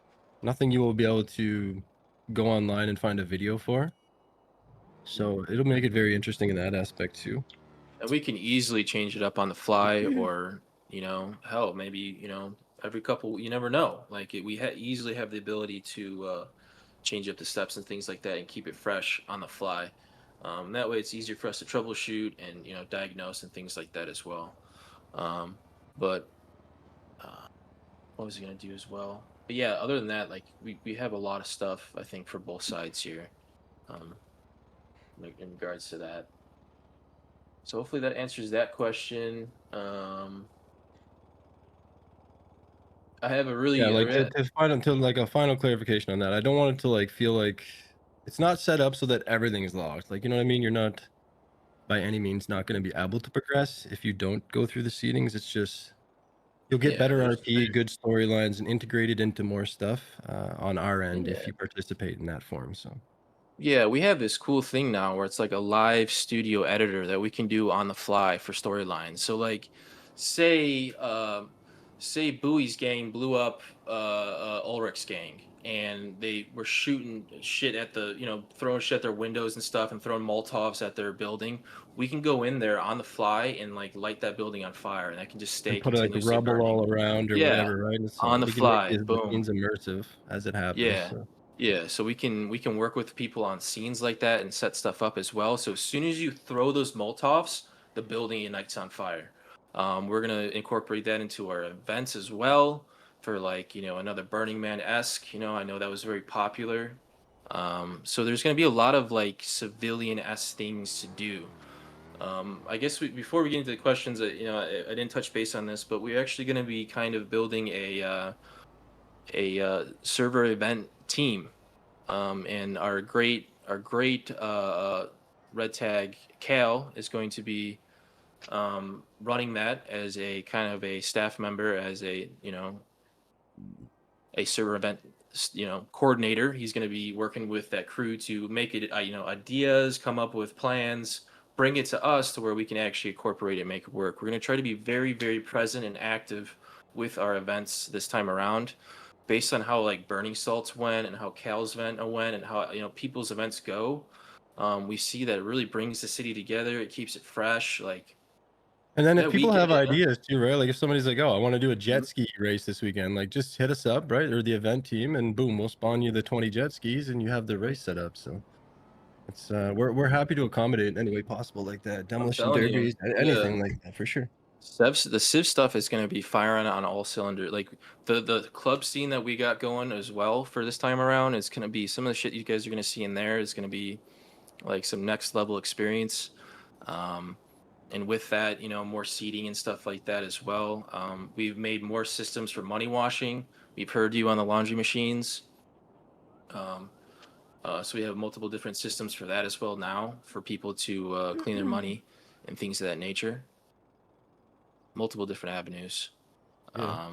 S19: nothing you will be able to go online and find a video for. So it'll make it very interesting in that aspect too.
S18: And we can easily change it up on the fly, or hell, maybe every couple. You never know. Like we easily have the ability to change up the steps and things like that, and keep it fresh on the fly. That way, it's easier for us to troubleshoot and diagnose and things like that as well. But what was I gonna do as well? But yeah, other than that, like we have a lot of stuff I think for both sides here, like in regards to that. So hopefully that answers that question. I have a
S19: Yeah,
S18: really,
S19: like to like a final clarification on that. I don't want it to like feel like it's not set up so that everything is locked. Like, you know what I mean? You're not by any means not going to be able to progress if you don't go through the seedings. It's just you'll get
S18: Yeah,
S19: better
S18: there's-
S19: RP, good storylines, and integrated into more stuff on our end if
S18: Yeah.
S19: you participate in that form. So.
S18: Yeah, we have this cool thing now where it's like a live studio editor that we can do on the fly for storylines. So like, say say Bowie's gang blew up Ulrich's gang, and they were shooting shit at the throwing shit at their windows and stuff, and throwing Molotovs at their building. We can go in there on the fly and like light that building on fire, and that can just stay
S19: And put like
S18: continuously
S19: rubble
S18: burning.
S19: all around or
S18: Yeah,
S19: whatever, right? So
S18: on the
S19: we can make
S18: fly,
S19: the
S18: boom.
S19: scenes immersive as it happens.
S18: Yeah.
S19: So.
S18: Yeah, so we can work with people on scenes like that and set stuff up as well. So as soon as you throw those Molotovs, the building ignites on fire. We're gonna incorporate that into our events as well for like another Burning Man-esque. I know that was very popular. So there's gonna be a lot of like civilian-esque things to do. I guess before we get into the questions, I didn't touch base on this, but we're actually gonna be kind of building a server event team, and our great red tag Cal is going to be running that as a kind of a staff member, as a a server event coordinator. He's going to be working with that crew to make it ideas, come up with plans, bring it to us to where we can actually incorporate it and make it work. We're going to try to be very, very present and active with our events this time around, based on how like Burning Salts went and how Cal's event went and how people's events go. We see that it really brings the city together. It keeps it fresh. Like,
S19: And then if
S18: that
S19: people have
S18: weekend,
S19: ideas too, right? Like if somebody's like, "Oh, I want to do a jet ski race this weekend," like just hit us up, right? Or the event team, and boom, we'll spawn you the 20 jet skis, and you have the race set up. So it's we're happy to accommodate in any way possible, like that demolition
S18: telling you,
S19: derbies, anything
S18: yeah.
S19: like that for sure.
S18: The Civ stuff is going to be firing on all cylinders. Like the club scene that we got going as well for this time around is going to be some of the shit you guys are going to see in there is going to be like some next level experience. And with that, more seating and stuff like that as well. We've made more systems for money washing. We've heard you on the laundry machines. So we have multiple different systems for that as well now for people to clean their money and things of that nature. Multiple different avenues.
S19: Yeah.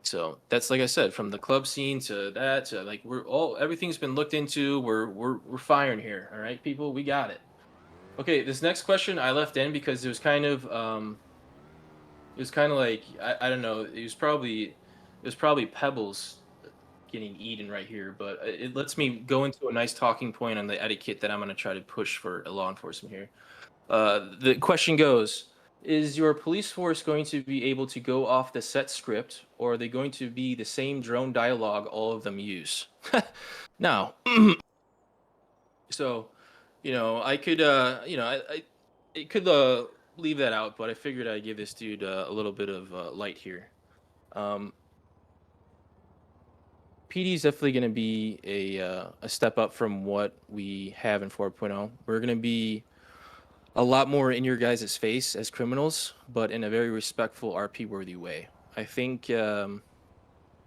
S18: So that's, like I said, from the club scene to that to like everything's been looked into. We're firing here. All right, people, we got it. Okay, this next question I left in because it was kind of like I don't know. It was probably Pebbles getting eaten right here, but it lets me go into a nice talking point on the etiquette that I'm going to try to push for law enforcement here. The question goes: is your police force going to be able to go off the set script, or are they going to be the same drone dialogue all of them use? Now, so, I could, I could leave that out, but I figured I'd give this dude a little bit of light here. PD is definitely going to be a step up from what we have in 4.0. We're going to be a lot more in your guys' face as criminals, but in a very respectful, RP-worthy way. I think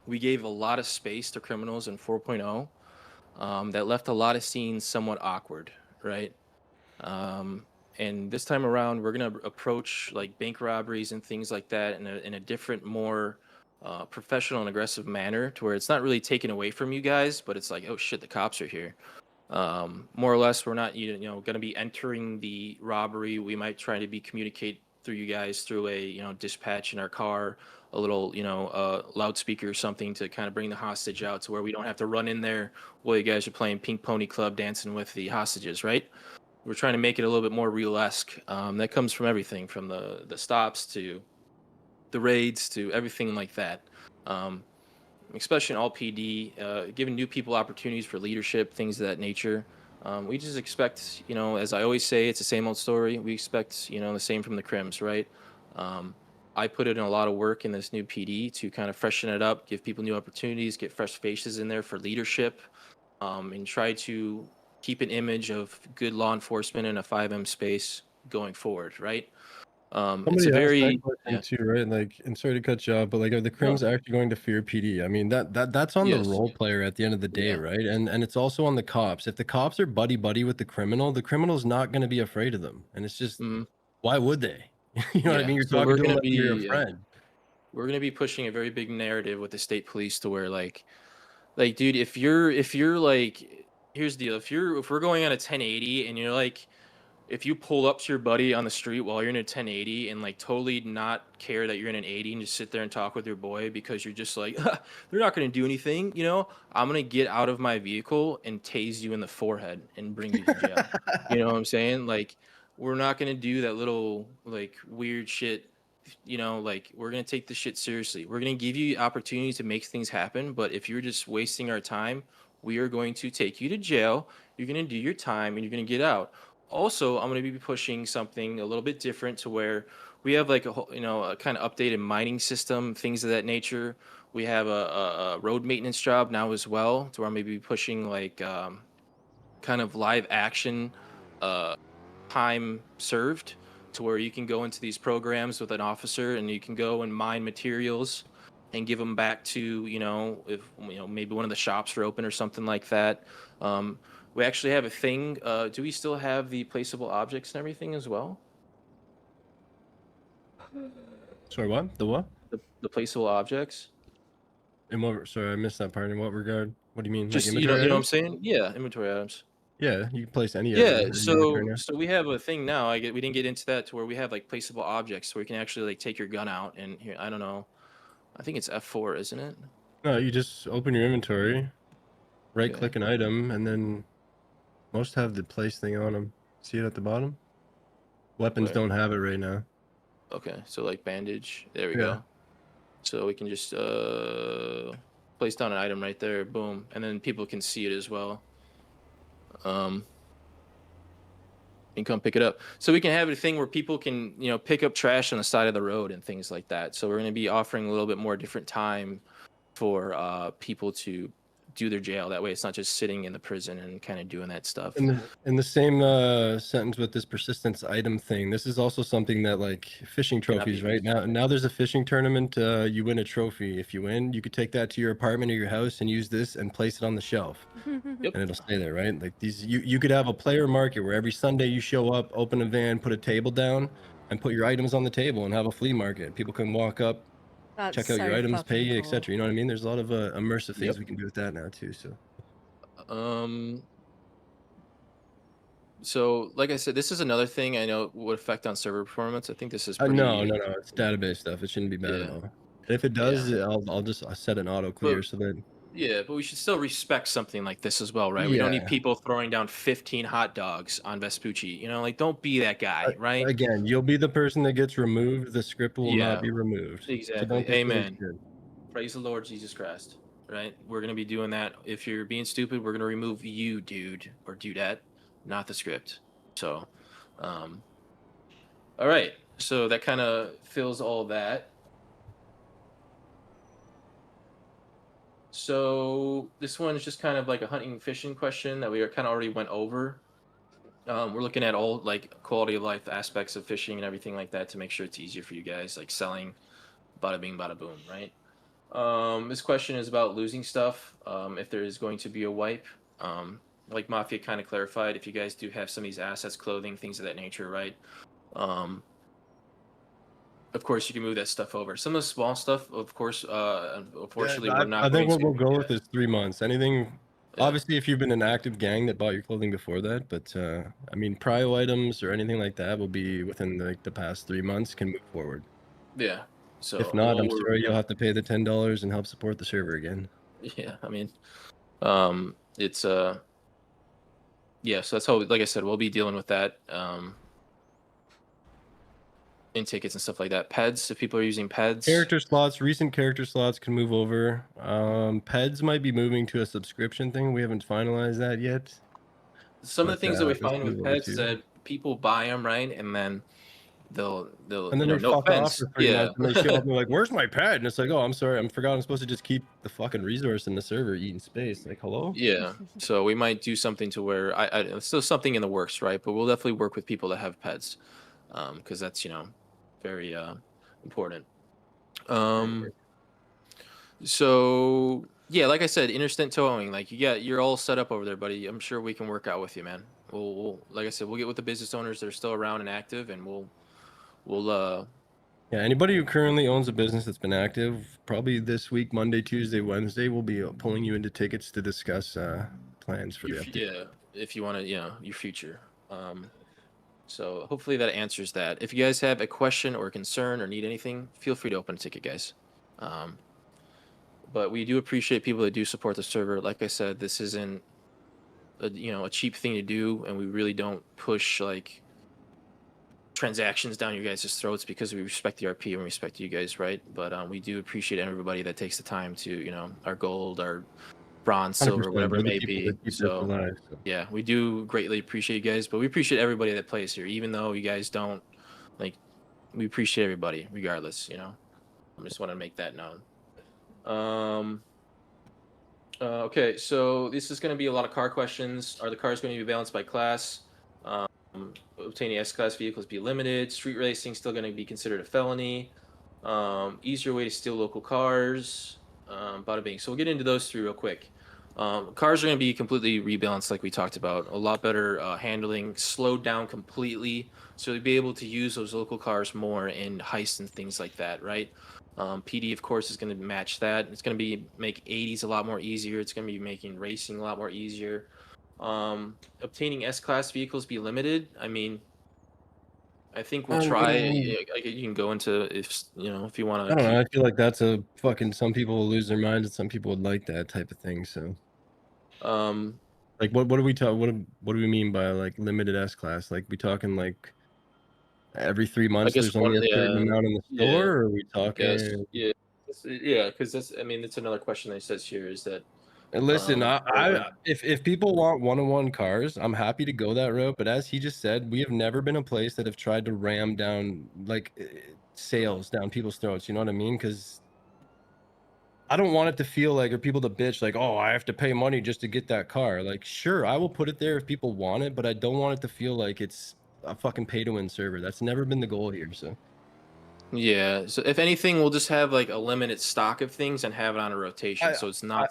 S18: we gave a lot of space to criminals in 4.0 that left a lot of scenes somewhat awkward, right? And this time around, we're going to approach like bank robberies and things like that in a different, more professional and aggressive manner, to where it's not really taken away from you guys, but it's like, oh shit, the cops are here. More or less, we're not going to be entering the robbery. We might try to communicate through you guys through a dispatch in our car, a little loudspeaker or something to kind of bring the hostage out, to where we don't have to run in there while you guys are playing Pink Pony Club, dancing with the hostages, right? We're trying to make it a little bit more real-esque. That comes from everything, from the stops to the raids to everything like that. especially in all PD, giving new people opportunities for leadership, things of that nature. We just expect, as I always say, it's the same old story. We expect, the same from the Crims, right? I put in a lot of work in this new PD to kind of freshen it up, give people new opportunities, get fresh faces in there for leadership, and try to keep an image of good law enforcement in a 5M space going forward, right? It's
S19: Somebody
S18: a
S19: asked that
S18: very
S19: question too, right? Like, and sorry to cut you off, but like, are the crims actually going to fear PD? I mean, that's on the
S18: Yes.
S19: role player at the end of the day,
S18: Yeah.
S19: right? And it's also on the cops. If the cops are buddy with the criminal's not going to be afraid of them, and it's just why would they? You know what I mean? You're
S18: So
S19: talking
S18: we're
S19: to them
S18: gonna
S19: like you're a
S18: be
S19: friend.
S18: we're gonna be pushing a very big narrative with the state police to where like dude, if you're like, here's the deal, if we're going on a 1080 and you're like, if you pull up to your buddy on the street while you're in a 1080 and like totally not care that you're in an 80 and just sit there and talk with your boy because you're just like, they're not going to do anything, I'm going to get out of my vehicle and tase you in the forehead and bring you to jail. You know what I'm saying? Like, we're not going to do that little like weird shit. Like, we're going to take this shit seriously. We're going to give you opportunities to make things happen. But if you're just wasting our time, we are going to take you to jail. You're going to do your time and you're going to get out. Also, I'm going to be pushing something a little bit different to where we have like a whole, a kind of updated mining system, things of that nature. We have a road maintenance job now as well, to where I'm maybe pushing like kind of live action time served, to where you can go into these programs with an officer and you can go and mine materials and give them back to, if maybe one of the shops are open or something like that. We actually have a thing. Do we still have the placeable objects and everything as well?
S19: Sorry, what? The what?
S18: The placeable objects.
S19: In what? Sorry, I missed that part. In what regard? What do you mean? Like
S18: Just you know
S19: inventory
S18: what I'm
S19: items?
S18: saying? Yeah, inventory items.
S19: Yeah, you can place any item
S18: Yeah,
S19: in inventory
S18: so
S19: now.
S18: we have a thing now. We didn't get into that, to where we have like placeable objects where you can actually like take your gun out and here, I don't know. I think it's F4, isn't it?
S19: No, you just open your inventory, right click an item, and then most have the place thing on them. See it at the bottom? Weapons
S18: Where?
S19: don't have it right now.
S18: Okay, so like bandage. There we
S19: Yeah.
S18: go. So we can just place down an item right there, boom, and then people can see it as well. And come pick it up. So we can have a thing where people can, pick up trash on the side of the road and things like that. So we're going to be offering a little bit more different time for people to do their jail. That way it's not just sitting in the prison and kind of doing that stuff.
S19: In the same sentence with this persistence item thing, this is also something that, like, fishing trophies, right? Now there's a fishing tournament. You win a trophy. If you win, you could take that to your apartment or your house and use this and place it on the shelf.
S18: Yep.
S19: And it'll stay there, right? Like these, you could have a player market where every Sunday you show up, open a van, put a table down, and put your items on the table and have a flea market. People can walk up,
S1: That's
S19: check out your
S1: so
S19: items, pay
S1: fucking
S19: you,
S1: cool.
S19: etc. You know what I mean? There's a lot of immersive things
S18: Yep.
S19: we can do with that now too.
S18: So like I said, this is another thing I know would affect on server performance. I think this is pretty.
S19: No, it's database stuff. It shouldn't be bad at all. And if it does, I'll just set an auto clear so that.
S18: Yeah, but we should still respect something like this as well, right? We don't need
S19: Yeah.
S18: people throwing down 15 hot dogs on Vespucci. Like, don't be that guy, right?
S19: Again, you'll be the person that gets removed. The script will not be removed. So
S18: Exactly.
S19: don't get
S18: Amen.
S19: scared.
S18: Praise the Lord Jesus Christ. Right? We're gonna be doing that. If you're being stupid, we're gonna remove you, dude or dudette, not the script. So, all right. So that kind of fills all that. So this one is just kind of like a hunting and fishing question that we kind of already went over. We're looking at all like quality of life aspects of fishing and everything like that to make sure it's easier for you guys, like selling, bada bing, bada boom, right? This question is about losing stuff. If there is going to be a wipe, like Mafia kind of clarified, if you guys do have some of these assets, clothing, things of that nature, right? Of course, you can move that stuff over. Some of the small stuff, of course, unfortunately, we're not.
S19: I think what
S18: going
S19: we'll go with is 3 months. Anything, obviously, if you've been an active gang that bought your clothing before that, but I mean, prio items or anything like that will be within the past 3 months can move forward.
S18: Yeah. So
S19: if not, I'm sorry, you'll have to pay the $10 and help support the server again.
S18: Yeah, I mean, it's yeah. So that's how, like I said, we'll be dealing with that. in tickets and stuff like that. Peds, if people are using peds.
S19: Character slots, recent character slots can move over. Peds might be moving to a subscription thing. We haven't finalized that yet.
S18: Some of the things that we
S19: this
S18: find with
S19: move over
S18: peds is
S19: too.
S18: that people buy them, right? And then they'll
S19: And then they
S18: no
S19: fuck off
S18: offense.
S19: for 3
S18: Yeah.
S19: months and they show up and they're like, where's my pet? And it's like, oh, I'm sorry. I forgot I'm supposed to just keep the fucking resource in the server eating space. Like, hello?
S18: Yeah. So we might do something to where it's still something in the works, right? But we'll definitely work with people that have pets. Because that's, very important. So yeah, like I said, interstant towing, like you're all set up over there, buddy. I'm sure we can work out with you, man. We'll like I said, we'll get with the business owners that are still around and active, and we'll
S19: Yeah, anybody who currently owns a business that's been active, probably this week, Monday, Tuesday, Wednesday, we'll be pulling you into tickets to discuss plans for the update.
S18: yeah, if you want to, your future. So hopefully that answers that. If you guys have a question or concern or need anything, feel free to open a ticket, guys. But we do appreciate people that do support the server. Like I said, this isn't a cheap thing to do, and we really don't push like transactions down your guys' throats because we respect the RP and we respect you guys, right? But we do appreciate everybody that takes the time to, our gold, our bronze, silver, whatever it may be. So yeah, we do greatly appreciate you guys, but we appreciate everybody that plays here, even though you guys don't we appreciate everybody regardless. I just want to make that known. Okay, so this is going to be a lot of car questions. Are the cars going to be balanced by class? Obtaining S-class vehicles be limited. Street racing still going to be considered a felony. Easier way to steal local cars. Bada bing. So we'll get into those three real quick. Cars are going to be completely rebalanced, like we talked about. A lot better handling, slowed down completely, so you'll be able to use those local cars more in heists and things like that, right? PD, of course, is going to match that. It's going to make 80s a lot more easier. It's going to be making racing a lot more easier. Obtaining S-class vehicles be limited. I mean, I think we'll try. You can go into if you want to.
S19: I don't know. I feel like that's a fucking. Some people will lose their minds, and some people would like that type of thing. So, like, what do we talk? What do we mean by like limited S-class? Like, we talking like every 3 months there's only a certain amount in the store, or are we talking?
S18: Yeah, because that's. I mean, that's another question that says here is that.
S19: And listen, if people want one-on-one cars, I'm happy to go that route. But as he just said, we have never been a place that have tried to ram down like sales down people's throats. You know what I mean? Because I don't want it to feel like, or people to bitch like, oh, I have to pay money just to get that car. Like, sure, I will put it there if people want it, but I don't want it to feel like it's a fucking pay-to-win server. That's never been the goal here. So.
S18: Yeah, so if anything, we'll just have like a limited stock of things and have it on a rotation, so it's not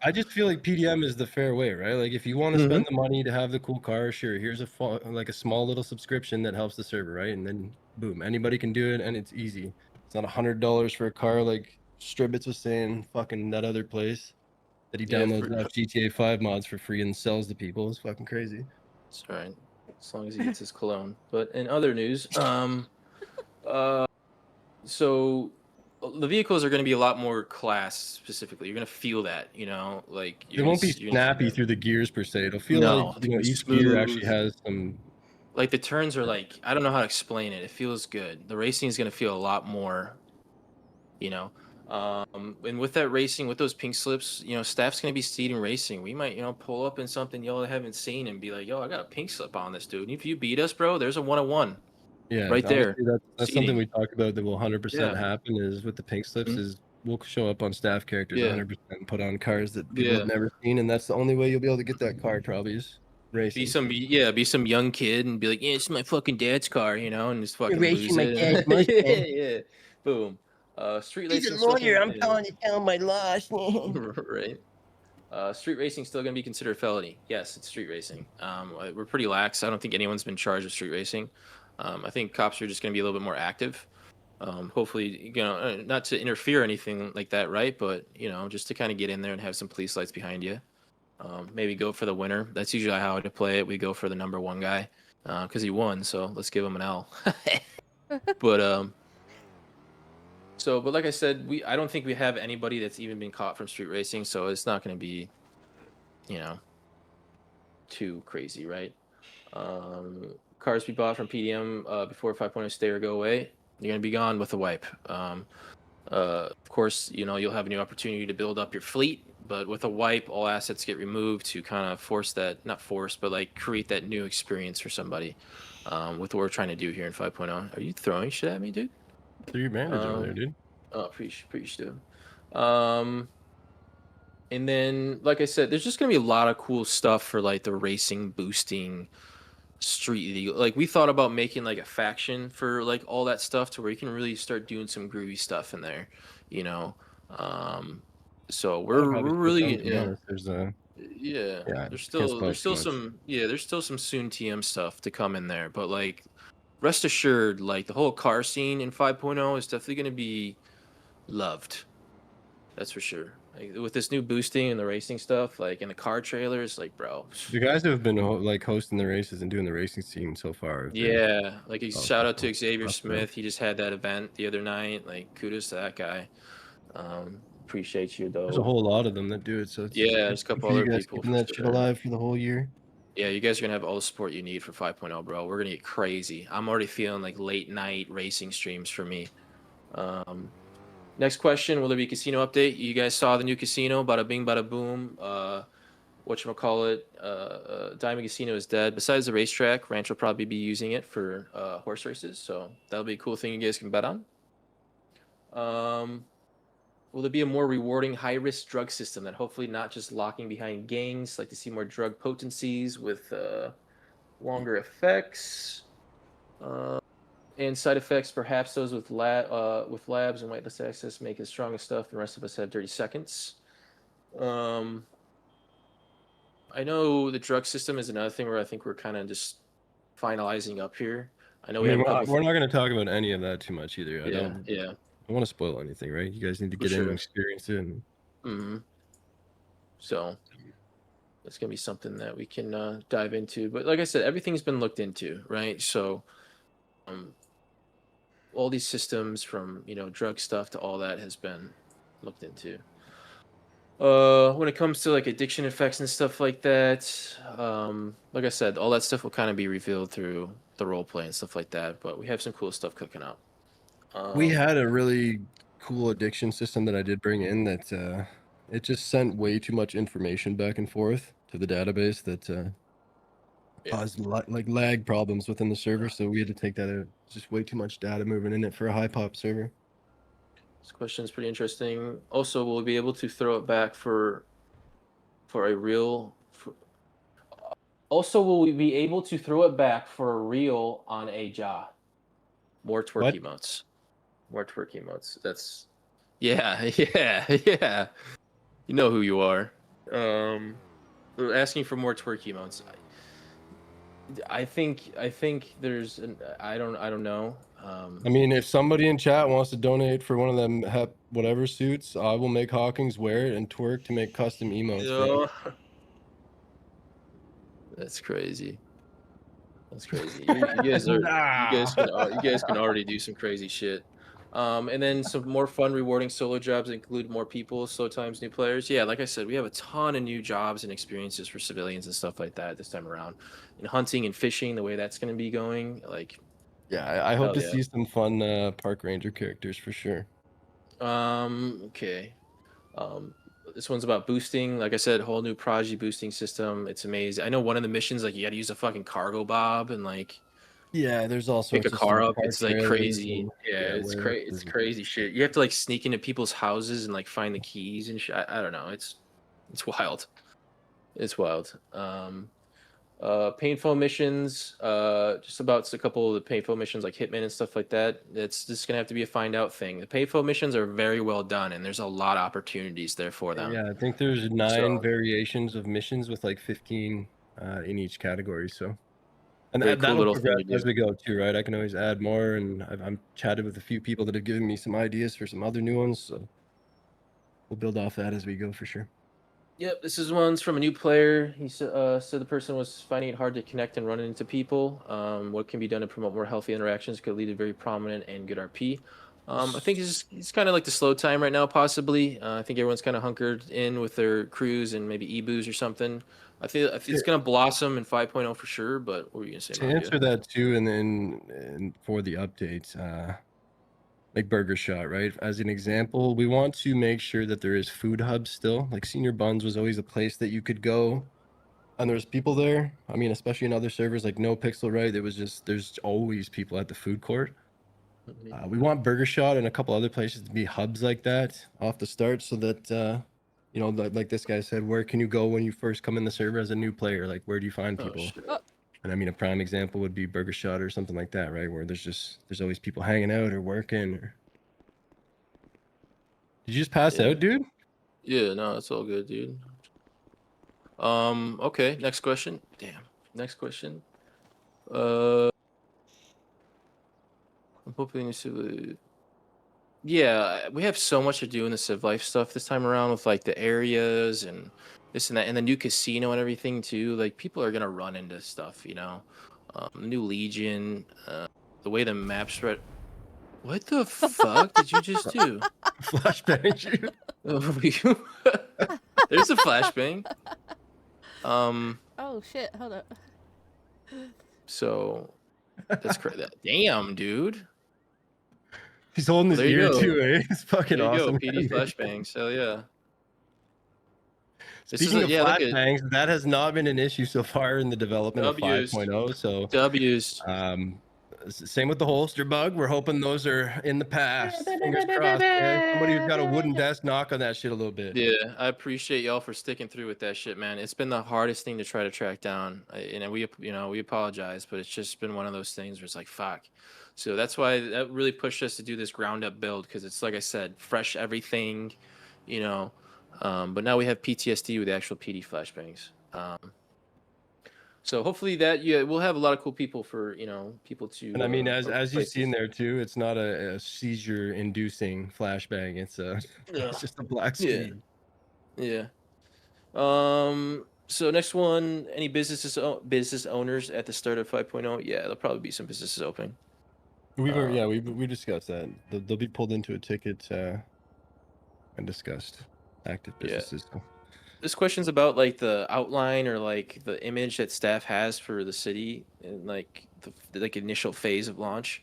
S19: I just feel like PDM is the fair way, right? Like if you want to spend the money to have the cool car, sure, here's a small little subscription that helps the server, right? And then boom, anybody can do it, and it's easy. It's not $100 for a car like Stribbits was saying. Fucking that other place that he downloads GTA 5 mods for free and sells to people is fucking crazy.
S18: That's right, as long as he gets his cologne. But in other news, so the vehicles are going to be a lot more class specifically. You're going to feel that, like
S19: it won't be snappy through the gears per se. It'll feel like each gear actually has some.
S18: Like the turns are like, I don't know how to explain it. It feels good. The racing is going to feel a lot more, and with that racing, with those pink slips, staff's going to be seeding racing. We might, pull up in something y'all haven't seen and be like, yo, I got a pink slip on this dude. And if you beat us, bro, there's a 1-on-1.
S19: Yeah,
S18: right there.
S19: That's something we talked about that will 100% happen is with the pink slips is we'll show up on staff characters 100% and put on cars that people have never seen, and that's the only way you'll be able to get that car probably is racing.
S18: Be some young kid and be like, yeah, it's my fucking dad's car, and just fucking
S19: racing
S18: lose
S19: my
S18: it.
S19: dad's Mustang.
S18: Yeah, boom. Street
S19: He's
S18: racing.
S19: a lawyer. I'm calling to tell my loss.
S18: Right. Street racing still going to be considered felony. Yes, it's street racing. We're pretty lax. I don't think anyone's been charged with street racing. I think cops are just going to be a little bit more active. Hopefully, not to interfere or anything like that, right? But, just to kind of get in there and have some police lights behind you. Maybe go for the winner. That's usually how I play it. We go for the number one guy because he won. So let's give him an L. But like I said, I don't think we have anybody that's even been caught from street racing. So it's not going to be, too crazy, right? cars be bought from PDM before 5.0 stay or go away, you're going to be gone with a wipe. Of course, you'll have a new opportunity to build up your fleet, but with a wipe, all assets get removed to kind of force that, not force, but like create that new experience for somebody with what we're trying to do here in 5.0. Are you throwing shit at me, dude?
S19: Threw your bandage over there, dude.
S18: Oh, appreciate it. And then, like I said, there's just gonna be a lot of cool stuff for like the racing, boosting, street legal. Like we thought about making like a faction for like all that stuff to where you can really start doing some groovy stuff in there, you know. So we're really
S19: to be honest. There's
S18: yeah.
S19: yeah.
S18: There's
S19: Can't
S18: still
S19: spoil too much.
S18: some soon TM stuff to come in there, but like rest assured, like the whole car scene in 5.0 is definitely gonna be loved. That's for sure. Like, with this new boosting and the racing stuff, like in the car trailers, like bro.
S19: The guys who have been like hosting the races and doing the racing scene so far. Have been
S18: Yeah, like a shout out to
S19: awesome.
S18: Xavier Smith. He just had that event the other night. Like kudos to that guy. Appreciate you though.
S19: There's a whole lot of them that do it. So it's
S18: yeah, there's a
S19: good
S18: couple
S19: for you
S18: other
S19: guys
S18: people
S19: keeping
S18: for
S19: that shit
S18: sure.
S19: alive for the whole year.
S18: Yeah, you guys are gonna have all the support you need for 5.0, bro. We're gonna get crazy. I'm already feeling like late night racing streams for me. Next question, will there be a casino update? You guys saw the new casino, bada bing, bada boom. Whatchamacallit, Diamond Casino is dead. Besides the racetrack, Ranch will probably be using it for horse races, so that'll be a cool thing you guys can bet on. Will there be a more rewarding high-risk drug system that hopefully not just locking behind gangs, like to see more drug potencies with longer effects and side effects, perhaps those with labs and whitelist access make it strong as stuff, and the rest of us have dirty seconds. I know the drug system is another thing where I think we're kind of just finalizing up here. I know we have a couple.
S19: We're not going to talk about any of that too much either. I don't want to spoil anything, right? You guys need to get in and experience it.
S18: So it's gonna be something that we can dive into. But like I said, everything's been looked into, right? So all these systems, from drug stuff to all that, has been looked into. When it comes to like addiction effects and stuff like that, like I said, all that stuff will kind of be revealed through the role play and stuff like that. But we have some cool stuff cooking up.
S19: We had a really cool addiction system that I did bring in that it just sent way too much information back and forth to the database that caused like lag problems within the server. So we had to take that out. Just way too much data moving in it for a high pop server.
S18: This question is pretty interesting. Also, will we be able to throw it back for a real? Also, will we be able to throw it back for a real on a jaw? More twerk emotes. More twerk emotes. That's yeah. You know who you are. We're asking for more twerk emotes. I think there's I don't know.
S19: I mean, if somebody in chat wants to donate for one of them whatever suits, I will make Hawkins wear it and twerk to make custom emotes.
S18: No. That's crazy. That's crazy. You guys can already do some crazy shit. And then some more fun, rewarding solo jobs include more people, slow times, new players. Yeah, like I said, we have a ton of new jobs and experiences for civilians and stuff like that this time around. In hunting and fishing, the way that's going to be going, like.
S19: Yeah, I hope to see some fun park ranger characters for sure.
S18: Okay. This one's about boosting. Like I said, whole new Prodigy boosting system. It's amazing. I know one of the missions, like you got to use a fucking cargo bob and like.
S19: Yeah, there's also
S18: pick a car up. It's like crazy.
S19: Yeah,
S18: it's crazy. It's crazy shit. You have to like sneak into people's houses and like find the keys and shit. I don't know. It's wild. It's wild. Painful missions. Just about a couple of the painful missions like Hitman and stuff like that. It's just gonna have to be a find out thing. The painful missions are very well done, and there's a lot of opportunities there for them.
S19: Yeah, I think there's 9 variations of missions with like 15 in each category. So. And that'll progress as we go too, right? I can always add more, and I'm chatted with a few people that have given me some ideas for some other new ones, so we'll build off that as we go for sure.
S18: Yep, this is one's from a new player. He said the person was finding it hard to connect and run into people. What can be done to promote more healthy interactions could lead to very prominent and good RP. I think it's kind of like the slow time right now, possibly. I think everyone's kind of hunkered in with their crews and maybe e-boos or something. I think it's gonna blossom in 5.0 for sure. But what were you gonna say?
S19: To answer that too, and then for the updates, like Burger Shot, right? As an example, we want to make sure that there is food hubs still. Like Senior Buns was always a place that you could go, and there's people there. I mean, especially in other servers like No Pixel, right? It was just there's always people at the food court. We want Burger Shot and a couple other places to be hubs like that off the start, so that you know, like this guy said, where can you go when you first come in the server as a new player? Like, where do you find people? And I mean, a prime example would be Burger Shot or something like that, right? Where there's always people hanging out or working. Or... Did you just pass out, dude?
S18: Yeah, no, it's all good, dude. Okay, next question. Damn. Next question. I'm hoping to. Yeah, we have so much to do in the Civ Life stuff this time around with like the areas and this and that, and the new casino and everything too. Like people are gonna run into stuff, you know. New Legion, the way the map spread. What the fuck did you just do?
S19: Flashbang you.
S18: There's a flashbang.
S1: Oh shit! Hold up.
S18: So that's crazy. Damn, dude.
S19: He's holding his
S18: There you
S19: ear
S18: go.
S19: too, eh? It's fucking
S18: There you
S19: awesome.
S18: go, PD flashbangs. Hell yeah.
S19: Speaking of
S18: look at
S19: flashbangs, that has not been an issue so far in the development
S18: W's.
S19: of 5.0. So
S18: W's.
S19: Same with the holster bug. We're hoping those are in the past. Fingers crossed. Man. Somebody who's got a wooden desk, knock on that shit a little bit.
S18: Yeah, I appreciate y'all for sticking through with that shit, man. It's been the hardest thing to try to track down, and we apologize, but it's just been one of those things where it's like fuck. So that's why that really pushed us to do this ground up build, because it's like I said, fresh everything, you know. But now we have PTSD with the actual PD flashbangs. So hopefully that we'll have a lot of cool people for people to.
S19: And I mean, as you've
S18: places.
S19: seen there too, it's not a seizure-inducing flashbang. It's just a black screen.
S18: Yeah. So next one, any business owners at the start of 5.0? Yeah, there'll probably be some businesses open.
S19: We discussed that. They'll be pulled into a ticket and discussed active businesses.
S18: Yeah. This question's about like the outline or like the image that staff has for the city and like the initial phase of launch.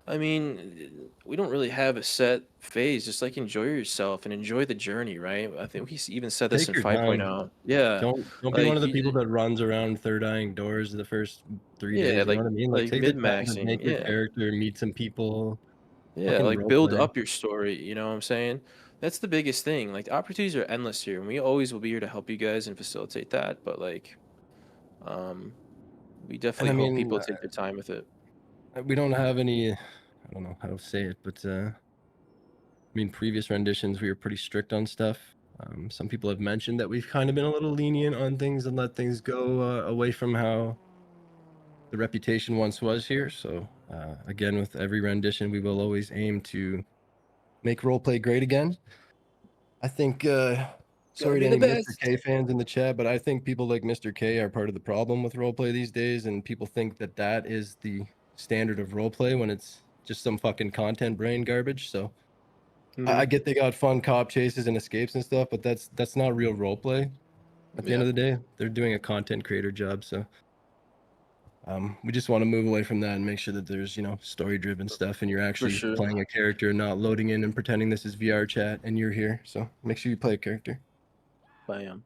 S18: I mean, we don't really have a set phase. Just like enjoy yourself and enjoy the journey, right? I think we even said this in 5.0. Yeah.
S19: Don't be one of the people that runs around third-eyeing doors the first 3 days. You know what I mean?
S18: Like
S19: take the time to
S18: mid-maxing.
S19: make your character, meet some people.
S18: Yeah,
S19: fucking
S18: like build
S19: roleplay.
S18: up your story. You know what I'm saying? That's the biggest thing. Like the opportunities are endless here, and we always will be here to help you guys and facilitate that. But like, we definitely hope people take their time with it.
S19: We don't have any. I don't know how to say it, but I mean, previous renditions we were pretty strict on stuff. Some people have mentioned that we've kind of been a little lenient on things and let things go away from how the reputation once was here. So again, with every rendition, we will always aim to make roleplay great again. I think. Sorry to any Mr. K fans in the chat, but I think people like Mr. K are part of the problem with roleplay these days, and people think that that is the standard of roleplay when it's just some fucking content brain garbage. So I get they got fun cop chases and escapes and stuff, but that's not real roleplay. At the end of the day, they're doing a content creator job. So we just want to move away from that and make sure that there's story driven stuff and you're actually playing a character, not loading in and pretending this is VR chat and you're here. So make sure you play a character.
S18: Bam.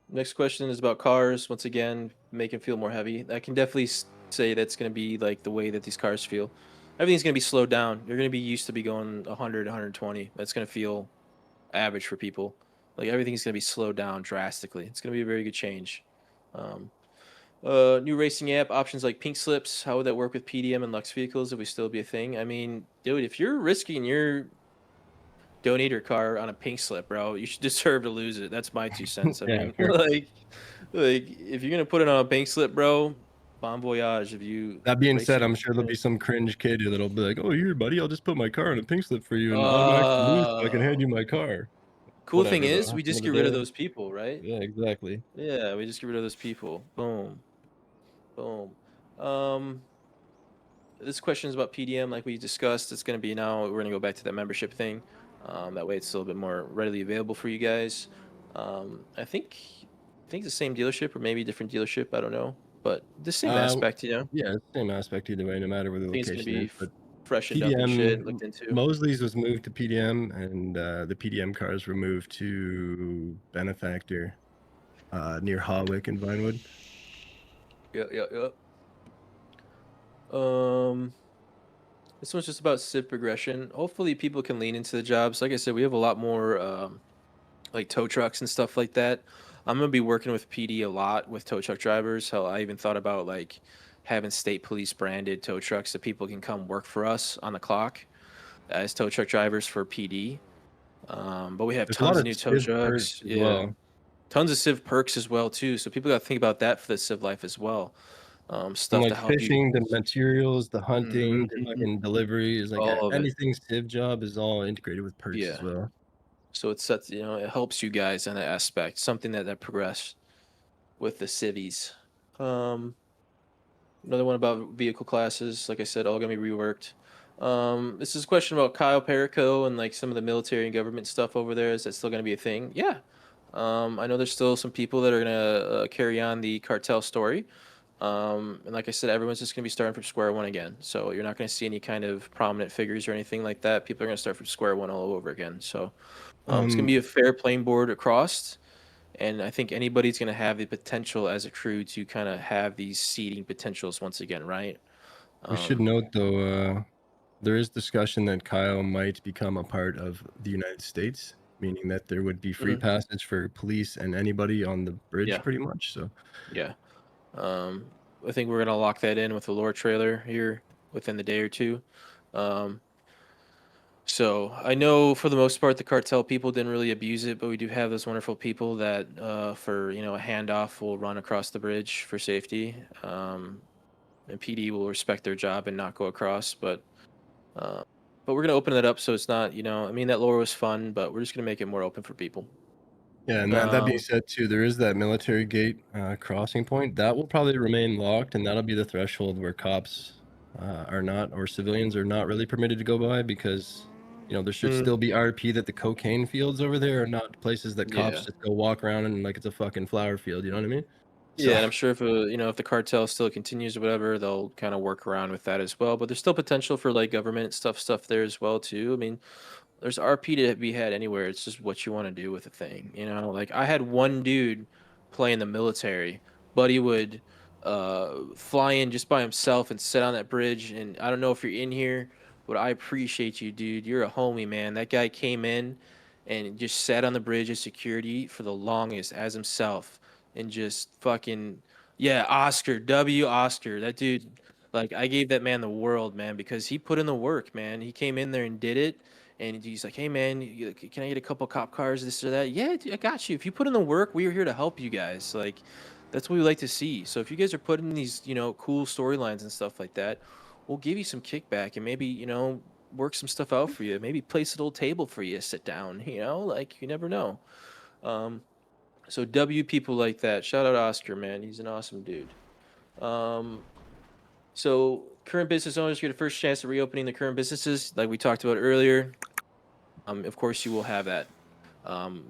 S18: Next question is about cars. Once again, make it feel more heavy. I can definitely say that's going to be like the way that these cars feel. Everything's going to be slowed down. You're going to be used to be going 100, 120. That's going to feel average for people. Like everything's going to be slowed down drastically. It's going to be a very good change. New racing app, options like pink slips. How would that work with PDM and Lux vehicles if we still be a thing? I mean, dude, if you're risking your donator car on a pink slip, bro, you should deserve to lose it. That's my 2 cents. I mean, like if you're gonna put it on a pink slip, bro, bon voyage. If you.
S19: That being said, I'm sure there'll be some cringe kid that'll be like, "Oh, here, buddy, I'll just put my car on a pink slip for you and automatically lose so I can hand you my car."
S18: Cool thing is, we just get rid of those people, right?
S19: Yeah, exactly.
S18: Yeah, we just get rid of those people. Boom, boom. This question is about PDM, like we discussed. It's gonna be now. We're gonna go back to that membership thing. That way it's a little bit more readily available for you guys. I think think the same dealership or maybe different dealership. I don't know, but the same
S19: Uh,
S18: aspect, you know.
S19: Yeah, it's the same aspect either way, no matter where the
S18: I think it's gonna
S19: location
S18: be
S19: is. But
S18: freshened up and shit.
S19: PDM
S18: Looked into.
S19: Mosley's was moved to PDM, and the PDM cars were moved to Benefactor near Hawick and Vinewood.
S18: Yeah. This one's just about civ progression. Hopefully, people can lean into the jobs. Like I said, we have a lot more like tow trucks and stuff like that. I'm gonna be working with PD a lot with tow truck drivers. Hell, I even thought about like having state police branded tow trucks that people can come work for us on the clock as tow truck drivers for PD. But we have
S19: There's a lot
S18: tons of
S19: of
S18: new tow
S19: civ perks
S18: trucks.
S19: as
S18: Yeah,
S19: well.
S18: tons of civ perks as well too. So people got to think about that for the civ life as well.
S19: From
S18: Stuff to
S19: like
S18: help you.
S19: fishing, the materials, the hunting, the
S18: Mhm.
S19: fucking deliveries, like
S18: All of it.
S19: anything civ job is all integrated with perks
S18: Yeah.
S19: as well.
S18: So it sets, you know, it helps you guys in that aspect. Something that progressed with the civvies. Another one about vehicle classes. Like I said, all gonna be reworked. This is a question about Kyle Perico and like some of the military and government stuff over there. Is that still gonna be a thing? Yeah. I know there's still some people that are gonna carry on the cartel story. And like I said, everyone's just gonna be starting from square one again. So you're not gonna see any kind of prominent figures or anything like that. People are gonna start from square one all over again. So it's gonna be a fair playing board across. And I think anybody's going to have the potential as a crew to kind of have these seeding potentials once again, right?
S19: We should note though, there is discussion that Kyle might become a part of the United States, meaning that there would be free
S18: Mhm.
S19: passage for police and anybody on the bridge,
S18: Yeah.
S19: pretty much. So
S18: Yeah. I think we're going to lock that in with the lore trailer here within the day or two. So I know for the most part the cartel people didn't really abuse it, but we do have those wonderful people that for a handoff will run across the bridge for safety. And PD will respect their job and not go across, but we're gonna open that up so it's not, I mean, that lore was fun, but we're just gonna make it more open for people.
S19: yeah, and that being said too, there is that military gate crossing point that will probably remain locked, and that'll be the threshold where cops are not, or civilians are not really permitted to go by, because there should still be RP that the cocaine fields over there are not places that cops
S18: Yeah.
S19: just go walk around and like it's a fucking flower field. You know what I mean?
S18: Yeah, and I'm sure if the cartel still continues or whatever, they'll kind of work around with that as well. But there's still potential for like government stuff there as well too. I mean, there's RP to be had anywhere. It's just what you want to do with the thing, Like I had one dude play in the military, but he would fly in just by himself and sit on that bridge. And I don't know if you're in here, but I appreciate you, dude. You're a homie, man. That guy came in and just sat on the bridge as security for the longest as himself and just fucking Oscar Oscar. That dude, like I gave that man the world, man, because he put in the work, man. He came in there and did it. And he's like, "Hey, man, can I get a couple cop cars, this or that?" Yeah, dude, I got you. If you put in the work, we are here to help you guys. Like, that's what we like to see. So if you guys are putting these, cool storylines and stuff like that, we'll give you some kickback and maybe, work some stuff out for you. Maybe place a little table for you to sit down. Like you never know. So people like that. Shout out Oscar, man. He's an awesome dude. So current business owners get a first chance at reopening the current businesses, like we talked about earlier. Of course, you will have that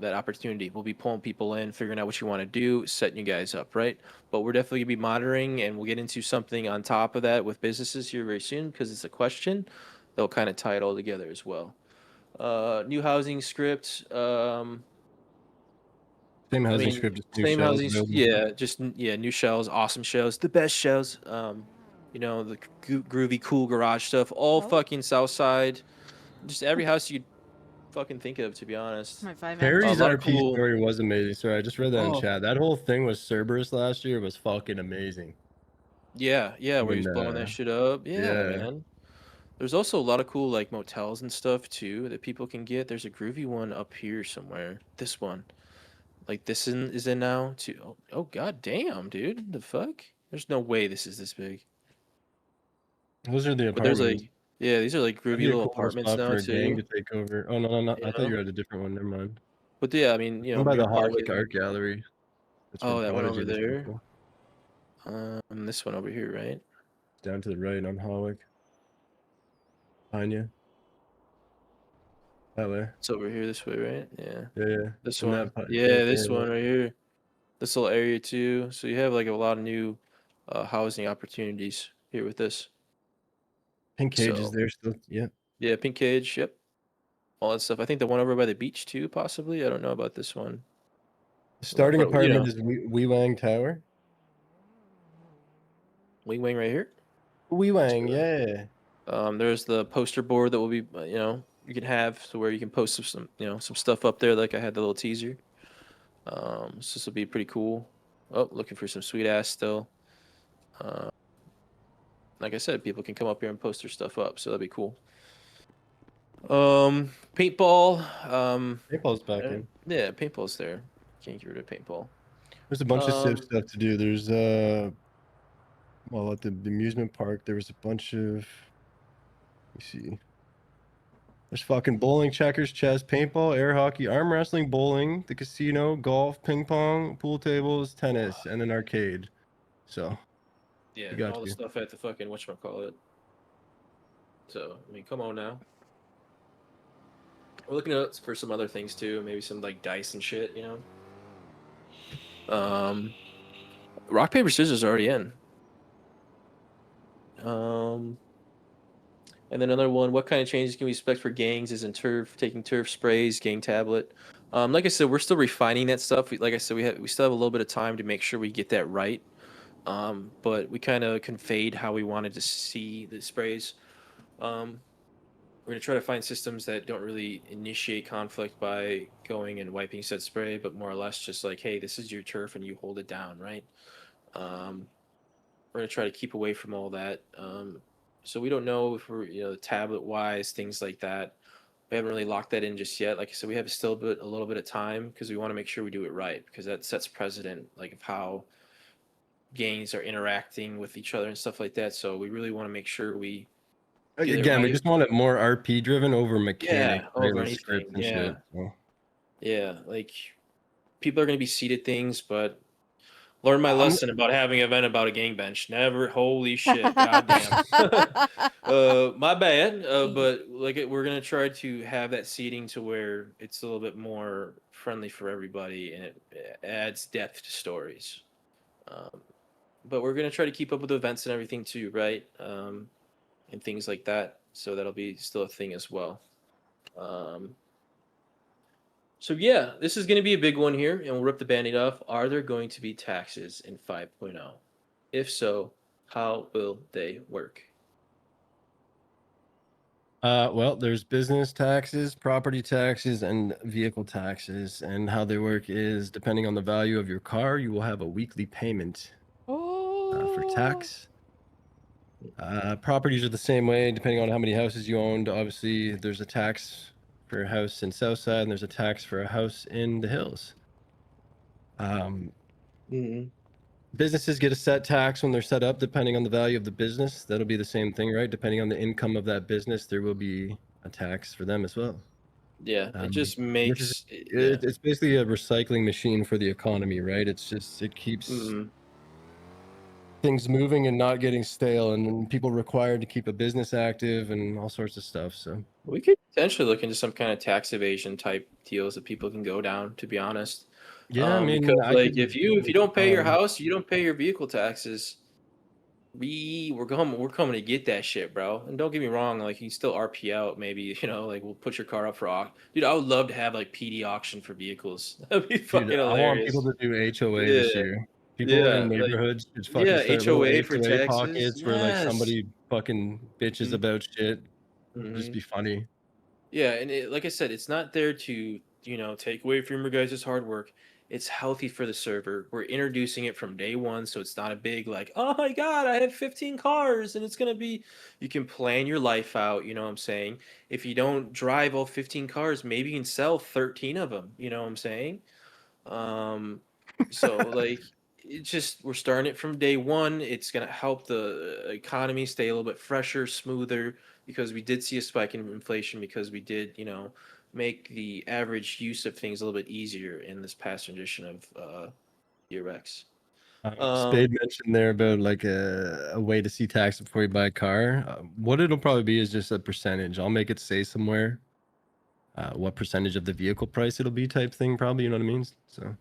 S18: opportunity. We'll be pulling people in, figuring out what you want to do, setting you guys up, right? But we're definitely gonna be monitoring, and we'll get into something on top of that with businesses here very soon because it's a question. They'll kind of tie it all together as well. New housing script.
S19: Same housing script, just new
S18: Same
S19: shells
S18: housing.
S19: available.
S18: New shells, awesome shells, the best shells. The groovy, cool garage stuff, all fucking south side. Just every house you fucking think of, to be honest.
S1: My 5
S19: Harry's
S18: A lot of
S19: RP
S18: cool.
S19: story was amazing. Sorry, I just read that in
S18: Oh.
S19: chat. That whole thing with Cerberus last year was fucking amazing.
S18: Yeah, where he's
S19: And,
S18: blowing that shit up. Yeah,
S19: yeah.
S18: man. There's also a lot of cool like motels and stuff too that people can get. There's a groovy one up here somewhere. This one, like this is in now too. Oh god damn, dude, the fuck? There's no way this is this big.
S19: Those are the
S18: But there's
S19: apartments.
S18: like, these are like
S19: That'd
S18: groovy
S19: be a
S18: little
S19: cool little
S18: apartments
S19: spot
S18: now
S19: for a gang
S18: too.
S19: to take over. Oh no, I thought
S18: know?
S19: you were at a different one. Never mind.
S18: But yeah, I mean,
S19: One by
S18: you
S19: the
S18: can park
S19: Hotwick
S18: it.
S19: Art Gallery. That's where
S18: Oh, that one
S19: Prodigy
S18: over
S19: was
S18: there.
S19: cool.
S18: This one over here, right?
S19: Down to the right on Hotwick. Behind you. That way.
S18: It's over here this way, right? Yeah.
S19: Yeah.
S18: This
S19: In
S18: one.
S19: that part,
S18: Yeah, this one right here. this little area too. So you have like a lot of new housing opportunities here with this.
S19: Pink cage is
S18: So
S19: there still. Yeah.
S18: yeah, pink cage. Yep, all that stuff. I think the one over by the beach too, possibly. I don't know about this one.
S19: Starting
S18: You know,
S19: apartment is Wee Wang Tower.
S18: Wing Wing right here.
S19: Wee Wang, yeah.
S18: There's the poster board that will be, you can have so where you can post some, some stuff up there. Like I had the little teaser. So this will be pretty cool. Oh, looking for some sweet ass still. Like I said, people can come up here and post their stuff up, so that'd be cool. Paintball.
S19: Paintball's back in.
S18: Yeah, paintball's there. Can't get rid of paintball.
S19: There's a bunch of civ stuff to do. There's well, at the amusement park, there was a bunch of. Let me see. There's fucking bowling, checkers, chess, paintball, air hockey, arm wrestling, bowling, the casino, golf, ping pong, pool tables, tennis, and an arcade. So.
S18: Yeah,
S19: you got
S18: all the
S19: you.
S18: stuff at the fucking whatchamacallit. So, I mean, come on now. We're looking at for some other things too, maybe some like dice and shit, rock, paper, scissors already in. And then another one, what kind of changes can we expect for gangs is in turf, taking turf sprays, gang tablet. Like I said, we're still refining that stuff. Like I said, we still have a little bit of time to make sure we get that right. But we kind of conveyed how we wanted to see the sprays. We're gonna try to find systems that don't really initiate conflict by going and wiping said spray, but more or less just like, hey, this is your turf and you hold it down, right? We're gonna try to keep away from all that. So we don't know if we're, tablet wise, things like that. We haven't really locked that in just yet. Like I said, we have still a little bit of time because we want to make sure we do it right because that sets precedent, like of how gangs are interacting with each other and stuff like that. So we really want to make sure we
S19: Again, we just want it more RP driven over mechanic,
S18: yeah, over anything.
S19: script and shit. So.
S18: Yeah, like people are gonna be seated things, but learn my lesson about having an event about a gang bench. Never, holy shit, goddamn. My bad. But like we're gonna try to have that seating to where it's a little bit more friendly for everybody, and it adds depth to stories. But we're gonna try to keep up with events and everything too, right? And things like that. So that'll be still a thing as well. So yeah, this is going to be a big one here, and we'll rip the band-aid off. Are there going to be taxes in 5.0? If so, how will they work?
S19: Well, there's business taxes, property taxes, and vehicle taxes. And how they work is depending on the value of your car, you will have a weekly payment for tax. Properties are the same way, depending on how many houses you owned. Obviously, there's a tax for a house in Southside, and there's a tax for a house in the hills. Businesses get a set tax when they're set up, depending on the value of the business. That'll be the same thing, right? Depending on the income of that business, there will be a tax for them as well.
S18: Yeah, it just makes
S19: it's basically a recycling machine for the economy, right? It's just it keeps things moving and not getting stale, and people required to keep a business active and all sorts of stuff. So
S18: we could potentially look into some kind of tax evasion type deals that people can go down, to be honest.
S19: Yeah, I mean,
S18: because like if you don't pay your house, you don't pay your vehicle taxes. We're coming to get that shit, bro. And don't get me wrong, like you can still RP out, maybe like we'll put your car up for auction. Dude, I would love to have like PD auction for vehicles. That'd be fucking hilarious.
S19: I want people to do HOA this year. People in neighborhoods just fucking start
S18: HOA for
S19: HOA
S18: taxes.
S19: pockets where like somebody fucking bitches about shit. It'd just be funny.
S18: Yeah, and like I said, it's not there to take away from your guys' hard work. It's healthy for the server. We're introducing it from day one, so it's not a big like, oh my god, I have 15 cars, and it's gonna be. You can plan your life out. You know what I'm saying? If you don't drive all 15 cars, maybe you can sell 13 of them. You know what I'm saying? So like, it's just we're starting it from day one. It's gonna help the economy stay a little bit fresher, smoother, because we did see a spike in inflation because we did, make the average use of things a little bit easier in this past edition of GRX.
S19: Spade mentioned there about like a way to see tax before you buy a car. What it'll probably be is just a percentage. I'll make it say somewhere what percentage of the vehicle price it'll be type thing, probably. You know what I mean? So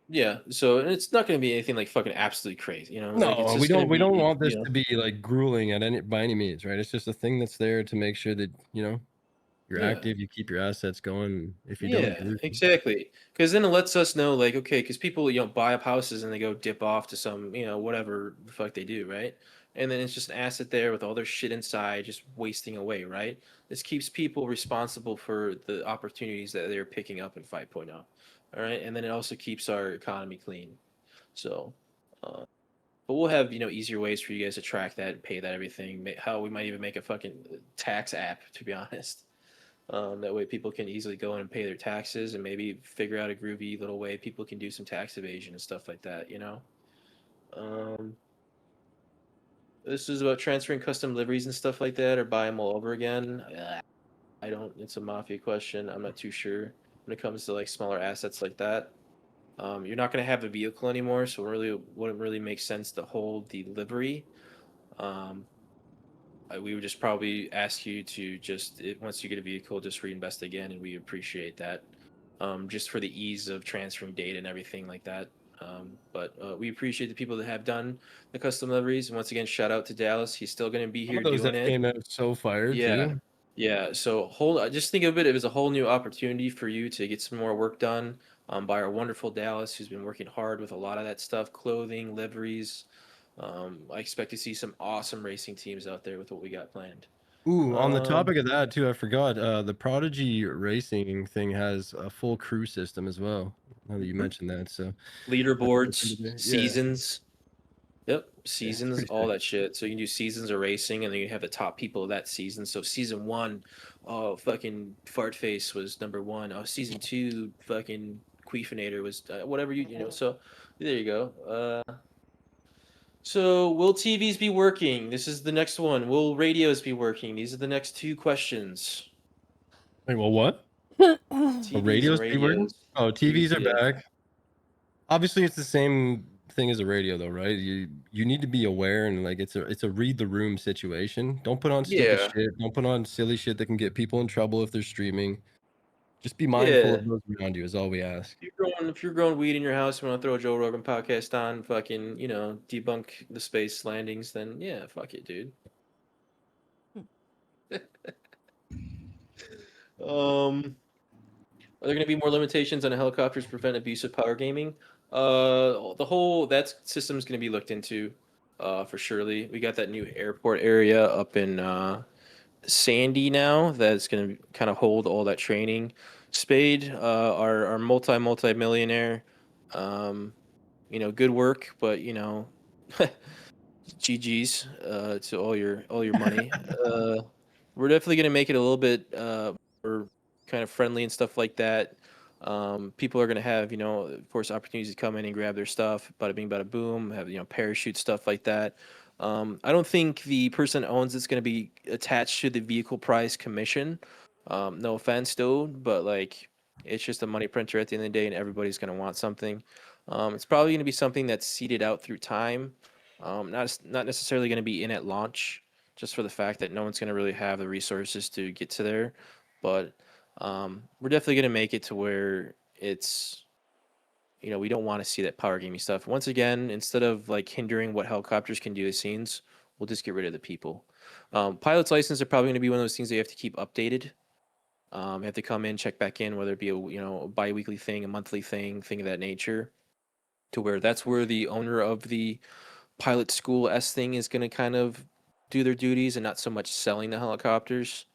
S18: Yeah, so it's not going to be anything like fucking absolutely crazy, you know. Like it's
S19: No, we
S18: just going
S19: don't
S18: to
S19: we don't
S18: be,
S19: want this
S18: you know.
S19: to be like grueling at any by any means, right? It's just a thing that's there to make sure that, you know, you're
S18: Yeah.
S19: active, you keep your assets going. If you don't,
S18: Yeah,
S19: you're losing.
S18: exactly. Because then it lets us know, like, okay, because people, you know, buy up houses and they go dip off to some, you know, whatever the fuck they do, right? And then it's just an asset there with all their shit inside, just wasting away, right? This keeps people responsible for the opportunities that they're picking up in 5.0. All right, and then it also keeps our economy clean. So, but we'll have, you know, easier ways for you guys to track that and pay that everything. How we might even make a fucking tax app, to be honest. That way people can easily go in and pay their taxes and maybe figure out a groovy little way people can do some tax evasion and stuff like that, you know? Um, this is about transferring custom liveries and stuff like that or buy them all over again. I don't, it's a mafia question. I'm not too sure when it comes to like smaller assets like that. You're not going to have the vehicle anymore, so it really wouldn't really make sense to hold the livery. Um, we would just probably ask you to just once you get a vehicle, just reinvest again, and we appreciate that. Just for the ease of transferring data and everything like that. But we appreciate the people that have done the custom liveries. And once again, shout out to Dallas. He's still going to be
S19: Some
S18: here
S19: of those
S18: doing
S19: that
S18: it.
S19: came out so fired
S18: Yeah,
S19: too.
S18: yeah. So whole, just think of it as a whole new opportunity for you to get some more work done by our wonderful Dallas, who's been working hard with a lot of that stuff, clothing, liveries. I expect to see some awesome racing teams out there with what we got planned.
S19: Ooh, on the
S18: Um,
S19: topic of that too, I forgot. The Prodigy Racing thing has a full crew system as well. Now that you mentioned that, so that's something to
S18: leaderboards,
S19: do. Yeah,
S18: seasons. Yep,
S19: yeah, it's
S18: seasons,
S19: pretty
S18: all
S19: sick.
S18: that shit. So you can do seasons of racing, and then you have the top people of that season. So season one, oh fucking Fartface was number one. Oh, season two, fucking Queefinator was whatever you know. So there you go. So will TVs be working? This is the next one. Will radios be working? These are the next two questions.
S19: Wait, well, what?
S18: TVs and
S19: Radios be working?
S18: radios.
S19: Oh, TVs are
S18: Yeah.
S19: back. Obviously, it's the same thing as a radio, though, right? You need to be aware and like it's a read the room situation. Don't put on stupid
S18: Yeah.
S19: shit. Don't put on silly shit that can get people in trouble if they're streaming. Just be mindful
S18: Yeah.
S19: of those around you. Is all we ask.
S18: If you're growing weed in your house, you want to throw a Joe Rogan podcast on, fucking, you know, debunk the space landings, then yeah, fuck it, dude. Are there going to be more limitations on helicopters to prevent abuse of power gaming? The whole that system is going to be looked into, for surely. We got that new airport area up in Sandy now that's going to kind of hold all that training. Spade, our multi millionaire, you know, good work, but you know, GG's to all your money. We're definitely gonna make it a little bit more kind of friendly and stuff like that. People are gonna have, you know, of course, opportunities to come in and grab their stuff. Bada bing, bada boom. Have, you know, parachute stuff like that. I don't think the person that owns it's gonna be attached to the vehicle price commission. No offense, dude, but like it's just a money printer at the end of the day, and everybody's gonna want something. It's probably gonna be something that's seeded out through time. Not necessarily going to be in at launch, just for the fact that no one's going to really have the resources to get to there. But we're definitely going to make it to where it's, you know, we don't want to see that power gaming stuff. Once again, instead of like hindering what helicopters can do as scenes, we'll just get rid of the people. Pilot's license are probably going to be one of those things that you have to keep updated. You have to come in, check back in, whether it be a, you know, a bi-weekly thing, a monthly thing of that nature, to where that's where the owner of the pilot school thing is going to kind of do their duties and not so much selling the helicopters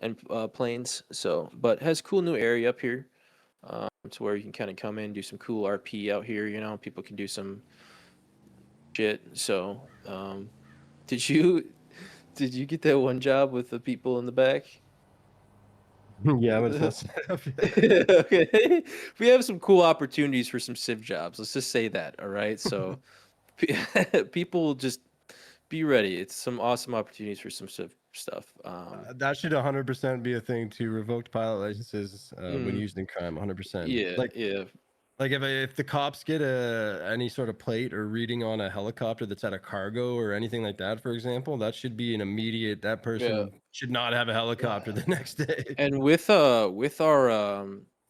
S18: and planes. So, but has cool new area up here, to where you can kind of come in, do some cool RP out here. You know, people can do some shit. So, did you did you get that one job with the people in the back?
S19: Yeah, but it's not set up yet.
S18: Okay, we have some cool opportunities for some civ jobs. Let's just say that. All right, so people just be ready. It's some awesome opportunities for some stuff.
S19: That should 100% be a thing to revoked pilot licenses when used in crime. 100%.
S18: Yeah,
S19: Like,
S18: yeah.
S19: like if the cops get any sort of plate or reading on a helicopter that's at a cargo or anything like that, for example, that should be an immediate. That person
S18: Yeah.
S19: should not have a helicopter the next day.
S18: And with our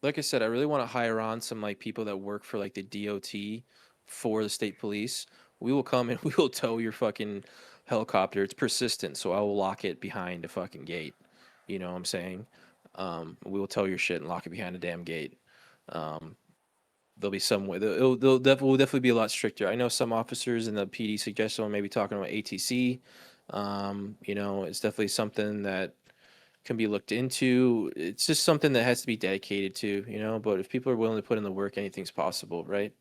S18: like I said, I really want to hire on some like people that work for like the DOT for the state police. We will come and we will tow your fucking helicopter. It's persistent, so I will lock it behind a fucking gate. You know what I'm saying? We will tow your shit and lock it behind a damn gate. Um, there'll be some way. Will definitely be a lot stricter. I know some officers in the PD suggest someone maybe talking about ATC. You know, it's definitely something that can be looked into. It's just something that has to be dedicated to, you know. But if people are willing to put in the work, anything's possible, right?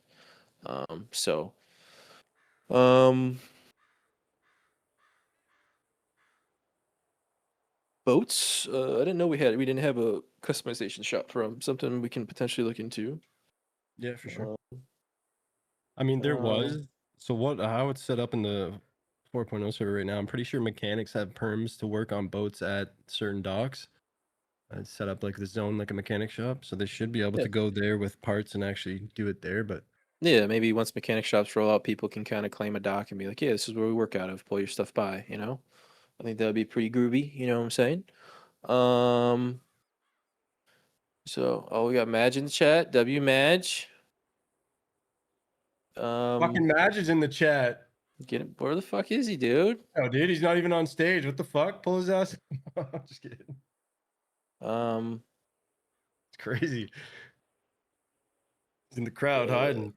S18: So, um, boats. I didn't know we didn't have a customization shop for them. Something we can potentially look into.
S19: Yeah, for sure.
S18: Um,
S19: I mean, there was.
S18: um,
S19: So what? How it's set up in the 4.0 server right now? I'm pretty sure mechanics have perms to work on boats at certain docks. It's set up like the zone, like a mechanic shop, so they should be able
S18: Yeah.
S19: to go there with parts and actually do it there. But
S18: Yeah, maybe once mechanic shops roll out, people can kind of claim a dock and be like, "Yeah, this is where we work out of. Pull your stuff by." You know, I think that would be pretty groovy. You know what I'm saying? Um, we got Madge in the chat. W Madge.
S19: fucking Madge is in the chat.
S18: Get him. Where the fuck is he, dude?
S19: Oh, dude, he's not even on stage. What the fuck? Pull his ass. Just kidding. It's crazy. He's in the crowd hiding.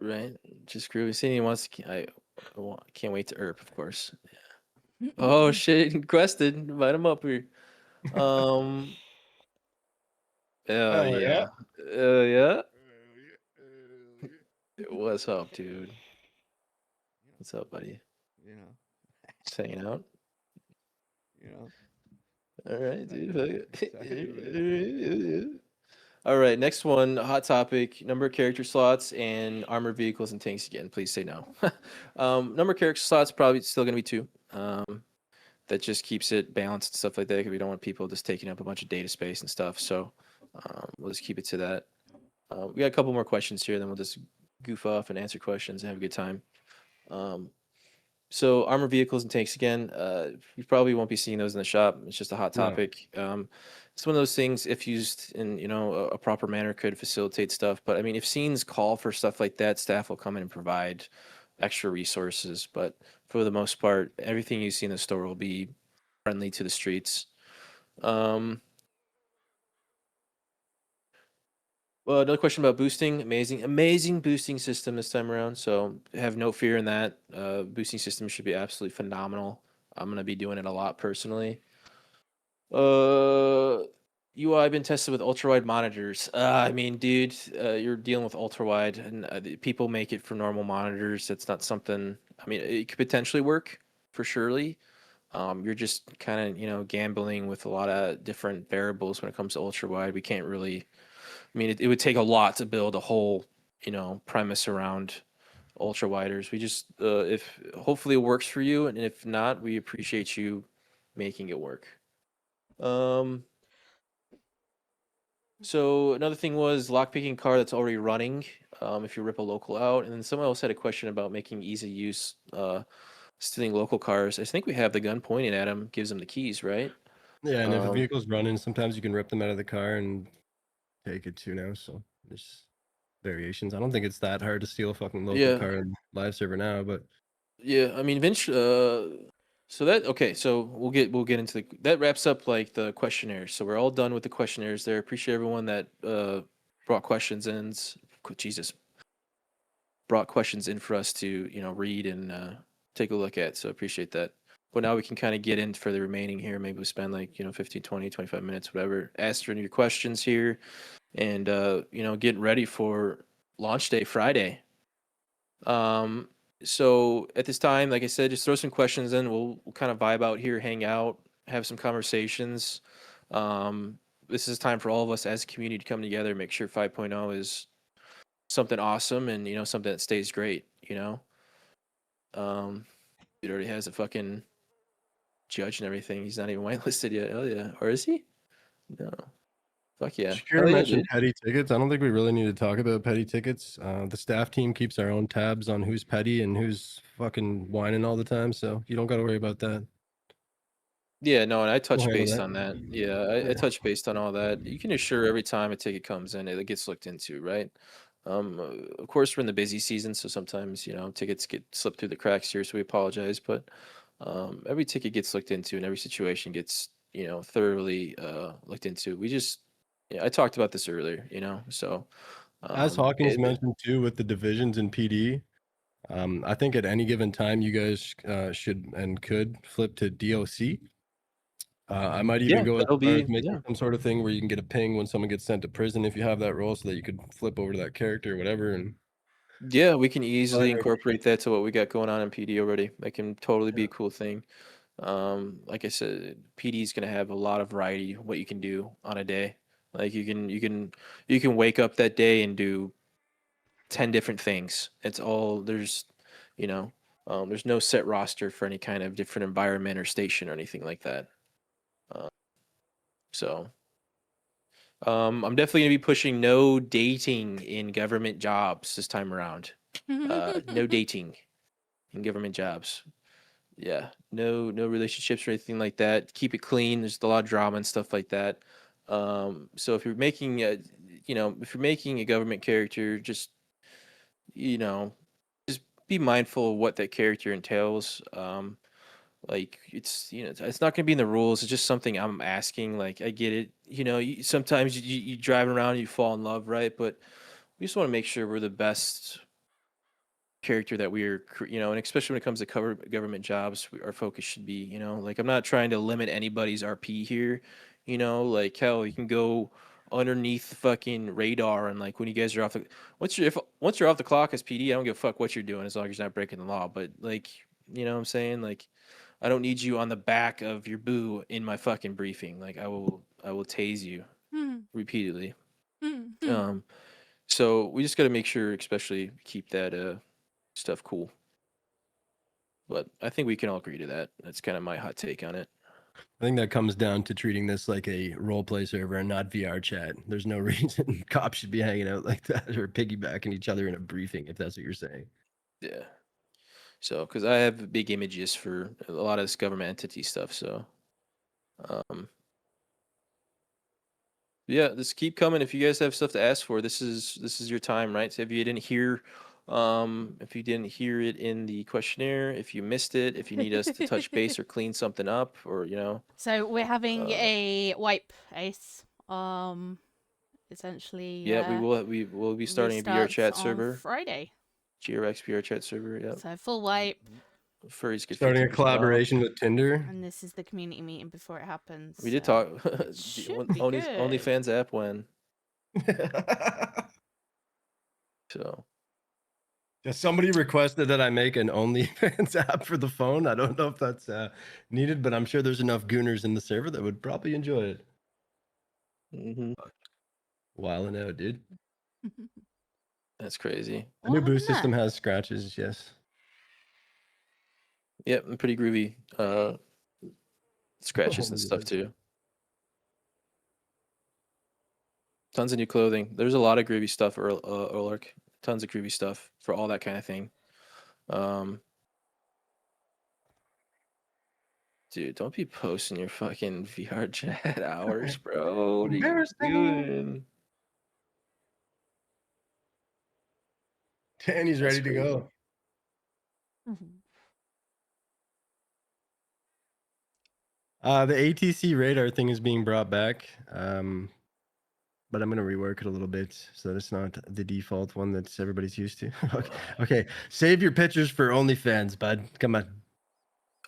S18: Right, just groovy. Seeing he wants. Can't wait to ERP, of course. Yeah. Oh shit, quested. Invite him up here. Oh
S19: Oh,
S18: yeah.
S19: yeah?
S18: Yeah. What's up, dude? What's up, buddy?
S20: You know.
S18: Just hanging out.
S20: You know.
S18: All right, dude.
S20: Exactly.
S18: All right, next one, hot topic, number of character slots and armored vehicles and tanks again. Please say no. Number of character slots probably still going to be 2. That just keeps it balanced and stuff like that because we don't want people just taking up a bunch of data space and stuff. So we'll just keep it to that. We got a couple more questions here, then we'll just goof off and answer questions and have a good time. So armored vehicles and tanks again. You probably won't be seeing those in the shop. It's just a hot
S19: No.
S18: topic. It's one of those things. If used in a proper manner, could facilitate stuff. But I mean, if scenes call for stuff like that, staff will come in and provide extra resources. But for the most part, everything you see in the store will be friendly to the streets. Well, another question about boosting. Amazing boosting system this time around. So have no fear in that. Boosting system should be absolutely phenomenal. I'm gonna be doing it a lot personally. UI been tested with ultra wide monitors. I mean, dude, you're dealing with ultra wide, and people make it for normal monitors. That's not something. I mean, it could potentially work for surely. You're just kind of gambling with a lot of different variables when it comes to ultra wide. We can't really. I mean, it would take a lot to build a whole, premise around ultra widers. We just, if hopefully it works for you, and if not, we appreciate you making it work. So another thing was lockpicking car that's already running. If you rip a local out, and then someone else had a question about making easy use, stealing local cars. I think we have the gun pointed at him, gives him the keys, right?
S19: Yeah, and if a vehicle's running, sometimes you can rip them out of the car and take it too now. So there's variations. I don't think it's that hard to steal a fucking local car in live server now, but
S18: yeah, I mean, so we'll get into that wraps up like the questionnaires. So we're all done with the questionnaires there. Appreciate everyone that brought questions in. Brought questions in for us to read and take a look at. So appreciate that. But now we can kind of get in for the remaining here. Maybe we spend like 15, 20, 25 minutes, whatever, answering your questions here, and getting ready for launch day Friday. So at this time, like I said, just throw some questions in. We'll kind of vibe out here, hang out, have some conversations. This is time for all of us as a community to come together, make sure 5.0 is something awesome and something that stays great. It already has a fucking judge and everything. He's not even whitelisted yet. Hell yeah. Or is he? No. Fuck yeah.
S19: Shakira mentioned petty tickets. I don't think we really need to talk about petty tickets. The staff team keeps our own tabs on who's petty and who's fucking whining all the time, so you don't got to worry about that.
S18: Yeah, no, and I touched
S19: handle
S18: based
S19: that.
S18: on that. Yeah, I touched based on all that. You can assure every time a ticket comes in, it gets looked into, right? Of course, we're in the busy season, so sometimes tickets get slipped through the cracks here, so we apologize. But every ticket gets looked into, and every situation gets thoroughly looked into. I talked about this earlier, so
S19: As Hawkins
S18: it,
S19: mentioned too, with the divisions in PD, I think at any given time you guys should and could flip to DOC. I might even
S18: yeah,
S19: go as
S18: that'll
S19: far as
S18: be
S19: making some sort of thing where you can get a ping when someone gets sent to prison if you have that role, so that you could flip over to that character or whatever. And
S18: Yeah, we can easily
S19: Fire.
S18: incorporate that to what we got going on in PD already. That can totally be a cool thing. Like I said, PD is gonna have a lot of variety what you can do on a day. Like you can wake up that day and do 10 different things. It's all you know, there's no set roster for any kind of different environment or station or anything like that. Uh, so I'm definitely gonna be pushing no dating in government jobs this time around. No dating in government jobs. Yeah, no relationships or anything like that. Keep it clean. There's a lot of drama and stuff like that. So if you're making a government character, you know, just be mindful of what that character entails. Like it's not gonna be in the rules. It's just something I'm asking. Like I get it. Sometimes you drive around, and you fall in love, right? But we just want to make sure we're the best character that and especially when it comes to cover government jobs, our focus should be, like I'm not trying to limit anybody's RP here, like hell, you can go underneath the fucking radar and like when you guys are once you're off the clock as PD, I don't give a fuck what you're doing as long as you're not breaking the law. But like, what I'm saying? Like, I don't need you on the back of your boo in my fucking briefing. Like I will tase you repeatedly. So we just got to make sure, especially keep that stuff cool. But I think we can all agree to that. That's kind of my hot take on it.
S19: I think that comes down to treating this like a role play server and not VR chat. There's no reason cops should be hanging out like that or piggybacking each other in a briefing, if that's what you're saying.
S18: Yeah. So, because I have big images for a lot of this government entity stuff. So, yeah, just keep coming. If you guys have stuff to ask for, this is your time, right? So if you didn't hear it in the questionnaire, if you missed it, if you need us to touch base or clean something up, or
S1: So we're having a wipe ace. Essentially.
S18: Yeah, we will be starting a VR chat server
S1: on Friday.
S18: GRX VR chat server. Yeah.
S1: So full wipe.
S18: Furries get
S19: starting a
S18: 50%
S19: collaboration
S18: off.
S19: with Tinder.
S1: And this is the community meeting before it happens.
S18: We did talk.
S1: Good.
S18: OnlyFans app when. So.
S19: Yeah, somebody requested that I make an OnlyFans app for the phone. I don't know if that's needed, but I'm sure there's enough gooners in the server that would probably enjoy it. Wilding out, dude.
S18: That's crazy.
S19: The new boost system has scratches, yes.
S18: Yep, and pretty groovy scratches and stuff too. Tons of new clothing. There's a lot of groovy stuff, Orlark. Tons of groovy stuff for all that kind of thing. Dude, don't be posting your fucking VR chat hours, bro. What are you doing?
S19: Danny's ready to go. The ATC radar thing is being brought back, but I'm gonna rework it a little bit so that it's not the default one that everybody's used to. Okay, save your pictures for OnlyFans, bud. Come on.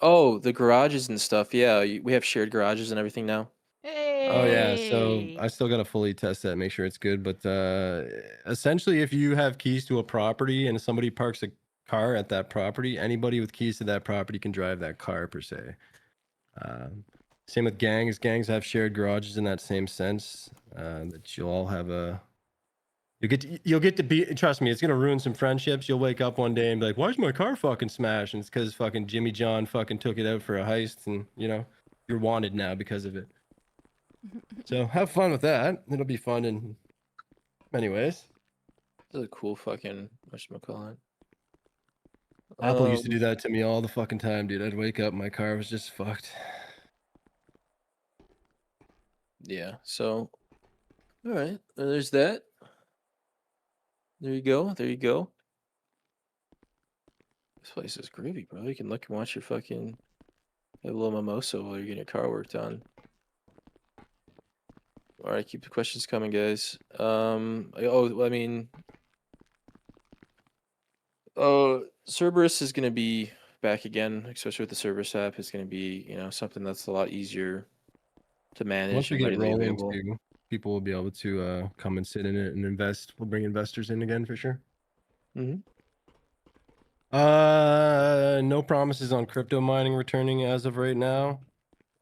S18: Oh, the garages and stuff. Yeah, we have shared garages and everything now.
S19: Oh yeah, so I still gotta fully test that, make sure it's good. But essentially, if you have keys to a property and somebody parks a car at that property, anybody with keys to that property can drive that car per se. Same with gangs. Gangs have shared garages in that same sense. That you'll all have a. You'll get to be. Trust me, it's gonna ruin some friendships. You'll wake up one day and be like, "Why is my car fucking smashed?" And it's because fucking Jimmy John fucking took it out for a heist, and you're wanted now because of it. So have fun with that. It'll be fun in many ways.
S18: This is a cool fucking whatchamacallit.
S19: Apple used to do that to me all the fucking time, dude. I'd wake up, my car was just fucked.
S18: Yeah. So, all right. There's that. There you go. There you go. This place is groovy, bro. You can look and watch your fucking have a little mimosa while you're getting your car worked on. All right, keep the questions coming, guys. I mean, Cerberus is going to be back again, especially with the Cerberus app. It's going to be, something that's a lot easier to manage
S19: Once we
S18: and
S19: get it
S18: readily
S19: rolling,
S18: available.
S19: too, people will be able to come and sit in it and invest. We'll bring investors in again for sure.
S18: Mm-hmm.
S19: No promises on crypto mining returning as of right now.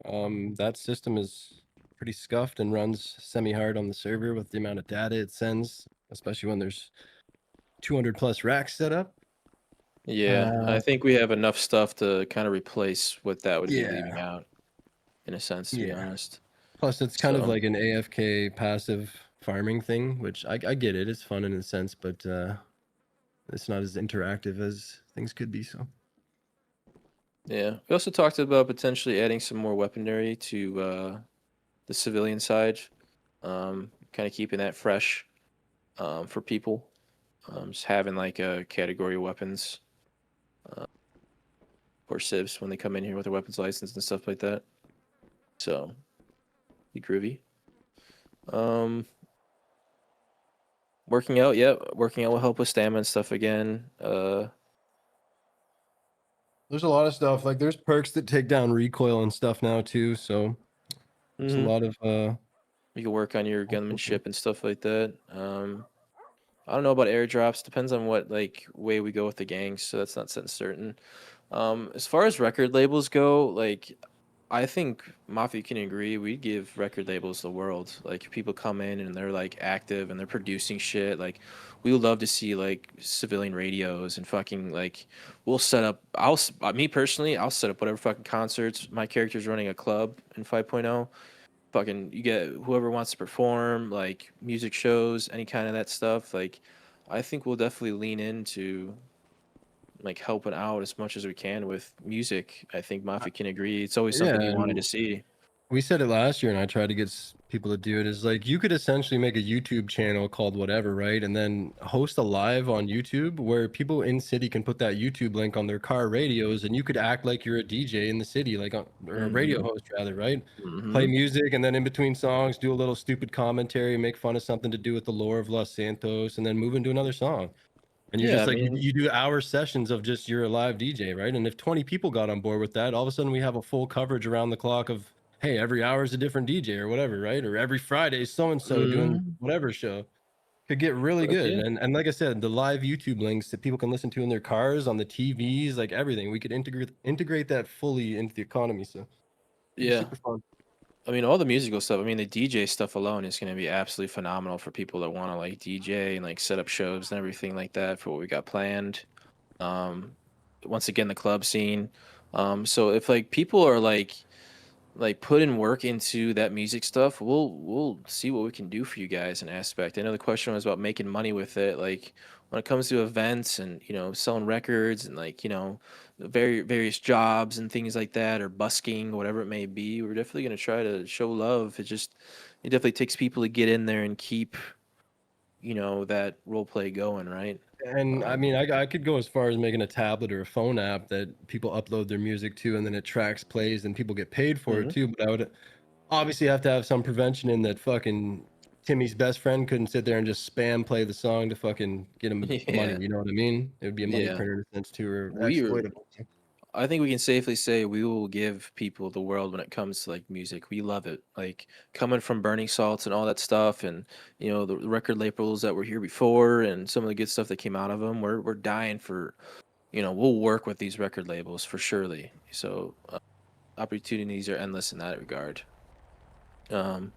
S19: That system is pretty scuffed and runs semi-hard on the server with the amount of data it sends, especially when there's 200 plus racks set up.
S18: Yeah, I think we have enough stuff to kind of replace what that would be
S19: Yeah.
S18: leaving out, in a sense, to be honest.
S19: Plus, it's kind of
S18: So-
S19: like an AFK passive farming thing, which I get it. It's fun in a sense, but it's not as interactive as things could be. So
S18: Yeah. We also talked about potentially adding some more weaponry to the civilian side, kind of keeping that fresh for people. Just having like a category of weapons or civs when they come in here with their weapons license and stuff like that. So, be groovy. Working out, yeah, working out will help with stamina and stuff again.
S19: there's a lot of stuff. Like there's perks that take down recoil and stuff now too. So there's a
S18: Mhm.
S19: lot of
S18: You can work on your gunmanship and stuff like that. I don't know about airdrops. Depends on what like way we go with the gangs, so that's not set in certain. As far as record labels go, like I think Mafia can agree. We give record labels the world. Like people come in and they're like active and they're producing shit. Like we would love to see like civilian radios and fucking like we'll set up. Me personally, I'll set up whatever fucking concerts. My character's running a club in 5.0. Fucking you get whoever wants to perform like music shows, any kind of that stuff. Like I think we'll definitely lean into like helping out as much as we can with music. I think Mafia can agree. It's always something you wanted to
S19: and
S18: see.
S19: we said it last year, and I tried to get people to do it. Is like you could essentially make a YouTube channel called whatever, right? And then host a live on YouTube where people in city can put that YouTube link on their car radios, and you could act like you're a DJ in the city, like or a radio
S18: Mhm.
S19: host rather, right? Play
S18: Mhm.
S19: music, and then in between songs, do a little stupid commentary, make fun of something to do with the lore of Los Santos, and then move into another song. And you're
S18: Yeah,
S19: just
S18: I
S19: like
S18: mean,
S19: you do hour sessions of just you're a live DJ, right? And if 20 people got on board with that, all of a sudden we have a full coverage around the clock of hey, every hour is a different DJ or whatever, right? Or every Friday so and so doing
S18: Mhm.
S19: whatever show. Could get really
S18: Fuck
S19: good.
S18: yeah.
S19: And like I said, the live YouTube links that people can listen to in their cars, on the TVs, like everything. We could integrate that fully into the economy. So it'd be
S18: Yeah.
S19: super fun.
S18: I mean, all the musical stuff. I mean, the DJ stuff alone is going to be absolutely phenomenal for people that want to like DJ and like set up shows and everything like that for what we got planned. Um, Once again, the club scene. So if like people are like putting work into that music stuff, we'll see what we can do for you guys in aspect. I know the question was about making money with it. Like when it comes to events and selling records and like various jobs and things like that or busking, whatever it may be, we're definitely gonna try to show love. It definitely takes people to get in there and keep that role play going, right?
S19: And I mean, I could go as far as making a tablet or a phone app that people upload their music to, and then it tracks plays, and people get paid for it
S18: Mhm.
S19: too. But I would obviously have to have some prevention in that fucking Timmy's best friend couldn't sit there and just spam play the song to fucking get him money.
S18: Yeah.
S19: You know what I mean? It would be a money
S18: Yeah.
S19: printer in a sense too, or
S18: We're
S19: exploitable.
S18: I think we can safely say we will give people the world when it comes to like music. We love it. Like coming from Burning Salts and all that stuff, and the record labels that were here before, and some of the good stuff that came out of them. We're dying for, we'll work with these record labels for surely. So opportunities are endless in that regard. What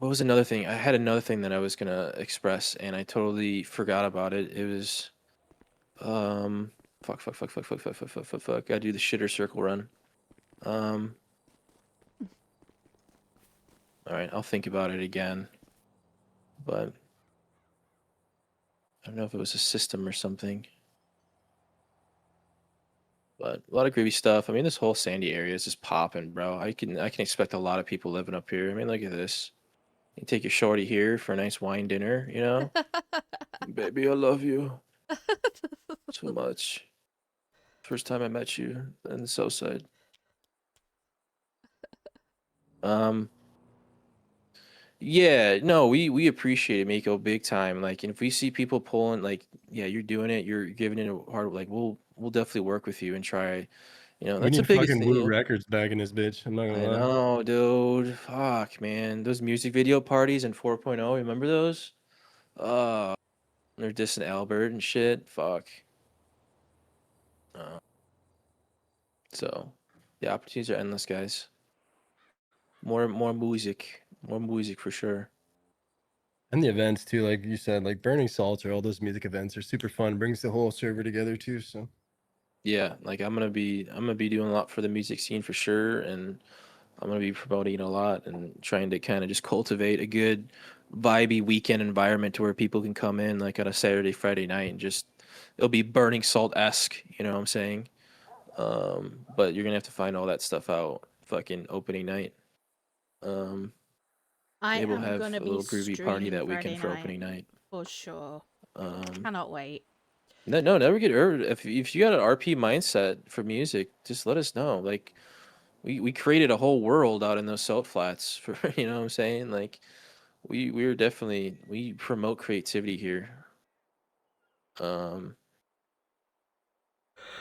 S18: was another thing? I had another thing that I was gonna express, and I totally forgot about it. It was fuck, fuck, fuck, fuck, fuck, fuck, fuck, fuck, fuck, fuck. Gotta do the shitter circle run. Um, all right, I'll think about it again. But I don't know if it was a system or something. But a lot of groovy stuff. I mean, this whole Sandy area is just popping, bro. I can expect a lot of people living up here. I mean, look at this. You take your shorty here for a nice wine dinner, you know? Baby, I love you so much. First time I met you in the south side. Yeah, no, we appreciate it, Miko, big time. Like, and if we see people pulling, like, yeah, you're doing it, you're giving it a hard, like, we'll definitely work with you and try. You know,
S19: We
S18: that's the
S19: need
S18: biggest
S19: fucking
S18: thing.
S19: Woo
S18: You know?
S19: Records back in this bitch. I'm not gonna
S18: I
S19: lie.
S18: know, dude. Fuck, man. Those music video parties in 4.0, remember those? They're dissing Albert and shit. Fuck. Uh, so, the opportunities are endless, guys. More music for sure.
S19: And the events too, like you said, like Burning Salts or all those music events are super fun. Brings the whole server together too. So
S18: Yeah, like I'm gonna be doing a lot for the music scene for sure, and I'm gonna be promoting it a lot and trying to kind of just cultivate a good vibey weekend environment to where people can come in like on a Saturday, Friday night and just it'll be Burning Salt-esque, you know what I'm saying? But you're gonna have to find all that stuff out fucking opening night. Um,
S1: I
S18: Maybe we'll
S1: am
S18: have
S1: gonna
S18: a
S1: be
S18: little groovy party
S1: streaming
S18: that
S1: Friday
S18: weekend for
S1: night
S18: opening night.
S1: for sure.
S18: Um,
S1: Cannot wait.
S18: no, never get if you got an RP mindset for music, just let us know. Like we created a whole world out in those salt flats for you know what I'm saying? Like we're definitely we promote creativity here. Um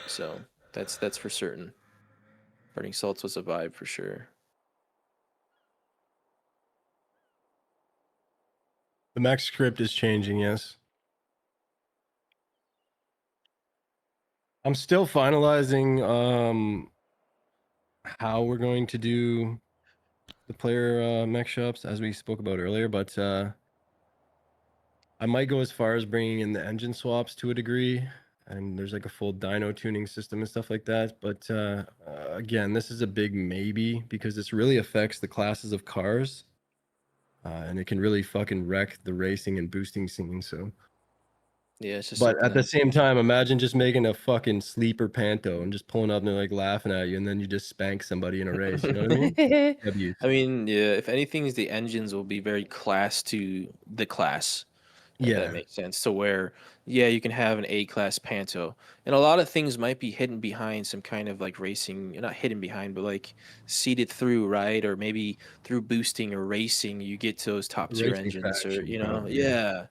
S18: so that's for certain. Burning Salts was a vibe for sure.
S19: the max script is changing. Yes, I'm still finalizing how we're going to do the player mech shops as we spoke about earlier, but I might go as far as bringing in the engine swaps to a degree, and there's like a full dyno tuning system and stuff like that. But again, this is a big maybe because this really affects the classes of cars, and it can really fucking wreck the racing and boosting scene. So,
S18: Yeah, it's just
S19: but
S18: something
S19: at the
S18: that
S19: same time, imagine just making a fucking sleeper panto and just pulling up and they're like laughing at you, and then you just spank somebody in a race. You know what I mean? Abuse.
S18: I mean, yeah, if anything, the engines will be very class to the class, if that
S19: Yeah.
S18: makes sense. To where, yeah, you can have an A class Panto, and a lot of things might be hidden behind some kind of like racing, not hidden behind, but like seeded through, right? Or maybe through boosting or racing, you get to those top tier
S19: Racing
S18: engines, or
S19: faction,
S18: you know,
S19: probably.
S18: yeah.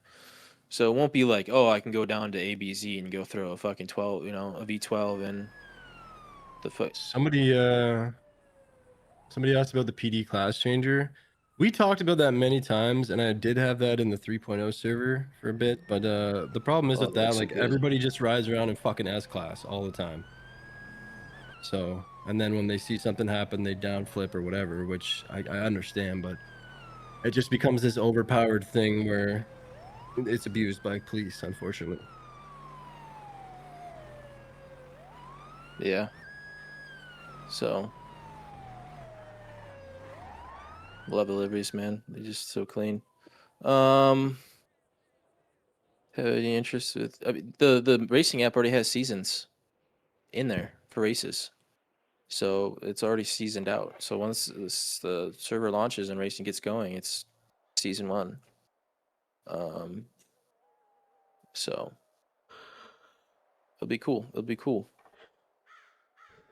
S18: So it won't be like, oh, I can go down to ABZ and go throw a fucking 12, you know, a V12 and the foot.
S19: Somebody asked about the PD class changer. We talked about that many times, and I did have that in the 3.0 server for a bit. But the problem is
S18: Oh,
S19: with
S18: it
S19: that,
S18: looks so
S19: like
S18: good.
S19: everybody just rides around in fucking S class all the time. So, and then when they see something happen, they downflip or whatever, which I understand, but it just becomes this overpowered thing where it's abused by police, unfortunately.
S18: Yeah. So love the liveries, man. They're just so clean. Have any interest with I mean, the racing app already has seasons in there for races, so it's already seasoned out. So once the server launches and racing gets going, it's season one. Um, so it'll be cool. It'll be cool.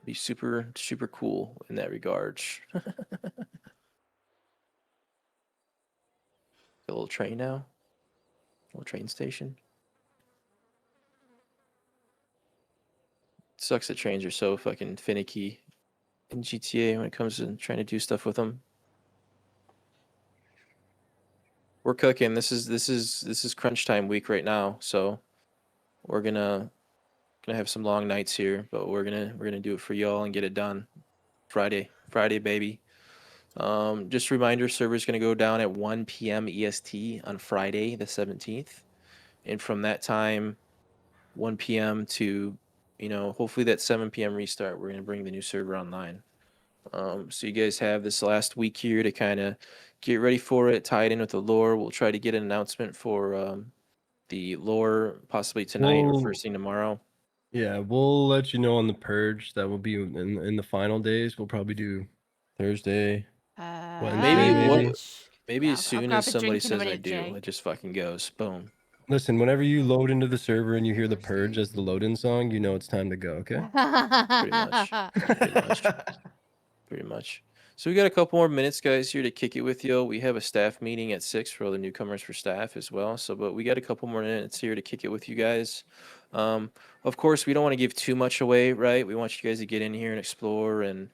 S18: Be super cool in that regard. A little train now. Little train station. Sucks that trains are so fucking finicky in GTA when it comes to trying to do stuff with them. We're cooking. This is crunch time week right now, so we're gonna have some long nights here, but we're gonna do it for y'all and get it done. Friday, baby. Just a reminder, server's gonna go down at 1 p.m. EST on Friday the 17th, and from that time, 1 p.m. to, you know, hopefully that 7 p.m. restart, we're gonna bring the new server online. So you guys have this last week here to kind of get ready for it, tie it in with the lore. We'll try to get an announcement for the lore possibly tonight or
S19: Well,
S18: first thing tomorrow.
S19: Yeah, we'll let you know on the purge. That will be in the final days. We'll probably do Thursday, Wednesday, maybe.
S18: Maybe
S1: Yeah,
S18: as
S1: I'll
S18: soon
S1: grab
S18: as
S1: a
S18: somebody
S1: drink in a
S18: says I
S1: minute,
S18: do,
S1: Jay.
S18: it just fucking goes. Boom.
S19: Listen, whenever you load into the server and you hear the purge as the load-in song, you know it's time to go. Okay.
S18: Pretty much. Pretty much. Pretty much. So we got a couple more minutes, guys, here to kick it with you. We have a staff meeting at 6 for all the newcomers for staff as well. So, but we got a couple more minutes here to kick it with you guys. Of course, we don't want to give too much away, right? We want you guys to get in here and explore and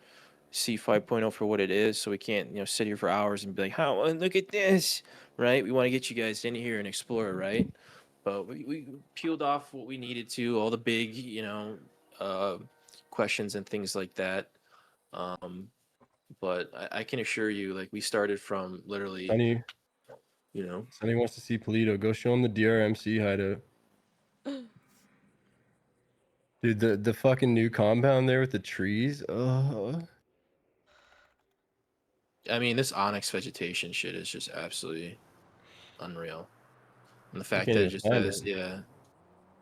S18: see 5.0 for what it is. So we can't, sit here for hours and be like, "How? Look at this," right? We want to get you guys in here and explore, right? But we peeled off what we needed to, all the big, questions and things like that. But I can assure you, like, we started from literally,
S19: Sonny, Sonny wants to see Polito. Go show him the DRMC hideout. Dude, the fucking new compound there with the trees.
S18: I mean, this onyx vegetation shit is just absolutely unreal. And the fact
S19: can't
S18: that it
S19: even
S18: just
S19: find
S18: has,
S19: it.
S18: yeah.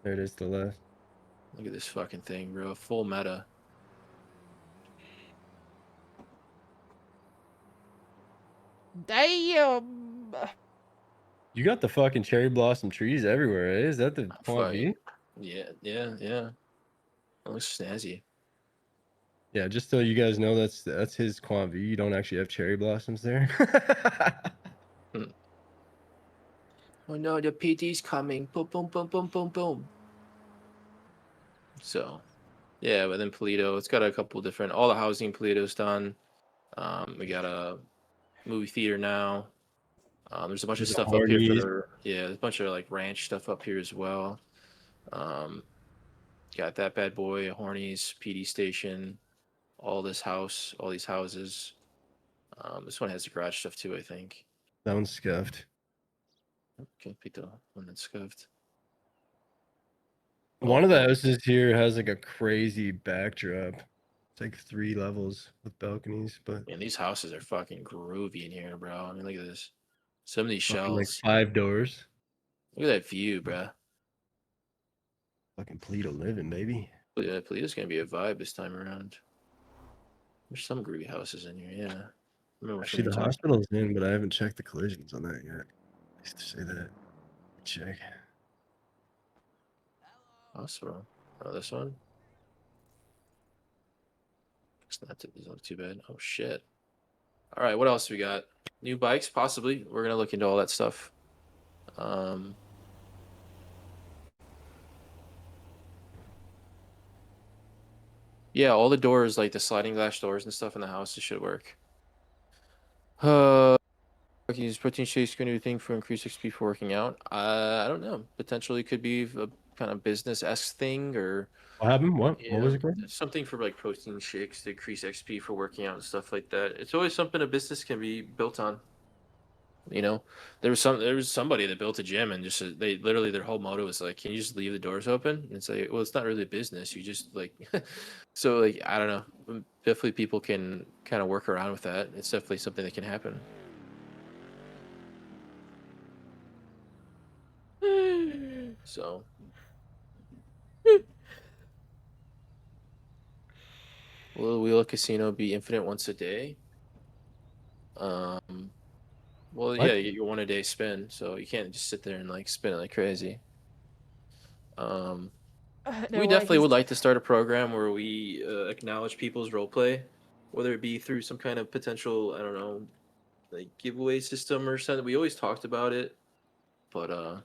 S19: There it is to the left.
S18: Look at this fucking thing, bro. Full meta.
S1: Damn.
S19: You got the fucking cherry blossom trees everywhere, eh? Is that the Quant V?
S18: Yeah. It looks snazzy.
S19: Yeah, just so you guys know, that's his Quant V. You don't actually have cherry blossoms there.
S18: Oh no, the PT's coming. Boom, boom, boom, boom, boom, boom. So, yeah, but then Polito, it's got a couple different, all the housing Polito's done. We got a movie theater now. There's a bunch of
S19: The
S18: stuff up here
S19: Hornies.
S18: there's a bunch of like ranch stuff up here as well. Got that bad boy, a Hornies, PD station, all these houses. This one has the garage stuff too, I think.
S19: That one's scuffed.
S18: Can't pick the one that's scuffed.
S19: One of the houses here has like a crazy backdrop. It's like 3 levels with balconies, but
S18: Man, these houses are fucking groovy in here, bro. I mean, look at this. Some of these
S19: fucking like
S18: shells.
S19: 5 doors.
S18: Look at that view, bro.
S19: Fucking Polito living, baby.
S18: Yeah, Polito's gonna be a vibe this time around. There's some groovy houses in here, yeah. Remember
S19: Actually, the hospital's in, but I haven't checked the collisions on that yet. I used to say that. Check.
S18: Hospital. Oh, this one? Doesn't look too bad. Oh, shit. All right, what else we got? New bikes, possibly. We're gonna look into all that stuff. Yeah, all the doors, like the sliding glass doors and stuff in the house, it should work. Use protein shakes going to do thing for increased XP for working out. I don't know. Potentially could be a kind of business-esque thing, or
S19: What happened? What was it called?
S18: something for like protein shakes to increase XP for working out and stuff like that. It's always something a business can be built on. There was somebody that built a gym and just they literally their whole motto was like, can you just leave the doors open? And it's like, well, it's not really a business. You just like so like I don't know. Definitely people can kind of work around with that. It's definitely something that can happen. So will Wheel of Casino be infinite once a day? Well,
S19: What?
S18: yeah, you get your 1 a day spin, so you can't just sit there and like spin it like crazy. We definitely would like to start a program where we acknowledge people's roleplay, whether it be through some kind of potential, I don't know, like giveaway system or something. We always talked about it, but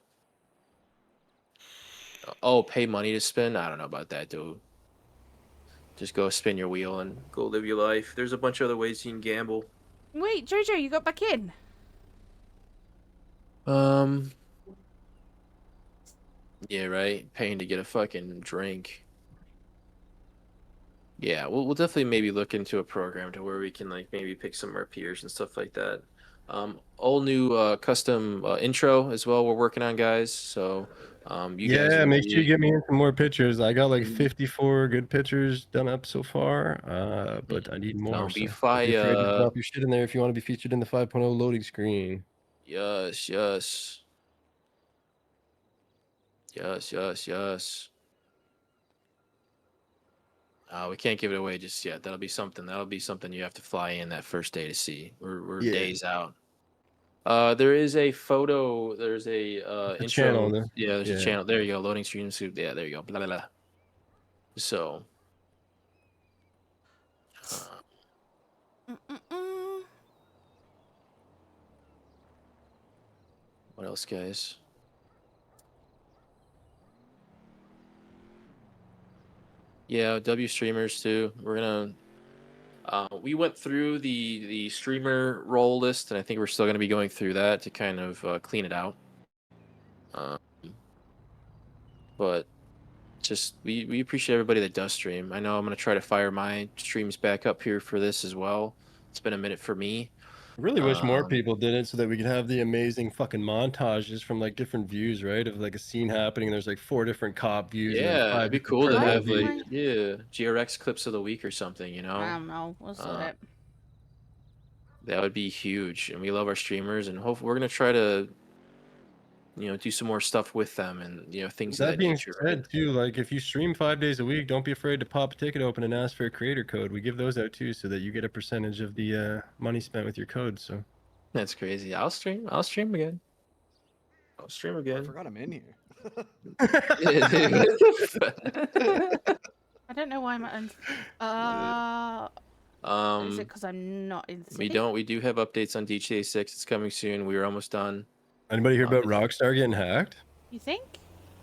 S18: pay money to spin? I don't know about that, dude. Just go spin your wheel and go live your life. There's a bunch of other ways you can gamble.
S1: Wait, Jojo, you got back in?
S18: Yeah, right. Paying to get a fucking drink. Yeah, we'll definitely maybe look into a program to where we can like maybe pick some of our peers and stuff like that. All new custom intro as well. We're working on, guys. So you guys
S19: Yeah,
S18: will
S19: make sure you
S18: be
S19: get me in some more pictures. I got like 54 good pictures done up so far, but I need more.
S18: Don't be
S19: So don't be afraid to
S18: fire.
S19: drop your shit in there if you want to be featured in the 5.0 loading screen.
S18: Yes, yes. Yes, yes, yes. We can't give it away just yet. That'll be something. That'll be something you have to fly in that first day to see. We're
S19: Yeah.
S18: days out. There is a photo. There's a
S19: The
S18: intro.
S19: channel,
S18: Yeah, there's
S19: yeah.
S18: a channel. There you go. Loading stream soup. Yeah, there you go. Blah blah blah. So. What else, guys? Yeah, W streamers too. We're gonna. We went through the streamer role list, and I think we're still gonna be going through that to kind of clean it out. But just we appreciate everybody that does stream. I know I'm gonna try to fire my streams back up here for this as well. It's been a minute for me.
S19: I really wish more people did it so that we could have the amazing fucking montages from like different views, right? Of like a scene happening. And there's like 4 different cop views. And
S18: Yeah,
S19: 5
S18: it'd be
S19: different
S18: cool to
S19: criminal
S18: have
S19: views.
S18: like GRX clips of the week or something, you know?
S1: I don't know. We'll sort it.
S18: That would be huge, and we love our streamers, and hopefully we're gonna try to, do some more stuff with them, and things of
S19: That
S18: that
S19: being
S18: nature.
S19: said, too, like if you stream 5 days a week, don't be afraid to pop a ticket open and ask for a creator code. We give those out too, so that you get a percentage of the money spent with your code. So
S18: that's crazy. I'll stream again. I'll stream again.
S20: I forgot I'm in here.
S1: I don't know why I'm. Is it because I'm not in the city?
S18: We do have updates on GTA 6. It's coming soon. We are almost done.
S19: Anybody hear about Rockstar getting hacked?
S1: You think?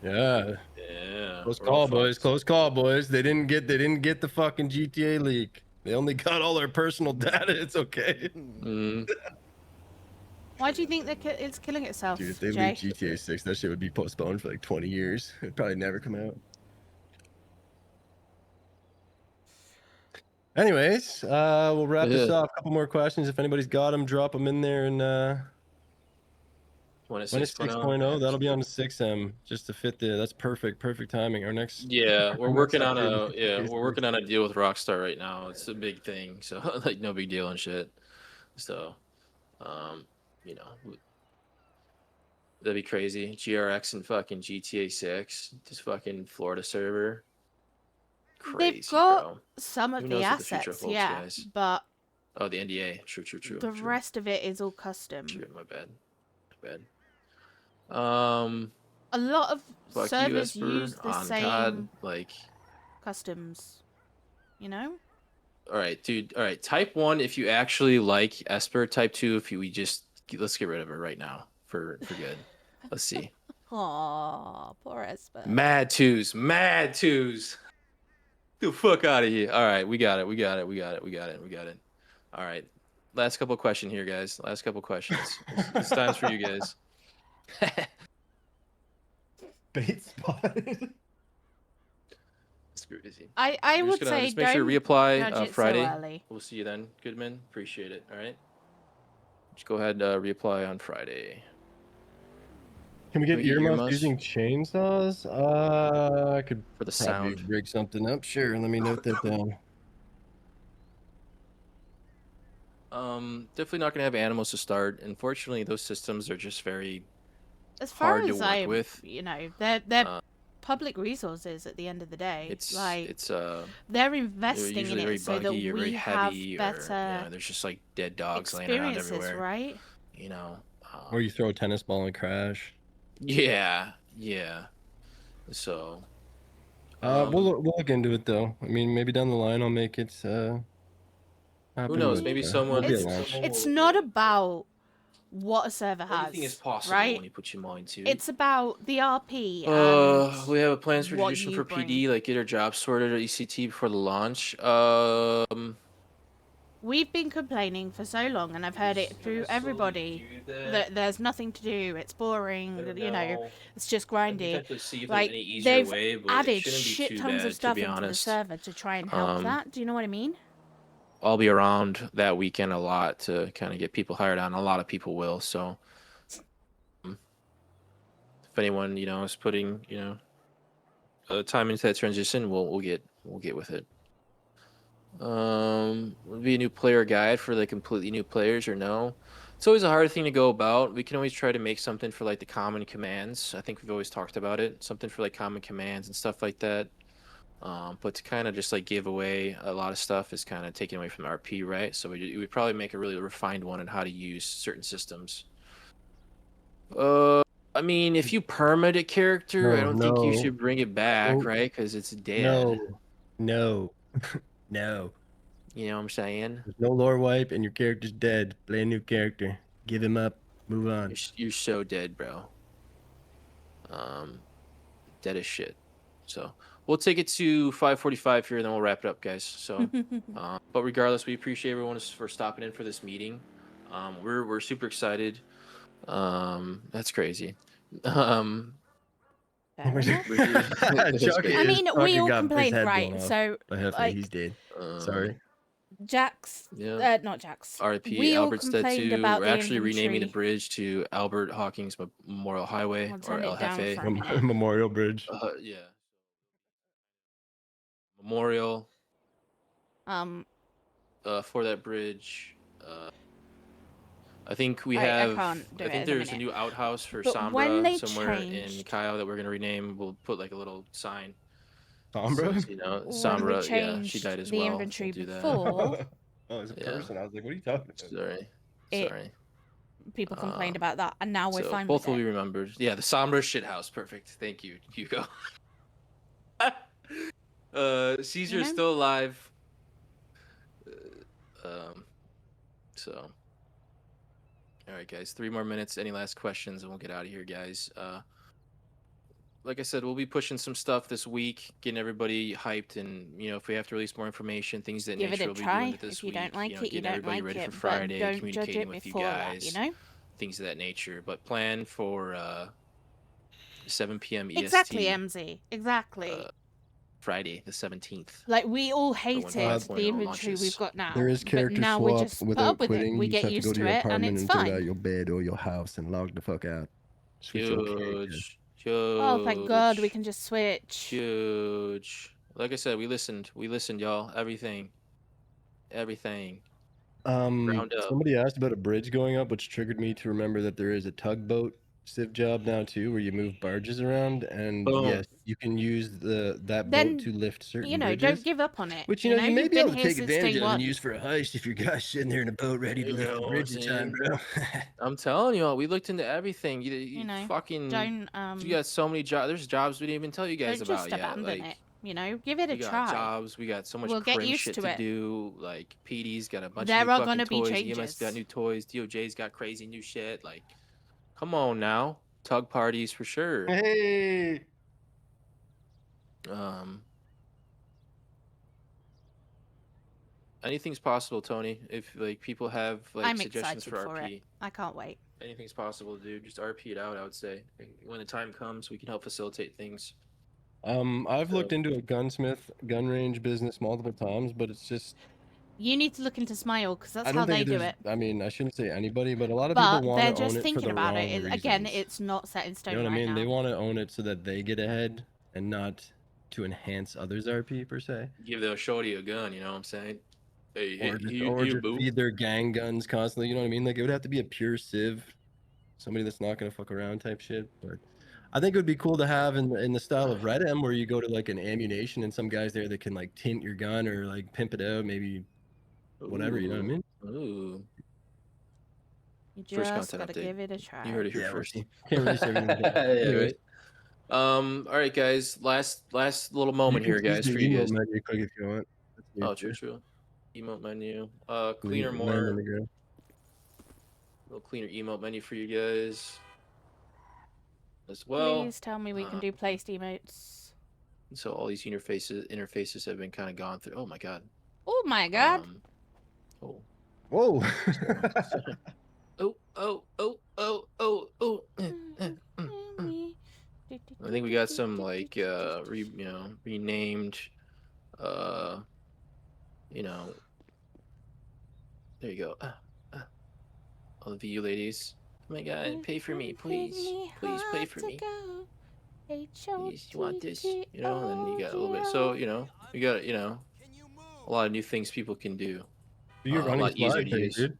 S19: Yeah.
S18: Yeah.
S19: Close call, boys. Close call, boys. They didn't get the fucking GTA leak. They only got all our personal data. It's okay.
S1: Why do you think that it's killing itself,
S19: Dude, if they
S1: Jay?
S19: leaked GTA 6, that shit would be postponed for like 20 years. It'd probably never come out. Anyways, we'll wrap this up. A couple more questions. If anybody's got them, drop them in there. And
S18: when it's
S19: 6.0, that'll be on the 6M just to fit that's perfect timing. Our next
S18: we're working on a deal with Rockstar right now. It's a big thing, so like no big deal and shit. So, that'd be crazy. GRX and fucking GTA 6, just fucking Florida server. Crazy,
S1: They've got
S18: bro.
S1: some of
S18: Who
S1: the
S18: knows what the future
S1: assets,
S18: holds,
S1: yeah,
S18: guys?
S1: but
S18: Oh, the NDA. True.
S1: the rest of it is all custom.
S18: True, my bad.
S1: A lot of
S18: Fuck you,
S1: servers
S18: Esper.
S1: use the
S18: On
S1: same
S18: God, like.
S1: customs, you know?
S18: All right, dude. All right, type 1 if you actually like Esper. Type 2 if let's get rid of her right now for good. Let's see.
S1: Aw, poor Esper.
S18: Mad twos. Get the fuck out of here. All right, we got it. All right. Last couple of questions here, guys. Last couple of questions. It's time for you guys.
S19: Bait spotted.
S18: Screw busy.
S1: I would say
S18: just make sure
S1: don't
S18: to reapply
S1: judge it so
S18: Friday.
S1: early.
S18: We'll see you then, Goodman. Appreciate it. All right. Just go ahead reapply on Friday.
S19: Can we get earmuffs using chainsaws? I could
S18: for the
S19: probably
S18: sound.
S19: rig something up. Sure, let me note that down.
S18: Definitely not gonna have animals to start. Unfortunately, those systems are just very
S1: As far
S18: hard
S1: as
S18: to work
S1: I,
S18: with.
S1: they're public resources at the end of the day.
S18: It's
S1: they're investing in
S18: usually very
S1: it so that
S18: buggy or very
S1: we have
S18: heavy,
S1: better
S18: there's just like dead dogs laying around
S1: experiences,
S18: everywhere.
S1: right?
S19: Or you throw a tennis ball and crash.
S18: Yeah. So.
S19: We'll look into it though. I mean, maybe down the line I'll make it.
S18: Who knows? Maybe someone.
S1: It's not about what a server has.
S18: Anything is possible
S1: right?
S18: when you put your mind to it.
S1: It's about the RP. And
S18: we have plans for
S1: what
S18: traditional
S1: you
S18: for PD, like get our job sorted at ECT before the launch.
S1: We've been complaining for so long, and I've heard it through everybody that there's nothing to do. It's boring. It's just grindy. Like they've added shit tons of stuff into the server to try and help that. Do you know what I mean?
S18: I'll be around that weekend a lot to kind of get people hired on. A lot of people will. So if anyone is putting time into that transition, we'll get with it. Would be a new player guide for the completely new players or no? It's always a hard thing to go about. We can always try to make something for like the common commands. I think we've always talked about it. Something for like common commands and stuff like that. But to kind of just like give away a lot of stuff is kind of taken away from the RP, right? So we'd probably make a really refined one on how to use certain systems. I mean, if you permit a character, I don't think you should bring it back, right? Because it's dead.
S19: No. No.
S18: You know what I'm saying?
S19: There's no lore wipe and your character's dead. Play a new character. Give him up. Move on.
S18: You're so dead, bro. Dead as shit. So we'll take it to 5:45 here, and then we'll wrap it up, guys. So, but regardless, we appreciate everyone for stopping in for this meeting. We're super excited. That's crazy.
S1: I mean, we all complained, right? So, like,
S19: he's dead. Sorry.
S1: Jax, not Jax.
S18: RIP.
S1: We all
S18: Albert's dead
S1: complained
S18: too.
S1: about
S18: We're
S1: the
S18: actually renaming the
S1: inventory.
S18: bridge to Albert Hawkins Memorial Highway,
S1: I'll
S18: or
S1: turn it down
S18: LHA.
S1: for a minute.
S19: Memorial Bridge.
S18: Yeah. Memorial. For that bridge. I think we have. I think there's a new outhouse for Sombra somewhere in Kyle that we're gonna rename. We'll put like a little sign.
S19: Sombra?
S18: So, you know, Sombra. Yeah, she died as well.
S1: The inventory
S18: we'll do that.
S1: before.
S19: Oh, it's a person. I was like, what are you talking about?
S18: Sorry.
S1: People complained about that, and now we're fine
S18: both
S1: with
S18: will be remembered. Yeah, the Sombra shithouse. Perfect. Thank you, Hugo. Caesar is still alive. So. All right, guys. 3 more minutes. Any last questions, and we'll get out of here, guys. Like I said, we'll be pushing some stuff this week, getting everybody hyped, and you know, if we have to release more information, things that
S1: Give it
S18: nature
S1: a
S18: will be
S1: try.
S18: doing it this
S1: If you
S18: week.
S1: don't like it, you
S18: getting
S1: don't
S18: everybody
S1: like
S18: ready
S1: it.
S18: for Friday,
S1: But don't judge
S18: communicating
S1: it
S18: with you
S1: before
S18: guys,
S1: that, you know?
S18: things of that nature. But plan for 7 p.m. EST.
S1: Exactly, MZ. Exactly.
S18: Friday the 17th.
S1: Like, we all hated
S18: 1.5
S1: the inventory we've got now.
S19: There is character
S1: but now
S19: swap
S1: we just put
S19: without
S1: up with
S19: quitting.
S1: it. We
S19: you
S1: get
S19: just have to
S1: used
S19: go to
S1: to
S19: your
S1: it, and
S19: apartment
S1: it's
S19: and throw it
S1: fine.
S19: out your bed or your house and log the fuck out. Switch your character.
S1: Oh, thank God, we can just switch.
S18: Huge. Like I said, we listened. We listened, y'all. Everything. Round up.
S19: Somebody asked about a bridge going up, which triggered me to remember that there is a tugboat civ job now too, where you move barges around, and
S18: Boom.
S19: yes, you can use that boat to lift certain
S1: You know,
S19: bridges.
S1: don't give up on it.
S19: Which you know you may
S1: you've
S19: be able
S1: been
S19: to
S1: here
S19: take
S1: since
S19: advantage
S1: day
S19: of and
S1: one.
S19: use for a heist if your guy's sitting there in a boat ready to lift the bridge in time, bro.
S18: I'm telling you, we looked into everything. You
S1: know,
S18: fucking
S1: don't
S18: you got so many jobs. There's jobs we didn't even tell you guys
S1: Don't
S18: about
S1: just
S18: yet.
S1: abandon
S18: Like,
S1: it. You know, give it a
S18: we got
S1: try.
S18: jobs. We got so much
S1: We'll get
S18: cringe
S1: used
S18: shit
S1: to
S18: to
S1: it.
S18: do. Like PD's got a bunch
S1: There
S18: of new
S1: are
S18: fucking
S1: gonna be
S18: toys.
S1: changes.
S18: EMS got new toys. DOJ's got crazy new shit. Like, come on now, tug parties for sure.
S19: Hey.
S18: Anything's possible, Tony. If like people have like
S1: I'm
S18: suggestions
S1: excited
S18: for
S1: for
S18: RP,
S1: it. I can't wait.
S18: anything's possible, dude. Just RP it out. I would say when the time comes, we can help facilitate things.
S19: I've looked into a gunsmith gun range business multiple times, but it's just
S1: You need to look into Smile, because that's
S19: I
S1: how
S19: don't
S1: they
S19: think
S1: do
S19: there's.
S1: it.
S19: I mean, I shouldn't say anybody, but a lot of
S1: But
S19: people want
S1: they're
S19: to own
S1: just
S19: it for
S1: thinking
S19: the
S1: about
S19: wrong
S1: it.
S19: reasons.
S1: Again, it's not set in stone
S19: You know what
S1: right
S19: I mean?
S1: now.
S19: They want to own it so that they get ahead and not to enhance others' RP per se.
S18: Give the shorty a gun. You know what I'm saying? Hey,
S19: Or just
S18: boo.
S19: feed their gang guns constantly. You know what I mean? Like it would have to be a pure civ, somebody that's not gonna fuck around type shit. But I think it would be cool to have in the style of Red M, where you go to like an ammunition and some guys there that can like tint your gun or like pimp it out, maybe whatever. You know what I mean?
S18: Ooh.
S1: You
S18: First
S1: just
S18: content
S1: gotta
S18: update.
S1: give it a try.
S18: You heard it here
S19: Yeah, we'll
S18: first.
S19: see. Can't release everything.
S18: Yeah,
S19: Anyways.
S18: right. All right, guys. Last little moment here, guys, for you guys.
S19: Menu quick if you want.
S18: Oh, true. Emote menu. Cleaner
S19: Land on
S18: more.
S19: the ground.
S18: Little cleaner emote menu for you guys. As well.
S1: Please tell me we can do placed emotes.
S18: So all these interfaces have been kind of gone through. Oh my god.
S1: Oh my God.
S18: Oh.
S19: Whoa.
S18: Oh. I think we got some like renamed there you go. All of you ladies. Oh my god, pay for me, please. Please pay for me. Please, you want this? You know, and then you got a little bit. So, we got, a lot of new things people can do.
S19: You're
S18: A
S19: running
S18: lot easier
S19: Slack,
S18: to use.
S19: dude.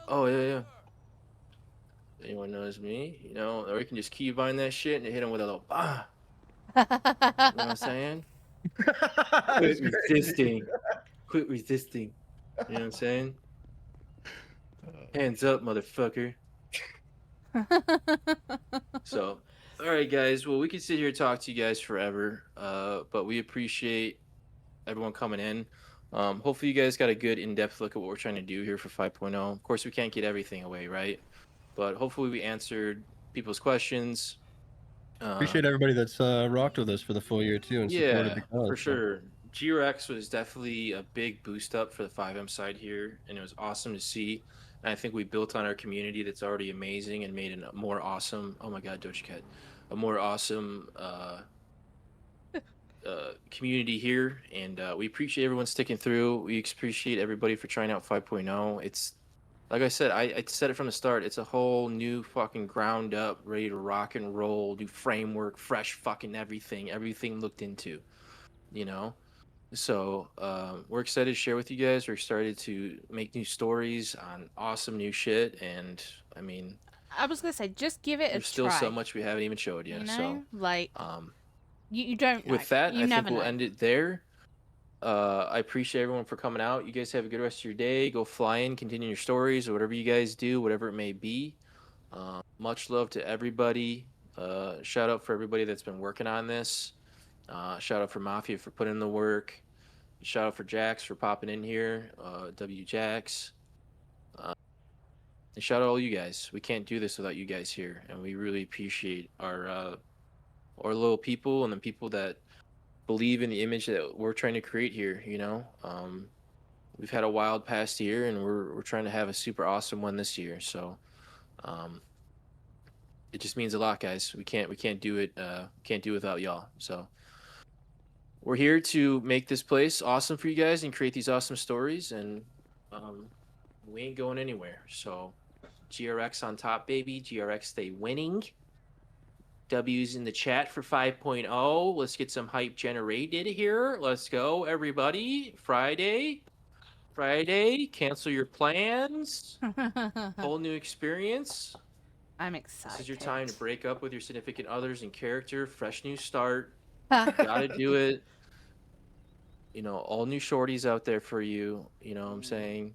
S18: Oh, yeah. Anyone knows me, or you can just keybind that shit and hit them with a little bah. You know what I'm saying? Quit resisting. Quit resisting. You know what I'm saying? Hands up, motherfucker. So, all right, guys. Well, we could sit here and talk to you guys forever, but we appreciate everyone coming in. Hopefully, you guys got a good in-depth look at what we're trying to do here for 5.0. Of course, we can't get everything away, right? But hopefully, we answered people's questions.
S19: Appreciate everybody that's rocked with us for the full year too and supported
S18: Yeah,
S19: the cause.
S18: for
S19: so.
S18: sure. GRX was definitely a big boost up for the 5M side here, and it was awesome to see. And I think we built on our community that's already amazing and made it a more awesome. Oh my God, Doja Cat, a more awesome community here, and we appreciate everyone sticking through. We appreciate everybody for trying out 5.0. It's like I said, I said it from the start. It's a whole new fucking ground up, ready to rock and roll, new framework, fresh fucking everything looked into, you know. So we're excited to share with you guys. We're excited to make new stories on awesome new shit, and I mean,
S1: I was gonna say, just give it a
S18: there's still
S1: try.
S18: so much we haven't even showed yet.
S1: You know,
S18: So
S1: like you don't know.
S18: with that,
S1: You
S18: I
S1: never
S18: think we'll
S1: know.
S18: end it there. I appreciate everyone for coming out. You guys have a good rest of your day. Go flying, continue your stories, or whatever you guys do, whatever it may be. Much love to everybody. Shout out for everybody that's been working on this. Shout out for Mafia for putting in the work. Shout out for Jax for popping in here. W Jax. And shout out all you guys. We can't do this without you guys here, and we really appreciate our little people and the people that believe in the image that we're trying to create here. You know, we've had a wild past year, and we're trying to have a super awesome one this year. So, it just means a lot, guys. We can't do it. Can't do it without y'all. So, we're here to make this place awesome for you guys and create these awesome stories, and we ain't going anywhere. So, GRX on top, baby. GRX stay winning. W's in the chat for 5.0. Let's get some hype generated here. Let's go, everybody. Friday. Cancel your plans. Whole new experience.
S1: I'm excited.
S18: This is your time to break up with your significant others in character. Fresh new start. Gotta do it. You know, all new shorties out there for you. You know what I'm saying?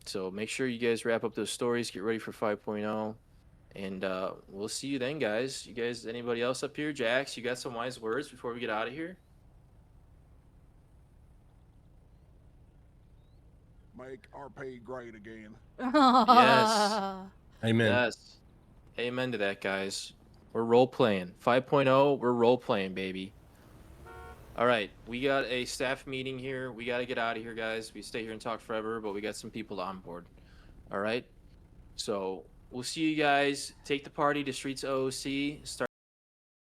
S18: So make sure you guys wrap up those stories. Get ready for 5.0. And we'll see you then, guys. You guys, anybody else up here? Jax, you got some wise words before we get out of here?
S7: Make RP great again.
S18: Yes.
S19: Amen.
S18: Yes. Amen to that, guys. We're role playing. 5.0, we're role playing, baby. All right, we got a staff meeting here. We got to get out of here, guys. We stay here and talk forever, but we got some people on board. All right? So we'll see you guys. Take the party to Streets OOC. Start.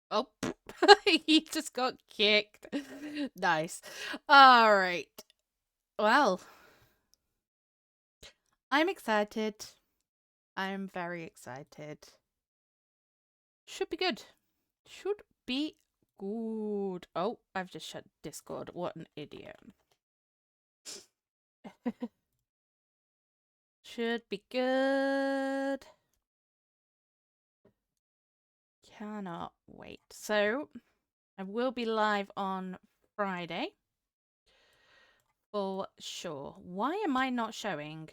S1: Oh, he just got kicked. Nice. All right. Well, I'm excited. I'm very excited. Should be good. Should be good. Oh, I've just shut Discord. What an idiot. Should be good. Cannot wait. So, I will be live on Friday. For sure. Why am I not showing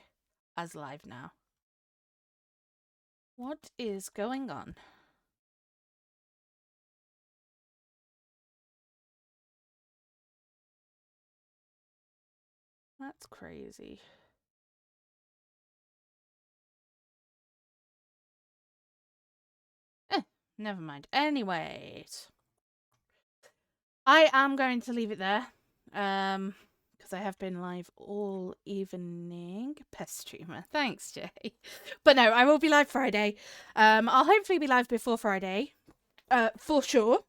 S1: as live now? What is going on? That's crazy. Never mind. Anyways, I am going to leave it there. Because I have been live all evening. Pest streamer. Thanks, Jay. But no, I will be live Friday. I'll hopefully be live before Friday. For sure.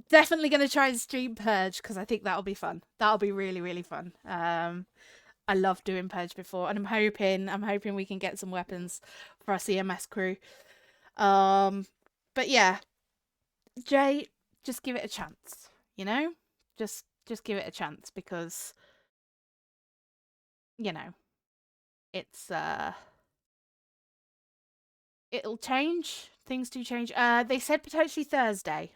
S1: Definitely going to try and stream Purge because I think that'll be fun. That'll be really, really fun. I love doing Purge before, and I'm hoping we can get some weapons for our EMS crew. But yeah, Jay, just give it a chance, you know? Just give it a chance because, you know, it's, it'll change. Things do change. They said potentially Thursday.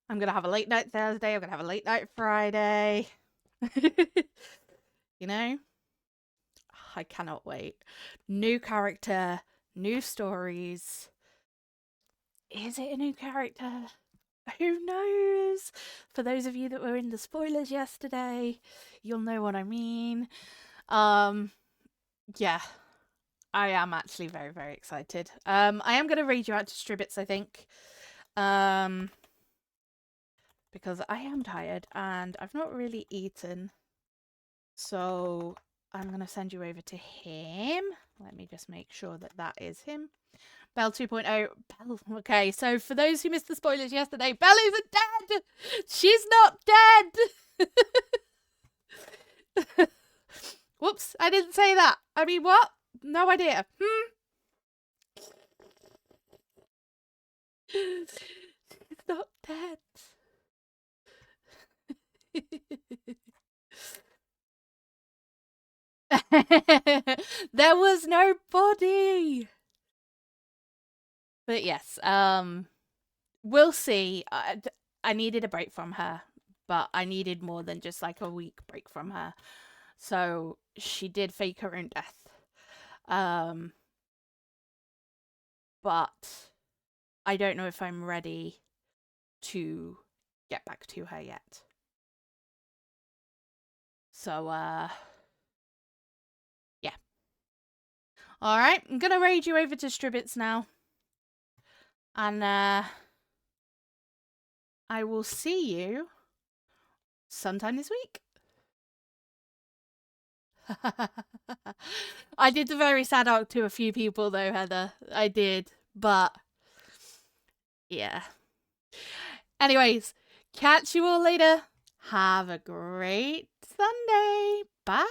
S1: I'm gonna have a late night Thursday. I'm gonna have a late night Friday. You know? I cannot wait. New character, new stories. Is it a new character? Who knows? For those of you that were in the spoilers yesterday, you'll know what I mean. Yeah. I am actually very, very excited. I am going to raid you out to Stribbits, I think. Because I am tired and I've not really eaten. So I'm going to send you over to him. Let me just make sure that that is him. Belle 2.0. Belle. Okay, so for those who missed the spoilers yesterday, Belle isn't dead! She's not dead! Whoops, I didn't say that. I mean, what? No idea. She's not dead. There was no body. But yes, we'll see. I needed a break from her, but I needed more than just like a week break from her. So she did fake her own death. But I don't know if I'm ready to get back to her yet. So, yeah. Alright, I'm gonna raid you over to Stribbits now. And, I will see you sometime this week. I did the very sad arc to a few people though, Heather. I did, but yeah. Anyways, catch you all later. Have a great Sunday. Bye.